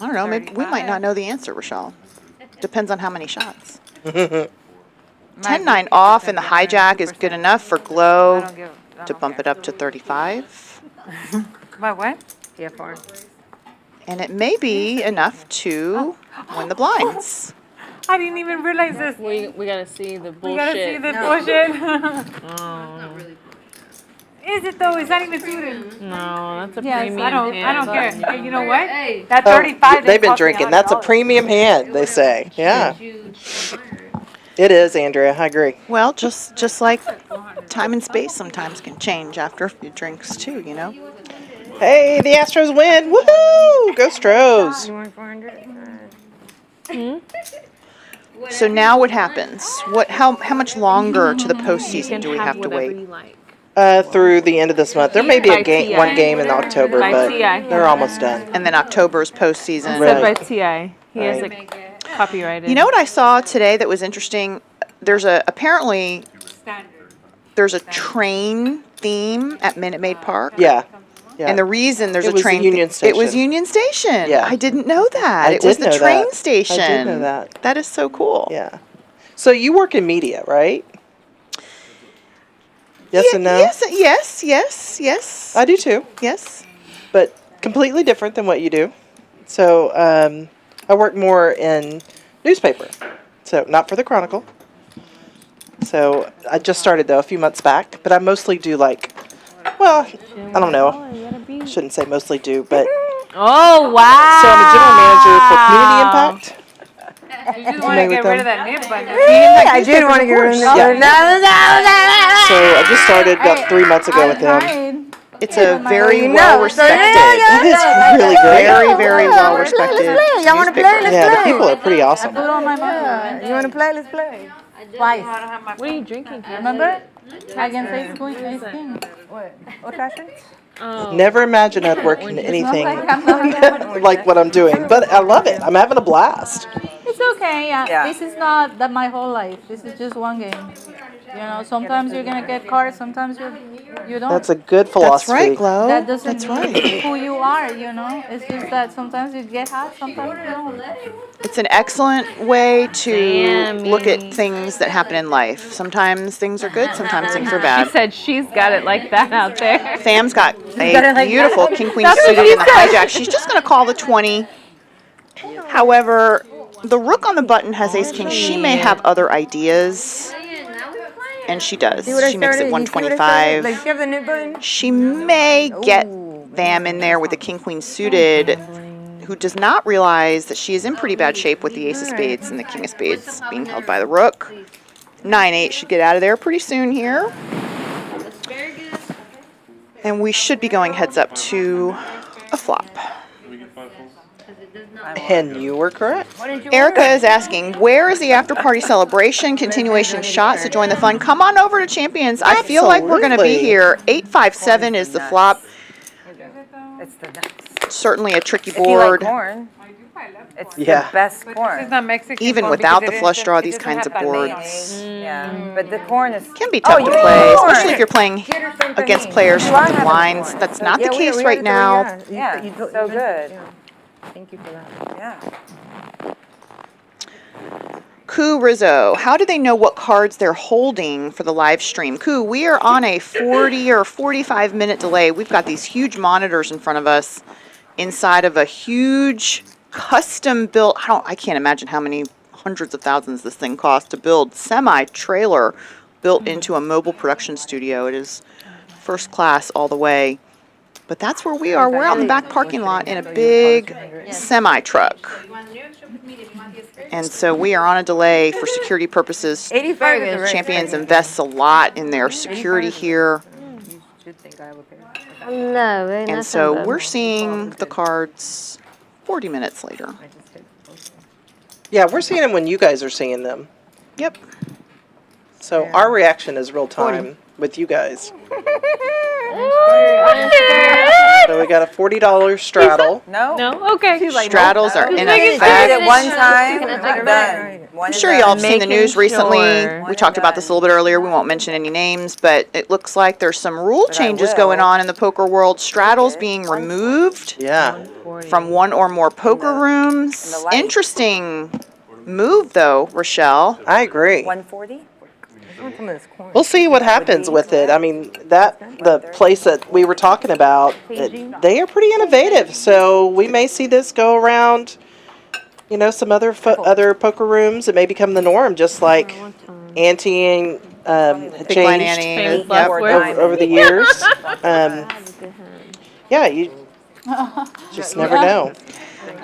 [SPEAKER 4] I don't know, maybe we might not know the answer, Rachelle. Depends on how many shots. 10-9 off and the hijack is good enough for Glo to bump it up to 35.
[SPEAKER 1] By what?
[SPEAKER 13] Yeah, 4.
[SPEAKER 4] And it may be enough to win the blinds.
[SPEAKER 3] I didn't even realize this.
[SPEAKER 14] We gotta see the bullshit.
[SPEAKER 3] We gotta see the bullshit. Is it though? It's not even suited.
[SPEAKER 14] No, that's a
[SPEAKER 3] Yes,
[SPEAKER 14] premium
[SPEAKER 3] I don't
[SPEAKER 14] hand.
[SPEAKER 3] care. Hey, you know what? That 35.
[SPEAKER 10] They've been drinking. That's a premium hand, they say. Yeah. It is, Andrea. I agree.
[SPEAKER 4] Well, just like time and space sometimes can change after a few drinks too, you know?
[SPEAKER 10] Hey, the Astros win. Woohoo! Go Stros.
[SPEAKER 4] So now what happens? How much longer to the postseason do we have to wait?
[SPEAKER 10] Through the end of this month. There may be
[SPEAKER 14] By
[SPEAKER 10] a
[SPEAKER 14] TI.
[SPEAKER 10] one game in October,
[SPEAKER 14] By
[SPEAKER 10] but
[SPEAKER 14] TI.
[SPEAKER 10] they're almost done.
[SPEAKER 4] And then October's postseason.
[SPEAKER 14] Said by
[SPEAKER 10] Right.
[SPEAKER 14] Ti. He has
[SPEAKER 10] Right.
[SPEAKER 14] it copyrighted.
[SPEAKER 4] You know what I saw today that was interesting? There's apparently there's a train theme at Minute Maid Park.
[SPEAKER 10] Yeah. Yeah.
[SPEAKER 4] And the reason there's
[SPEAKER 10] It
[SPEAKER 4] a
[SPEAKER 10] was
[SPEAKER 4] train
[SPEAKER 10] Union
[SPEAKER 4] it was
[SPEAKER 10] Station.
[SPEAKER 4] Union Station.
[SPEAKER 10] Yeah.
[SPEAKER 4] I didn't know that.
[SPEAKER 10] I
[SPEAKER 4] It was
[SPEAKER 10] did
[SPEAKER 4] the
[SPEAKER 10] know
[SPEAKER 4] train
[SPEAKER 10] that.
[SPEAKER 4] station.
[SPEAKER 10] I did know that.
[SPEAKER 4] That is so cool.
[SPEAKER 10] Yeah. So you work in media, right? Yes and no?
[SPEAKER 4] Yes.
[SPEAKER 10] I do too.
[SPEAKER 4] Yes.
[SPEAKER 10] But completely different than what you do. So I work more in newspaper. So not for the Chronicle. So I just started though a few months back, but I mostly do like, well, I don't know. Shouldn't say mostly do, but
[SPEAKER 14] Oh, wow.
[SPEAKER 10] so I'm a general manager for Community Impact.
[SPEAKER 1] You just want to get rid of that nip button.
[SPEAKER 13] I did want to get rid of
[SPEAKER 10] Yeah.
[SPEAKER 13] it.
[SPEAKER 10] So I just started about 3 months ago with them.
[SPEAKER 4] It's a very
[SPEAKER 13] You know,
[SPEAKER 4] well
[SPEAKER 13] so
[SPEAKER 4] respected.
[SPEAKER 10] It's really great.
[SPEAKER 4] Very well respected.
[SPEAKER 13] Y'all want to play? Let's
[SPEAKER 10] Yeah, the
[SPEAKER 13] play.
[SPEAKER 10] people are pretty awesome.
[SPEAKER 5] Put on my money.
[SPEAKER 13] You want to play? Let's play.
[SPEAKER 5] Twice.
[SPEAKER 14] What are you drinking?
[SPEAKER 5] Remember? Against Ace King.
[SPEAKER 13] What? Old fashioned?
[SPEAKER 14] Oh.
[SPEAKER 10] Never imagined I'd work in anything like what I'm doing, but I love it. I'm having a blast.
[SPEAKER 5] It's okay.
[SPEAKER 16] Yeah.
[SPEAKER 5] This is not that my whole life. This is just one game. You know, sometimes you're gonna get cards, sometimes you don't.
[SPEAKER 10] That's a good philosophy.
[SPEAKER 4] That's right, Glo.
[SPEAKER 5] That doesn't
[SPEAKER 4] That's
[SPEAKER 5] mean
[SPEAKER 4] right.
[SPEAKER 5] who you are, you know. It's just that sometimes you get hot, sometimes you don't.
[SPEAKER 4] It's an excellent way to
[SPEAKER 14] Damn,
[SPEAKER 4] look at
[SPEAKER 14] Mimi.
[SPEAKER 4] things that happen in life. Sometimes things are good, sometimes things are
[SPEAKER 14] She
[SPEAKER 4] bad.
[SPEAKER 14] said she's got it like that out there.
[SPEAKER 4] Sam's got
[SPEAKER 13] got it
[SPEAKER 4] a
[SPEAKER 13] like
[SPEAKER 4] beautiful
[SPEAKER 13] that.
[SPEAKER 4] king queen
[SPEAKER 14] That's what
[SPEAKER 4] suited
[SPEAKER 14] she
[SPEAKER 4] in the
[SPEAKER 14] said.
[SPEAKER 4] hijack. She's just going to call the 20. However, the rook on the button has ace king. She may have other ideas, and she does.
[SPEAKER 13] See what I
[SPEAKER 4] She makes it
[SPEAKER 13] started? You see what I started?
[SPEAKER 4] 125.
[SPEAKER 13] Like, you have the new button?
[SPEAKER 4] She may get them in there with the king queen suited, who does not realize that she is in pretty bad shape with the ace of spades and the king of spades being held by the rook. 9-8 should get out of there pretty soon here. And we should be going heads up to a flop.
[SPEAKER 10] And you were correct.
[SPEAKER 4] Erica is asking, where is the after party celebration, continuation shots to join the fun? Come on over to Champions. I feel like we're going to be
[SPEAKER 10] Absolutely.
[SPEAKER 4] here. 857 is the flop.
[SPEAKER 16] It's the nuts.
[SPEAKER 4] Certainly a tricky
[SPEAKER 16] If you like
[SPEAKER 4] board.
[SPEAKER 16] corn, it's
[SPEAKER 10] Yeah.
[SPEAKER 16] the best
[SPEAKER 1] It's
[SPEAKER 16] corn.
[SPEAKER 1] not Mexican.
[SPEAKER 4] Even
[SPEAKER 1] corn
[SPEAKER 4] without
[SPEAKER 1] because
[SPEAKER 4] the
[SPEAKER 1] it
[SPEAKER 4] flush
[SPEAKER 1] isn't-
[SPEAKER 4] draw,
[SPEAKER 1] it
[SPEAKER 4] these
[SPEAKER 1] doesn't
[SPEAKER 4] kinds
[SPEAKER 1] have
[SPEAKER 4] of
[SPEAKER 1] that
[SPEAKER 4] boards
[SPEAKER 1] mayonnaise.
[SPEAKER 16] Yeah, but the corn is.
[SPEAKER 4] Can be tough
[SPEAKER 16] Oh,
[SPEAKER 4] to
[SPEAKER 16] you
[SPEAKER 4] play,
[SPEAKER 16] like corn.
[SPEAKER 4] especially if you're playing against players
[SPEAKER 16] You are
[SPEAKER 4] from the
[SPEAKER 16] having
[SPEAKER 4] blinds.
[SPEAKER 16] corn.
[SPEAKER 4] That's not
[SPEAKER 13] Yeah,
[SPEAKER 4] the
[SPEAKER 13] we-
[SPEAKER 4] case
[SPEAKER 13] we
[SPEAKER 4] right
[SPEAKER 13] had
[SPEAKER 4] now.
[SPEAKER 13] to-
[SPEAKER 16] Yeah, so good.
[SPEAKER 13] Thank you for that.
[SPEAKER 16] Yeah.
[SPEAKER 4] Koo Rizzo, how do they know what cards they're holding for the live stream? Koo, we are on a 40 or 45 minute delay. We've got these huge monitors in front of us inside of a huge custom built, I can't imagine how many hundreds of thousands this thing cost to build, semi-trailer built into a mobile production studio. It is first class all the way. But that's where we are. We're out in the back parking lot in a big semi-truck. And so we are on a delay for security purposes.
[SPEAKER 13] 85 is the right
[SPEAKER 4] Champions
[SPEAKER 13] size.
[SPEAKER 4] invests a lot in their security here.
[SPEAKER 13] You should think I have a pair.
[SPEAKER 11] No, very
[SPEAKER 4] And
[SPEAKER 11] nice
[SPEAKER 4] so
[SPEAKER 11] one,
[SPEAKER 4] we're seeing the cards 40 minutes later.
[SPEAKER 10] Yeah, we're seeing them when you guys are seeing them.
[SPEAKER 4] Yep.
[SPEAKER 10] So our reaction is real time with you guys. So we got a $40 straddle.
[SPEAKER 16] No?
[SPEAKER 14] No? Okay.
[SPEAKER 4] Straddles are in
[SPEAKER 16] I did
[SPEAKER 4] effect.
[SPEAKER 16] it one time.
[SPEAKER 11] Can I
[SPEAKER 16] I'm
[SPEAKER 11] take it
[SPEAKER 16] done. One
[SPEAKER 4] I'm
[SPEAKER 16] and
[SPEAKER 4] sure
[SPEAKER 16] done.
[SPEAKER 4] y'all have seen the
[SPEAKER 14] Making
[SPEAKER 4] news recently.
[SPEAKER 14] sure.
[SPEAKER 4] We talked about this a little bit earlier. We won't mention any names, but it looks like there's some rule
[SPEAKER 16] But I
[SPEAKER 4] changes
[SPEAKER 16] will.
[SPEAKER 4] going on in the poker world. Straddles being removed
[SPEAKER 10] Yeah.
[SPEAKER 4] from one or more poker rooms.
[SPEAKER 16] the light.
[SPEAKER 4] Interesting move, though, Rachelle.
[SPEAKER 10] I agree.
[SPEAKER 16] 140?
[SPEAKER 10] We'll see what happens with it. I mean, the place that we were talking about, they are pretty innovative. So we may see this go around, you know, some other poker rooms. It may become the norm, just like anteing
[SPEAKER 4] Big blind
[SPEAKER 10] changed
[SPEAKER 4] ante.
[SPEAKER 14] Famous
[SPEAKER 4] Yep.
[SPEAKER 14] last words.
[SPEAKER 10] over the years. Yeah, you just never know.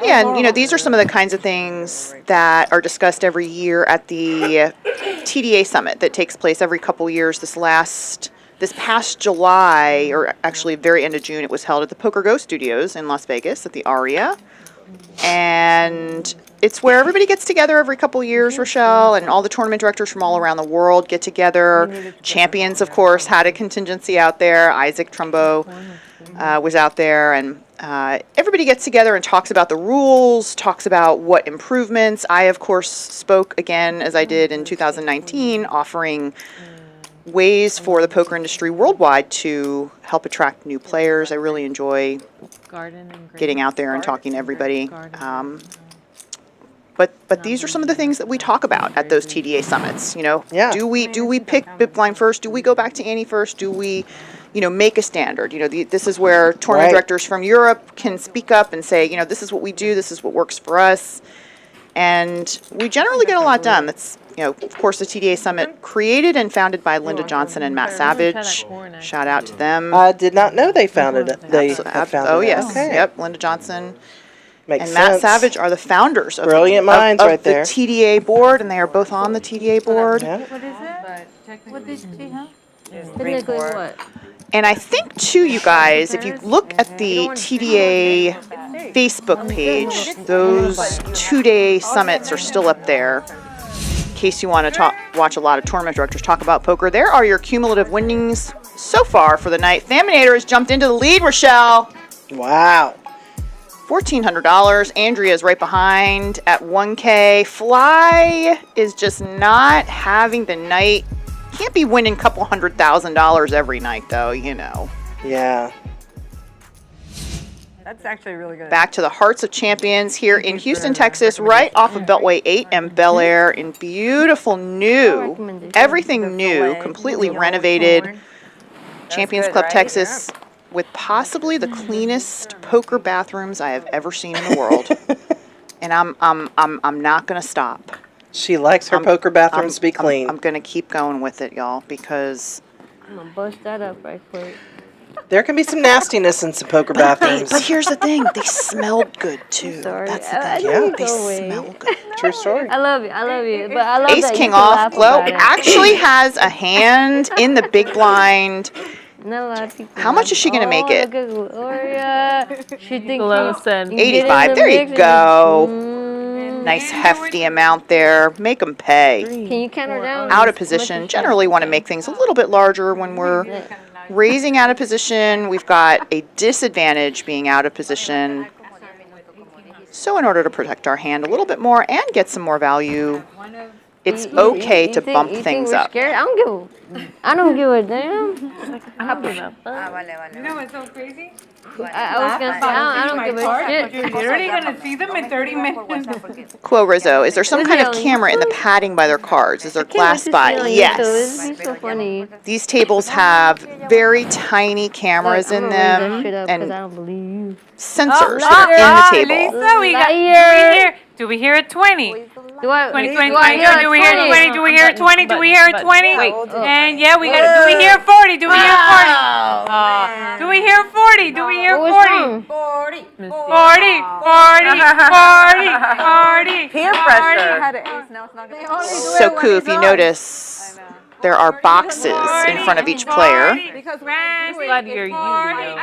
[SPEAKER 4] Yeah, and you know, these are some of the kinds of things that are discussed every year at the TDA Summit that takes place every couple years. This past July, or actually very end of June, it was held at the Poker Go Studios in Las Vegas at the Aria. And
[SPEAKER 9] it's where everybody gets together every couple years, Rachelle, and all the tournament directors from all around the world get together. Champions, of course, had a contingency out there. Isaac Trumbo was out there, and everybody gets together and talks about the rules, talks about what improvements. I, of course, spoke again, as I did in 2019, offering ways for the poker industry worldwide to help attract new players. I really enjoy getting out there and talking to everybody. But these are some of the things that we talk about at those TDA summits. You know, do we pick Big Blind first? Do we go back to Annie first? Do we, you know, make a standard? You know, this is where tournament directors from Europe can speak up and say, you know, this is what we do. This is what works for us. And we generally get a lot done. That's, you know, of course, the TDA Summit created and founded by Linda Johnson and Matt Savage. Shout out to them.
[SPEAKER 10] I did not know they founded it. They founded
[SPEAKER 9] oh,
[SPEAKER 10] it.
[SPEAKER 9] yes.
[SPEAKER 10] Okay.
[SPEAKER 9] Yep, Linda Johnson
[SPEAKER 10] Makes
[SPEAKER 9] and
[SPEAKER 10] sense.
[SPEAKER 9] Matt Savage are the founders of,
[SPEAKER 10] Brilliant minds right
[SPEAKER 9] the
[SPEAKER 10] there.
[SPEAKER 9] TDA board, and they are both on the TDA board.
[SPEAKER 5] What is it? What did she have?
[SPEAKER 11] Technically what?
[SPEAKER 9] And I think, too, you guys, if you look at the TDA Facebook page, those 2-day summits are still up there. In case you want to watch a lot of tournament directors talk about poker, there are your cumulative winnings so far for the night. Phaminator has jumped into the lead, Rachelle.
[SPEAKER 10] Wow.
[SPEAKER 9] $1,400. Andrea is right behind at $1K. Fly is just not having the night. Can't be winning a couple $100,000 every night, though, you know.
[SPEAKER 10] Yeah.
[SPEAKER 13] That's actually really good.
[SPEAKER 9] Back to the Hearts of Champions here in Houston, Texas, right off of Beltway 8 and Bel Air in beautiful new, everything new, completely renovated Champions Club Texas with possibly the cleanest poker bathrooms I have ever seen in the world. And I'm not going to stop.
[SPEAKER 10] She likes her poker bathrooms to be clean.
[SPEAKER 9] I'm going to keep going with it, y'all, because
[SPEAKER 11] I'm going to bust that up right quick.
[SPEAKER 10] There can be some nastiness in some poker bathrooms.
[SPEAKER 9] But here's the thing, they smelled good too. That's the thing.
[SPEAKER 10] Yeah,
[SPEAKER 9] they smell good.
[SPEAKER 10] True story.
[SPEAKER 11] I love you, but I love
[SPEAKER 9] Ace
[SPEAKER 11] that
[SPEAKER 9] King
[SPEAKER 11] you can
[SPEAKER 9] off,
[SPEAKER 11] laugh
[SPEAKER 9] Glo.
[SPEAKER 11] about
[SPEAKER 9] It
[SPEAKER 11] it.
[SPEAKER 9] actually has a hand in the big blind.
[SPEAKER 11] Not a lot of people.
[SPEAKER 9] How much is she going to make it?
[SPEAKER 11] Look at Gloria. She thinks
[SPEAKER 14] Glo said
[SPEAKER 9] 85. There you go. Nice hefty amount there. Make them pay.
[SPEAKER 11] Can you count her down?
[SPEAKER 9] Out of position. Generally want to make things a little bit larger when we're raising out of position. We've got a disadvantage being out of position. So in order to protect our hand a little bit more and get some more value, it's okay to bump things up.
[SPEAKER 11] Scared? I don't give a damn.
[SPEAKER 3] You know what's so crazy?
[SPEAKER 11] I was gonna say I don't give a shit.
[SPEAKER 3] You're already gonna see them in 30 minutes.
[SPEAKER 9] Quo Rizzo, is there some kind of camera in the padding by their cards? Is there glass spot? Yes.
[SPEAKER 11] This is so funny.
[SPEAKER 9] These tables have very tiny cameras in them and sensors that are in the table.
[SPEAKER 3] Lisa, we got, do we hear it 20?
[SPEAKER 11] Do I
[SPEAKER 3] 20,
[SPEAKER 11] do
[SPEAKER 3] 20,
[SPEAKER 11] I
[SPEAKER 3] 20,
[SPEAKER 11] hear
[SPEAKER 3] do we hear it 20? Do we hear it 20? Do we hear it 20?
[SPEAKER 14] Wait.
[SPEAKER 3] And yeah, we got it. Do we hear 40? Do we hear 40? Do we hear 40? Do we hear 40? 40, 40, 40.
[SPEAKER 16] Peer pressure.
[SPEAKER 9] So, Koo, if you notice, there are boxes in front of each player.
[SPEAKER 3] Because
[SPEAKER 14] Glad you're you, Leo.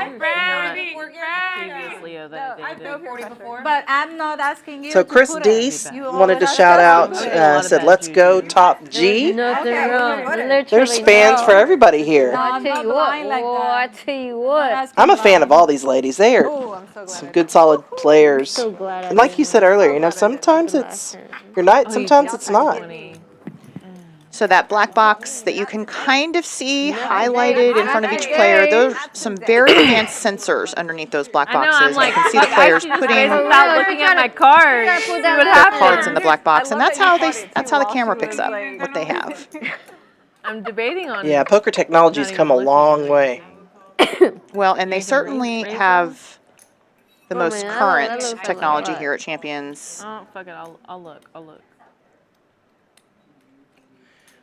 [SPEAKER 14] Previously, that it did.
[SPEAKER 5] But I'm not asking you.
[SPEAKER 10] So
[SPEAKER 5] to
[SPEAKER 10] Chris
[SPEAKER 5] put
[SPEAKER 10] Deese
[SPEAKER 5] it.
[SPEAKER 10] wanted to shout out, said, let's go top G.
[SPEAKER 11] Nothing wrong.
[SPEAKER 10] There's fans for everybody here.
[SPEAKER 11] I tell you what. I tell you what.
[SPEAKER 10] I'm a fan of all these ladies. They are some good, solid players. And like you said earlier, you know, sometimes it's your night, sometimes it's not.
[SPEAKER 9] So that black box that you can kind of see highlighted in front of each player, those are some very advanced sensors underneath those black boxes. You can see the players putting
[SPEAKER 14] Without looking at my cards.
[SPEAKER 9] their cards in the black box, and that's how the camera picks up what they have.
[SPEAKER 14] I'm debating on.
[SPEAKER 10] Yeah, poker technology's come a long way.
[SPEAKER 9] Well, and they certainly have the most current technology here at Champions.
[SPEAKER 14] Oh, fuck it. I'll look.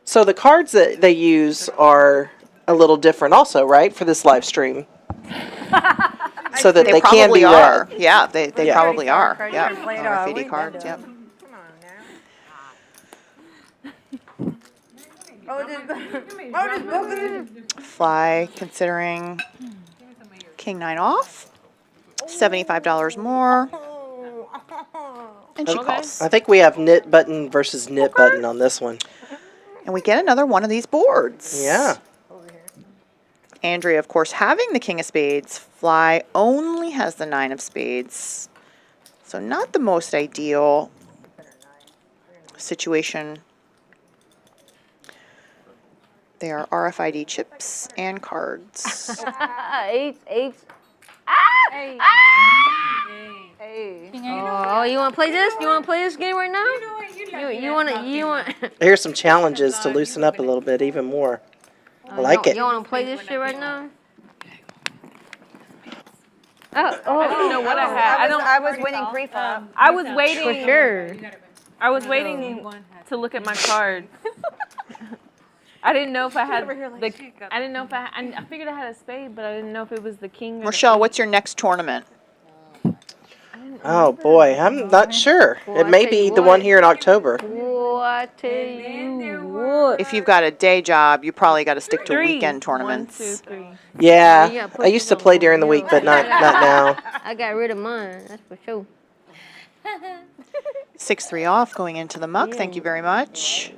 [SPEAKER 10] So the cards that they use are a little different also, right, for this live stream? So that they can be
[SPEAKER 9] are.
[SPEAKER 10] read.
[SPEAKER 9] Yeah, they probably are. Yeah, RFID cards, yep. Fly considering King 9 off. $75 more.
[SPEAKER 4] And she calls.
[SPEAKER 10] I think we have knit button versus knit button on this one.
[SPEAKER 4] And we get another one of these boards.
[SPEAKER 10] Yeah.
[SPEAKER 4] Andrea, of course, having the king of spades. Fly only has the 9 of spades. So not the most ideal situation. They are RFID chips and cards.
[SPEAKER 11] Eight.
[SPEAKER 5] Hey.
[SPEAKER 11] Oh, you want to play this? You want to play this game right now? You want?
[SPEAKER 10] Here's some challenges to loosen up a little bit even more. I like it.
[SPEAKER 11] You want to play this shit right now?
[SPEAKER 14] I don't know what I had.
[SPEAKER 16] I was winning pre-flop.
[SPEAKER 14] I was waiting.
[SPEAKER 11] For sure.
[SPEAKER 14] I was waiting to look at my cards. I didn't know if I had the. I didn't know if I figured I had a spade, but I didn't know if it was the king. Or
[SPEAKER 4] Rachelle, what's your next tournament?
[SPEAKER 10] Oh boy, I'm not sure. It may be the one here in October.
[SPEAKER 11] Oh, I tell you what.
[SPEAKER 4] If you've got a day job, you probably got to stick to weekend tournaments.
[SPEAKER 14] 1, 2, 3.
[SPEAKER 10] Yeah, I used to play during the week, but not now.
[SPEAKER 11] I got rid of mine. That's for sure.
[SPEAKER 4] 6-3 off going into the muck. Thank you very much.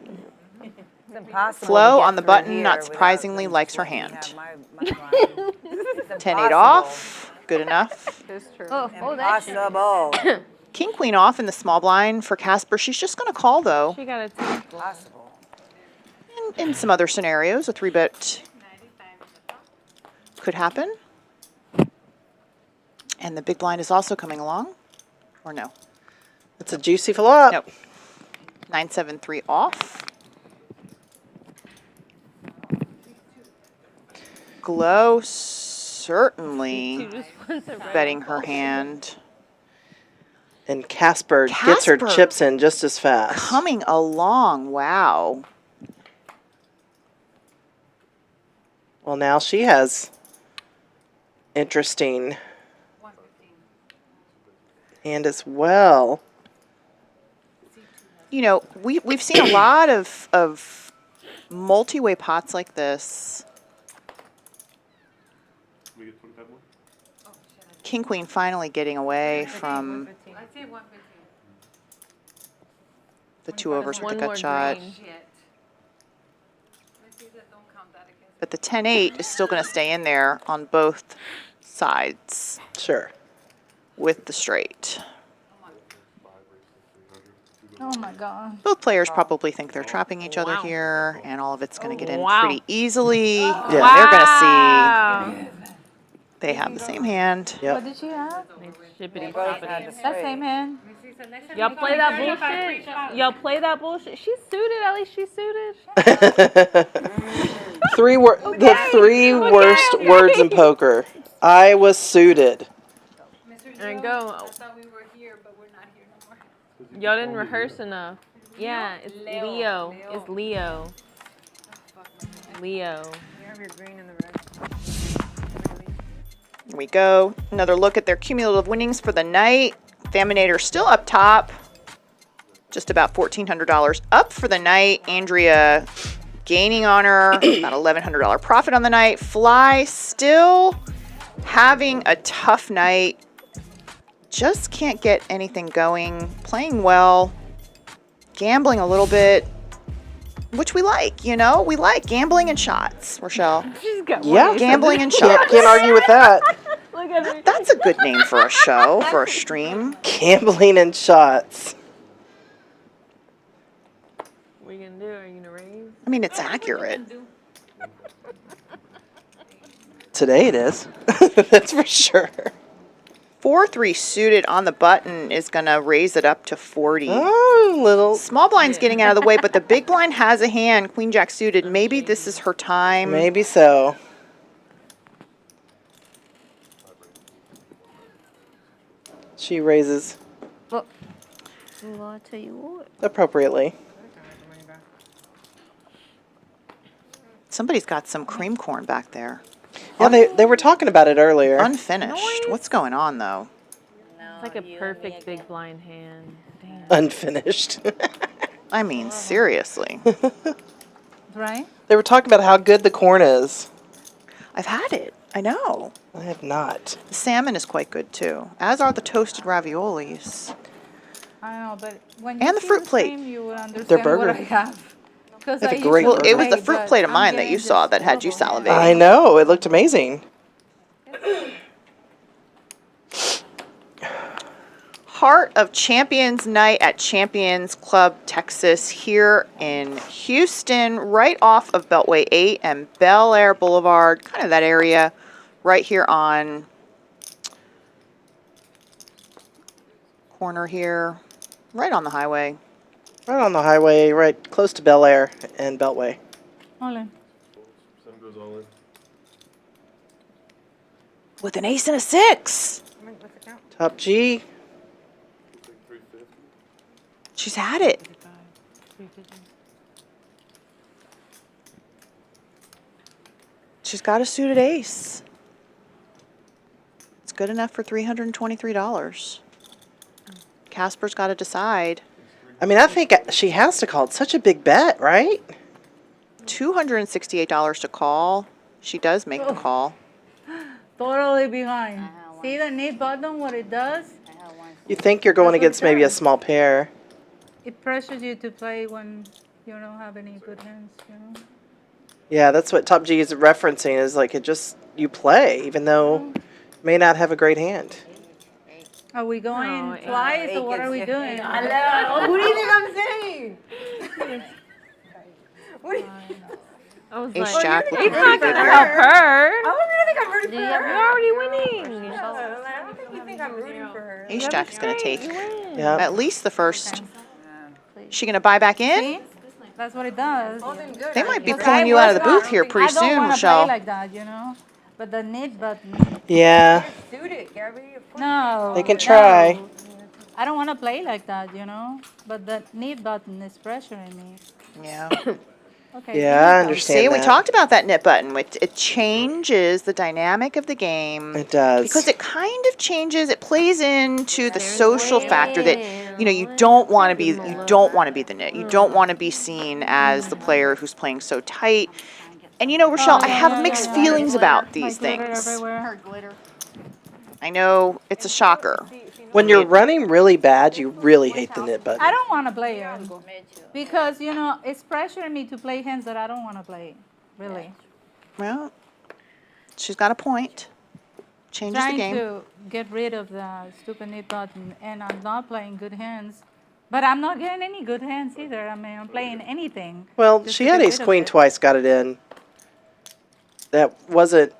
[SPEAKER 16] It's impossible.
[SPEAKER 4] Flo on the button, not surprisingly, likes her hand. 10-8 off. Good enough.
[SPEAKER 11] Oh, that's
[SPEAKER 16] Impossible.
[SPEAKER 4] King Queen off in the small blind for Casper. She's just going to call, though.
[SPEAKER 14] She got a 2.
[SPEAKER 16] Impossible.
[SPEAKER 4] In some other scenarios, a 3-bet could happen. And the big blind is also coming along. Or no?
[SPEAKER 10] It's a juicy flop.
[SPEAKER 4] Nope. 9-7-3 off. Glo certainly betting her hand.
[SPEAKER 10] And Casper gets her chips in just as fast.
[SPEAKER 4] Coming along, wow.
[SPEAKER 10] Well, now she has interesting hand as well.
[SPEAKER 4] You know, we've seen a lot of multi-way pots like this. King Queen finally getting away from the 2 overs with the gut shot. But the 10-8 is still going to stay in there on both sides.
[SPEAKER 10] Sure.
[SPEAKER 4] With the straight.
[SPEAKER 5] Oh my God.
[SPEAKER 4] Both players probably think they're trapping each other here, and all of it's going to get in
[SPEAKER 14] Wow.
[SPEAKER 4] pretty easily.
[SPEAKER 10] Yeah.
[SPEAKER 4] They're going to see they have the same hand.
[SPEAKER 5] What did she have?
[SPEAKER 14] Shippity
[SPEAKER 5] That same hand.
[SPEAKER 14] Y'all play that bullshit? Y'all play that bullshit? She's suited. At least she's suited.
[SPEAKER 10] The 3 worst words in poker. I was suited.
[SPEAKER 14] And go. Y'all didn't rehearse enough. Yeah, it's Leo. It's Leo. Leo.
[SPEAKER 4] Here we go. Another look at their cumulative winnings for the night. Phaminator still up top. Just about $1,400 up for the night. Andrea gaining on her. About $1,100 profit on the night. Fly still having a tough night. Just can't get anything going. Playing well. Gambling a little bit. Which we like, you know? We like gambling and shots, Rachelle.
[SPEAKER 10] Yeah.
[SPEAKER 4] Gambling and shots.
[SPEAKER 10] Can't argue with that.
[SPEAKER 14] Look at her.
[SPEAKER 4] That's a good name for a show, for a stream.
[SPEAKER 10] Gambling and shots.
[SPEAKER 14] What are you going to do? Are you going to raise?
[SPEAKER 4] I mean, it's accurate.
[SPEAKER 10] Today it is. That's for sure.
[SPEAKER 4] 4-3 suited on the button is going to raise it up to 40.
[SPEAKER 10] Oh, little.
[SPEAKER 4] Small blind's getting out of the way, but the big blind has a hand. Queen Jack suited. Maybe this is her time.
[SPEAKER 10] Maybe so. She raises
[SPEAKER 11] Well, I'll tell you what.
[SPEAKER 10] appropriately.
[SPEAKER 4] Somebody's got some cream corn back there.
[SPEAKER 10] Yeah, they were talking about it earlier.
[SPEAKER 4] Unfinished. What's going on, though?
[SPEAKER 14] It's like a perfect big blind hand. Damn.
[SPEAKER 10] Unfinished.
[SPEAKER 4] I mean, seriously.
[SPEAKER 5] Right?
[SPEAKER 10] They were talking about how good the corn is.
[SPEAKER 4] I've had it. I know.
[SPEAKER 10] I have not.
[SPEAKER 4] The salmon is quite good, too, as are the toasted raviolis.
[SPEAKER 5] I know, but when
[SPEAKER 4] And
[SPEAKER 5] you
[SPEAKER 4] the
[SPEAKER 5] see
[SPEAKER 4] fruit
[SPEAKER 5] the
[SPEAKER 4] plate.
[SPEAKER 5] stream, you will
[SPEAKER 10] Their
[SPEAKER 5] understand what
[SPEAKER 10] burger.
[SPEAKER 5] I have. Because
[SPEAKER 10] That's
[SPEAKER 5] I
[SPEAKER 10] a great
[SPEAKER 5] usually
[SPEAKER 4] Well, it was the
[SPEAKER 5] play,
[SPEAKER 4] fruit
[SPEAKER 5] but
[SPEAKER 4] plate of
[SPEAKER 5] I'm
[SPEAKER 4] mine that
[SPEAKER 5] getting
[SPEAKER 4] you saw that had you
[SPEAKER 5] this trouble.
[SPEAKER 4] salivating.
[SPEAKER 10] I know. It looked amazing.
[SPEAKER 4] Heart of Champions Night at Champions Club Texas here in Houston, right off of Beltway 8 and Bel Air Boulevard, kind of that area right here on corner here, right on the highway.
[SPEAKER 10] Right on the highway, right close to Bel Air and Beltway.
[SPEAKER 5] All in.
[SPEAKER 12] Sam goes all in.
[SPEAKER 4] With an ace and a 6.
[SPEAKER 10] Top G.
[SPEAKER 4] She's had it. She's got a suited ace. It's good enough for $323. Casper's got to decide.
[SPEAKER 10] I mean, I think she has to call. It's such a big bet, right?
[SPEAKER 4] $268 to call. She does make the call.
[SPEAKER 5] Totally behind. See the knee button, what it does?
[SPEAKER 10] You think you're going against maybe a small pair.
[SPEAKER 5] It pressures you to play when you don't have any good hands, you know?
[SPEAKER 10] Yeah, that's what Top G is referencing, is like it just, you play, even though you may not have a great hand.
[SPEAKER 5] Are we going twice, or what are we doing?
[SPEAKER 13] Hello. Who do you think I'm saying? What do you
[SPEAKER 14] I was
[SPEAKER 4] Ace
[SPEAKER 14] like,
[SPEAKER 4] Jack.
[SPEAKER 14] he's not going to help her.
[SPEAKER 13] I was gonna think I'm rooting for her.
[SPEAKER 14] You're already winning.
[SPEAKER 13] I don't think you think I'm rooting for her.
[SPEAKER 4] Ace Jack is going to take
[SPEAKER 10] Yeah.
[SPEAKER 4] at least the first. She going to buy back in?
[SPEAKER 5] See? That's what it does.
[SPEAKER 4] They might be pulling you out of the booth here pretty soon,
[SPEAKER 5] I don't want to play
[SPEAKER 4] Rachelle.
[SPEAKER 5] like that, you know? But the knit button.
[SPEAKER 10] Yeah.
[SPEAKER 13] Suit it, Gabby. Of course.
[SPEAKER 5] No.
[SPEAKER 10] They can try.
[SPEAKER 5] No. I don't want to play like that, you know? But the knit button is pressuring me.
[SPEAKER 4] Yeah.
[SPEAKER 5] Okay.
[SPEAKER 10] Yeah, I understand
[SPEAKER 4] See, we
[SPEAKER 10] that.
[SPEAKER 4] talked about that knit button. It changes the dynamic of the game.
[SPEAKER 10] It does.
[SPEAKER 4] Because it kind of changes. It plays into the social factor that you don't want to be. You don't want to be the knit. You don't want to be seen as the player who's playing so tight. And Rachelle, I have mixed feelings about these things.
[SPEAKER 5] Everywhere.
[SPEAKER 4] I know it's a shocker.
[SPEAKER 10] When you're running really bad, you really hate the knit button.
[SPEAKER 5] I don't want to play it. Because, it's pressuring me to play hands that I don't want to play. Really.
[SPEAKER 4] Well, she's got a point. Changes the game.
[SPEAKER 5] Trying to get rid of the stupid knit button, and I'm not playing good hands. But I'm not getting any good hands either. I mean, I'm playing anything.
[SPEAKER 10] Well,
[SPEAKER 5] just
[SPEAKER 10] she
[SPEAKER 5] to
[SPEAKER 10] had
[SPEAKER 5] get
[SPEAKER 10] ace
[SPEAKER 5] rid of
[SPEAKER 10] queen
[SPEAKER 5] it.
[SPEAKER 10] twice, got it in. That wasn't,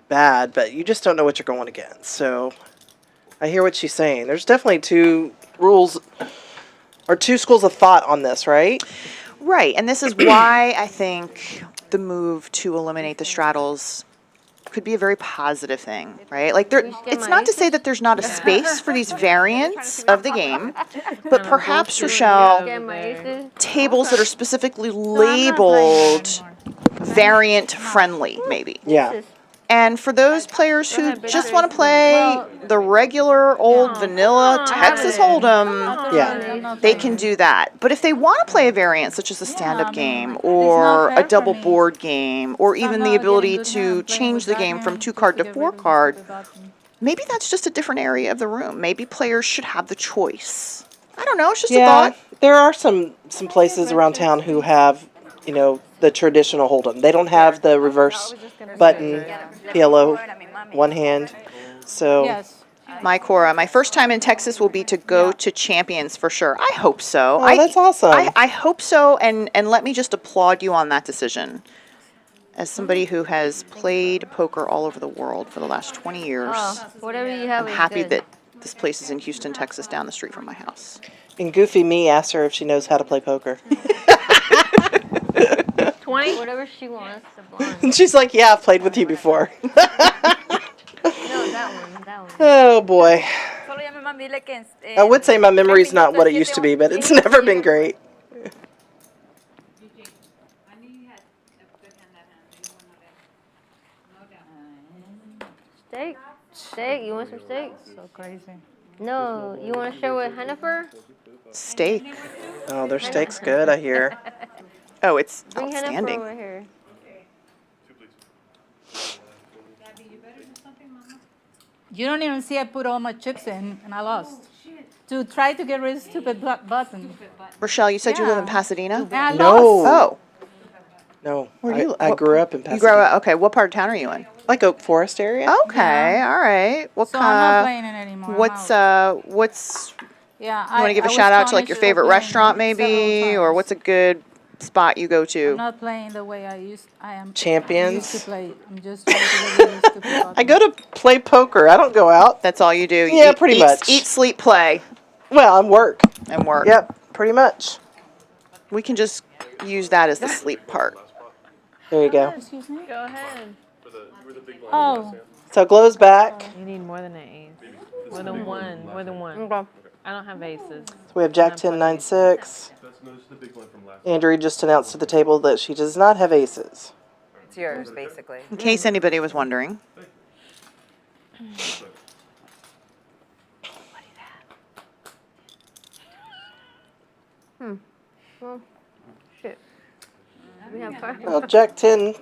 [SPEAKER 10] bad, but you just don't know what you're going against. So I hear what she's saying. There's definitely two rules or two schools of thought on this, right?
[SPEAKER 4] Right, and this is why I think the move to eliminate the straddles could be a very positive thing, right? Like, it's not to say that there's not a space for these variants of the game, but perhaps, Rachelle, tables that are specifically labeled variant-friendly, maybe.
[SPEAKER 10] Yeah.
[SPEAKER 4] And for those players who just want to play the regular old vanilla Texas Hold'em,
[SPEAKER 10] Yeah.
[SPEAKER 4] they can do that. But if they want to play a variant such as a stand-up game or a double board game or even the ability to change the game from 2-card to 4-card, maybe that's just a different area of the room. Maybe players should have the choice. I don't know. It's just a thought.
[SPEAKER 10] There are some places around town who have, the traditional Hold'em. They don't have the reverse button, PLO, one hand. So,
[SPEAKER 5] Yes.
[SPEAKER 4] My Cora, my first time in Texas will be to go to Champions for sure. I hope so.
[SPEAKER 10] Oh, that's awesome.
[SPEAKER 4] I hope so, and let me just applaud you on that decision. As somebody who has played poker all over the world for the last 20 years,
[SPEAKER 11] Whatever you have
[SPEAKER 4] I'm
[SPEAKER 11] is
[SPEAKER 4] happy
[SPEAKER 11] good.
[SPEAKER 4] that this place is in Houston, Texas, down the street from my house.
[SPEAKER 10] and Goofy Me asked her if she knows how to play poker.
[SPEAKER 11] 20? Whatever she wants.
[SPEAKER 10] And she's like, yeah, I've played with you before.
[SPEAKER 11] No, that one.
[SPEAKER 10] Oh, boy. I would say my memory's not what it used to be, but it's never been great.
[SPEAKER 11] Steak? Steak? You want some steak?
[SPEAKER 5] So crazy.
[SPEAKER 11] No, you want to share with Hennifer?
[SPEAKER 4] Steak.
[SPEAKER 10] Oh, their steak's good, I hear.
[SPEAKER 4] Oh, it's
[SPEAKER 11] Bring Hennifer
[SPEAKER 4] outstanding.
[SPEAKER 11] over here.
[SPEAKER 5] You don't even see I put all my chips in, and I lost. to try to get rid of stupid button.
[SPEAKER 9] Rochelle, you said you live in
[SPEAKER 5] Yeah.
[SPEAKER 9] Pasadena?
[SPEAKER 5] And I
[SPEAKER 10] No.
[SPEAKER 5] lost.
[SPEAKER 9] Oh.
[SPEAKER 10] No,
[SPEAKER 9] Where do you
[SPEAKER 10] I grew up in Pasadena.
[SPEAKER 9] You grew up, okay, what part of town are you in?
[SPEAKER 10] Like Oak Forest area.
[SPEAKER 9] Okay,
[SPEAKER 5] Yeah.
[SPEAKER 9] all right. What
[SPEAKER 5] So I'm not playing it anymore. I'm
[SPEAKER 9] What's
[SPEAKER 5] out.
[SPEAKER 9] what's
[SPEAKER 5] Yeah,
[SPEAKER 9] you want to give a
[SPEAKER 5] I was
[SPEAKER 9] shout out to like your
[SPEAKER 5] punished for
[SPEAKER 9] favorite
[SPEAKER 5] playing
[SPEAKER 9] restaurant
[SPEAKER 5] several
[SPEAKER 9] maybe, or
[SPEAKER 5] times.
[SPEAKER 9] what's a good spot you go
[SPEAKER 5] I'm
[SPEAKER 9] to?
[SPEAKER 5] not playing the way I am
[SPEAKER 10] Champions.
[SPEAKER 5] used to play. I'm just trying to get rid of the stupid button.
[SPEAKER 10] I go to play poker. I don't go out.
[SPEAKER 9] That's all you do. You
[SPEAKER 10] Yeah,
[SPEAKER 9] eat,
[SPEAKER 10] pretty
[SPEAKER 9] eat,
[SPEAKER 10] much.
[SPEAKER 9] Eat, sleep, play,
[SPEAKER 10] Well, I'm work.
[SPEAKER 9] and work.
[SPEAKER 10] Yep, pretty much.
[SPEAKER 9] We can just use that as the sleep part.
[SPEAKER 10] There you go.
[SPEAKER 5] Excuse me?
[SPEAKER 14] Go ahead.
[SPEAKER 5] Oh.
[SPEAKER 10] So Glo's back.
[SPEAKER 14] You need more than an ace. More than one. More than one. I don't have aces.
[SPEAKER 10] So we have Jack 10, 9, 6. Andrea just announced to the table that she does not have aces.
[SPEAKER 16] It's yours, basically.
[SPEAKER 9] In case anybody was wondering.
[SPEAKER 11] Well, shit. We have five.
[SPEAKER 10] Well, Jack 10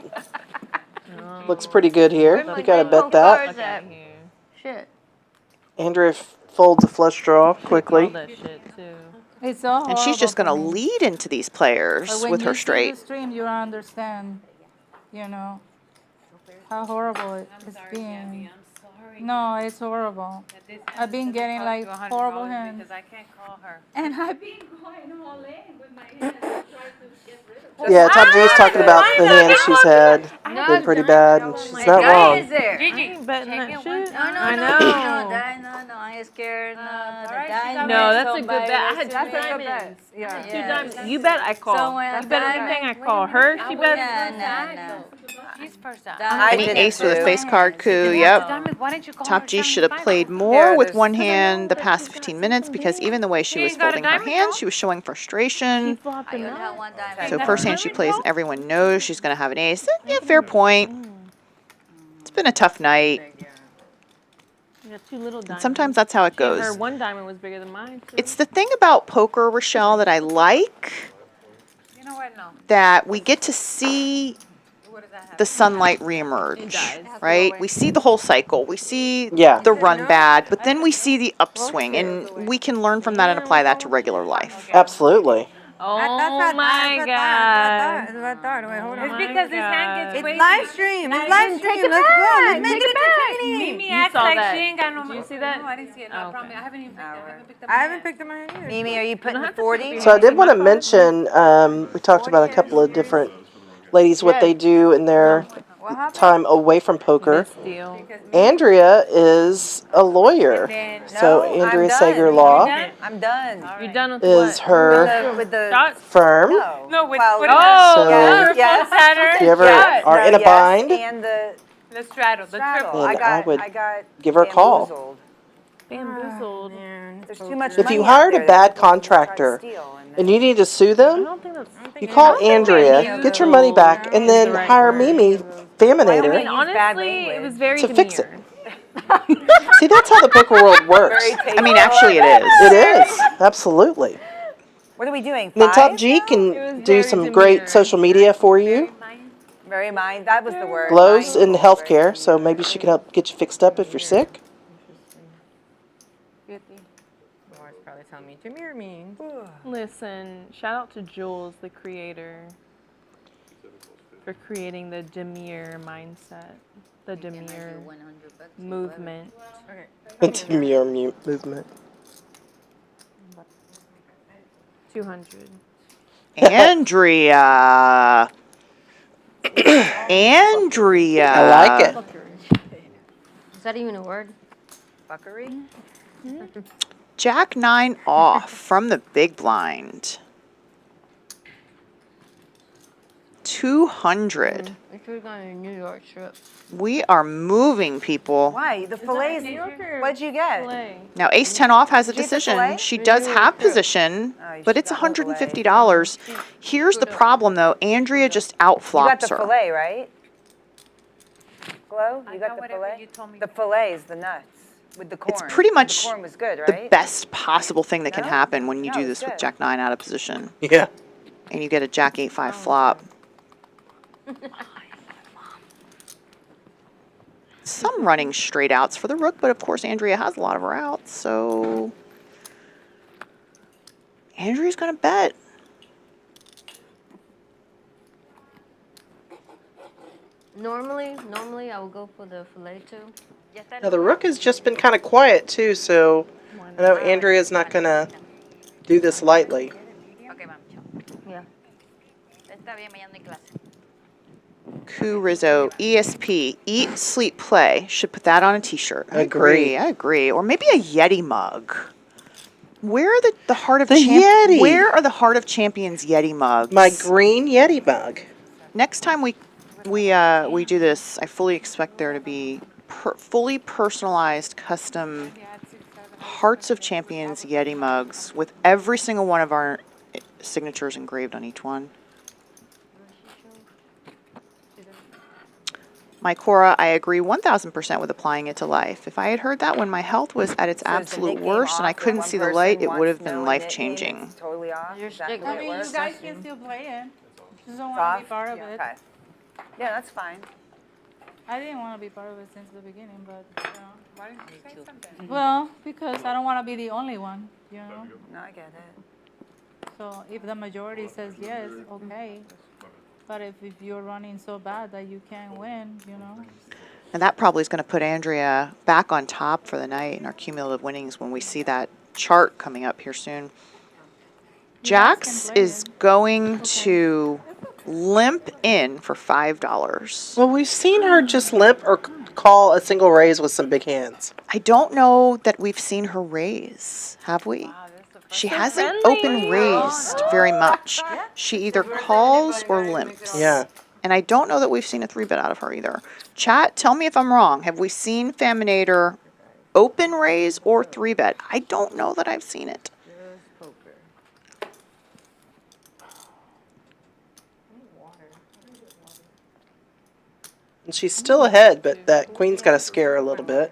[SPEAKER 10] looks pretty good here. You gotta bet that.
[SPEAKER 11] Shit.
[SPEAKER 10] Andrea folds a flush draw quickly.
[SPEAKER 5] It's so
[SPEAKER 9] And she's just going to
[SPEAKER 5] horrible for me.
[SPEAKER 9] lead into these players
[SPEAKER 5] But when
[SPEAKER 9] with her
[SPEAKER 5] you see
[SPEAKER 9] straight.
[SPEAKER 5] the stream, you understand, you know, how horrible it's been. No, it's horrible. I've been getting like horrible hands.
[SPEAKER 1] Because I can't call her.
[SPEAKER 5] And I've been going all in with my hands to try to get rid of
[SPEAKER 10] Yeah, Top G's talking about the hands she's had. Been pretty bad, and she's not wrong.
[SPEAKER 11] there?
[SPEAKER 14] Gigi, betting that shit.
[SPEAKER 11] No,
[SPEAKER 14] I
[SPEAKER 11] no,
[SPEAKER 14] know.
[SPEAKER 11] no, I ain't scared.
[SPEAKER 14] No, that's a good bet. I had two diamonds.
[SPEAKER 11] Yeah.
[SPEAKER 14] Two diamonds. You bet I call.
[SPEAKER 11] So when
[SPEAKER 14] You bet anything I call. Her, she bet.
[SPEAKER 11] No.
[SPEAKER 1] She's first out.
[SPEAKER 9] Any ace with a face card coup, yep. Top G should have played more with one hand the past 15 minutes because even the way she was folding her hands, she was showing frustration. So first hand she plays and everyone knows she's going to have an ace. Yeah, fair point. It's been a tough night.
[SPEAKER 14] You got two little diamonds.
[SPEAKER 9] And sometimes that's how it
[SPEAKER 14] Her
[SPEAKER 9] goes.
[SPEAKER 14] one diamond was bigger than mine. Too.
[SPEAKER 9] It's the thing about poker, Rachelle, that I like,
[SPEAKER 1] You know what? No.
[SPEAKER 9] that we get to see the sunlight reemerge, right? We see the whole cycle. We see the run bad, but then we see the upswing, and we can learn from that and apply that to regular life.
[SPEAKER 10] Absolutely.
[SPEAKER 14] Oh my god.
[SPEAKER 13] That's what I thought. Wait, hold on.
[SPEAKER 1] It's because his hand gets
[SPEAKER 13] It's
[SPEAKER 1] crazy.
[SPEAKER 13] live stream. It's live stream.
[SPEAKER 11] Take it
[SPEAKER 13] Let's go.
[SPEAKER 11] back.
[SPEAKER 13] Let's make
[SPEAKER 11] Take
[SPEAKER 13] it
[SPEAKER 11] it back.
[SPEAKER 13] entertaining.
[SPEAKER 1] Mimi
[SPEAKER 14] You
[SPEAKER 1] acts
[SPEAKER 14] saw
[SPEAKER 1] like
[SPEAKER 14] that.
[SPEAKER 1] she ain't got no
[SPEAKER 14] Did you see
[SPEAKER 1] No,
[SPEAKER 14] that?
[SPEAKER 1] I didn't see it. No,
[SPEAKER 14] Oh,
[SPEAKER 1] I
[SPEAKER 14] okay.
[SPEAKER 1] promise. I haven't even picked up. I haven't picked up.
[SPEAKER 13] I haven't picked up my hand either.
[SPEAKER 16] Mimi, are you putting the 40?
[SPEAKER 10] So I did want to mention, we talked about a couple of different ladies, what they do in their time away from poker. Andrea is a lawyer. So
[SPEAKER 16] No,
[SPEAKER 10] Andrea
[SPEAKER 16] I'm done.
[SPEAKER 10] Sager Law
[SPEAKER 16] I'm done.
[SPEAKER 14] You're done with
[SPEAKER 10] is
[SPEAKER 14] what?
[SPEAKER 10] her
[SPEAKER 16] With the
[SPEAKER 14] Dots?
[SPEAKER 10] firm.
[SPEAKER 1] No, with
[SPEAKER 16] Well,
[SPEAKER 14] Oh,
[SPEAKER 10] So-
[SPEAKER 16] yes.
[SPEAKER 10] If you ever are in a bind,
[SPEAKER 16] And the
[SPEAKER 1] straddle, the
[SPEAKER 16] straddle.
[SPEAKER 1] triple.
[SPEAKER 10] Then I would
[SPEAKER 16] I got
[SPEAKER 10] give her a call.
[SPEAKER 16] bamboozled.
[SPEAKER 14] Bamboozled.
[SPEAKER 16] There's too much
[SPEAKER 10] If
[SPEAKER 16] money
[SPEAKER 10] you
[SPEAKER 16] out
[SPEAKER 10] hired
[SPEAKER 16] there
[SPEAKER 10] a
[SPEAKER 16] that
[SPEAKER 10] bad
[SPEAKER 16] people can try to
[SPEAKER 10] contractor
[SPEAKER 16] steal,
[SPEAKER 10] and you need to sue
[SPEAKER 14] I
[SPEAKER 10] them,
[SPEAKER 14] don't think that's.
[SPEAKER 10] you call Andrea, get your money back, and then
[SPEAKER 14] the right
[SPEAKER 10] hire
[SPEAKER 14] word.
[SPEAKER 10] Mimi,
[SPEAKER 14] I mean,
[SPEAKER 10] Phaminator,
[SPEAKER 14] honestly, it was very
[SPEAKER 10] to fix it.
[SPEAKER 14] demure.
[SPEAKER 10] See, that's how the poker world works.
[SPEAKER 9] I mean, actually it is.
[SPEAKER 10] It is, absolutely.
[SPEAKER 16] What are we doing?
[SPEAKER 10] And then Top
[SPEAKER 16] 5?
[SPEAKER 10] G can do some great social media for you.
[SPEAKER 16] Very mind. That was the word.
[SPEAKER 10] Glo's
[SPEAKER 16] Mind.
[SPEAKER 10] in healthcare, so maybe she can help get you fixed up if you're sick.
[SPEAKER 13] Laura's probably telling me Jameer means.
[SPEAKER 14] Listen, shout out to Jules, the creator, for creating the demure mindset, the demure movement.
[SPEAKER 10] The demure movement.
[SPEAKER 14] 200.
[SPEAKER 9] Andrea. Andrea.
[SPEAKER 10] I like it.
[SPEAKER 11] Is that even a word?
[SPEAKER 16] Fuckery?
[SPEAKER 9] Jack 9 off from the big blind. 200.
[SPEAKER 11] We should have gone to New York trip.
[SPEAKER 9] We are moving, people.
[SPEAKER 16] Why? The fillets. What'd you get?
[SPEAKER 9] Now, Ace 10 off has a
[SPEAKER 16] Did you get the
[SPEAKER 9] decision.
[SPEAKER 16] fillet?
[SPEAKER 9] She does have position, but it's $150. Here's the problem, though. Andrea just
[SPEAKER 16] You got
[SPEAKER 9] outflops
[SPEAKER 16] the
[SPEAKER 9] her.
[SPEAKER 16] fillet, right? Glo, you got the fillet? The fillet is the nuts with the corn.
[SPEAKER 9] It's pretty much
[SPEAKER 16] The corn was good,
[SPEAKER 9] the
[SPEAKER 16] right?
[SPEAKER 9] best possible thing that can
[SPEAKER 16] No?
[SPEAKER 9] happen when you
[SPEAKER 16] No,
[SPEAKER 9] do
[SPEAKER 16] it's
[SPEAKER 9] this with
[SPEAKER 16] good.
[SPEAKER 9] Jack 9 out of position.
[SPEAKER 10] Yeah.
[SPEAKER 9] And you get a Jack 8-5 flop. Some running straight outs for the rook, but of course Andrea has a lot of her outs, so
[SPEAKER 4] Andrea's going to bet.
[SPEAKER 11] Normally I would go for the fillet too.
[SPEAKER 10] Now the rook has just been kind of quiet too, so I know Andrea's not gonna do this lightly.
[SPEAKER 11] Yeah.
[SPEAKER 4] Q Rizzo, ESP, Eat, Sleep, Play. Should put that on a t-shirt. I
[SPEAKER 10] Agree.
[SPEAKER 4] agree. Or maybe a Yeti mug. Where are the Heart of
[SPEAKER 10] Yeti.
[SPEAKER 4] Where are the Heart of Champions Yeti mugs?
[SPEAKER 10] My green Yeti mug.
[SPEAKER 4] Next time we do this, I fully expect there to be fully personalized, custom Hearts of Champions Yeti mugs with every single one of our signatures engraved on each one. My Cora, I agree 1,000% with applying it to life. If I had heard that when my health was at its absolute worst and I couldn't see the light, it would have been life-changing.
[SPEAKER 16] Totally off.
[SPEAKER 5] I mean, you guys can still play it. Just don't want to be
[SPEAKER 16] Soft?
[SPEAKER 5] part of it.
[SPEAKER 16] Okay. Yeah, that's fine.
[SPEAKER 5] I didn't want to be part of it since the beginning, but, you know.
[SPEAKER 15] Why didn't you say something?
[SPEAKER 5] Well, because I don't want to be the only one, you know.
[SPEAKER 16] No, I get it.
[SPEAKER 5] So if the majority says yes, okay. But if you're running so bad that you can't win, you know.
[SPEAKER 4] And that probably is going to put Andrea back on top for the night in our cumulative winnings when we see that chart coming up here soon. Jax is going to limp in for $5.
[SPEAKER 10] Well, we've seen her just limp or call a single raise with some big hands.
[SPEAKER 4] I don't know that we've seen her raise, have we? She hasn't open raised very much. She either calls or limps.
[SPEAKER 10] Yeah.
[SPEAKER 4] And I don't know that we've seen a 3-bet out of her either. Chat, tell me if I'm wrong. Have we seen Phaminator open raise or 3-bet? I don't know that I've seen it.
[SPEAKER 10] And she's still ahead, but that queen's got to scare her a little bit.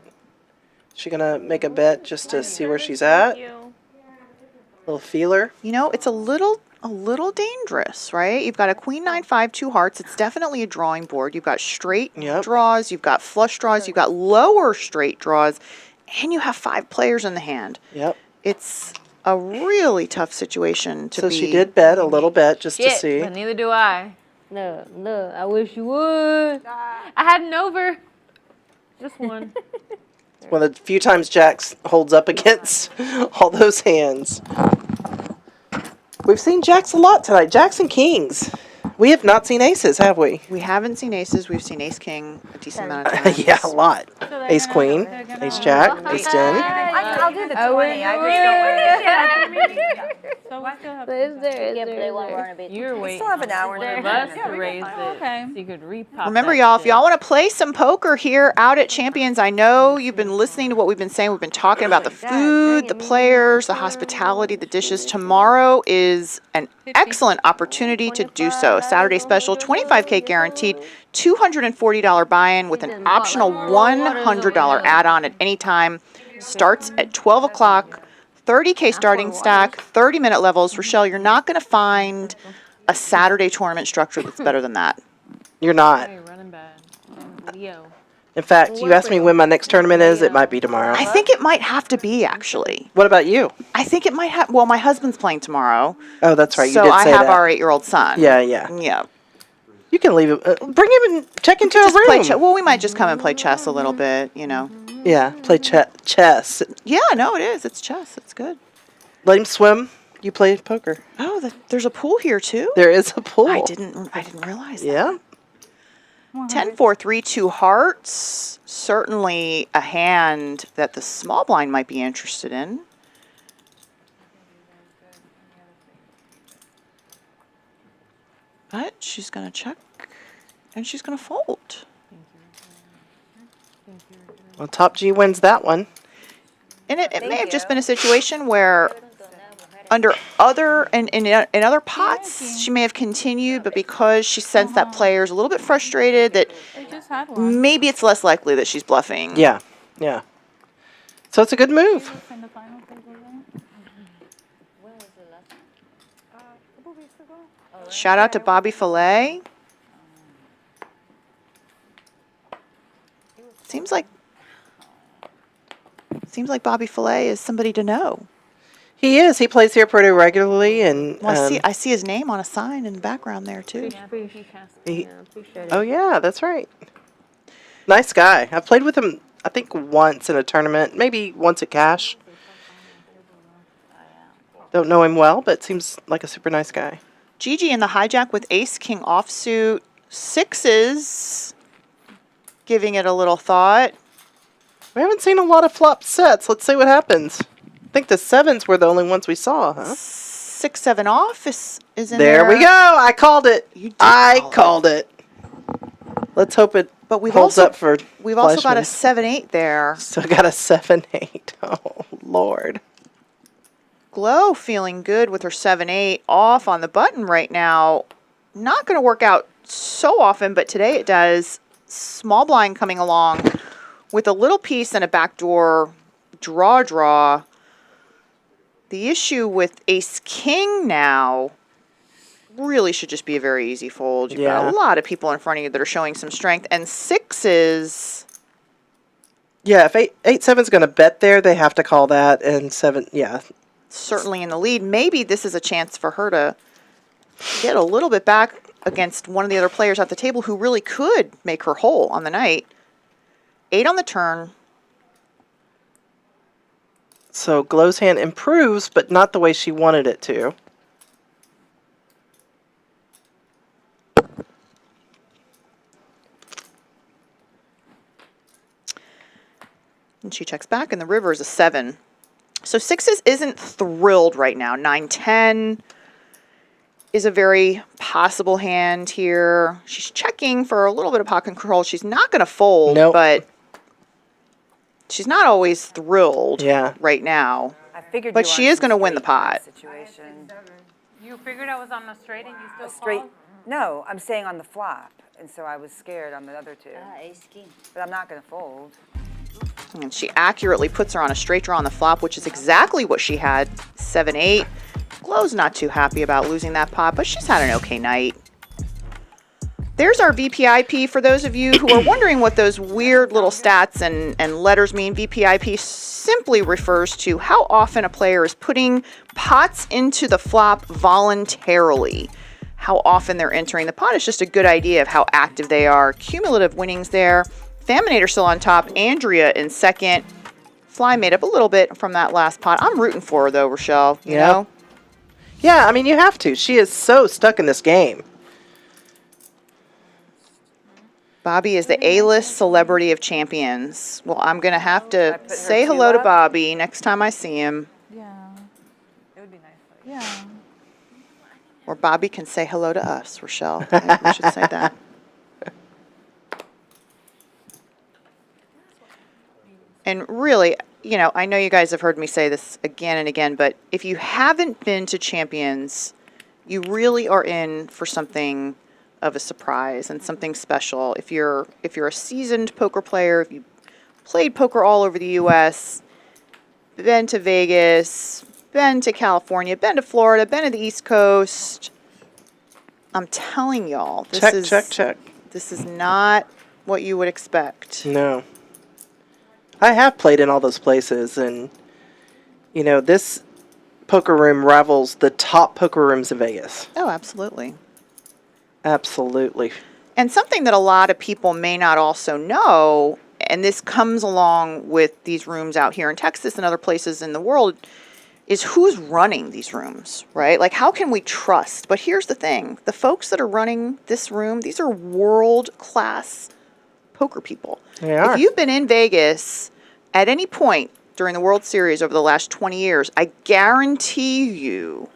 [SPEAKER 10] She gonna make a bet just to see where she's at. Little feeler.
[SPEAKER 4] You know, it's a little dangerous, right? You've got a queen 9-5, 2 hearts. It's definitely a drawing board. You've got straight draws, you've got flush draws, you've got lower straight draws, and you have 5 players in the hand.
[SPEAKER 10] Yep.
[SPEAKER 4] It's a really tough situation to be.
[SPEAKER 10] So she did bet a little bit just to
[SPEAKER 14] Shit,
[SPEAKER 10] see.
[SPEAKER 14] but neither do I.
[SPEAKER 11] No, I wish you would.
[SPEAKER 14] I had an over. Just one.
[SPEAKER 10] One of the few times Jax holds up against all those hands. We've seen Jacks a lot tonight. Jacks and kings. We have not seen aces, have we?
[SPEAKER 4] We haven't seen aces. We've seen ace king a decent amount of times.
[SPEAKER 10] Yeah, a lot. Ace queen, ace jack, ace 10.
[SPEAKER 16] I'll do the 20. I just
[SPEAKER 5] So we still have
[SPEAKER 14] You're
[SPEAKER 16] We
[SPEAKER 14] waiting
[SPEAKER 16] still have an hour
[SPEAKER 14] for
[SPEAKER 16] and
[SPEAKER 14] us
[SPEAKER 16] a
[SPEAKER 14] to raise it.
[SPEAKER 5] Okay.
[SPEAKER 14] So you could repop.
[SPEAKER 4] Remember,
[SPEAKER 14] that
[SPEAKER 4] y'all, if
[SPEAKER 14] shit.
[SPEAKER 4] y'all want to play some poker here out at Champions, I know you've been listening to what we've been saying. We've been talking about the food, the players, the hospitality, the dishes. Tomorrow is an excellent opportunity to do so. Saturday special, $25K guaranteed, $240 buy-in with an optional $100 add-on at any time. Starts at 12 o'clock. 30K starting stack, 30-minute levels. Rachelle, you're not going to find a Saturday tournament structure that's better than that.
[SPEAKER 10] You're not.
[SPEAKER 14] Running bad. Leo.
[SPEAKER 10] In fact, you asked me when my next tournament is. It might be tomorrow.
[SPEAKER 4] I think it might have to be, actually.
[SPEAKER 10] What about you?
[SPEAKER 4] I think it might have. Well, my husband's playing tomorrow.
[SPEAKER 10] Oh, that's right. You
[SPEAKER 4] So
[SPEAKER 10] did
[SPEAKER 4] I
[SPEAKER 10] say
[SPEAKER 4] have
[SPEAKER 10] that.
[SPEAKER 4] our 8-year-old son.
[SPEAKER 10] Yeah, yeah.
[SPEAKER 4] Yeah.
[SPEAKER 10] You can leave it. Bring him and check into a
[SPEAKER 4] Just play
[SPEAKER 10] room.
[SPEAKER 4] well, we might just come and play chess a little bit, you know.
[SPEAKER 10] Yeah, play chess.
[SPEAKER 4] Yeah, no, it is. It's chess. It's good.
[SPEAKER 10] Let him swim. You play poker.
[SPEAKER 4] Oh, there's a pool here too.
[SPEAKER 10] There is a pool.
[SPEAKER 4] I didn't realize that.
[SPEAKER 10] Yeah.
[SPEAKER 4] 10-4, 3-2 hearts. Certainly a hand that the small blind might be interested in. But she's going to check and she's going to fold.
[SPEAKER 10] Well, top G wins that one.
[SPEAKER 4] And it may have just been a situation where under other in other pots she may have continued, but because she sensed that player's a little bit frustrated, that maybe it's less likely that she's bluffing.
[SPEAKER 10] Yeah, yeah. So it's a good move.
[SPEAKER 4] Shout out to Bobby Fillet. Seems like Bobby Fillet is somebody to know.
[SPEAKER 10] He is. He plays here pretty regularly, and
[SPEAKER 4] Well, I see his name on a sign in the background there too.
[SPEAKER 10] Oh yeah, that's right. Nice guy. I've played with him, I think, once in a tournament, maybe once at Cash. Don't know him well, but seems like a super nice guy.
[SPEAKER 4] Gigi in the hijack with ace king offsuit, sixes. Giving it a little thought.
[SPEAKER 10] We haven't seen a lot of flop sets. Let's see what happens. I think the sevens were the only ones we saw, huh?
[SPEAKER 4] 6-7 off is in there.
[SPEAKER 10] There we go. I called it. I called it. Let's hope it holds up for
[SPEAKER 4] We've also got a
[SPEAKER 10] Fleshman.
[SPEAKER 4] 7-8 there.
[SPEAKER 10] Still got a 7-8. Oh, Lord.
[SPEAKER 4] Glo feeling good with her 7-8 off on the button right now. Not going to work out so often, but today it does. Small blind coming along with a little piece and a backdoor draw. The issue with ace king now really should just be a very easy fold. You've got a lot of people in front of you that are showing some strength, and sixes.
[SPEAKER 10] Yeah, if 8-7's going to bet there, they have to call that, and 7, yeah.
[SPEAKER 4] Certainly in the lead. Maybe this is a chance for her to get a little bit back against one of the other players at the table who really could make her whole on the night. 8 on the turn.
[SPEAKER 10] So Glo's hand improves, but not the way she wanted it to.
[SPEAKER 4] And she checks back, and the river is a 7. So sixes isn't thrilled right now. 9-10 is a very possible hand here. She's checking for a little bit of pocket control. She's not going to fold, but she's not always thrilled right now.
[SPEAKER 16] I figured
[SPEAKER 4] but she is going to win the pot.
[SPEAKER 5] Situation. You figured I was on a straight and you still
[SPEAKER 16] Straight?
[SPEAKER 5] called?
[SPEAKER 16] No, I'm saying on the flop, and so I was scared on the other two. But I'm not going to fold.
[SPEAKER 4] And she accurately puts her on a straight draw on the flop, which is exactly what she had. 7-8. Glo's not too happy about losing that pot, but she's had an okay night. There's our VPIP for those of you who are wondering what those weird little stats and letters mean. VPIP simply refers to how often a player is putting pots into the flop voluntarily. How often they're entering the pot is just a good idea of how active they are. Cumulative winnings there. Phaminator still on top. Andrea in second. Fly made up a little bit from that last pot. I'm rooting for her, though, Rachelle. You know?
[SPEAKER 10] Yeah, I mean, you have to. She is so stuck in this game.
[SPEAKER 4] Bobby is the A-list celebrity of champions. Well, I'm going to have to say hello to Bobby next time I see him.
[SPEAKER 5] Yeah. It would be nice. Yeah.
[SPEAKER 4] Or Bobby can say hello to us, Rachelle. I think we should say that. And really, you know, I know you guys have heard me say this again and again, but if you haven't been to Champions, you really are in for something of a surprise and something special. If you're a seasoned poker player, if you played poker all over the U.S., been to Vegas, been to California, been to Florida, been to the East Coast, I'm telling y'all,
[SPEAKER 10] Check.
[SPEAKER 4] This is not what you would expect.
[SPEAKER 10] No. I have played in all those places, and, you know, this poker room rivals the top poker rooms in Vegas.
[SPEAKER 4] Oh, absolutely.
[SPEAKER 10] Absolutely.
[SPEAKER 4] And something that a lot of people may not also know, and this comes along with these rooms out here in Texas and other places in the world, is who's running these rooms, right? Like, how can we trust? But here's the thing. The folks that are running this room, these are world-class poker people.
[SPEAKER 10] They are.
[SPEAKER 4] If you've been in Vegas at any point during the World Series over the last 20 years, I guarantee you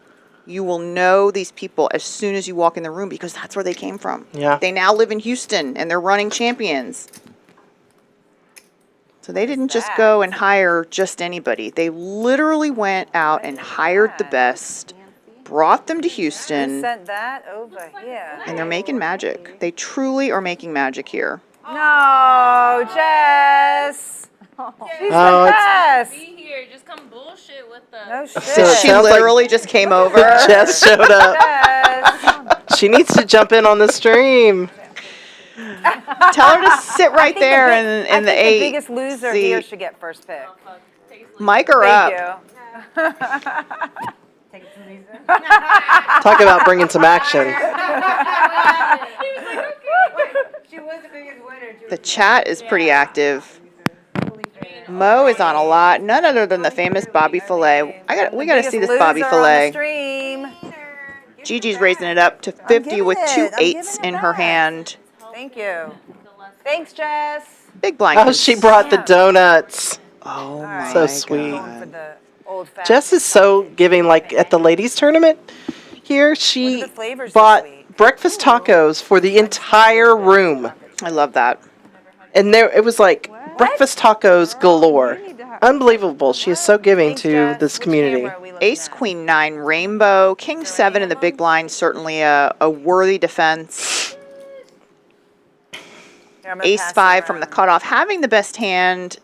[SPEAKER 4] will know these people as soon as you walk in the room because that's where they came from.
[SPEAKER 10] Yeah.
[SPEAKER 4] They now live in Houston, and they're running Champions. So they didn't just go and hire just anybody. They literally went out and hired the best, brought them to Houston,
[SPEAKER 16] Sent that over here.
[SPEAKER 4] and they're making magic. They truly are making magic here.
[SPEAKER 16] No, Jess. She's
[SPEAKER 10] Oh,
[SPEAKER 16] the best.
[SPEAKER 14] Be here, just come bullshit with us.
[SPEAKER 16] No shit.
[SPEAKER 10] So it
[SPEAKER 4] She
[SPEAKER 10] sounds like
[SPEAKER 4] literally just came over.
[SPEAKER 10] Jess showed up.
[SPEAKER 16] Jess.
[SPEAKER 10] She needs to jump in on the stream.
[SPEAKER 4] Tell her to sit right there in the
[SPEAKER 16] I think
[SPEAKER 4] eight.
[SPEAKER 16] the biggest loser
[SPEAKER 4] seat.
[SPEAKER 16] here should get first pick.
[SPEAKER 4] Mic her
[SPEAKER 16] Thank
[SPEAKER 4] up.
[SPEAKER 16] you. Take it to Lisa.
[SPEAKER 10] Talk about bringing some action.
[SPEAKER 16] She was the biggest winner.
[SPEAKER 9] The chat is pretty active. Mo is on a lot. None other than the famous Bobby Filet. We got to see this Bobby Filet. Gigi's raising it up to 50 with 2 8s in her hand.
[SPEAKER 16] Thank you. Thanks, Jess.
[SPEAKER 9] Big blind.
[SPEAKER 10] Oh, she brought the donuts.
[SPEAKER 9] Oh my
[SPEAKER 10] So sweet.
[SPEAKER 9] God.
[SPEAKER 10] Jess is so giving. Like at the ladies tournament here, she bought breakfast tacos for the entire room.
[SPEAKER 9] I love that.
[SPEAKER 10] And there it was like breakfast tacos galore. Unbelievable. She is so giving to this community.
[SPEAKER 9] Ace, Queen 9, Rainbow, King 7 in the big blind, certainly a worthy defense. Ace 5 from the cutoff, having the best hand.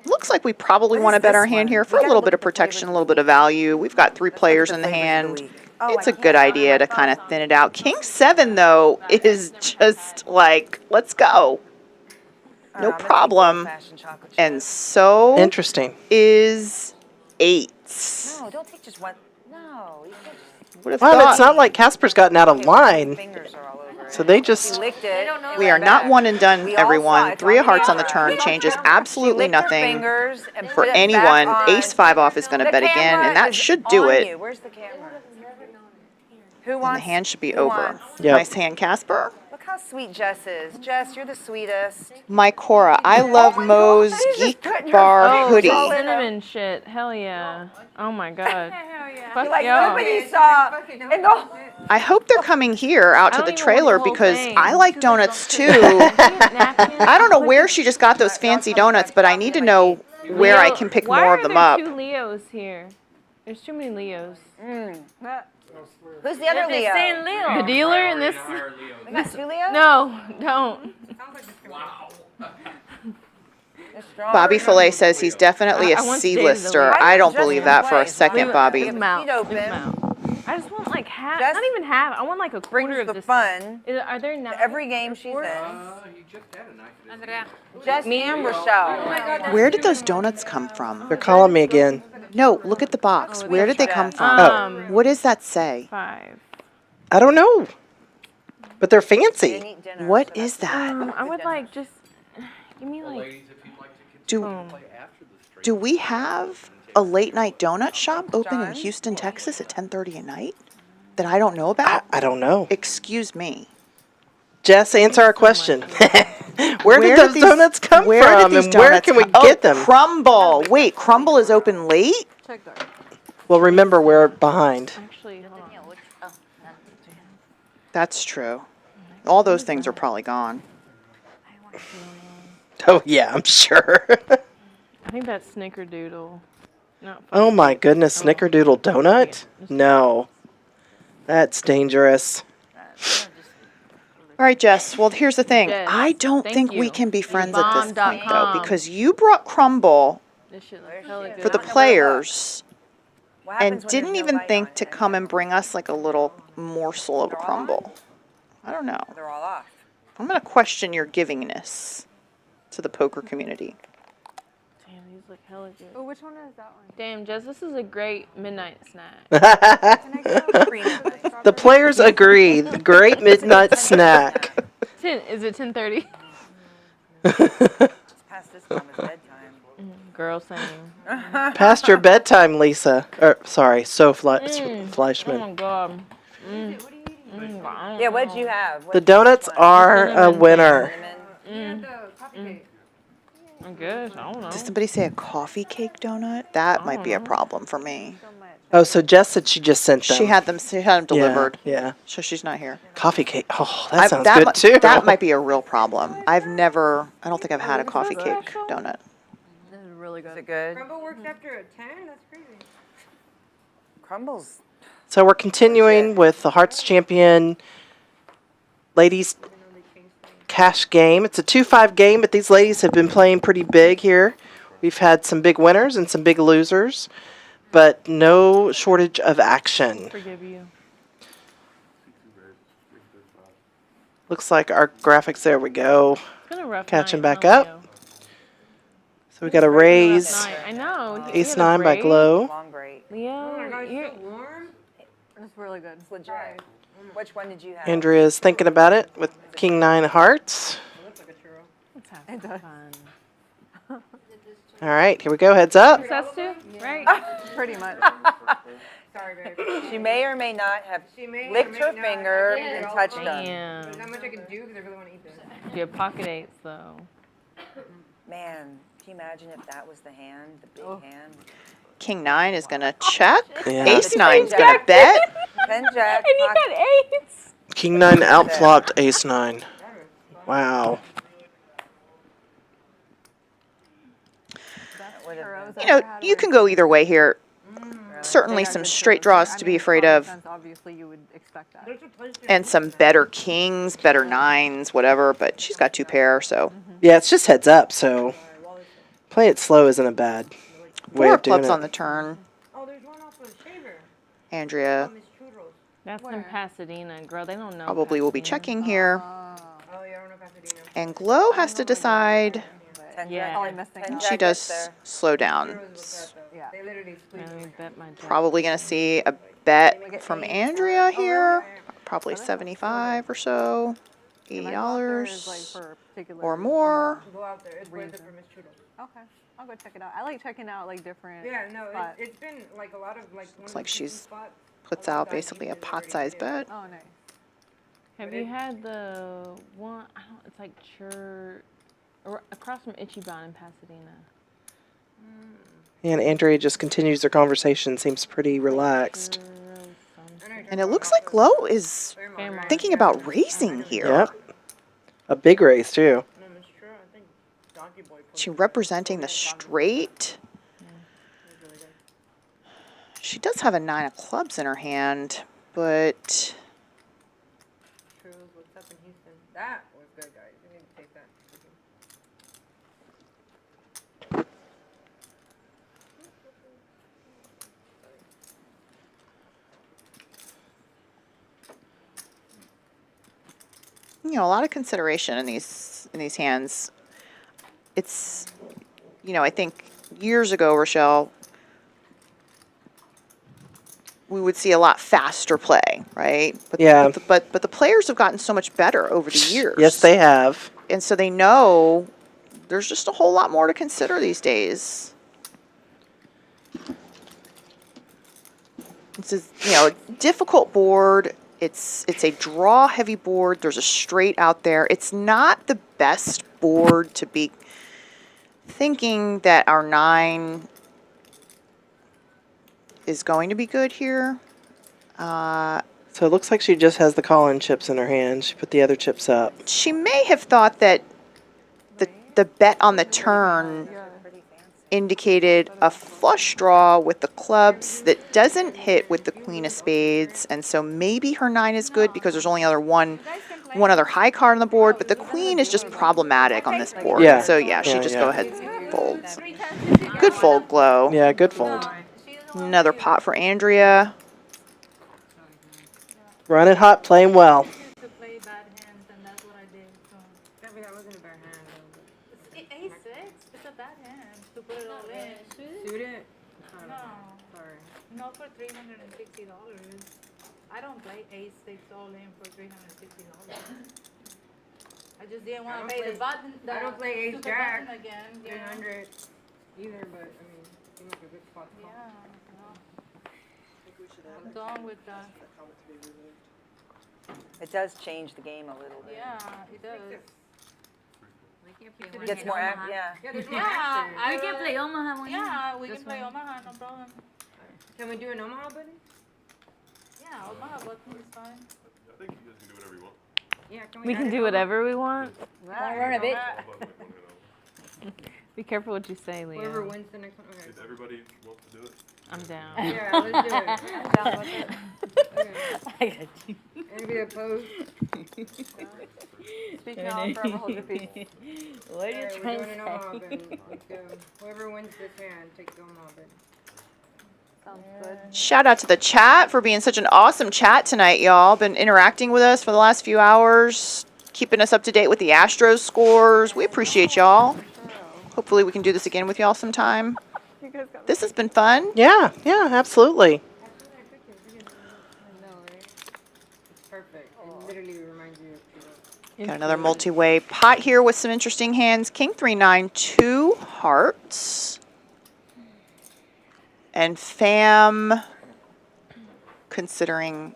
[SPEAKER 9] Looks like we probably want to bet our hand here for a little bit of protection, a little bit of value. We've got 3 players in the hand. It's a good idea to kind of thin it out. King 7, though, is just like, let's go. No problem. And so
[SPEAKER 10] interesting
[SPEAKER 9] is 8s.
[SPEAKER 16] No, don't take just one. No.
[SPEAKER 10] Well, it's not like Casper's gotten out of line. So they just...
[SPEAKER 9] We are not one and done, everyone. 3 of hearts on the turn changes absolutely nothing for anyone. Ace 5 off is going to bet again, and that should do it.
[SPEAKER 16] Where's the camera?
[SPEAKER 9] And the hand should be over.
[SPEAKER 10] Yep.
[SPEAKER 9] Nice hand, Casper.
[SPEAKER 16] Look how sweet Jess is. Jess, you're the sweetest.
[SPEAKER 9] My Cora, I love Mo's Geek Bar hoodie.
[SPEAKER 14] Cinnamon shit. Hell yeah. Oh my god. Fuck
[SPEAKER 16] Like
[SPEAKER 14] y'all.
[SPEAKER 16] nobody saw. And the
[SPEAKER 9] I hope they're coming here out to the trailer because I like donuts too. I don't know where she just got those fancy donuts, but I need to know where I can pick more of them up.
[SPEAKER 14] Why are there 2 Leos here? There's too many Leos.
[SPEAKER 16] Who's the other Leo?
[SPEAKER 14] The dealer and this.
[SPEAKER 16] We got 2 Leos?
[SPEAKER 14] No, don't.
[SPEAKER 9] Bobby Filet says he's definitely a C-lister. I don't believe that for a second, Bobby.
[SPEAKER 14] Leave 'em out. I just want like half, not even half. I want like a quarter of
[SPEAKER 16] the
[SPEAKER 14] this.
[SPEAKER 16] fun.
[SPEAKER 14] Are there knives?
[SPEAKER 16] Every game she's in.
[SPEAKER 3] Andrea.
[SPEAKER 16] Jess and Rachelle.
[SPEAKER 9] Where did those donuts come from?
[SPEAKER 10] They're calling me again.
[SPEAKER 9] No, look at the box. Where did they come from?
[SPEAKER 10] Oh.
[SPEAKER 9] What does that say?
[SPEAKER 14] 5.
[SPEAKER 10] I don't know. But they're fancy.
[SPEAKER 9] What is that?
[SPEAKER 14] I would like just give me like.
[SPEAKER 9] Do we have a late night donut shop open in Houston, Texas at 10:30 at night that I don't know about?
[SPEAKER 10] I don't know.
[SPEAKER 9] Excuse me.
[SPEAKER 10] Jess, answer our question. Where did those donuts come from, and where can we get them?
[SPEAKER 9] Crumble. Wait, Crumble is open late?
[SPEAKER 10] Well, remember, we're behind.
[SPEAKER 14] Actually, hold on.
[SPEAKER 9] That's true. All those things are probably gone.
[SPEAKER 10] Oh, yeah, I'm sure.
[SPEAKER 14] I think that's Snickerdoodle.
[SPEAKER 10] Oh, my goodness. Snickerdoodle donut? No. That's dangerous.
[SPEAKER 9] All right, Jess. Well, here's the thing.
[SPEAKER 14] Jess,
[SPEAKER 9] I don't
[SPEAKER 14] thank
[SPEAKER 9] think we
[SPEAKER 14] you.
[SPEAKER 9] can be friends at this point, though,
[SPEAKER 14] Bomb.com.
[SPEAKER 9] because you brought Crumble
[SPEAKER 14] This shit looks hella good.
[SPEAKER 9] for the players and didn't even think to come and bring us like a little morsel of a Crumble. I don't know.
[SPEAKER 16] They're all off.
[SPEAKER 9] I'm going to question your givingness to the poker community.
[SPEAKER 14] Damn, these look hella good.
[SPEAKER 3] Oh, which one is that one?
[SPEAKER 14] Damn, Jess, this is a great midnight snack.
[SPEAKER 10] The players agree. The great midnight snack.
[SPEAKER 14] Is it 10:30?
[SPEAKER 16] Past this mama's bedtime.
[SPEAKER 14] Girl saying.
[SPEAKER 10] Past your bedtime, Lisa. Sorry, Fleischman.
[SPEAKER 14] Oh my god.
[SPEAKER 16] Yeah, what'd you have?
[SPEAKER 10] The donuts are a winner.
[SPEAKER 14] I guess, I don't know.
[SPEAKER 9] Did somebody say a coffee cake donut? That might be a problem for me.
[SPEAKER 10] Oh, so Jess said she just sent them.
[SPEAKER 9] She had them delivered.
[SPEAKER 10] Yeah.
[SPEAKER 9] So she's not here.
[SPEAKER 10] Coffee cake. Oh, that sounds good too.
[SPEAKER 9] That might be a real problem. I don't think I've had a coffee cake donut.
[SPEAKER 14] This is really good.
[SPEAKER 16] Is it good?
[SPEAKER 6] Crumble works after 10? That's crazy.
[SPEAKER 16] Crumbles.
[SPEAKER 10] So we're continuing with the Hearts Champion ladies cash game. It's a 2-5 game, but these ladies have been playing pretty big here. We've had some big winners and some big losers, but no shortage of action.
[SPEAKER 14] Forgive you. It's
[SPEAKER 10] Looks like our graphics, there we go.
[SPEAKER 14] been a rough
[SPEAKER 10] Catching
[SPEAKER 14] night,
[SPEAKER 10] back up. So So we got a raise.
[SPEAKER 14] I know.
[SPEAKER 10] Ace 9 by Glo.
[SPEAKER 16] Long break.
[SPEAKER 14] Leo, you're
[SPEAKER 2] It's really good.
[SPEAKER 16] It's legit. Which one did you have?
[SPEAKER 10] Andrea's thinking about it with King 9 of hearts.
[SPEAKER 14] let's have some fun.
[SPEAKER 10] All right, here we go. Heads up.
[SPEAKER 14] Us too? Right.
[SPEAKER 2] Pretty much.
[SPEAKER 8] Sorry, babe.
[SPEAKER 16] She may or may not have
[SPEAKER 8] She may or
[SPEAKER 16] licked
[SPEAKER 8] may
[SPEAKER 16] her
[SPEAKER 8] not
[SPEAKER 16] finger
[SPEAKER 8] have
[SPEAKER 16] and
[SPEAKER 8] all
[SPEAKER 16] touched
[SPEAKER 8] fine.
[SPEAKER 16] them.
[SPEAKER 14] Damn.
[SPEAKER 8] There's not much I can do because I really want to eat this.
[SPEAKER 14] Your pocket eights though.
[SPEAKER 16] Man, can you imagine if that was the hand, the big hand?
[SPEAKER 4] King 9 is going to check.
[SPEAKER 10] Yeah.
[SPEAKER 4] Ace 9 is going to bet.
[SPEAKER 16] 10 jack.
[SPEAKER 14] And you got eights.
[SPEAKER 10] King 9 outflopped Ace 9. Wow.
[SPEAKER 4] You know, you can go either way here. Certainly some straight draws to be afraid of.
[SPEAKER 2] Obviously, you would expect that.
[SPEAKER 4] And some better kings, better 9s, whatever. But she's got 2 pair, so.
[SPEAKER 10] Yeah, it's just heads up, so play it slow isn't a bad way
[SPEAKER 4] 4
[SPEAKER 10] of doing
[SPEAKER 4] clubs
[SPEAKER 10] it.
[SPEAKER 4] on the turn.
[SPEAKER 8] Oh, there's one off of Shaver.
[SPEAKER 4] Andrea
[SPEAKER 14] That's in Pasadena, girl. They don't know.
[SPEAKER 4] probably will be checking here.
[SPEAKER 8] Oh, yeah, I don't know Pasadena.
[SPEAKER 4] And Glo has to decide.
[SPEAKER 16] 10
[SPEAKER 14] Yeah.
[SPEAKER 2] Probably missing.
[SPEAKER 4] And she does slow down.
[SPEAKER 2] Yeah.
[SPEAKER 8] They literally split.
[SPEAKER 14] Let me bet my jack.
[SPEAKER 4] Probably going to see a bet from Andrea here. Probably 75 or so. $80 or more.
[SPEAKER 8] Go out there. It's worth it for Miss Churros.
[SPEAKER 2] Okay, I'll go check it out. I like checking out like different.
[SPEAKER 8] Yeah, no,
[SPEAKER 2] spots.
[SPEAKER 8] it's been like a lot of like.
[SPEAKER 4] Looks like she's puts out basically a pot-sized bet.
[SPEAKER 2] Oh, nice.
[SPEAKER 14] Have you had the one? I don't. It's like church across from Ichiban in Pasadena.
[SPEAKER 10] And Andrea just continues their conversation, seems pretty relaxed.
[SPEAKER 4] And it looks like Glo is thinking about raising here.
[SPEAKER 10] Yep. A big raise, too.
[SPEAKER 4] She representing the straight. She does have a 9 of clubs in her hand, but
[SPEAKER 8] What's up in Houston? That was good, guys. You need to take that.
[SPEAKER 4] you know, a lot of consideration in these hands. It's, you know, I think years ago, Rachelle, we would see a lot faster play, right? But,
[SPEAKER 10] Yeah.
[SPEAKER 4] But the players have gotten so much better over the years.
[SPEAKER 10] Yes, they have.
[SPEAKER 4] And so they know there's just a whole lot more to consider these days. This is, you know, a difficult board. It's a draw heavy board. There's a straight out there. It's not the best board to be thinking that our 9 is going to be good here.
[SPEAKER 10] So it looks like she just has the call-in chips in her hand. She put the other chips up.
[SPEAKER 4] She may have thought that the bet on the turn indicated a flush draw with the clubs that doesn't hit with the queen of spades, and so maybe her 9 is good because there's only one other high card on the board, but the queen is just problematic on this board.
[SPEAKER 10] Yeah.
[SPEAKER 4] So yeah, she
[SPEAKER 10] Yeah,
[SPEAKER 4] just
[SPEAKER 10] yeah.
[SPEAKER 4] go ahead and folds. Good fold, Glo.
[SPEAKER 10] Yeah, good fold.
[SPEAKER 4] Another pot for Andrea.
[SPEAKER 10] Running hot, playing well.
[SPEAKER 3] To play bad hands, and that's what I did. So.
[SPEAKER 8] That wasn't a bad hand.
[SPEAKER 3] A6, it's a bad hand to put it all in.
[SPEAKER 8] Suit it?
[SPEAKER 3] No,
[SPEAKER 8] Sorry.
[SPEAKER 3] not for $360. I don't play A6 all in for $360. I just didn't want to pay the button.
[SPEAKER 8] I don't play ace
[SPEAKER 3] stupid
[SPEAKER 8] jack.
[SPEAKER 3] button again. Yeah.
[SPEAKER 8] 300 either, but I mean, it seems like a good spot to call.
[SPEAKER 3] Yeah, no. I'm done with that.
[SPEAKER 16] It does change the game a little bit.
[SPEAKER 3] Yeah, it does.
[SPEAKER 16] It gets more active, yeah.
[SPEAKER 3] Yeah,
[SPEAKER 15] We can play Omaha one.
[SPEAKER 3] Yeah, we can play Omaha, no problem.
[SPEAKER 8] Can we do an Omaha button?
[SPEAKER 3] Yeah, Omaha button is fine.
[SPEAKER 12] I think you guys can do whatever you want.
[SPEAKER 8] Yeah,
[SPEAKER 14] We can do whatever we want.
[SPEAKER 15] Run a bit.
[SPEAKER 14] Be careful what you say, Leo.
[SPEAKER 8] Whoever wins the next one. Okay.
[SPEAKER 12] If everybody wants to do it.
[SPEAKER 14] I'm down.
[SPEAKER 8] Yeah, let's do it.
[SPEAKER 3] I'm down with it.
[SPEAKER 15] I got you.
[SPEAKER 8] Anybody opposed?
[SPEAKER 2] Speak now, forever hold your peace.
[SPEAKER 15] What are you
[SPEAKER 8] Alright, we're
[SPEAKER 15] trying
[SPEAKER 8] doing an
[SPEAKER 15] to
[SPEAKER 8] Omaha
[SPEAKER 15] say?
[SPEAKER 8] button. Let's go. Whoever wins this hand takes the Omaha button.
[SPEAKER 2] Sounds good.
[SPEAKER 4] Shout out to the chat for being such an awesome chat tonight, y'all. Been interacting with us for the last few hours, keeping us up to date with the Astros scores. We appreciate y'all.
[SPEAKER 9] Hopefully we can do this again with y'all sometime. This has been fun.
[SPEAKER 10] Yeah, yeah, absolutely.
[SPEAKER 9] Got another multi-way pot here with some interesting hands. King 3-9, 2 hearts. And Pham considering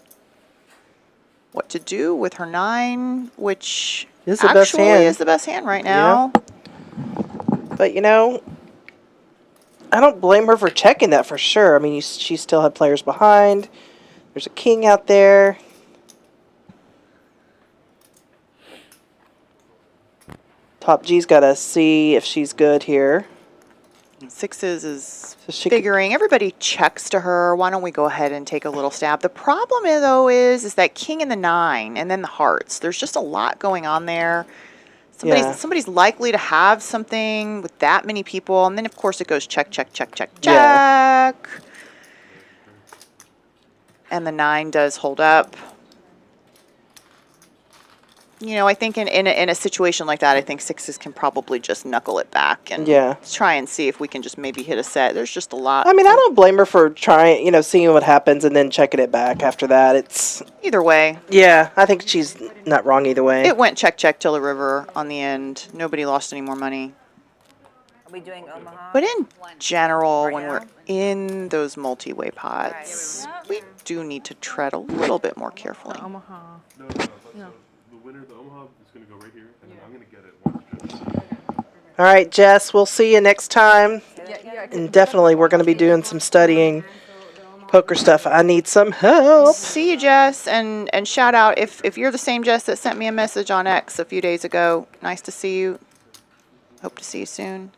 [SPEAKER 9] what to do with her 9, which
[SPEAKER 10] is the best hand.
[SPEAKER 9] is the best hand right now.
[SPEAKER 10] Yeah. But, you know, I don't blame her for checking that for sure. I mean, she still had players behind. There's a king out there. Top G's got to see if she's good here.
[SPEAKER 9] Sixes is figuring everybody checks to her. Why don't we go ahead and take a little stab? The problem though is that king and the 9 and then the hearts. There's just a lot going on there. Somebody's likely to have something with that many people, and then of course it goes check, check, check, check, check.
[SPEAKER 10] Yeah.
[SPEAKER 9] And the 9 does hold up. You know, I think in a situation like that, I think sixes can probably just knuckle it back and try and see if we can just maybe hit a set. There's just a lot.
[SPEAKER 10] I mean, I don't blame her for trying, you know, seeing what happens and then checking it back after that. It's
[SPEAKER 9] either way.
[SPEAKER 10] Yeah, I think she's not wrong either way.
[SPEAKER 9] It went check, check till the river on the end. Nobody lost any more money.
[SPEAKER 16] Are we doing Omaha?
[SPEAKER 9] But in general, when we're in those multi-way pots, we do need to tread a little bit more carefully.
[SPEAKER 14] Omaha.
[SPEAKER 12] No. The winner of the Omaha is going to go right here, and then I'm going to get it.
[SPEAKER 10] All right, Jess, we'll see you next time. And definitely we're going to be doing some studying poker stuff. I need some help.
[SPEAKER 9] See you, Jess, and shout out if you're the same Jess that sent me a message on X a few days ago. Nice to see you. Hope to see you soon.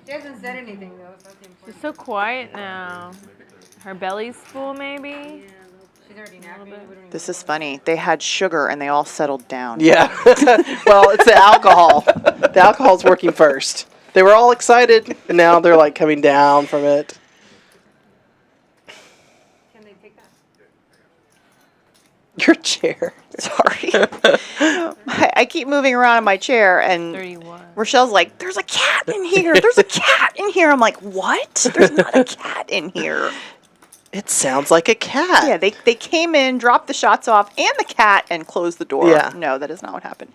[SPEAKER 13] She hasn't said anything though. So
[SPEAKER 14] she's so quiet now. Her belly's full, maybe.
[SPEAKER 13] She's already napping.
[SPEAKER 9] This is funny. They had sugar and they all settled down.
[SPEAKER 10] Yeah. Well, it's the alcohol. The alcohol's working first. They were all excited, and now they're like coming down from it.
[SPEAKER 13] Can they take that?
[SPEAKER 10] Your chair.
[SPEAKER 9] Sorry. I keep moving around in my chair, and
[SPEAKER 14] 31.
[SPEAKER 9] Rochelle's like, there's a cat in here. There's a cat in here. I'm like, what? There's not a cat in here.
[SPEAKER 10] It sounds like a cat.
[SPEAKER 9] Yeah, they came in, dropped the shots off, and the cat, and closed the door.
[SPEAKER 10] Yeah.
[SPEAKER 9] No, that is not what happened.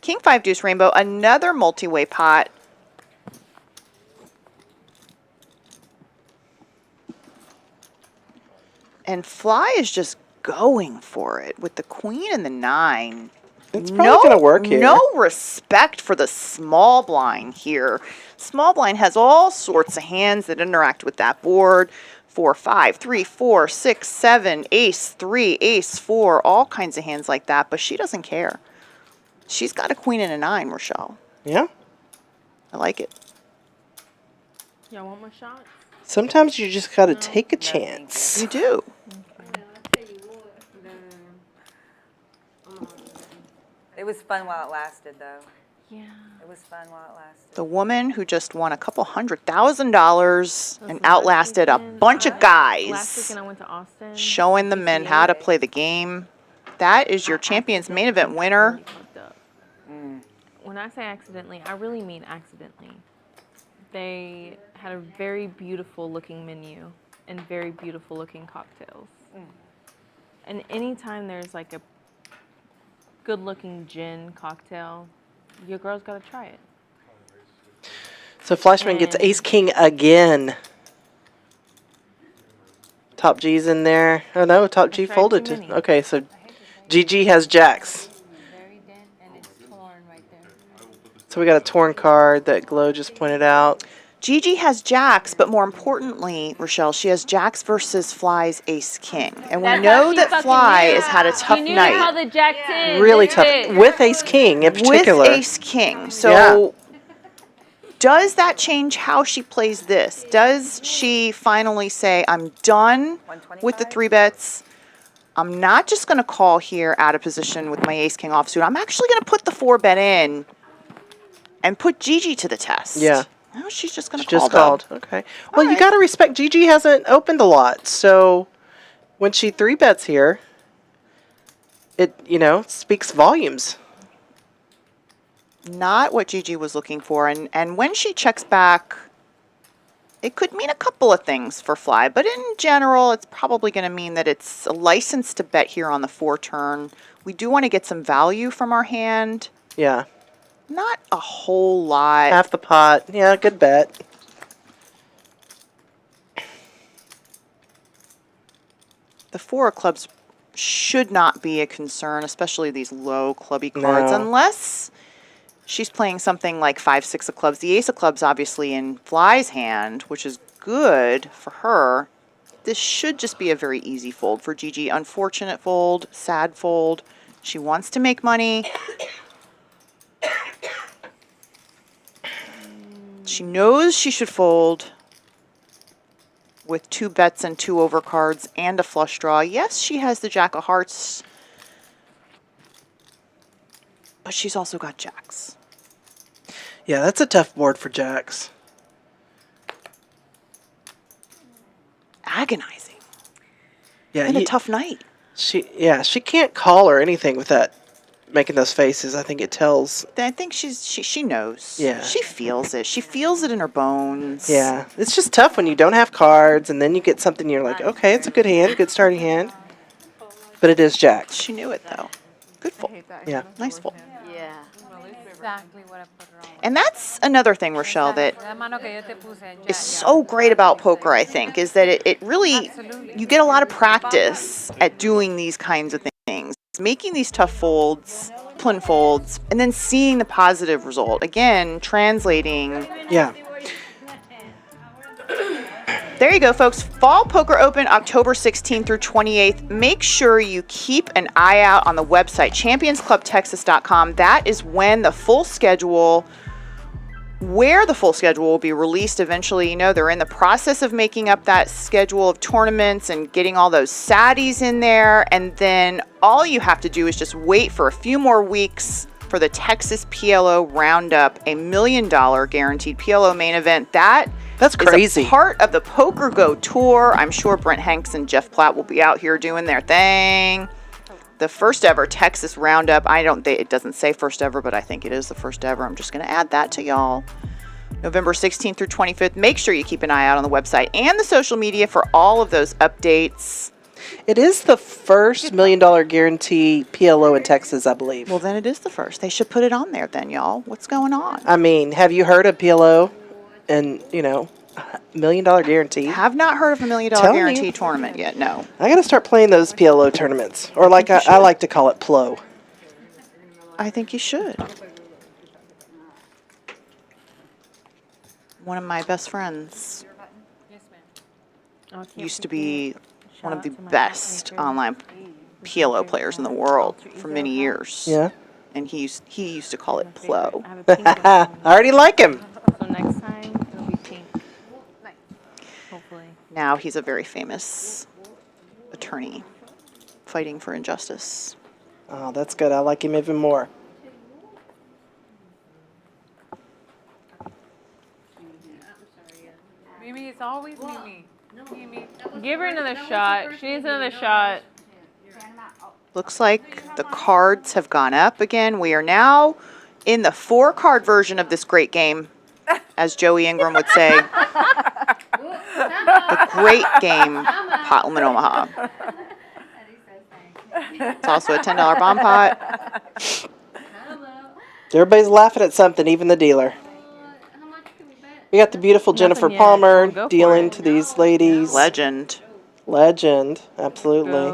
[SPEAKER 9] King 5 deuce rainbow, another multi-way pot. And Fly is just going for it with the queen and the 9.
[SPEAKER 10] It's probably going to work here.
[SPEAKER 9] No respect for the small blind here. Small blind has all sorts of hands that interact with that board. 4, 5, 3, 4, 6, 7, ace 3, ace 4, all kinds of hands like that, but she doesn't care. She's got a queen and a 9, Rochelle.
[SPEAKER 10] Yeah.
[SPEAKER 9] I like it.
[SPEAKER 14] Y'all want more shots?
[SPEAKER 10] Sometimes you just got to take a chance.
[SPEAKER 9] You do.
[SPEAKER 16] It was fun while it lasted, though.
[SPEAKER 14] Yeah.
[SPEAKER 16] It was fun while it lasted.
[SPEAKER 9] The woman who just won a couple $100,000 and outlasted a bunch of guys.
[SPEAKER 14] Last weekend I went to Austin.
[SPEAKER 9] Showing the men how to play the game. That is your Champions main event winner.
[SPEAKER 14] When I say accidentally, I really mean accidentally. They had a very beautiful looking menu and very beautiful looking cocktails. And anytime there's like a good looking gin cocktail, your girl's got to try it.
[SPEAKER 10] So Flashman gets ace king again. Top G's in there. Oh no, top G folded to. Okay, so Gigi has jacks. So we got a torn card that Glo just pointed out.
[SPEAKER 9] Gigi has jacks, but more importantly, Rochelle, she has jacks versus Fly's ace king. And we know that Fly has had a tough night.
[SPEAKER 14] How the jack did.
[SPEAKER 10] Really tough. With ace king in particular.
[SPEAKER 9] With ace king. So does that change how she plays this? Does she finally say, I'm done with the 3-bets. I'm not just going to call here out of position with my ace king offsuit. I'm actually going to put the 4-bet in and put Gigi to the test.
[SPEAKER 10] Yeah.
[SPEAKER 9] No, she's just going to
[SPEAKER 10] She
[SPEAKER 9] call.
[SPEAKER 10] just called. Okay. Well, you got to respect Gigi hasn't opened a lot. So when she 3-bets here, it, speaks volumes.
[SPEAKER 9] Not what Gigi was looking for. And when she checks back, it could mean a couple of things for Fly. But in general, it's probably going to mean that it's a license to bet here on the 4 turn. We do want to get some value from our hand.
[SPEAKER 10] Yeah.
[SPEAKER 9] Not a whole lot.
[SPEAKER 10] Half the pot. Yeah, good bet.
[SPEAKER 9] The 4 of clubs should not be a concern, especially these low clubby cards,
[SPEAKER 10] No.
[SPEAKER 9] unless she's playing something like 5, 6 of clubs. The ace of clubs obviously in Fly's hand, which is good for her. This should just be a very easy fold for Gigi. Unfortunate fold, sad fold. She wants to make money. She knows she should fold with 2 bets and 2 overcards and a flush draw. Yes, she has the Jack of Hearts, but she's also got jacks.
[SPEAKER 10] Yeah, that's a tough board for jacks.
[SPEAKER 9] Agonizing.
[SPEAKER 10] Yeah,
[SPEAKER 9] and a tough night.
[SPEAKER 10] She can't call or anything with that, making those faces. I think it tells.
[SPEAKER 9] I think she knows.
[SPEAKER 10] Yeah.
[SPEAKER 9] She feels it. She feels it in her bones.
[SPEAKER 10] Yeah, it's just tough when you don't have cards and then you get something you're like, okay, it's a good hand, good starting hand. But it is jacks.
[SPEAKER 9] She knew it though. Good fold.
[SPEAKER 10] Yeah.
[SPEAKER 9] Nice fold.
[SPEAKER 1] Yeah. Exactly what I put her on.
[SPEAKER 9] And that's another thing, Rachelle, that
[SPEAKER 1] La mano que yo te puse,
[SPEAKER 9] is so great about poker, I think, is that it really, you get a lot of practice at doing these kinds of things. Making these tough folds, discipline folds, and then seeing the positive result. Again, translating.
[SPEAKER 10] Yeah.
[SPEAKER 9] There you go, folks. Fall Poker Open, October 16th through 28th. Make sure you keep an eye out on the website, championsclubtexas.com. That is when the full schedule, where the full schedule will be released eventually. You know, they're in the process of making up that schedule of tournaments and getting all those saddies in there. And then all you have to do is just wait for a few more weeks for the Texas PLO Roundup, $1 million guaranteed PLO main event. That's
[SPEAKER 10] crazy.
[SPEAKER 9] Is a part of the Poker Go Tour. I'm sure Brent Hanks and Jeff Platt will be out here doing their thing. The first ever Texas Roundup. It doesn't say first ever, but I think it is the first ever. I'm just going to add that to y'all. November 16th through 25th. Make sure you keep an eye out on the website and the social media for all of those updates.
[SPEAKER 10] It is the first $1 million guarantee PLO in Texas, I believe.
[SPEAKER 9] Well, then it is the first. They should put it on there then, y'all. What's going on?
[SPEAKER 10] I mean, have you heard of PLO and, $1 million guarantee?
[SPEAKER 9] Have not heard of $1 million guarantee tournament yet, no.
[SPEAKER 10] I got to start playing those PLO tournaments, or like I like to call it PLO.
[SPEAKER 9] I think you should. One of my best friends used to be one of the best online PLO players in the world for many years.
[SPEAKER 10] Yeah.
[SPEAKER 9] And he used to call it PLO.
[SPEAKER 10] I already like him.
[SPEAKER 14] So next time it'll be pink. Hopefully.
[SPEAKER 9] Now he's a very famous attorney fighting for injustice.
[SPEAKER 10] Oh, that's good. I like him even more.
[SPEAKER 1] Mimi, it's always Mimi. Mimi.
[SPEAKER 14] Give her another shot. She needs another shot.
[SPEAKER 9] Looks like the cards have gone up again. We are now in the 4-card version of this great game, as Joey Ingram would say. The great game, Pot Limit Omaha. It's also a $10 bomb pot.
[SPEAKER 10] Everybody's laughing at something, even the dealer. We got the beautiful Jennifer Palmer dealing to these ladies.
[SPEAKER 9] Legend.
[SPEAKER 10] Legend, absolutely.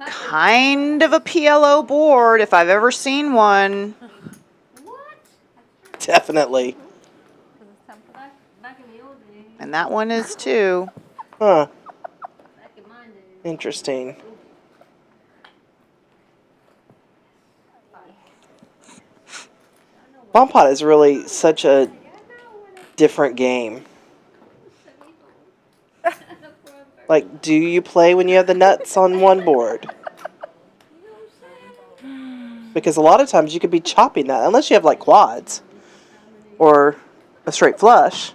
[SPEAKER 9] Kind of a PLO board, if I've ever seen one.
[SPEAKER 10] Definitely.
[SPEAKER 9] And that one is too.
[SPEAKER 10] Huh. Interesting. Bomb pot is really such a different game. Like, do you play when you have the nuts on one board? Because a lot of times you could be chopping that, unless you have like quads or a straight flush.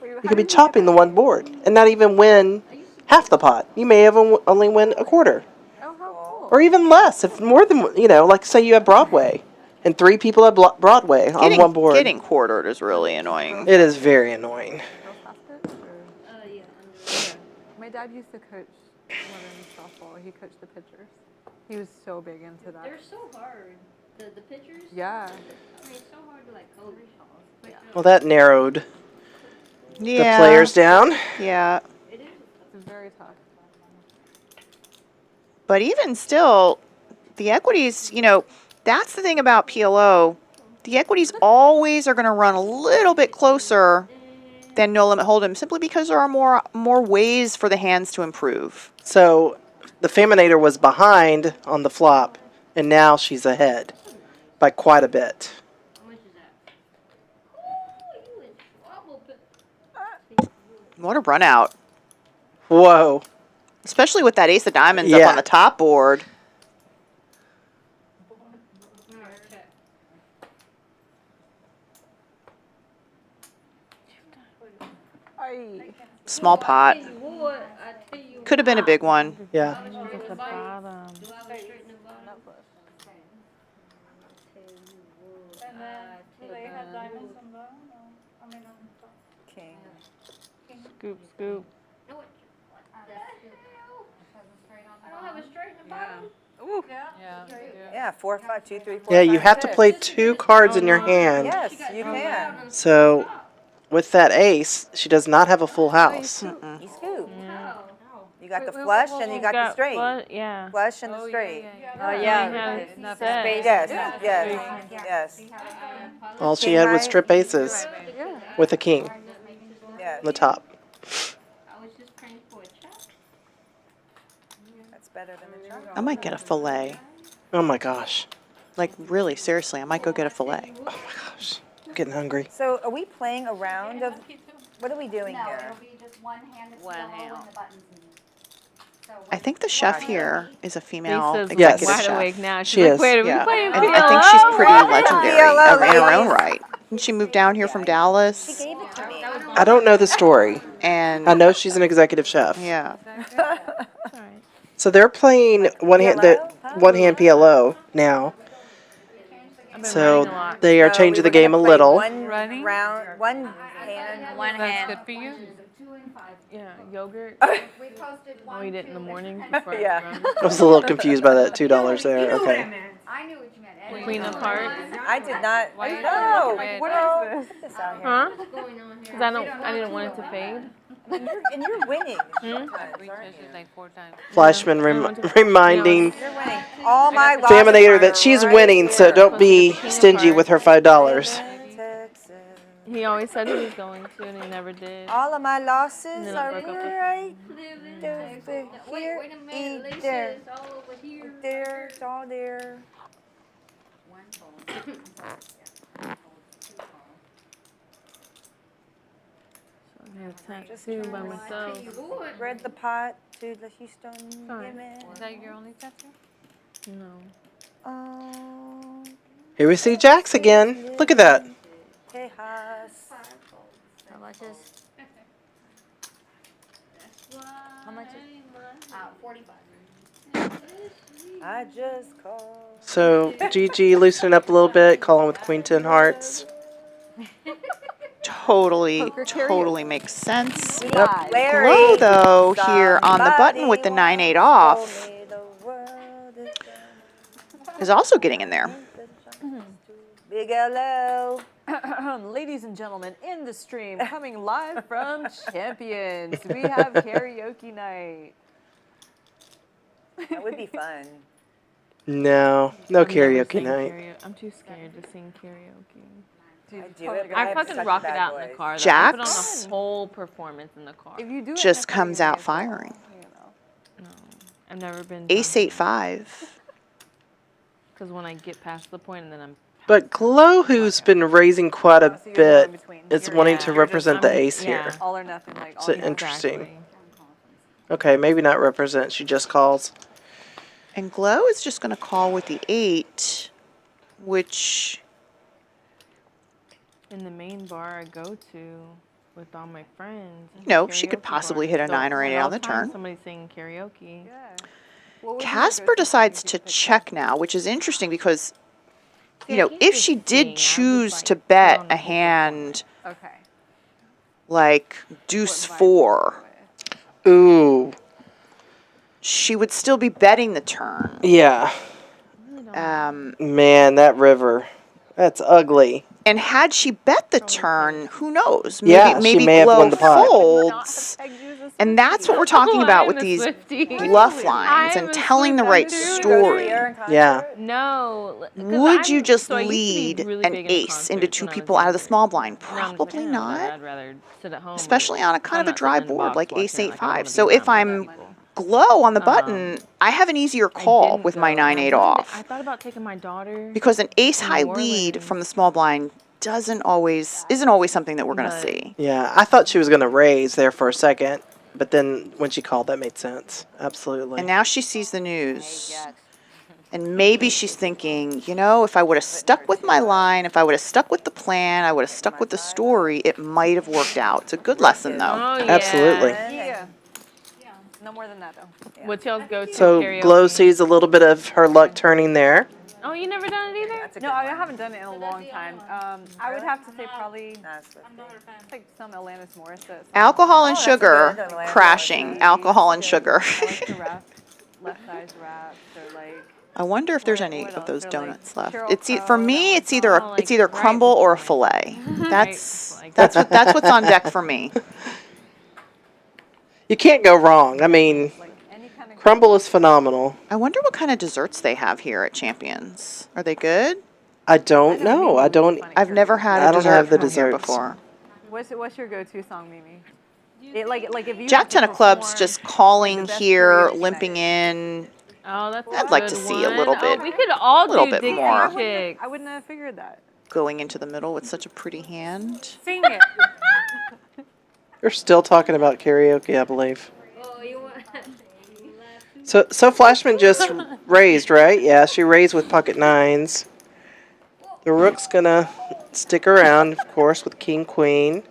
[SPEAKER 10] You could be chopping the one board and not even win half the pot. You may have only win a quarter Or even less, if more than, like say you have Broadway, and 3 people have Broadway on one board.
[SPEAKER 4] Getting quartered is really annoying.
[SPEAKER 10] It is very annoying.
[SPEAKER 8] My dad used to coach women's softball. He coached the pitchers. He was so big into that.
[SPEAKER 15] They're so hard. The pitchers?
[SPEAKER 8] Yeah.
[SPEAKER 15] I mean, it's so hard to like coach.
[SPEAKER 10] Well, that narrowed the
[SPEAKER 4] Yeah.
[SPEAKER 10] players down.
[SPEAKER 4] Yeah.
[SPEAKER 8] It is. It's very tough.
[SPEAKER 4] But even still, the equities, that's the thing about PLO. The equities always are going to run a little bit closer than no limit hold'em, simply because there are more ways for the hands to improve.
[SPEAKER 10] So the Phaminator was behind on the flop, and now she's ahead by quite a bit.
[SPEAKER 4] What a run out.
[SPEAKER 10] Whoa.
[SPEAKER 4] Especially with that ace of diamonds up on the top board. Small pot. Could have been a big one.
[SPEAKER 10] Yeah.
[SPEAKER 5] King.
[SPEAKER 14] Scoop, scoop.
[SPEAKER 15] I don't have a straight in the bottom.
[SPEAKER 5] Yeah, 4, 5, 2, 3, 4.
[SPEAKER 10] Yeah,
[SPEAKER 5] 5,
[SPEAKER 10] you have to
[SPEAKER 5] 6.
[SPEAKER 10] play 2 cards in your hand.
[SPEAKER 5] Yes, you can.
[SPEAKER 10] So with that ace, she does not have a full house.
[SPEAKER 5] You scoop. You got the flush and you got the straight. Flush and the straight.
[SPEAKER 11] Oh, yeah. Space.
[SPEAKER 5] Yes, yes.
[SPEAKER 10] All she had was trip aces with a king
[SPEAKER 5] Yes.
[SPEAKER 10] on the top.
[SPEAKER 5] That's better than the charm.
[SPEAKER 4] I might get a fillet.
[SPEAKER 10] Oh my gosh.
[SPEAKER 4] Like, really, seriously, I might go get a fillet.
[SPEAKER 10] Oh my gosh. I'm getting hungry.
[SPEAKER 5] So are we playing a round of, what are we doing
[SPEAKER 6] No,
[SPEAKER 5] here?
[SPEAKER 6] it'll be just one hand that's still holding the buttons.
[SPEAKER 4] I think the chef here is a female
[SPEAKER 14] Lisa's
[SPEAKER 4] executive
[SPEAKER 14] wide
[SPEAKER 4] chef.
[SPEAKER 14] awake now. She's
[SPEAKER 10] She
[SPEAKER 14] like,
[SPEAKER 10] is.
[SPEAKER 14] wait, are we
[SPEAKER 4] Yeah.
[SPEAKER 14] playing
[SPEAKER 4] And
[SPEAKER 14] PLO?
[SPEAKER 4] I think she's pretty legendary
[SPEAKER 5] PLO,
[SPEAKER 4] in her own
[SPEAKER 5] ladies.
[SPEAKER 4] right. Didn't she move down here from Dallas?
[SPEAKER 5] She gave it to me.
[SPEAKER 10] I don't know the story.
[SPEAKER 4] And
[SPEAKER 10] I know she's an executive chef.
[SPEAKER 4] yeah.
[SPEAKER 10] So they're playing one hand PLO now. So they are changing the game a little.
[SPEAKER 5] One round, one hand.
[SPEAKER 11] One hand.
[SPEAKER 14] Good for you? Yeah, yogurt.
[SPEAKER 6] We posted
[SPEAKER 14] I'll
[SPEAKER 6] one,
[SPEAKER 14] eat it in the
[SPEAKER 6] two,
[SPEAKER 14] morning
[SPEAKER 6] and
[SPEAKER 14] before
[SPEAKER 5] Yeah.
[SPEAKER 14] I run.
[SPEAKER 10] I was a little confused by that $2 there. Okay.
[SPEAKER 6] I knew what you meant.
[SPEAKER 14] Queen of hearts.
[SPEAKER 5] I did not.
[SPEAKER 14] Why you
[SPEAKER 5] No.
[SPEAKER 14] doing
[SPEAKER 5] What
[SPEAKER 14] that?
[SPEAKER 5] is this out here?
[SPEAKER 14] Huh?
[SPEAKER 15] What's going on here?
[SPEAKER 14] Because I didn't want it to fade.
[SPEAKER 5] And you're winning.
[SPEAKER 1] Like 4 times.
[SPEAKER 10] Flashman reminding
[SPEAKER 5] You're winning. All my losses
[SPEAKER 10] Phaminator
[SPEAKER 5] are
[SPEAKER 10] that she's
[SPEAKER 5] right
[SPEAKER 10] winning, so
[SPEAKER 5] here.
[SPEAKER 10] don't be stingy with her $5.
[SPEAKER 5] Texas.
[SPEAKER 14] He always said he was going to, and he never did.
[SPEAKER 5] All of my losses
[SPEAKER 14] then I
[SPEAKER 5] are
[SPEAKER 14] broke up with him.
[SPEAKER 5] right
[SPEAKER 15] Living
[SPEAKER 5] there.
[SPEAKER 15] Texas.
[SPEAKER 5] Here,
[SPEAKER 15] Wait a minute.
[SPEAKER 5] eat
[SPEAKER 15] Lisa
[SPEAKER 5] there.
[SPEAKER 15] is all over here.
[SPEAKER 5] There, it's all there.
[SPEAKER 14] I had a tattoo by myself.
[SPEAKER 5] Spread the pot to the Houston women.
[SPEAKER 1] Is that your only tattoo?
[SPEAKER 14] No.
[SPEAKER 5] Oh,
[SPEAKER 10] Here we see Jax again. Look at that.
[SPEAKER 5] Tejas.
[SPEAKER 11] How much is?
[SPEAKER 5] How much is
[SPEAKER 6] 45.
[SPEAKER 5] I just called.
[SPEAKER 10] So Gigi loosening up a little bit, calling with Queen 10 hearts.
[SPEAKER 4] Totally makes sense.
[SPEAKER 5] Yep. Larry.
[SPEAKER 4] Glo, though, here on the button with the 9-8 off is also getting in there.
[SPEAKER 5] Big hello.
[SPEAKER 8] Ladies and gentlemen, in the stream, coming live from Champions, we have karaoke night.
[SPEAKER 5] That would be fun.
[SPEAKER 10] No karaoke night.
[SPEAKER 14] I'm too scared to sing karaoke.
[SPEAKER 5] I do it, but
[SPEAKER 14] I
[SPEAKER 5] have
[SPEAKER 14] fucking
[SPEAKER 5] such
[SPEAKER 14] rock
[SPEAKER 5] a
[SPEAKER 14] it
[SPEAKER 5] bad
[SPEAKER 14] out in the
[SPEAKER 5] voice.
[SPEAKER 14] car. Though. I
[SPEAKER 4] Jax?
[SPEAKER 14] put on a whole performance in the car.
[SPEAKER 8] If you do it
[SPEAKER 4] Just comes out firing.
[SPEAKER 14] No, I've never been.
[SPEAKER 4] Ace 8-5.
[SPEAKER 14] Because when I get past the point and then I'm.
[SPEAKER 10] But Glo, who's been raising quite a bit, is wanting to represent the ace here.
[SPEAKER 8] All or nothing, like all
[SPEAKER 10] So interesting. Okay, maybe not represent, she just calls.
[SPEAKER 4] And Glo is just going to call with the 8, which...
[SPEAKER 14] In the main bar I go to with all my friends.
[SPEAKER 4] No, she could
[SPEAKER 14] karaoke
[SPEAKER 4] possibly
[SPEAKER 14] bar.
[SPEAKER 4] hit a 9 or 8
[SPEAKER 14] when
[SPEAKER 4] on the
[SPEAKER 14] I'll find
[SPEAKER 4] turn.
[SPEAKER 14] Somebody singing karaoke.
[SPEAKER 9] Casper decides to check now, which is interesting because, you know, if she did choose to bet a hand like deuce 4,
[SPEAKER 10] ooh,
[SPEAKER 9] she would still be betting the turn.
[SPEAKER 10] Yeah. Man, that river, that's ugly.
[SPEAKER 9] And had she bet the turn, who knows?
[SPEAKER 10] Yeah, she
[SPEAKER 9] maybe
[SPEAKER 10] may have
[SPEAKER 9] Glo
[SPEAKER 10] won the pot.
[SPEAKER 9] folds. And that's what we're talking about with these bluff lines and telling the right story.
[SPEAKER 10] Yeah.
[SPEAKER 14] No.
[SPEAKER 9] Would you just lead an ace into 2 people out of the small blind? Probably not.
[SPEAKER 14] I'd rather sit at home.
[SPEAKER 9] Especially on a kind of a dry board like ace 8-5. So if I'm Glo on the button, I have an easier call with my 9-8 off.
[SPEAKER 14] I thought about taking my daughter.
[SPEAKER 9] Because an ace high lead from the small blind isn't always something that we're going to see.
[SPEAKER 10] Yeah, I thought she was going to raise there for a second, but then when she called, that made sense. Absolutely.
[SPEAKER 9] And now she sees the news. And maybe she's thinking, you know, if I would have stuck with my line, if I would have stuck with the plan, I would have stuck with the story, it might have worked out. It's a good lesson, though.
[SPEAKER 14] Oh, yeah.
[SPEAKER 10] Absolutely.
[SPEAKER 2] Yeah. No more than that, though. Yeah.
[SPEAKER 14] What's y'all's go-to
[SPEAKER 10] So
[SPEAKER 14] karaoke?
[SPEAKER 10] Glo sees a little bit of her luck turning there.
[SPEAKER 14] Oh, you never done it either?
[SPEAKER 2] No, I haven't done it in a long time. I would have to say probably like some Alanis Morissette.
[SPEAKER 9] Alcohol and sugar crashing. Alcohol and sugar.
[SPEAKER 2] I like the rap, left eyes rap. So like.
[SPEAKER 9] I wonder if there's any of those donuts left. For me, it's either crumble or a fillet. That's what's on deck for me.
[SPEAKER 10] You can't go wrong. I mean, crumble is phenomenal.
[SPEAKER 9] I wonder what kind of desserts they have here at Champions. Are they good?
[SPEAKER 10] I don't know.
[SPEAKER 9] I've never had a dessert
[SPEAKER 10] have the
[SPEAKER 9] from here
[SPEAKER 10] desserts
[SPEAKER 9] before.
[SPEAKER 2] What's your go-to song, Mimi? Like if you
[SPEAKER 9] Jack 10 of clubs just calling here, limping in.
[SPEAKER 14] Oh, that's
[SPEAKER 9] I'd like to see a little bit.
[SPEAKER 14] We could all
[SPEAKER 9] little
[SPEAKER 14] do
[SPEAKER 9] bit
[SPEAKER 14] Dixie
[SPEAKER 9] more.
[SPEAKER 14] Chicks.
[SPEAKER 2] I wouldn't have figured that.
[SPEAKER 9] Going into the middle with such a pretty hand.
[SPEAKER 3] Sing it.
[SPEAKER 10] They're still talking about karaoke, I believe. So Flashman just raised, right? Yeah, she raised with pocket 9s. The Rook's gonna stick around, of course, with King Queen.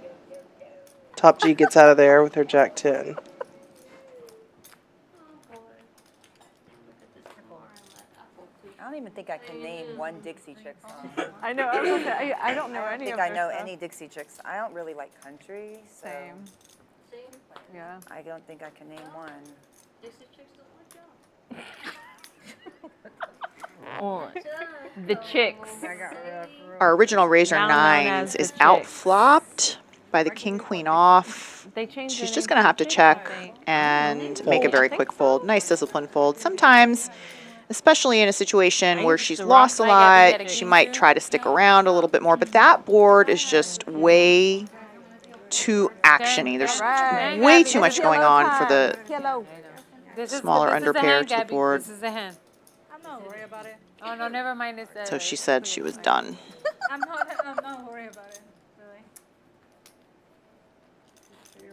[SPEAKER 10] Top G gets out of there with her Jack 10.
[SPEAKER 16] I don't even think I can name one Dixie Chick song.
[SPEAKER 2] I know. I don't know any of
[SPEAKER 16] I
[SPEAKER 2] their
[SPEAKER 16] know
[SPEAKER 2] stuff.
[SPEAKER 16] any Dixie Chicks. I don't really like country, so
[SPEAKER 2] Same. Yeah.
[SPEAKER 16] I don't think I can name one.
[SPEAKER 14] The Chicks.
[SPEAKER 9] Our original Razor
[SPEAKER 14] Now known as
[SPEAKER 9] 9s
[SPEAKER 14] the
[SPEAKER 9] is
[SPEAKER 14] Chicks.
[SPEAKER 9] outflopped by the King Queen off.
[SPEAKER 14] They changed
[SPEAKER 9] She's
[SPEAKER 14] it
[SPEAKER 9] just
[SPEAKER 14] into
[SPEAKER 9] going to have to
[SPEAKER 14] Chicks,
[SPEAKER 9] check
[SPEAKER 14] I think.
[SPEAKER 9] and make a very quick fold. Nice disciplined fold. Sometimes, especially in a situation where she's lost a lot, she might try to stick around a little bit more. But that board is just way too actiony. There's way too much going on for the smaller underpair to the board.
[SPEAKER 3] This is the hand. I'm not worried about it. Oh, no, never mind. It's
[SPEAKER 9] So she said she was done.
[SPEAKER 3] I'm not worried about it. Really.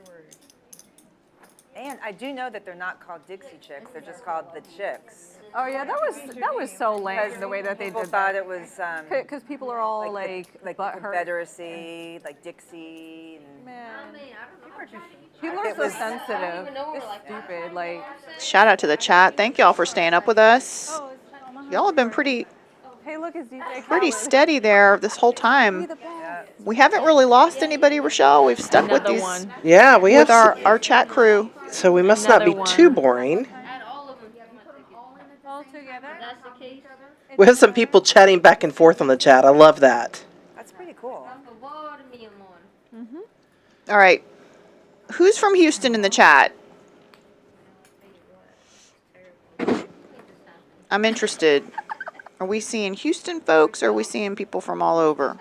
[SPEAKER 16] And I do know that they're not called Dixie Chicks. They're just called the Chicks.
[SPEAKER 2] Oh yeah, that was so lame the way that they
[SPEAKER 16] People
[SPEAKER 2] did
[SPEAKER 16] thought
[SPEAKER 2] that.
[SPEAKER 16] it was
[SPEAKER 2] Because people are all like
[SPEAKER 16] the
[SPEAKER 2] butthurt.
[SPEAKER 16] Confederacy, like Dixie. And
[SPEAKER 2] Man, people are so sensitive. It's stupid. Like.
[SPEAKER 9] Shout out to the chat. Thank y'all for staying up with us. Y'all have been pretty
[SPEAKER 2] Hey, look, it's DJ
[SPEAKER 9] pretty
[SPEAKER 2] Khaled.
[SPEAKER 9] steady there this whole time. We haven't really lost anybody, Rachelle. We've stuck with these.
[SPEAKER 10] Yeah, we have
[SPEAKER 9] with our chat crew.
[SPEAKER 10] So we must not be too boring.
[SPEAKER 3] All together.
[SPEAKER 15] That's the case.
[SPEAKER 10] We have some people chatting back and forth on the chat. I love that.
[SPEAKER 16] That's pretty cool.
[SPEAKER 9] All right. Who's from Houston in the chat? I'm interested. Are we seeing Houston folks or are we seeing people from all over?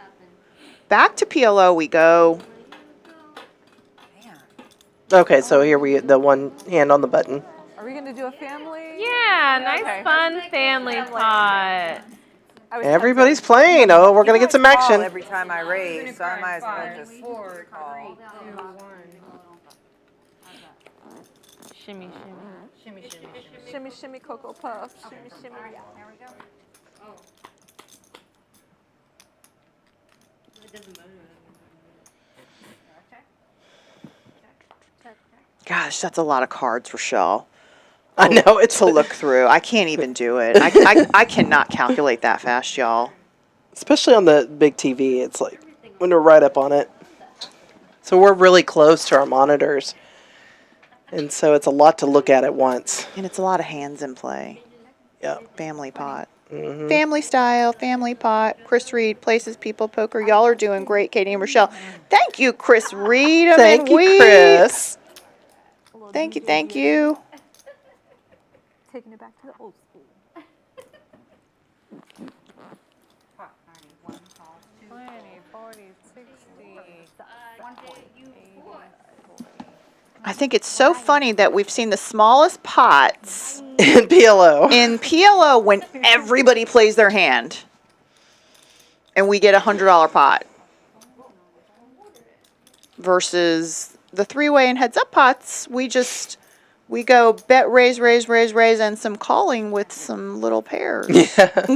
[SPEAKER 9] Back to PLO we go.
[SPEAKER 10] Okay, so here the one hand on the button.
[SPEAKER 2] Are we gonna do a family?
[SPEAKER 14] Yeah, nice fun family pot.
[SPEAKER 10] Everybody's playing. Oh, we're gonna get some action.
[SPEAKER 16] Every time I raise, so I might as well just call.
[SPEAKER 14] Shimmy, shimmy.
[SPEAKER 2] Shimmy, shimmy, Cocoa Puff. Shimmy, shimmy. There we go.
[SPEAKER 9] Gosh, that's a lot of cards, Rachelle.
[SPEAKER 10] I know it's
[SPEAKER 4] to look through. I can't even do it. I cannot calculate that fast, y'all.
[SPEAKER 10] Especially on the big TV, it's like when we're right up on it. So we're really close to our monitors. And so it's a lot to look at once.
[SPEAKER 4] And it's a lot of hands in play.
[SPEAKER 10] Yep.
[SPEAKER 4] Family pot.
[SPEAKER 10] Mm-hmm.
[SPEAKER 4] Family style, family pot. Chris Reed, Places People Poker. Y'all are doing great, Katie and Rochelle. Thank you, Chris Reed.
[SPEAKER 10] Thank you, Chris.
[SPEAKER 4] Thank you, thank you.
[SPEAKER 2] Taking it back to the old school.
[SPEAKER 1] 20, 40, 60, 80, 40.
[SPEAKER 4] I think it's so funny that we've seen the smallest pots
[SPEAKER 10] in PLO.
[SPEAKER 4] In PLO when everybody plays their hand. And we get a $100 pot. Versus the three-way and heads-up pots, we go bet, raise, raise, raise, raise, and some calling with some little pairs. Yeah.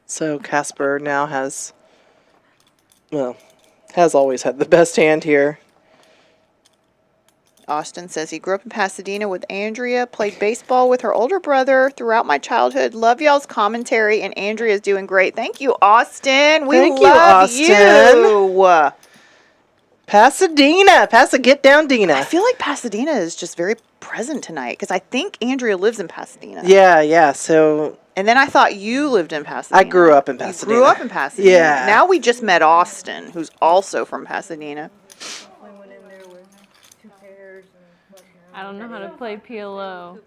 [SPEAKER 10] So Casper now has always had the best hand here.
[SPEAKER 4] Austin says he grew up in Pasadena with Andrea, played baseball with her older brother throughout my childhood. Love y'all's commentary, and Andrea's doing great. Thank you, Austin. We love you.
[SPEAKER 10] Pasadena. Get down, Dina.
[SPEAKER 4] I feel like Pasadena is just very present tonight because I think Andrea lives in Pasadena.
[SPEAKER 10] Yeah. So.
[SPEAKER 4] And then I thought you lived in Pasadena.
[SPEAKER 10] I grew up in Pasadena.
[SPEAKER 4] You grew up in Pasadena.
[SPEAKER 10] Yeah.
[SPEAKER 4] Now we just met Austin, who's also from Pasadena.
[SPEAKER 14] I don't know how to play PLO.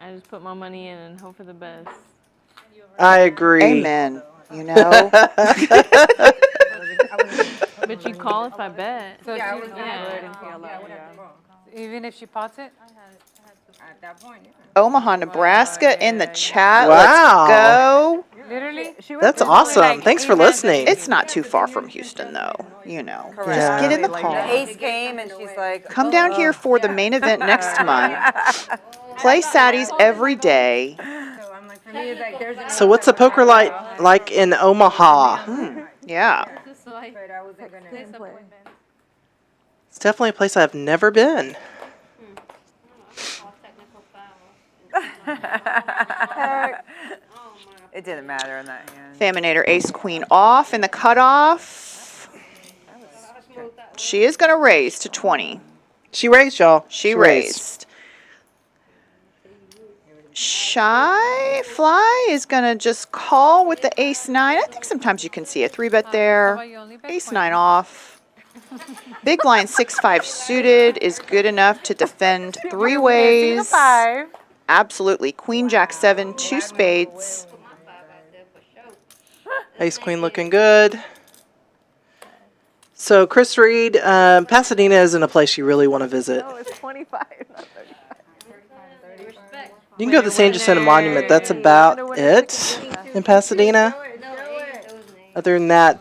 [SPEAKER 14] I just put my money in and hope for the best.
[SPEAKER 10] I agree.
[SPEAKER 4] Amen. You know?
[SPEAKER 14] But you call if I bet.
[SPEAKER 3] So
[SPEAKER 2] Yeah, I
[SPEAKER 3] she-
[SPEAKER 2] was
[SPEAKER 3] yeah.
[SPEAKER 2] in PLO.
[SPEAKER 3] Even if she pots it?
[SPEAKER 2] At that point, yeah.
[SPEAKER 4] Omaha, Nebraska in the chat.
[SPEAKER 10] Wow.
[SPEAKER 4] Let's go.
[SPEAKER 3] Literally?
[SPEAKER 10] That's awesome. Thanks for listening.
[SPEAKER 4] It's not too far from Houston, though. You know.
[SPEAKER 16] Correct.
[SPEAKER 4] Just get in the car.
[SPEAKER 16] Ace came and she's like,
[SPEAKER 4] Come down here for the main event next month. Play Saddies every day.
[SPEAKER 10] So what's the poker like in Omaha?
[SPEAKER 4] Yeah.
[SPEAKER 10] It's definitely a place I've never been.
[SPEAKER 16] it didn't matter in that hand.
[SPEAKER 4] Phaminator ace queen off in the cutoff. She is going to raise to 20.
[SPEAKER 10] She raised, y'all.
[SPEAKER 4] She raised. Shy Fly is going to just call with the ace 9. I think sometimes you can see a 3-bet there. Ace 9 off. Big blind 6-5 suited is good enough to defend 3 ways. Absolutely. Queen Jack 7, 2 spades.
[SPEAKER 10] Ace Queen looking good. So Chris Reed, Pasadena isn't a place you really want to visit.
[SPEAKER 2] No, it's 25, not 35.
[SPEAKER 10] You can go to the San Jacinto Monument. That's about it in Pasadena. Other than that,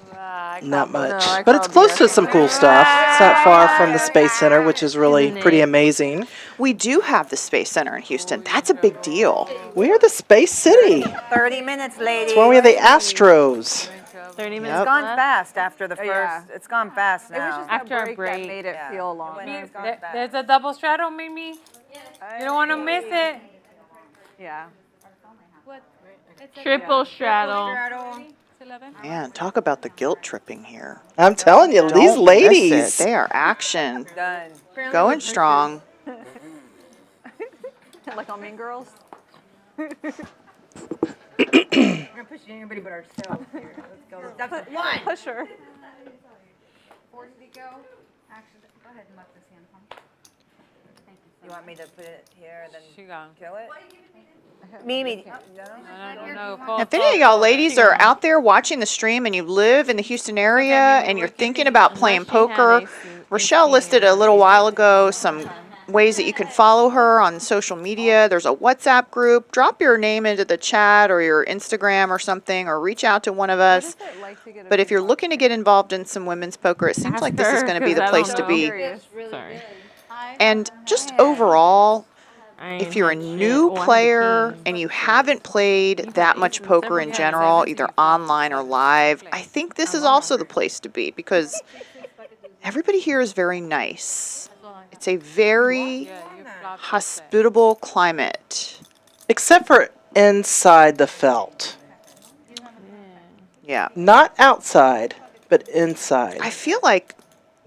[SPEAKER 10] not much. But it's close to some cool stuff. It's not far from the Space Center, which is really pretty amazing.
[SPEAKER 4] We do have the Space Center in Houston. That's a big deal.
[SPEAKER 10] We are the Space City.
[SPEAKER 16] 30 minutes, ladies.
[SPEAKER 10] It's where we have the Astros.
[SPEAKER 14] 30 minutes
[SPEAKER 16] It's gone
[SPEAKER 14] left.
[SPEAKER 16] fast after the first. It's gone fast now.
[SPEAKER 14] After our break.
[SPEAKER 2] That made it feel long.
[SPEAKER 3] There's a double straddle, Mimi. You don't want to miss it.
[SPEAKER 2] Yeah.
[SPEAKER 14] Triple straddle.
[SPEAKER 4] Man, talk about the guilt tripping here.
[SPEAKER 10] I'm telling you, these
[SPEAKER 4] Don't
[SPEAKER 10] ladies.
[SPEAKER 4] miss it. They are action.
[SPEAKER 16] Done.
[SPEAKER 4] Going strong.
[SPEAKER 2] Like on Mean Girls.
[SPEAKER 16] We're not pushing anybody but ourselves here. Let's go. That's one.
[SPEAKER 2] Push her.
[SPEAKER 6] 40 to go. Actually, go ahead and let this hand come. Thank you.
[SPEAKER 16] You want me to put it here and then
[SPEAKER 1] She gone.
[SPEAKER 16] kill it? Mimi.
[SPEAKER 1] I don't know.
[SPEAKER 4] If any of y'all ladies are out there watching the stream and you live in the Houston area and you're thinking about playing poker, Rachelle listed a little while ago some ways that you can follow her on social media. There's a WhatsApp group. Drop your name into the chat or your Instagram or something, or reach out to one of us. But if you're looking to get involved in some women's poker, it seems like this is going to be the place to be.
[SPEAKER 14] Sorry.
[SPEAKER 4] And just overall, if you're a new player and you haven't played that much poker in general, either online or live, I think this is also the place to be because everybody here is very nice. It's a very hospitable climate.
[SPEAKER 10] Except for inside the felt.
[SPEAKER 4] Yeah.
[SPEAKER 10] Not outside, but inside.
[SPEAKER 4] I feel like,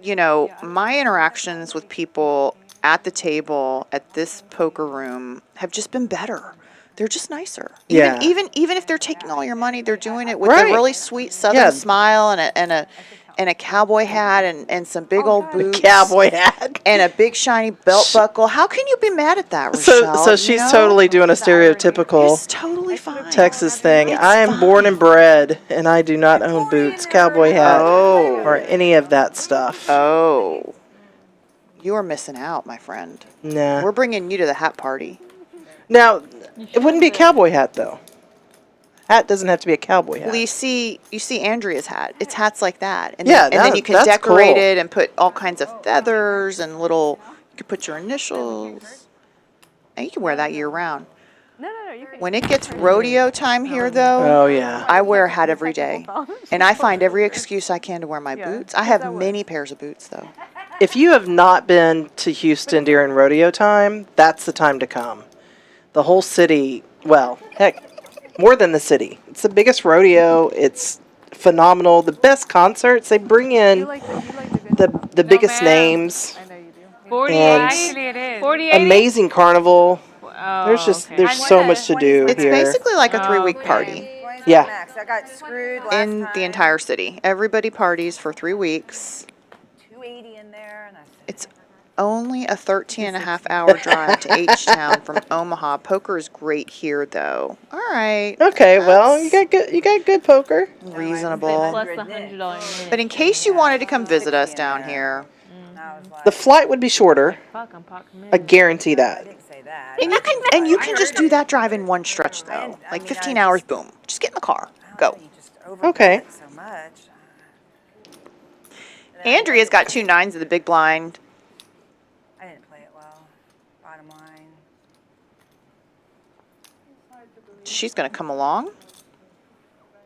[SPEAKER 4] you know, my interactions with people at the table at this poker room have just been better. They're just nicer.
[SPEAKER 10] Yeah.
[SPEAKER 4] Even if they're taking all your money, they're doing it with a really sweet southern smile and a cowboy hat and some big old boots.
[SPEAKER 10] Cowboy hat.
[SPEAKER 4] And a big shiny belt buckle. How can you be mad at that, Rachelle?
[SPEAKER 10] So she's totally doing a stereotypical Texas thing. I am born and bred, and I do not own boots, cowboy hat, or any of that stuff.
[SPEAKER 4] Oh. You are missing out, my friend.
[SPEAKER 10] Nah.
[SPEAKER 4] We're bringing you to the hat party.
[SPEAKER 10] Now, it wouldn't be a cowboy hat, though. Hat doesn't have to be a cowboy hat.
[SPEAKER 4] Well, you see Andrea's hat. It's hats like that. And
[SPEAKER 10] yeah,
[SPEAKER 4] then you can decorate
[SPEAKER 10] cool.
[SPEAKER 4] it and put all kinds of feathers and little, you can put your initials. And you can wear that year round. When it gets rodeo time here, though, I wear a hat every day. And I find every excuse I can to wear my boots. I have many pairs of boots, though.
[SPEAKER 10] If you have not been to Houston during rodeo time, that's the time to come. The whole city, well, heck, more than the city. It's the biggest rodeo. It's phenomenal. The best concerts. They bring in the biggest names.
[SPEAKER 1] 48. 48.
[SPEAKER 10] Amazing carnival. There's so much to do
[SPEAKER 4] It's
[SPEAKER 10] here.
[SPEAKER 4] basically like a 3-week party.
[SPEAKER 10] Yeah.
[SPEAKER 16] I got screwed last
[SPEAKER 4] In the entire city. Everybody parties for 3 weeks.
[SPEAKER 16] 280 in there, and I said,
[SPEAKER 4] It's only a 13-and-a-half-hour drive to H-Town from Omaha. Poker is great here, though. All right.
[SPEAKER 10] Okay, well, you got good poker.
[SPEAKER 4] Reasonable.
[SPEAKER 14] Plus the $100.
[SPEAKER 4] But in case you wanted to come visit us down here,
[SPEAKER 10] The flight would be shorter. I guarantee that.
[SPEAKER 4] and you can just do that drive in one stretch though. Like 15 hours, boom. Just get in the car. Go.
[SPEAKER 10] Okay.
[SPEAKER 16] so much.
[SPEAKER 4] Andrea's got 2 9s of the big blind.
[SPEAKER 16] I didn't play it well. Bottom line.
[SPEAKER 4] She's going to come along.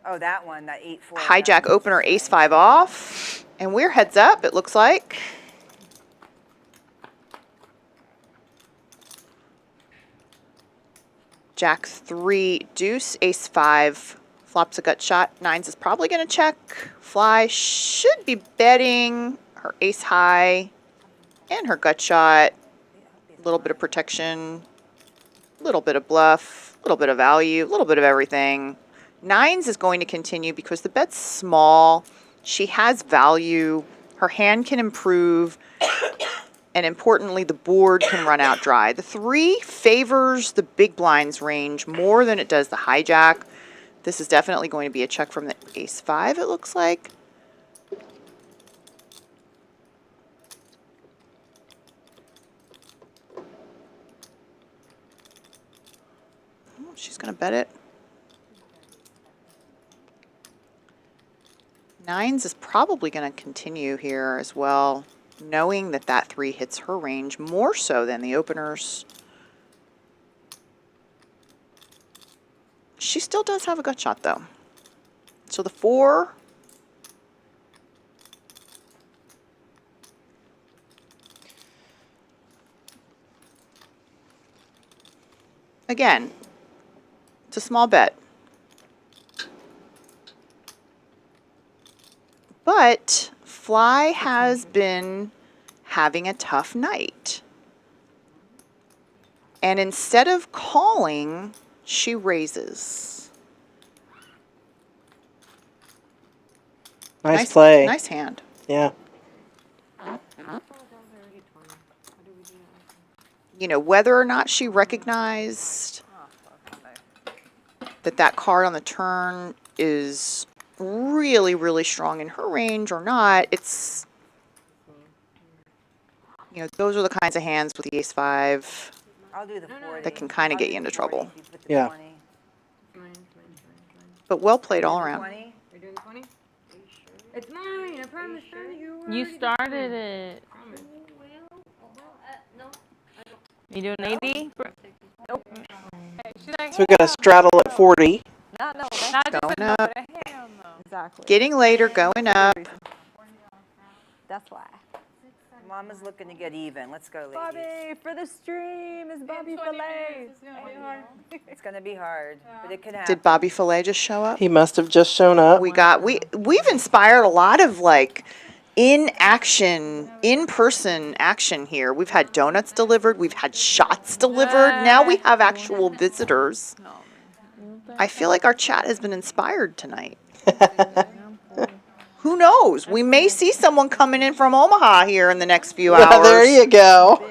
[SPEAKER 16] Oh, that one, that 8-4.
[SPEAKER 4] Hijack opener, ace-5 off. And we're heads up, it looks like. Jack 3, deuce, ace-5. Flops a gut shot. 9s is probably going to check. Fly should be betting her ace high and her gut shot. A little bit of protection, a little bit of bluff, a little bit of value, a little bit of everything. 9s is going to continue because the bet's small. She has value. Her hand can improve. And importantly, the board can run out dry. The 3 favors the big blinds range more than it does the hijack. This is definitely going to be a check from the ace-5, it looks like. Oh, she's going to bet it. 9s is probably going to continue here as well, knowing that that 3 hits her range more so than the openers. She still does have a gut shot, though. So the 4. Again, it's a small bet. But Fly has been having a tough night. And instead of calling, she raises.
[SPEAKER 10] Nice play.
[SPEAKER 4] Nice hand.
[SPEAKER 10] Yeah.
[SPEAKER 4] You know, whether or not she recognized that that card on the turn is really, really strong in her range or not, it's, you know, those are the kinds of hands with the ace-5
[SPEAKER 16] I'll do the 40.
[SPEAKER 4] that can kind of get you into trouble.
[SPEAKER 10] Yeah.
[SPEAKER 4] But well played all around.
[SPEAKER 13] We're doing 20? It's mine. I promise you.
[SPEAKER 14] You started it. You doing 80?
[SPEAKER 11] Nope.
[SPEAKER 10] So we got a straddle at 40.
[SPEAKER 11] No, that's
[SPEAKER 4] Going up.
[SPEAKER 11] exactly.
[SPEAKER 4] Getting later, going up.
[SPEAKER 11] That's why.
[SPEAKER 16] Mama's looking to get even. Let's go, ladies.
[SPEAKER 11] Bobby, for the stream is Bobby Filet.
[SPEAKER 16] It's gonna be hard, but it can happen.
[SPEAKER 4] Did Bobby Filet just show up?
[SPEAKER 10] He must have just shown up.
[SPEAKER 4] We've inspired a lot of like in person action here. We've had donuts delivered, we've had shots delivered. Now we have actual visitors. I feel like our chat has been inspired tonight. Who knows? We may see someone coming in from Omaha here in the next few hours.
[SPEAKER 10] There you go.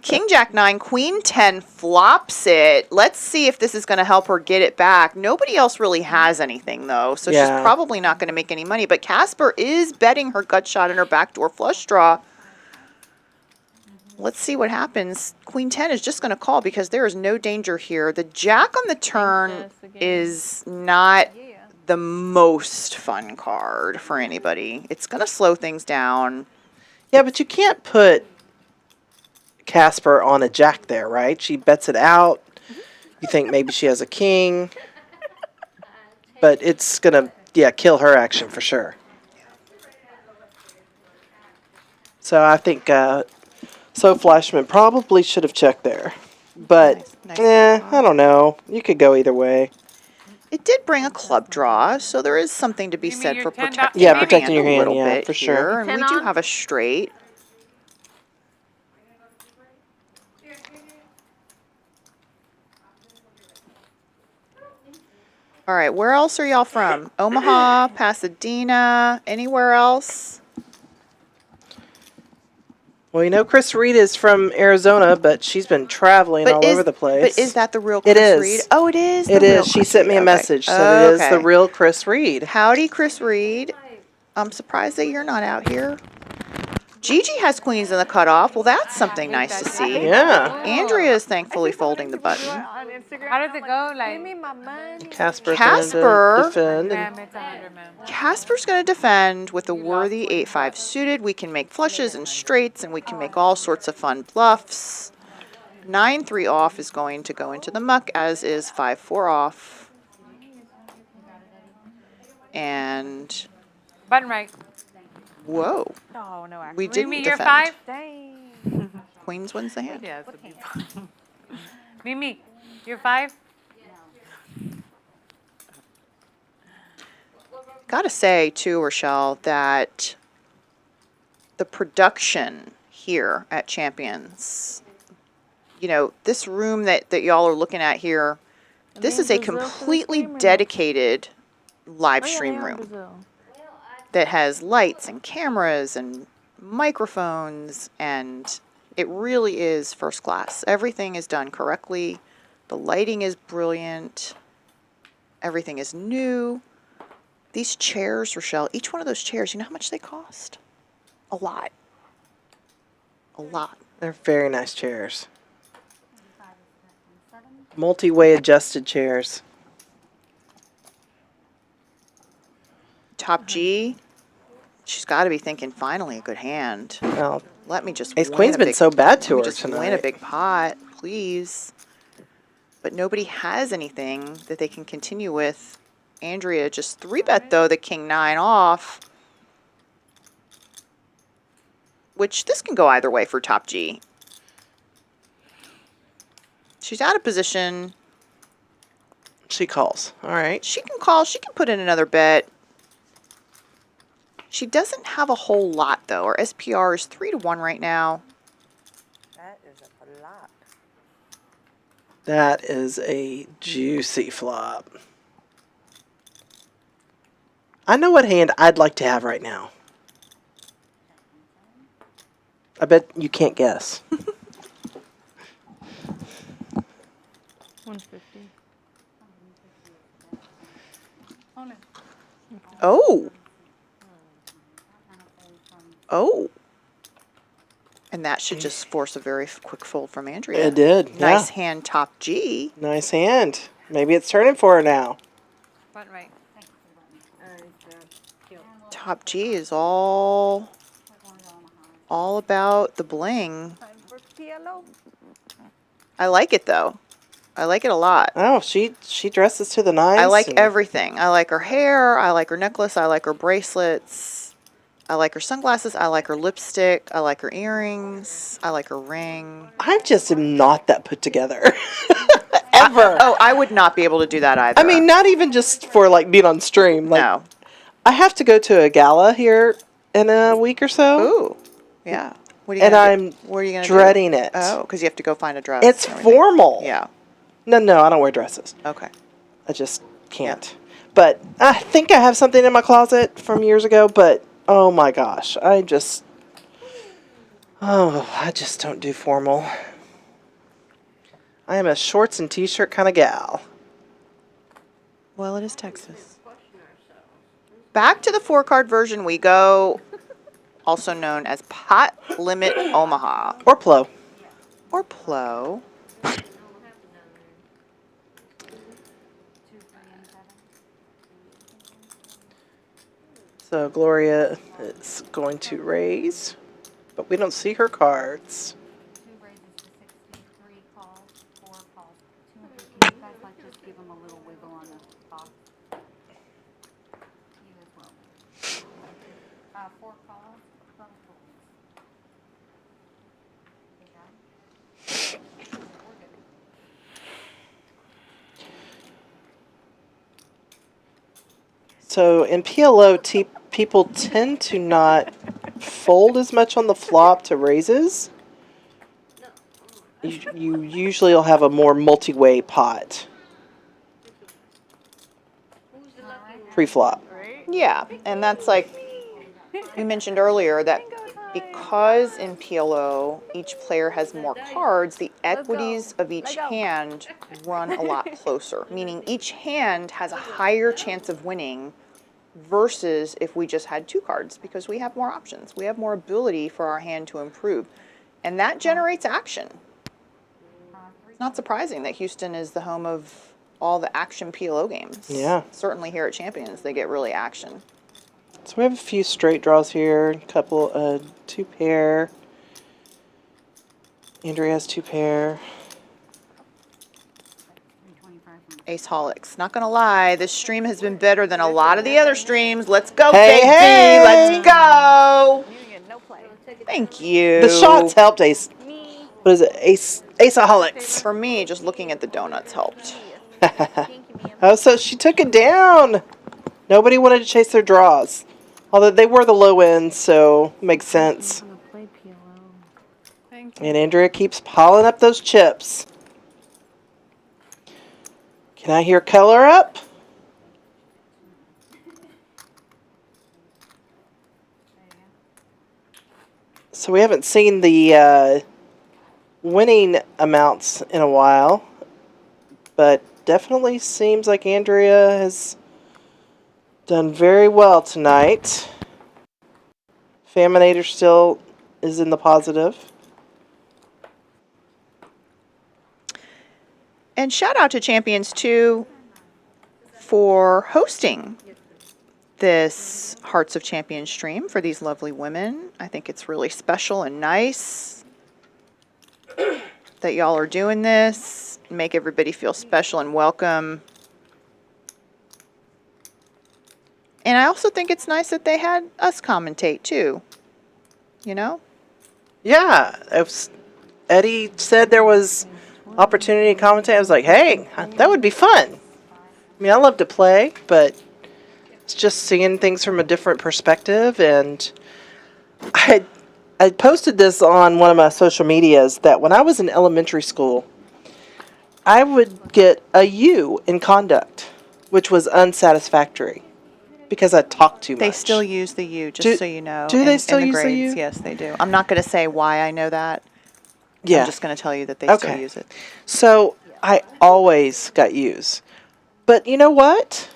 [SPEAKER 4] King Jack 9, Queen 10 flops it. Let's see if this is going to help her get it back. Nobody else really has anything, though, so she's probably not going to make any money. But Casper is betting her gut shot and her backdoor flush draw. Let's see what happens. Queen 10 is just going to call because there is no danger here. The Jack on the turn is not the most fun card for anybody. It's going to slow things down.
[SPEAKER 10] Yeah, but you can't put Casper on a Jack there, right? She bets it out. You think maybe she has a king. But it's going to, kill her action for sure. So I think Flashman probably should have checked there. But, I don't know. You could go either way.
[SPEAKER 4] It did bring a club draw, so there is something to be said for protecting
[SPEAKER 10] protecting your hand,
[SPEAKER 4] a little bit
[SPEAKER 10] for
[SPEAKER 4] here.
[SPEAKER 10] sure.
[SPEAKER 4] And we do have a straight. All right, where else are y'all from? Omaha, Pasadena, anywhere else?
[SPEAKER 10] Well, you know Chris Reed is from Arizona, but she's been traveling all over the place.
[SPEAKER 4] But is that the real Chris Reed? Oh, it is.
[SPEAKER 10] It is. She sent me a message, so it is the real Chris Reed.
[SPEAKER 4] Howdy, Chris Reed. I'm surprised that you're not out here. Gigi has queens in the cutoff. Well, that's something nice to see.
[SPEAKER 10] Yeah.
[SPEAKER 4] Andrea is thankfully folding the button.
[SPEAKER 1] How does it go? Like,
[SPEAKER 11] give me my money.
[SPEAKER 10] Casper's going to defend.
[SPEAKER 4] Casper's going to defend with a worthy 8-5 suited. We can make flushes and straights, and we can make all sorts of fun bluffs. 9-3 off is going to go into the muck, as is 5-4 off. And
[SPEAKER 1] button right.
[SPEAKER 4] Whoa.
[SPEAKER 5] Oh, no,
[SPEAKER 4] we didn't
[SPEAKER 1] Mimi,
[SPEAKER 4] defend.
[SPEAKER 1] you're 5?
[SPEAKER 5] Dang.
[SPEAKER 4] Queens wins the hand.
[SPEAKER 1] Yes. Mimi, you're 5?
[SPEAKER 4] Gotta say, too, Rachelle, that the production here at Champions, you know, this room that y'all are looking at here, this is a completely dedicated live stream room that has lights and cameras and microphones, and it really is first class. Everything is done correctly. The lighting is brilliant. Everything is new. These chairs, Rachelle, each one of those chairs, you know how much they cost? A lot. A lot.
[SPEAKER 10] They're very nice chairs. Multi-way adjusted chairs.
[SPEAKER 4] Top G, she's got to be thinking, finally, a good hand.
[SPEAKER 10] Well,
[SPEAKER 4] let me just
[SPEAKER 10] Ace Queen's been so bad to her
[SPEAKER 4] just
[SPEAKER 10] tonight.
[SPEAKER 4] win a big pot, please. But nobody has anything that they can continue with. Andrea just 3-bet, though, the King 9 off. Which, this can go either way for Top G. She's out of position.
[SPEAKER 10] She calls. All right.
[SPEAKER 4] She can call. She can put in another bet. She doesn't have a whole lot, though. Her SPR is 3-1 right now.
[SPEAKER 16] That is a lot.
[SPEAKER 10] That is a juicy flop. I know what hand I'd like to have right now. I bet you can't guess.
[SPEAKER 14] 150.
[SPEAKER 4] Oh. Oh. And that should just force a very quick fold from Andrea.
[SPEAKER 10] It did.
[SPEAKER 4] Nice
[SPEAKER 10] yeah.
[SPEAKER 4] hand, Top G.
[SPEAKER 10] Nice hand. Maybe it's turning for her now.
[SPEAKER 1] Button right.
[SPEAKER 4] Top G is all about the bling.
[SPEAKER 9] I like it though. I like it a lot.
[SPEAKER 10] Oh, she dresses to the nines.
[SPEAKER 9] I like everything. I like her hair. I like her necklace. I like her bracelets. I like her sunglasses. I like her lipstick. I like her earrings. I like her ring.
[SPEAKER 10] I just am not that put together. Ever.
[SPEAKER 9] I would not be able to do that either.
[SPEAKER 10] I mean, not even just for like being on stream. Like,
[SPEAKER 9] no.
[SPEAKER 10] I have to go to a gala here in a week or so.
[SPEAKER 9] Ooh. Yeah. What are you
[SPEAKER 10] and
[SPEAKER 9] gonna
[SPEAKER 10] I'm
[SPEAKER 9] do? What are you gonna
[SPEAKER 10] dreading
[SPEAKER 9] do?
[SPEAKER 10] it.
[SPEAKER 9] Oh, because you have to go find a dress.
[SPEAKER 10] It's
[SPEAKER 9] and everything.
[SPEAKER 10] formal.
[SPEAKER 9] Yeah.
[SPEAKER 10] No, I don't wear dresses.
[SPEAKER 9] Okay.
[SPEAKER 10] I just can't. But I think I have something in my closet from years ago, but oh my gosh, I just don't do formal. I am a shorts and t-shirt kind of gal.
[SPEAKER 9] Well, it is Texas. Back to the 4-card version we go, also known as Pot Limit Omaha.
[SPEAKER 10] Or Plo.
[SPEAKER 9] Or Plo.
[SPEAKER 10] So Gloria is going to raise, but we don't see her cards.
[SPEAKER 6] 2 raises to 60, 3 calls, 4 calls. 2 can you guys like just give them a little wiggle on the box? You as well. 4 calls, 12 calls.
[SPEAKER 10] So in PLO, people tend to not fold as much on the flop to raises. You usually will have a more multi-way pot pre-flop.
[SPEAKER 9] Yeah, and that's like we mentioned earlier that because in PLO each player has more cards, the equities of each hand run a lot closer, meaning each hand has a higher chance of winning versus if we just had 2 cards because we have more options. We have more ability for our hand to improve, and that generates action. It's not surprising that Houston is the home of all the action PLO games.
[SPEAKER 10] Yeah.
[SPEAKER 9] Certainly here at Champions, they get really action.
[SPEAKER 10] So we have a few straight draws here, a couple, 2 pair. Andrea has 2 pair.
[SPEAKER 9] Ace Holics. Not gonna lie, this stream has been better than a lot of the other streams. Let's go,
[SPEAKER 10] Hey,
[SPEAKER 9] baby.
[SPEAKER 10] hey.
[SPEAKER 9] Let's go. Thank you.
[SPEAKER 10] The shots helped Ace. What is it? Aceaholics.
[SPEAKER 9] For me, just looking at the donuts helped.
[SPEAKER 10] Oh, so she took it down. Nobody wanted to chase their draws. Although they were the low end, so makes sense. And Andrea keeps piling up those chips. Can I hear color up? So we haven't seen the winning amounts in a while, but definitely seems like Andrea has done very well tonight. Phaminator still is in the positive.
[SPEAKER 9] And shout out to Champions 2 for hosting this Hearts of Champions stream for these lovely women. I think it's really special and nice that y'all are doing this. Make everybody feel special and welcome. And I also think it's nice that they had us commentate too. You know?
[SPEAKER 10] Yeah. Eddie said there was opportunity to commentate. I was like, hey, that would be fun. I mean, I love to play, but it's just seeing things from a different perspective. And I posted this on one of my social medias that when I was in elementary school, I would get a U in conduct, which was unsatisfactory because I talked too much.
[SPEAKER 9] They still use the U, just so you know.
[SPEAKER 10] Do they still
[SPEAKER 9] in the
[SPEAKER 10] use the
[SPEAKER 9] grades.
[SPEAKER 10] U?
[SPEAKER 9] Yes, they do. I'm not going to say why I know that.
[SPEAKER 10] Yeah.
[SPEAKER 9] I'm just going to tell you that they still use it.
[SPEAKER 10] So I always got U's. But you know what?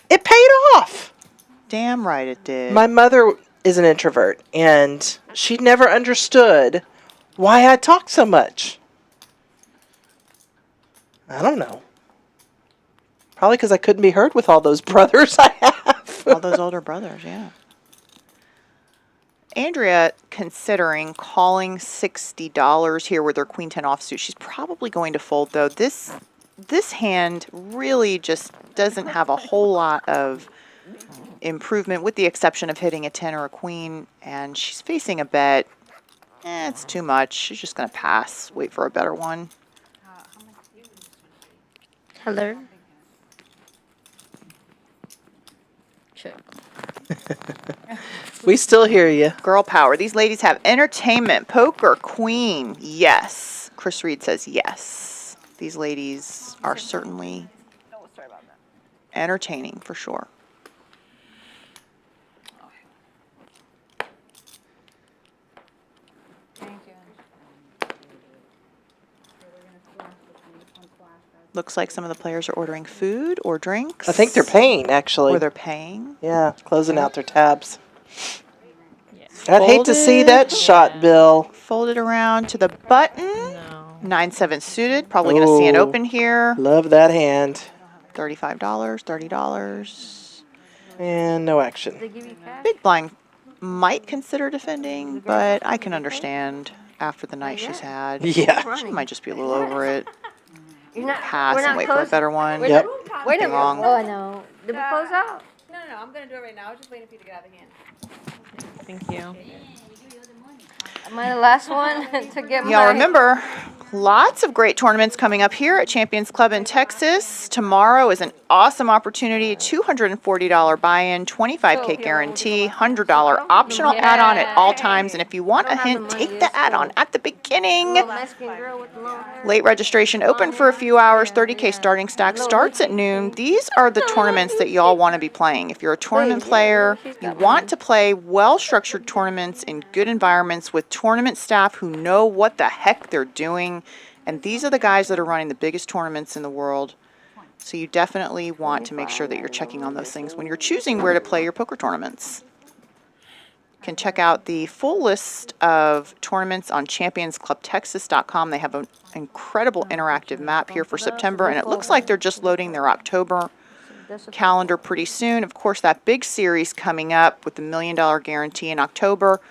[SPEAKER 10] It paid off.
[SPEAKER 9] Damn right it did.
[SPEAKER 10] My mother is an introvert, and she never understood why I talked so much. I don't know. Probably because I couldn't be heard with all those brothers I have.
[SPEAKER 9] All those older brothers, yeah. Andrea considering calling $60 here with her queen 10 offsuit. She's probably going to fold though. This hand really just doesn't have a whole lot of improvement with the exception of hitting a 10 or a queen, and she's facing a bet. It's too much. She's just going to pass, wait for a better one.
[SPEAKER 11] Hello. Check.
[SPEAKER 10] We still hear you.
[SPEAKER 9] Girl power. These ladies have entertainment. Poker queen. Yes. Chris Reed says yes. These ladies are certainly entertaining for sure. Looks like some of the players are ordering food or drinks.
[SPEAKER 10] I think they're paying, actually.
[SPEAKER 9] Or they're paying.
[SPEAKER 10] Yeah, closing out their tabs. I'd hate to see that shot, Bill.
[SPEAKER 9] Fold it around to the button. No. 9-7 suited. Probably going to see an open here.
[SPEAKER 10] Love that hand.
[SPEAKER 9] $35, $30.
[SPEAKER 10] And no action.
[SPEAKER 9] Big blind might consider defending, but I can understand after the night she's had.
[SPEAKER 10] Yeah.
[SPEAKER 9] She might just be a little over it.
[SPEAKER 11] You're not,
[SPEAKER 9] Pass and wait for a better one.
[SPEAKER 11] Wait a minute.
[SPEAKER 9] Wrong.
[SPEAKER 11] Oh, no. Did we close out?
[SPEAKER 15] No, I'm going to do it right now. I was just waiting for you to get out of the hand.
[SPEAKER 14] Thank you.
[SPEAKER 11] Am I the last one to get my...
[SPEAKER 9] Y'all remember, lots of great tournaments coming up here at Champions Club in Texas. Tomorrow is an awesome opportunity. $240 buy-in, $25K guarantee, $100 optional add-on at all times. And if you want a hint, take the add-on at the beginning. Late registration open for a few hours. 30K starting stack starts at noon. These are the tournaments that y'all want to be playing. If you're a tournament player, you want to play well-structured tournaments in good environments with tournament staff who know what the heck they're doing. And these are the guys that are running the biggest tournaments in the world. So you definitely want to make sure that you're checking on those things when you're choosing where to play your poker tournaments. You can check out the full list of tournaments on championsclubtexas.com. They have an incredible interactive map here for September, and it looks like they're just loading their October calendar pretty soon. Of course, that big series coming up with the $1 million guarantee in October.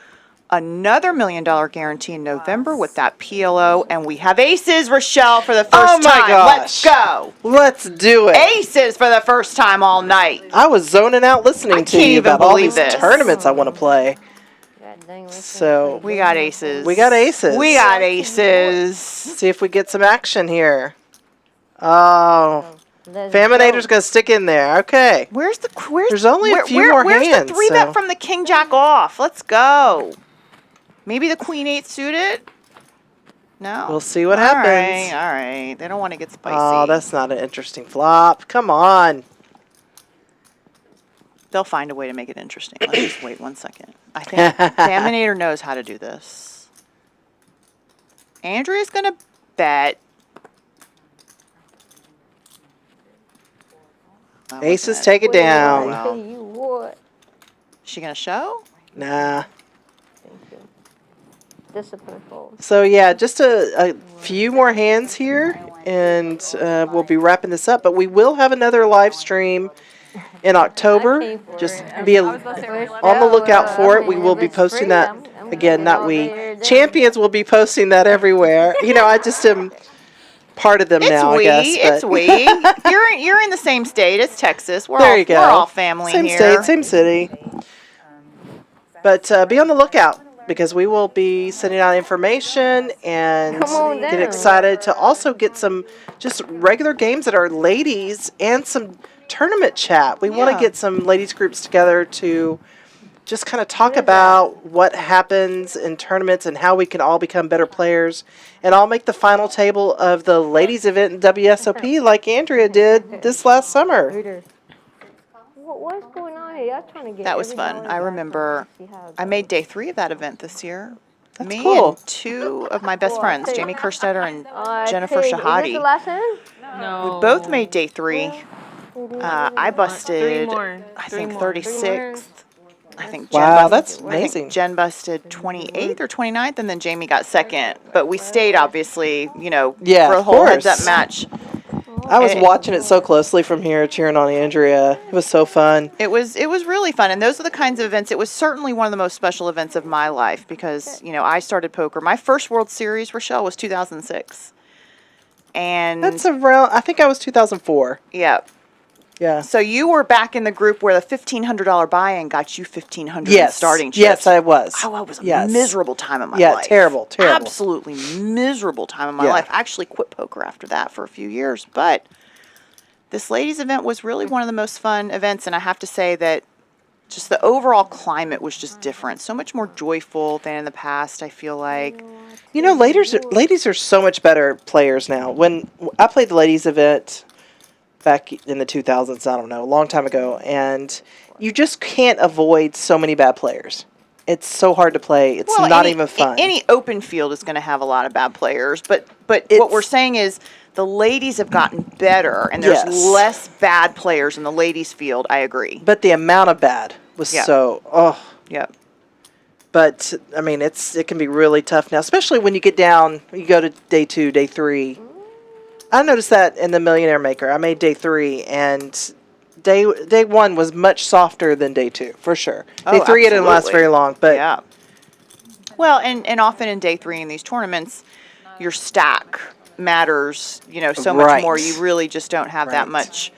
[SPEAKER 9] Another $1 million guarantee in November with that PLO. And we have aces, Rachelle, for the first time.
[SPEAKER 10] Gosh.
[SPEAKER 9] Let's go.
[SPEAKER 10] Let's do it.
[SPEAKER 9] Aces for the first time all night.
[SPEAKER 10] I was zoning out listening to you about all these tournaments I want to play. So
[SPEAKER 9] we got aces.
[SPEAKER 10] We got aces.
[SPEAKER 9] We got aces.
[SPEAKER 10] See if we get some action here. Oh. Phaminator's going to stick in there. Okay. There's only a few more hands.
[SPEAKER 9] Where's the 3-bet from the king jack off? Let's go. Maybe the queen 8 suited? No.
[SPEAKER 10] We'll see what happens.
[SPEAKER 9] All right. They don't want to get spicy.
[SPEAKER 10] Oh, that's not an interesting flop. Come on.
[SPEAKER 9] They'll find a way to make it interesting. Let's just wait 1 second. I think Phaminator knows how to do this. Andrea's going to bet.
[SPEAKER 10] Aces take it down.
[SPEAKER 9] Is she going to show?
[SPEAKER 10] Nah.
[SPEAKER 11] Discipline fold.
[SPEAKER 10] So, yeah, just a few more hands here, and we'll be wrapping this up. But we will have another live stream in October. Just be on the lookout for it. We will be posting that. Again, not we. Champions will be posting that everywhere. You know, I just am part of them now, I guess.
[SPEAKER 9] It's we. You're in the same state. It's Texas. We're all family
[SPEAKER 10] same
[SPEAKER 9] here.
[SPEAKER 10] Same state, same city. But be on the lookout, because we will be sending out information and get excited to also get some just regular games that are ladies and some tournament chat. We want to get some ladies groups together to just kind of talk about what happens in tournaments and how we can all become better players. And I'll make the final table of the ladies event in WSOP like Andrea did this last summer.
[SPEAKER 11] What's going on here? Y'all trying to get
[SPEAKER 9] That was fun. I remember I made day 3 of that event this year.
[SPEAKER 10] That's
[SPEAKER 9] Me
[SPEAKER 10] cool.
[SPEAKER 9] and 2 of my best friends, Jamie Kerstetter and Jennifer
[SPEAKER 11] Is this the
[SPEAKER 9] Shahadi.
[SPEAKER 11] last hand?
[SPEAKER 14] No.
[SPEAKER 9] We both made day 3. I busted,
[SPEAKER 14] more.
[SPEAKER 9] I think 36th. I think Jen
[SPEAKER 10] Wow,
[SPEAKER 9] busted,
[SPEAKER 10] that's
[SPEAKER 9] I think
[SPEAKER 10] amazing.
[SPEAKER 9] Jen busted 28th or 29th, and then Jamie got second. But we stayed, obviously, you know,
[SPEAKER 10] Yeah,
[SPEAKER 9] for a
[SPEAKER 10] of
[SPEAKER 9] whole
[SPEAKER 10] course.
[SPEAKER 9] heads-up match.
[SPEAKER 10] I was watching it so closely from here, cheering on Andrea. It was so fun.
[SPEAKER 4] It was really fun, and those are the kinds of events. It was certainly one of the most special events of my life because I started poker. My first World Series, Rachelle, was 2006, and
[SPEAKER 10] that's around. I think I was 2004.
[SPEAKER 4] Yeah.
[SPEAKER 10] Yeah.
[SPEAKER 4] So you were back in the group where the $1,500 buy-in got you $1,500 in starting chips.
[SPEAKER 10] Yes, I was.
[SPEAKER 4] Oh, it was a miserable time of my life.
[SPEAKER 10] Yeah, terrible.
[SPEAKER 4] Absolutely miserable time of my life. I actually quit poker after that for a few years, but this ladies' event was really one of the most fun events, and I have to say that just the overall climate was just different. So much more joyful than in the past, I feel like.
[SPEAKER 10] Ladies are so much better players now. When I played the ladies' event back in the 2000s, I don't know, a long time ago, and you just can't avoid so many bad players. It's so hard to play. It's not even fun.
[SPEAKER 4] Any open field is going to have a lot of bad players, but what we're saying is the ladies have gotten better, and there's less bad players in the ladies' field. I agree.
[SPEAKER 10] But the amount of bad was
[SPEAKER 4] Yeah.
[SPEAKER 10] But I mean, it can be really tough now, especially when you get down. You go to day 2, day 3. I noticed that in the Millionaire Maker. I made day 3, and day 1 was much softer than day 2, for sure. Day 3 it didn't last very long, but
[SPEAKER 4] yeah. Well, and often in day 3 in these tournaments, your stack matters, so much more. You really just don't have that much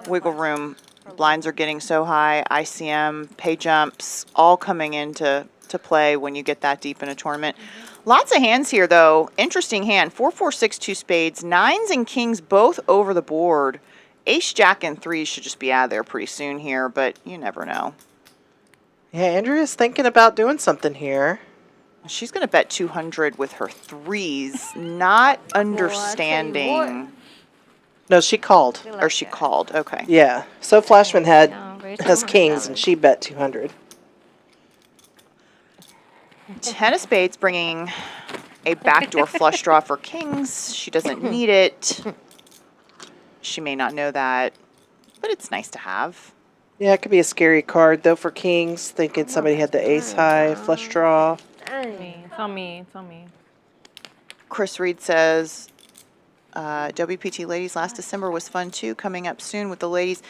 [SPEAKER 4] wiggle room. Blinds are getting so high. ICM, pay jumps, all coming into play when you get that deep in a tournament. Lots of hands here, though. Interesting hand. 4, 4, 6, 2 spades. 9s and kings both over the board. Ace, jack, and 3s should just be out of there pretty soon here, but you never know.
[SPEAKER 10] Yeah, Andrea's thinking about doing something here.
[SPEAKER 4] She's going to bet 200 with her 3s, not understanding.
[SPEAKER 10] No, she called.
[SPEAKER 4] Or she called, okay.
[SPEAKER 10] Yeah. So Flashman has kings, and she bet 200.
[SPEAKER 4] 10 of spades bringing a backdoor flush draw for kings. She doesn't need it. She may not know that, but it's nice to have.
[SPEAKER 10] Yeah, it could be a scary card, though, for kings, thinking somebody had the ace high flush draw.
[SPEAKER 14] It's on me. It's on me.
[SPEAKER 4] Chris Reed says, WPT Ladies last December was fun, too. Coming up soon with the ladies.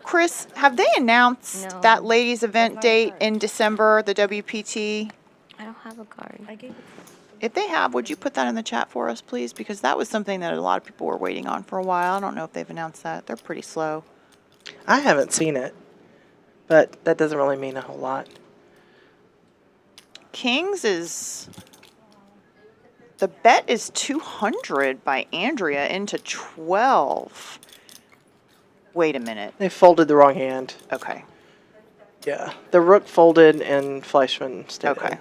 [SPEAKER 4] Chris, have they announced that ladies event date in December, the WPT?
[SPEAKER 11] I don't have a card.
[SPEAKER 4] If they have, would you put that in the chat for us, please? Because that was something that a lot of people were waiting on for a while. I don't know if they've announced that. They're pretty slow.
[SPEAKER 10] I haven't seen it, but that doesn't really mean a whole lot.
[SPEAKER 4] Kings is... The bet is 200 by Andrea into 12. Wait a minute.
[SPEAKER 10] They folded the wrong hand.
[SPEAKER 4] Okay.
[SPEAKER 10] Yeah. The rook folded and Fleischman stayed.
[SPEAKER 4] Okay.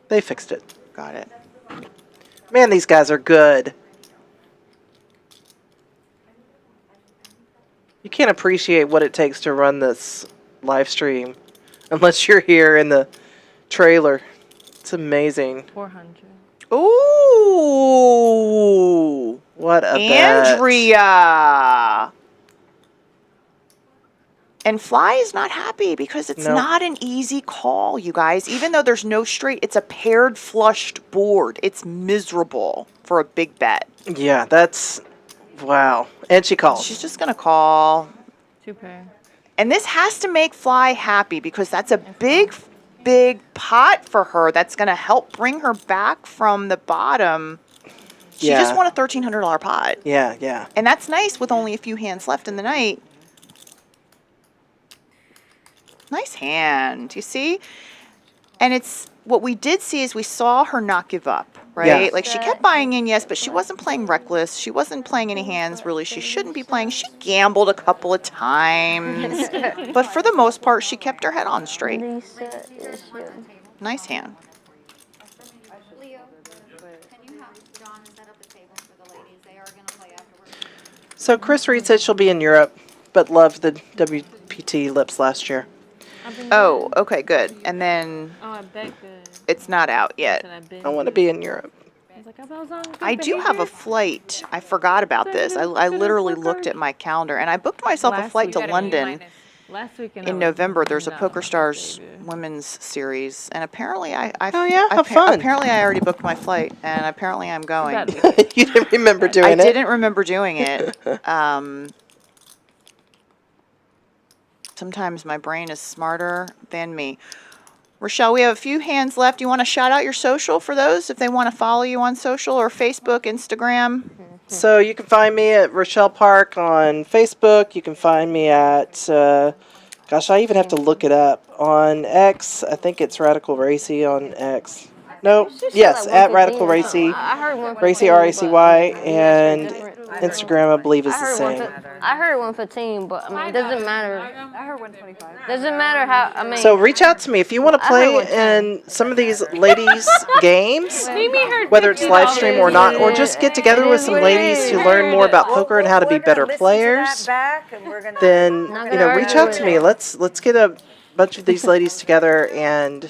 [SPEAKER 10] They fixed it.
[SPEAKER 4] Got it.
[SPEAKER 10] Man, these guys are good. You can't appreciate what it takes to run this live stream unless you're here in the trailer. It's amazing.
[SPEAKER 14] 400.
[SPEAKER 4] Ooh.
[SPEAKER 10] What a
[SPEAKER 4] Andrea. And Fly is not happy because it's not an easy call, you guys. Even though there's no straight, it's a paired flushed board. It's miserable for a big bet.
[SPEAKER 10] Yeah, that's... Wow. And she calls.
[SPEAKER 4] She's just going to call.
[SPEAKER 14] 2 pair.
[SPEAKER 4] And this has to make Fly happy because that's a big pot for her that's going to help bring her back from the bottom. She just won a $1,300 pot.
[SPEAKER 10] Yeah, yeah.
[SPEAKER 4] And that's nice with only a few hands left in the night. Nice hand, you see? And it's what we did see is we saw her not give up, right?
[SPEAKER 10] Yeah.
[SPEAKER 4] Like she kept buying in, yes, but she wasn't playing reckless. She wasn't playing any hands really she shouldn't be playing. She gambled a couple of times. But for the most part, she kept her head on straight. Nice hand.
[SPEAKER 6] Leo, can you have John set up a table for the ladies? They are going to play afterwards.
[SPEAKER 10] So Chris Reed said she'll be in Europe, but loved the WPT lips last year.
[SPEAKER 4] Oh, okay, good. And then
[SPEAKER 14] I bet good.
[SPEAKER 4] It's not out yet.
[SPEAKER 10] I want to be in Europe.
[SPEAKER 4] I do have a flight. I forgot about this. I literally looked at my calendar, and I booked myself a flight to London
[SPEAKER 14] Last weekend
[SPEAKER 4] in November, there's a Poker Stars women's series, and apparently
[SPEAKER 10] Oh yeah, have fun.
[SPEAKER 4] Apparently I already booked my flight, and apparently I'm going.
[SPEAKER 10] You didn't remember doing it?
[SPEAKER 4] I didn't remember doing it. Sometimes my brain is smarter than me. Rachelle, we have a few hands left. Do you want to shout out your social for those if they want to follow you on social or Facebook, Instagram?
[SPEAKER 10] So you can find me at Rachelle Park on Facebook. You can find me at, gosh, I even have to look it up. On X, I think it's Radical Racy on X. No, yes, at Radical Racy, Racy R-A-C-Y, and Instagram, I believe, is the same.
[SPEAKER 11] I heard 115, but I mean, it doesn't matter.
[SPEAKER 2] I heard 125.
[SPEAKER 11] Doesn't matter how, I mean.
[SPEAKER 10] So reach out to me if you want to play in some of these ladies' games, whether it's live stream or not, or just get together with some ladies to learn more about poker and how to be better players. Then reach out to me. Let's get a bunch of these ladies together and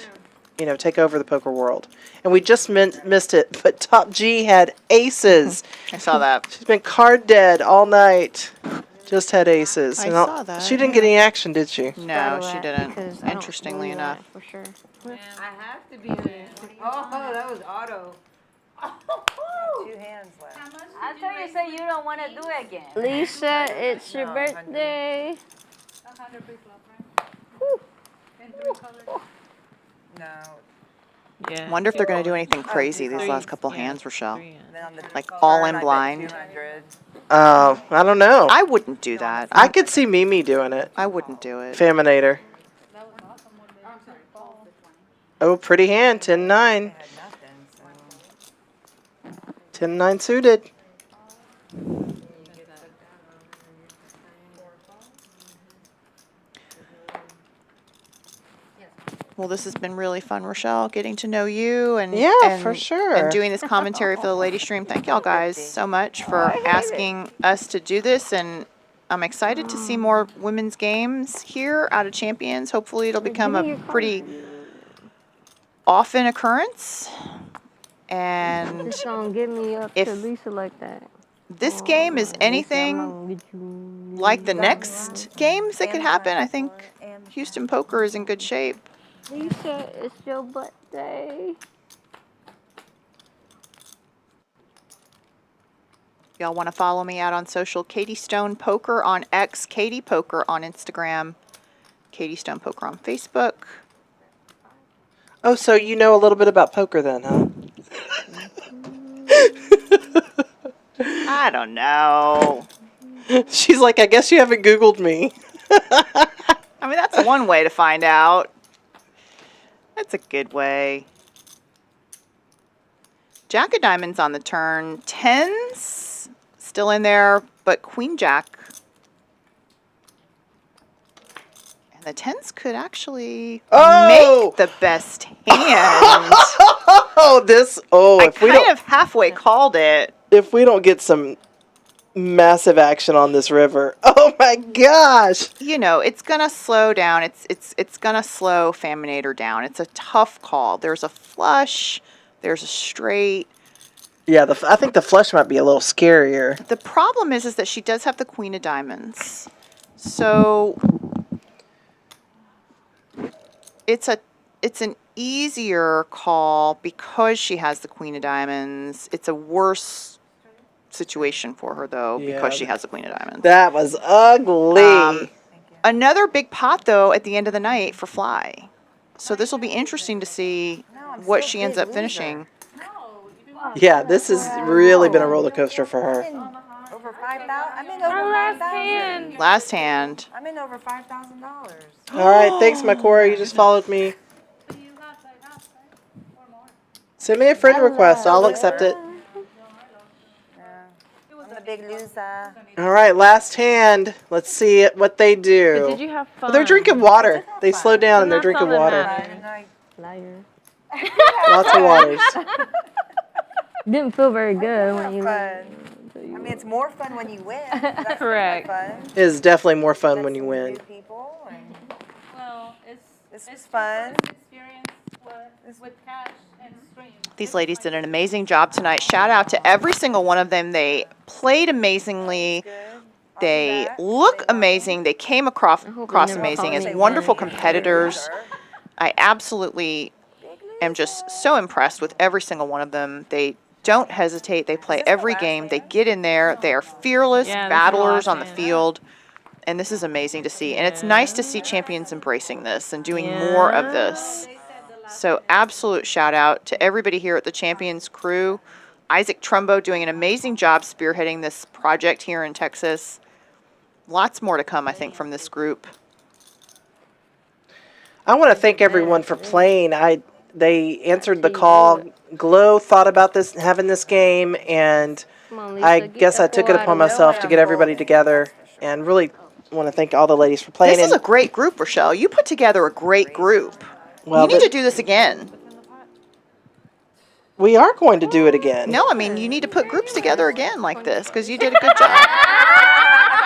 [SPEAKER 10] take over the poker world. And we just missed it, but Top G had aces.
[SPEAKER 4] I saw that.
[SPEAKER 10] She's been card dead all night. Just had aces.
[SPEAKER 4] I saw that.
[SPEAKER 10] She didn't get any action, did she?
[SPEAKER 4] No, she didn't. Interestingly enough.
[SPEAKER 11] For sure.
[SPEAKER 2] I have to be there. Oh, that was auto. 2 hands left.
[SPEAKER 5] I thought you said you don't want to do it again.
[SPEAKER 11] Lisa, it's your birthday.
[SPEAKER 3] 100 pre-flop, right? And 3 colors.
[SPEAKER 2] No.
[SPEAKER 14] Yeah.
[SPEAKER 4] Wonder if they're going to do anything crazy these last couple hands, Rachelle. Like all in blind.
[SPEAKER 10] I don't know.
[SPEAKER 4] I wouldn't do that.
[SPEAKER 10] I could see Mimi doing it.
[SPEAKER 4] I wouldn't do it.
[SPEAKER 10] Phaminator. Oh, pretty hand. 10-9. 10-9 suited.
[SPEAKER 4] Well, this has been really fun, Rachelle, getting to know you and
[SPEAKER 10] for sure.
[SPEAKER 4] and doing this commentary for the lady stream. Thank y'all guys so much for asking us to do this, and I'm excited to see more women's games here out of Champions. Hopefully it'll become a pretty often occurrence. And
[SPEAKER 11] Just don't get me up to Lisa like that.
[SPEAKER 4] This game is anything like the next games that could happen. I think Houston Poker is in good shape.
[SPEAKER 11] Lisa, it's your birthday.
[SPEAKER 4] Y'all want to follow me out on social? Katie Stone Poker on X, Katie Poker on Instagram, Katie Stone Poker on Facebook.
[SPEAKER 10] Oh, so you know a little bit about poker then, huh?
[SPEAKER 4] I don't know.
[SPEAKER 10] She's like, I guess you haven't Googled me.
[SPEAKER 4] I mean, that's one way to find out. That's a good way. Jack of Diamonds on the turn. Tens still in there, but Queen Jack. And the tens could actually make the best hand. I kind of halfway called it.
[SPEAKER 10] If we don't get some massive action on this river, oh my gosh!
[SPEAKER 4] You know, it's gonna slow down. It's gonna slow Phaminator down. It's a tough call. There's a flush. There's a straight.
[SPEAKER 10] Yeah, I think the flush might be a little scarier.
[SPEAKER 4] The problem is that she does have the Queen of Diamonds, so it's an easier call because she has the Queen of Diamonds. It's a worse situation for her though because she has the Queen of Diamonds.
[SPEAKER 10] That was ugly.
[SPEAKER 4] Another big pot though at the end of the night for Fly. So this will be interesting to see what she ends up finishing.
[SPEAKER 10] Yeah, this has really been a roller coaster for her.
[SPEAKER 2] Over 5,000. I'm in over 5,000.
[SPEAKER 4] Last hand.
[SPEAKER 2] I'm in over $5,000.
[SPEAKER 10] All right, thanks, Makora. You just followed me. Send me a friend request. I'll accept it.
[SPEAKER 2] I'm a big loser.
[SPEAKER 10] All right, last hand. Let's see what they do.
[SPEAKER 14] But did you have fun?
[SPEAKER 10] Oh, they're drinking water. They slowed down and they're drinking water.
[SPEAKER 11] Liar.
[SPEAKER 10] Lots of waters.
[SPEAKER 11] Didn't feel very good when you
[SPEAKER 2] I mean, it's more fun when you win. That's
[SPEAKER 14] correct.
[SPEAKER 2] Fun.
[SPEAKER 10] It is definitely more fun when you win.
[SPEAKER 3] Well,
[SPEAKER 2] This was fun.
[SPEAKER 3] Experience with cash and stream.
[SPEAKER 4] These ladies did an amazing job tonight. Shout out to every single one of them. They played amazingly.
[SPEAKER 9] They look amazing. They came across amazing as wonderful competitors. I absolutely am just so impressed with every single one of them. They don't hesitate. They play every game. They get in there. They are fearless battlers on the field. And this is amazing to see. And it's nice to see champions embracing this and doing more of this. So absolute shout out to everybody here at the Champions crew. Isaac Trumbo doing an amazing job spearheading this project here in Texas. Lots more to come, I think, from this group.
[SPEAKER 10] I want to thank everyone for playing. They answered the call. Glo thought about this, having this game, and I guess I took it upon myself to get everybody together, and really want to thank all the ladies for playing.
[SPEAKER 9] This is a great group, Rachelle. You put together a great group.
[SPEAKER 10] Well,
[SPEAKER 9] you need to do this again.
[SPEAKER 10] We are going to do it again.
[SPEAKER 9] No, I mean, you need to put groups together again like this, because you did a good job.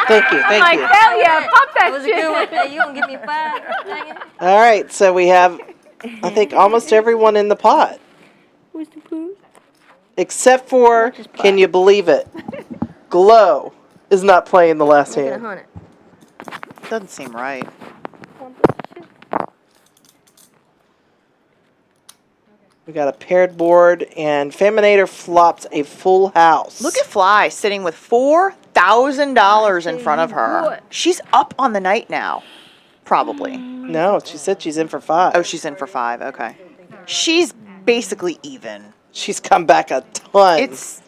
[SPEAKER 10] Thank you, thank you.
[SPEAKER 11] Hell yeah, pop that shit. You gonna give me 5?
[SPEAKER 10] All right, so we have, I think, almost everyone in the pot.
[SPEAKER 11] Where's the poo?
[SPEAKER 10] Except for, can you believe it? Glo is not playing the last hand.
[SPEAKER 9] Doesn't seem right.
[SPEAKER 10] We got a paired board, and Phaminator flopped a full house.
[SPEAKER 9] Look at Fly sitting with $4,000 in front of her. She's up on the night now, probably.
[SPEAKER 10] No, she said she's in for 5.
[SPEAKER 9] Oh, she's in for 5. Okay. She's basically even.
[SPEAKER 10] She's come back a ton.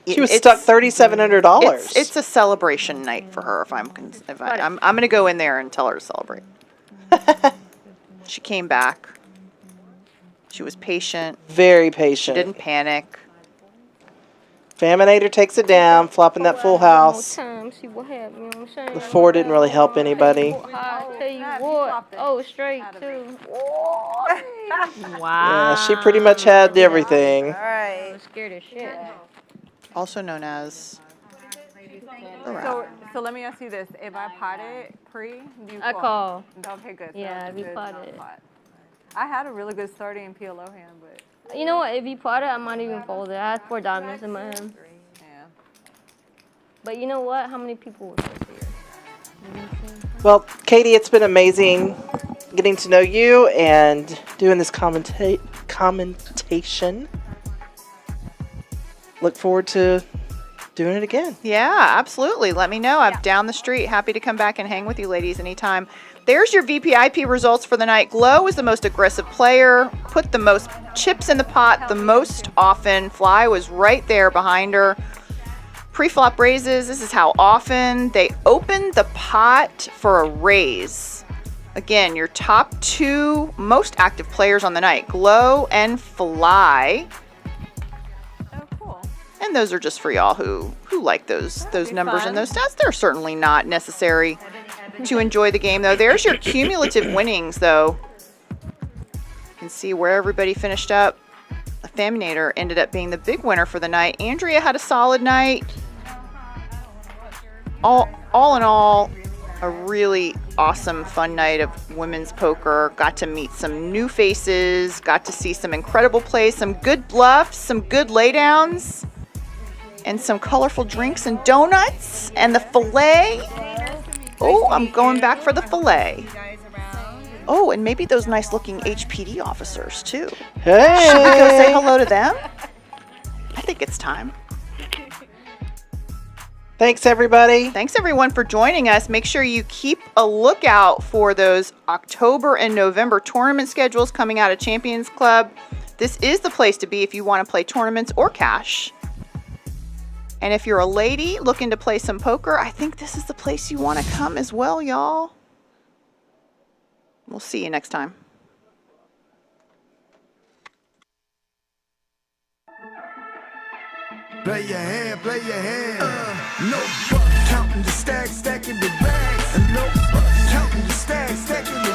[SPEAKER 10] She was stuck $3,700.
[SPEAKER 9] It's a celebration night for her. I'm going to go in there and tell her to celebrate. She came back. She was patient.
[SPEAKER 10] Very patient.
[SPEAKER 9] She didn't panic.
[SPEAKER 10] Phaminator takes it down, flopping that full house. The 4 didn't really help anybody.
[SPEAKER 11] I'll tell you what. Oh, straight too.
[SPEAKER 10] Yeah, she pretty much had everything.
[SPEAKER 11] All right. I'm scared as shit.
[SPEAKER 9] Also known as
[SPEAKER 8] So let me ask you this: if I pot it pre, do you
[SPEAKER 11] I call.
[SPEAKER 8] Okay, good.
[SPEAKER 11] Yeah, if you pot it.
[SPEAKER 8] I had a really good starting in PLO hand, but
[SPEAKER 11] you know what? If you pot it, I might even fold it. I had 4 diamonds in my hand.
[SPEAKER 8] Yeah.
[SPEAKER 11] But you know what? How many people were here?
[SPEAKER 10] Well, Katie, it's been amazing getting to know you and doing this commentation. Look forward to doing it again.
[SPEAKER 9] Yeah, absolutely. Let me know. I'm down the street. Happy to come back and hang with you ladies anytime. There's your VPIP results for the night. Glo is the most aggressive player, put the most chips in the pot the most often. Fly was right there behind her. Pre-flop raises, this is how often. They opened the pot for a raise. Again, your top 2 most active players on the night, Glo and Fly.
[SPEAKER 8] Oh, cool.
[SPEAKER 9] And those are just for y'all who like those numbers and those stats. They're certainly not necessary to enjoy the game, though. There's your cumulative winnings, though. You can see where everybody finished up. The Phaminator ended up being the big winner for the night. Andrea had a solid night. All in all, a really awesome, fun night of women's poker. Got to meet some new faces. Got to see some incredible plays, some good bluffs, some good laydowns, and some colorful drinks and donuts, and the filet. Oh, I'm going back for the filet. Oh, and maybe those nice looking HPD officers too.
[SPEAKER 10] Hey!
[SPEAKER 9] Should we go say hello to them? I think it's time.
[SPEAKER 10] Thanks, everybody.
[SPEAKER 9] Thanks, everyone, for joining us. Make sure you keep a lookout for those October and November tournament schedules coming out of Champions Club. This is the place to be if you want to play tournaments or cash. And if you're a lady looking to play some poker, I think this is the place you want to come as well, y'all. We'll see you next time.
[SPEAKER 7] Play your hand, play your hand. No buck, counting the stacks, stacking the bags. And no buck, counting the stacks, stacking the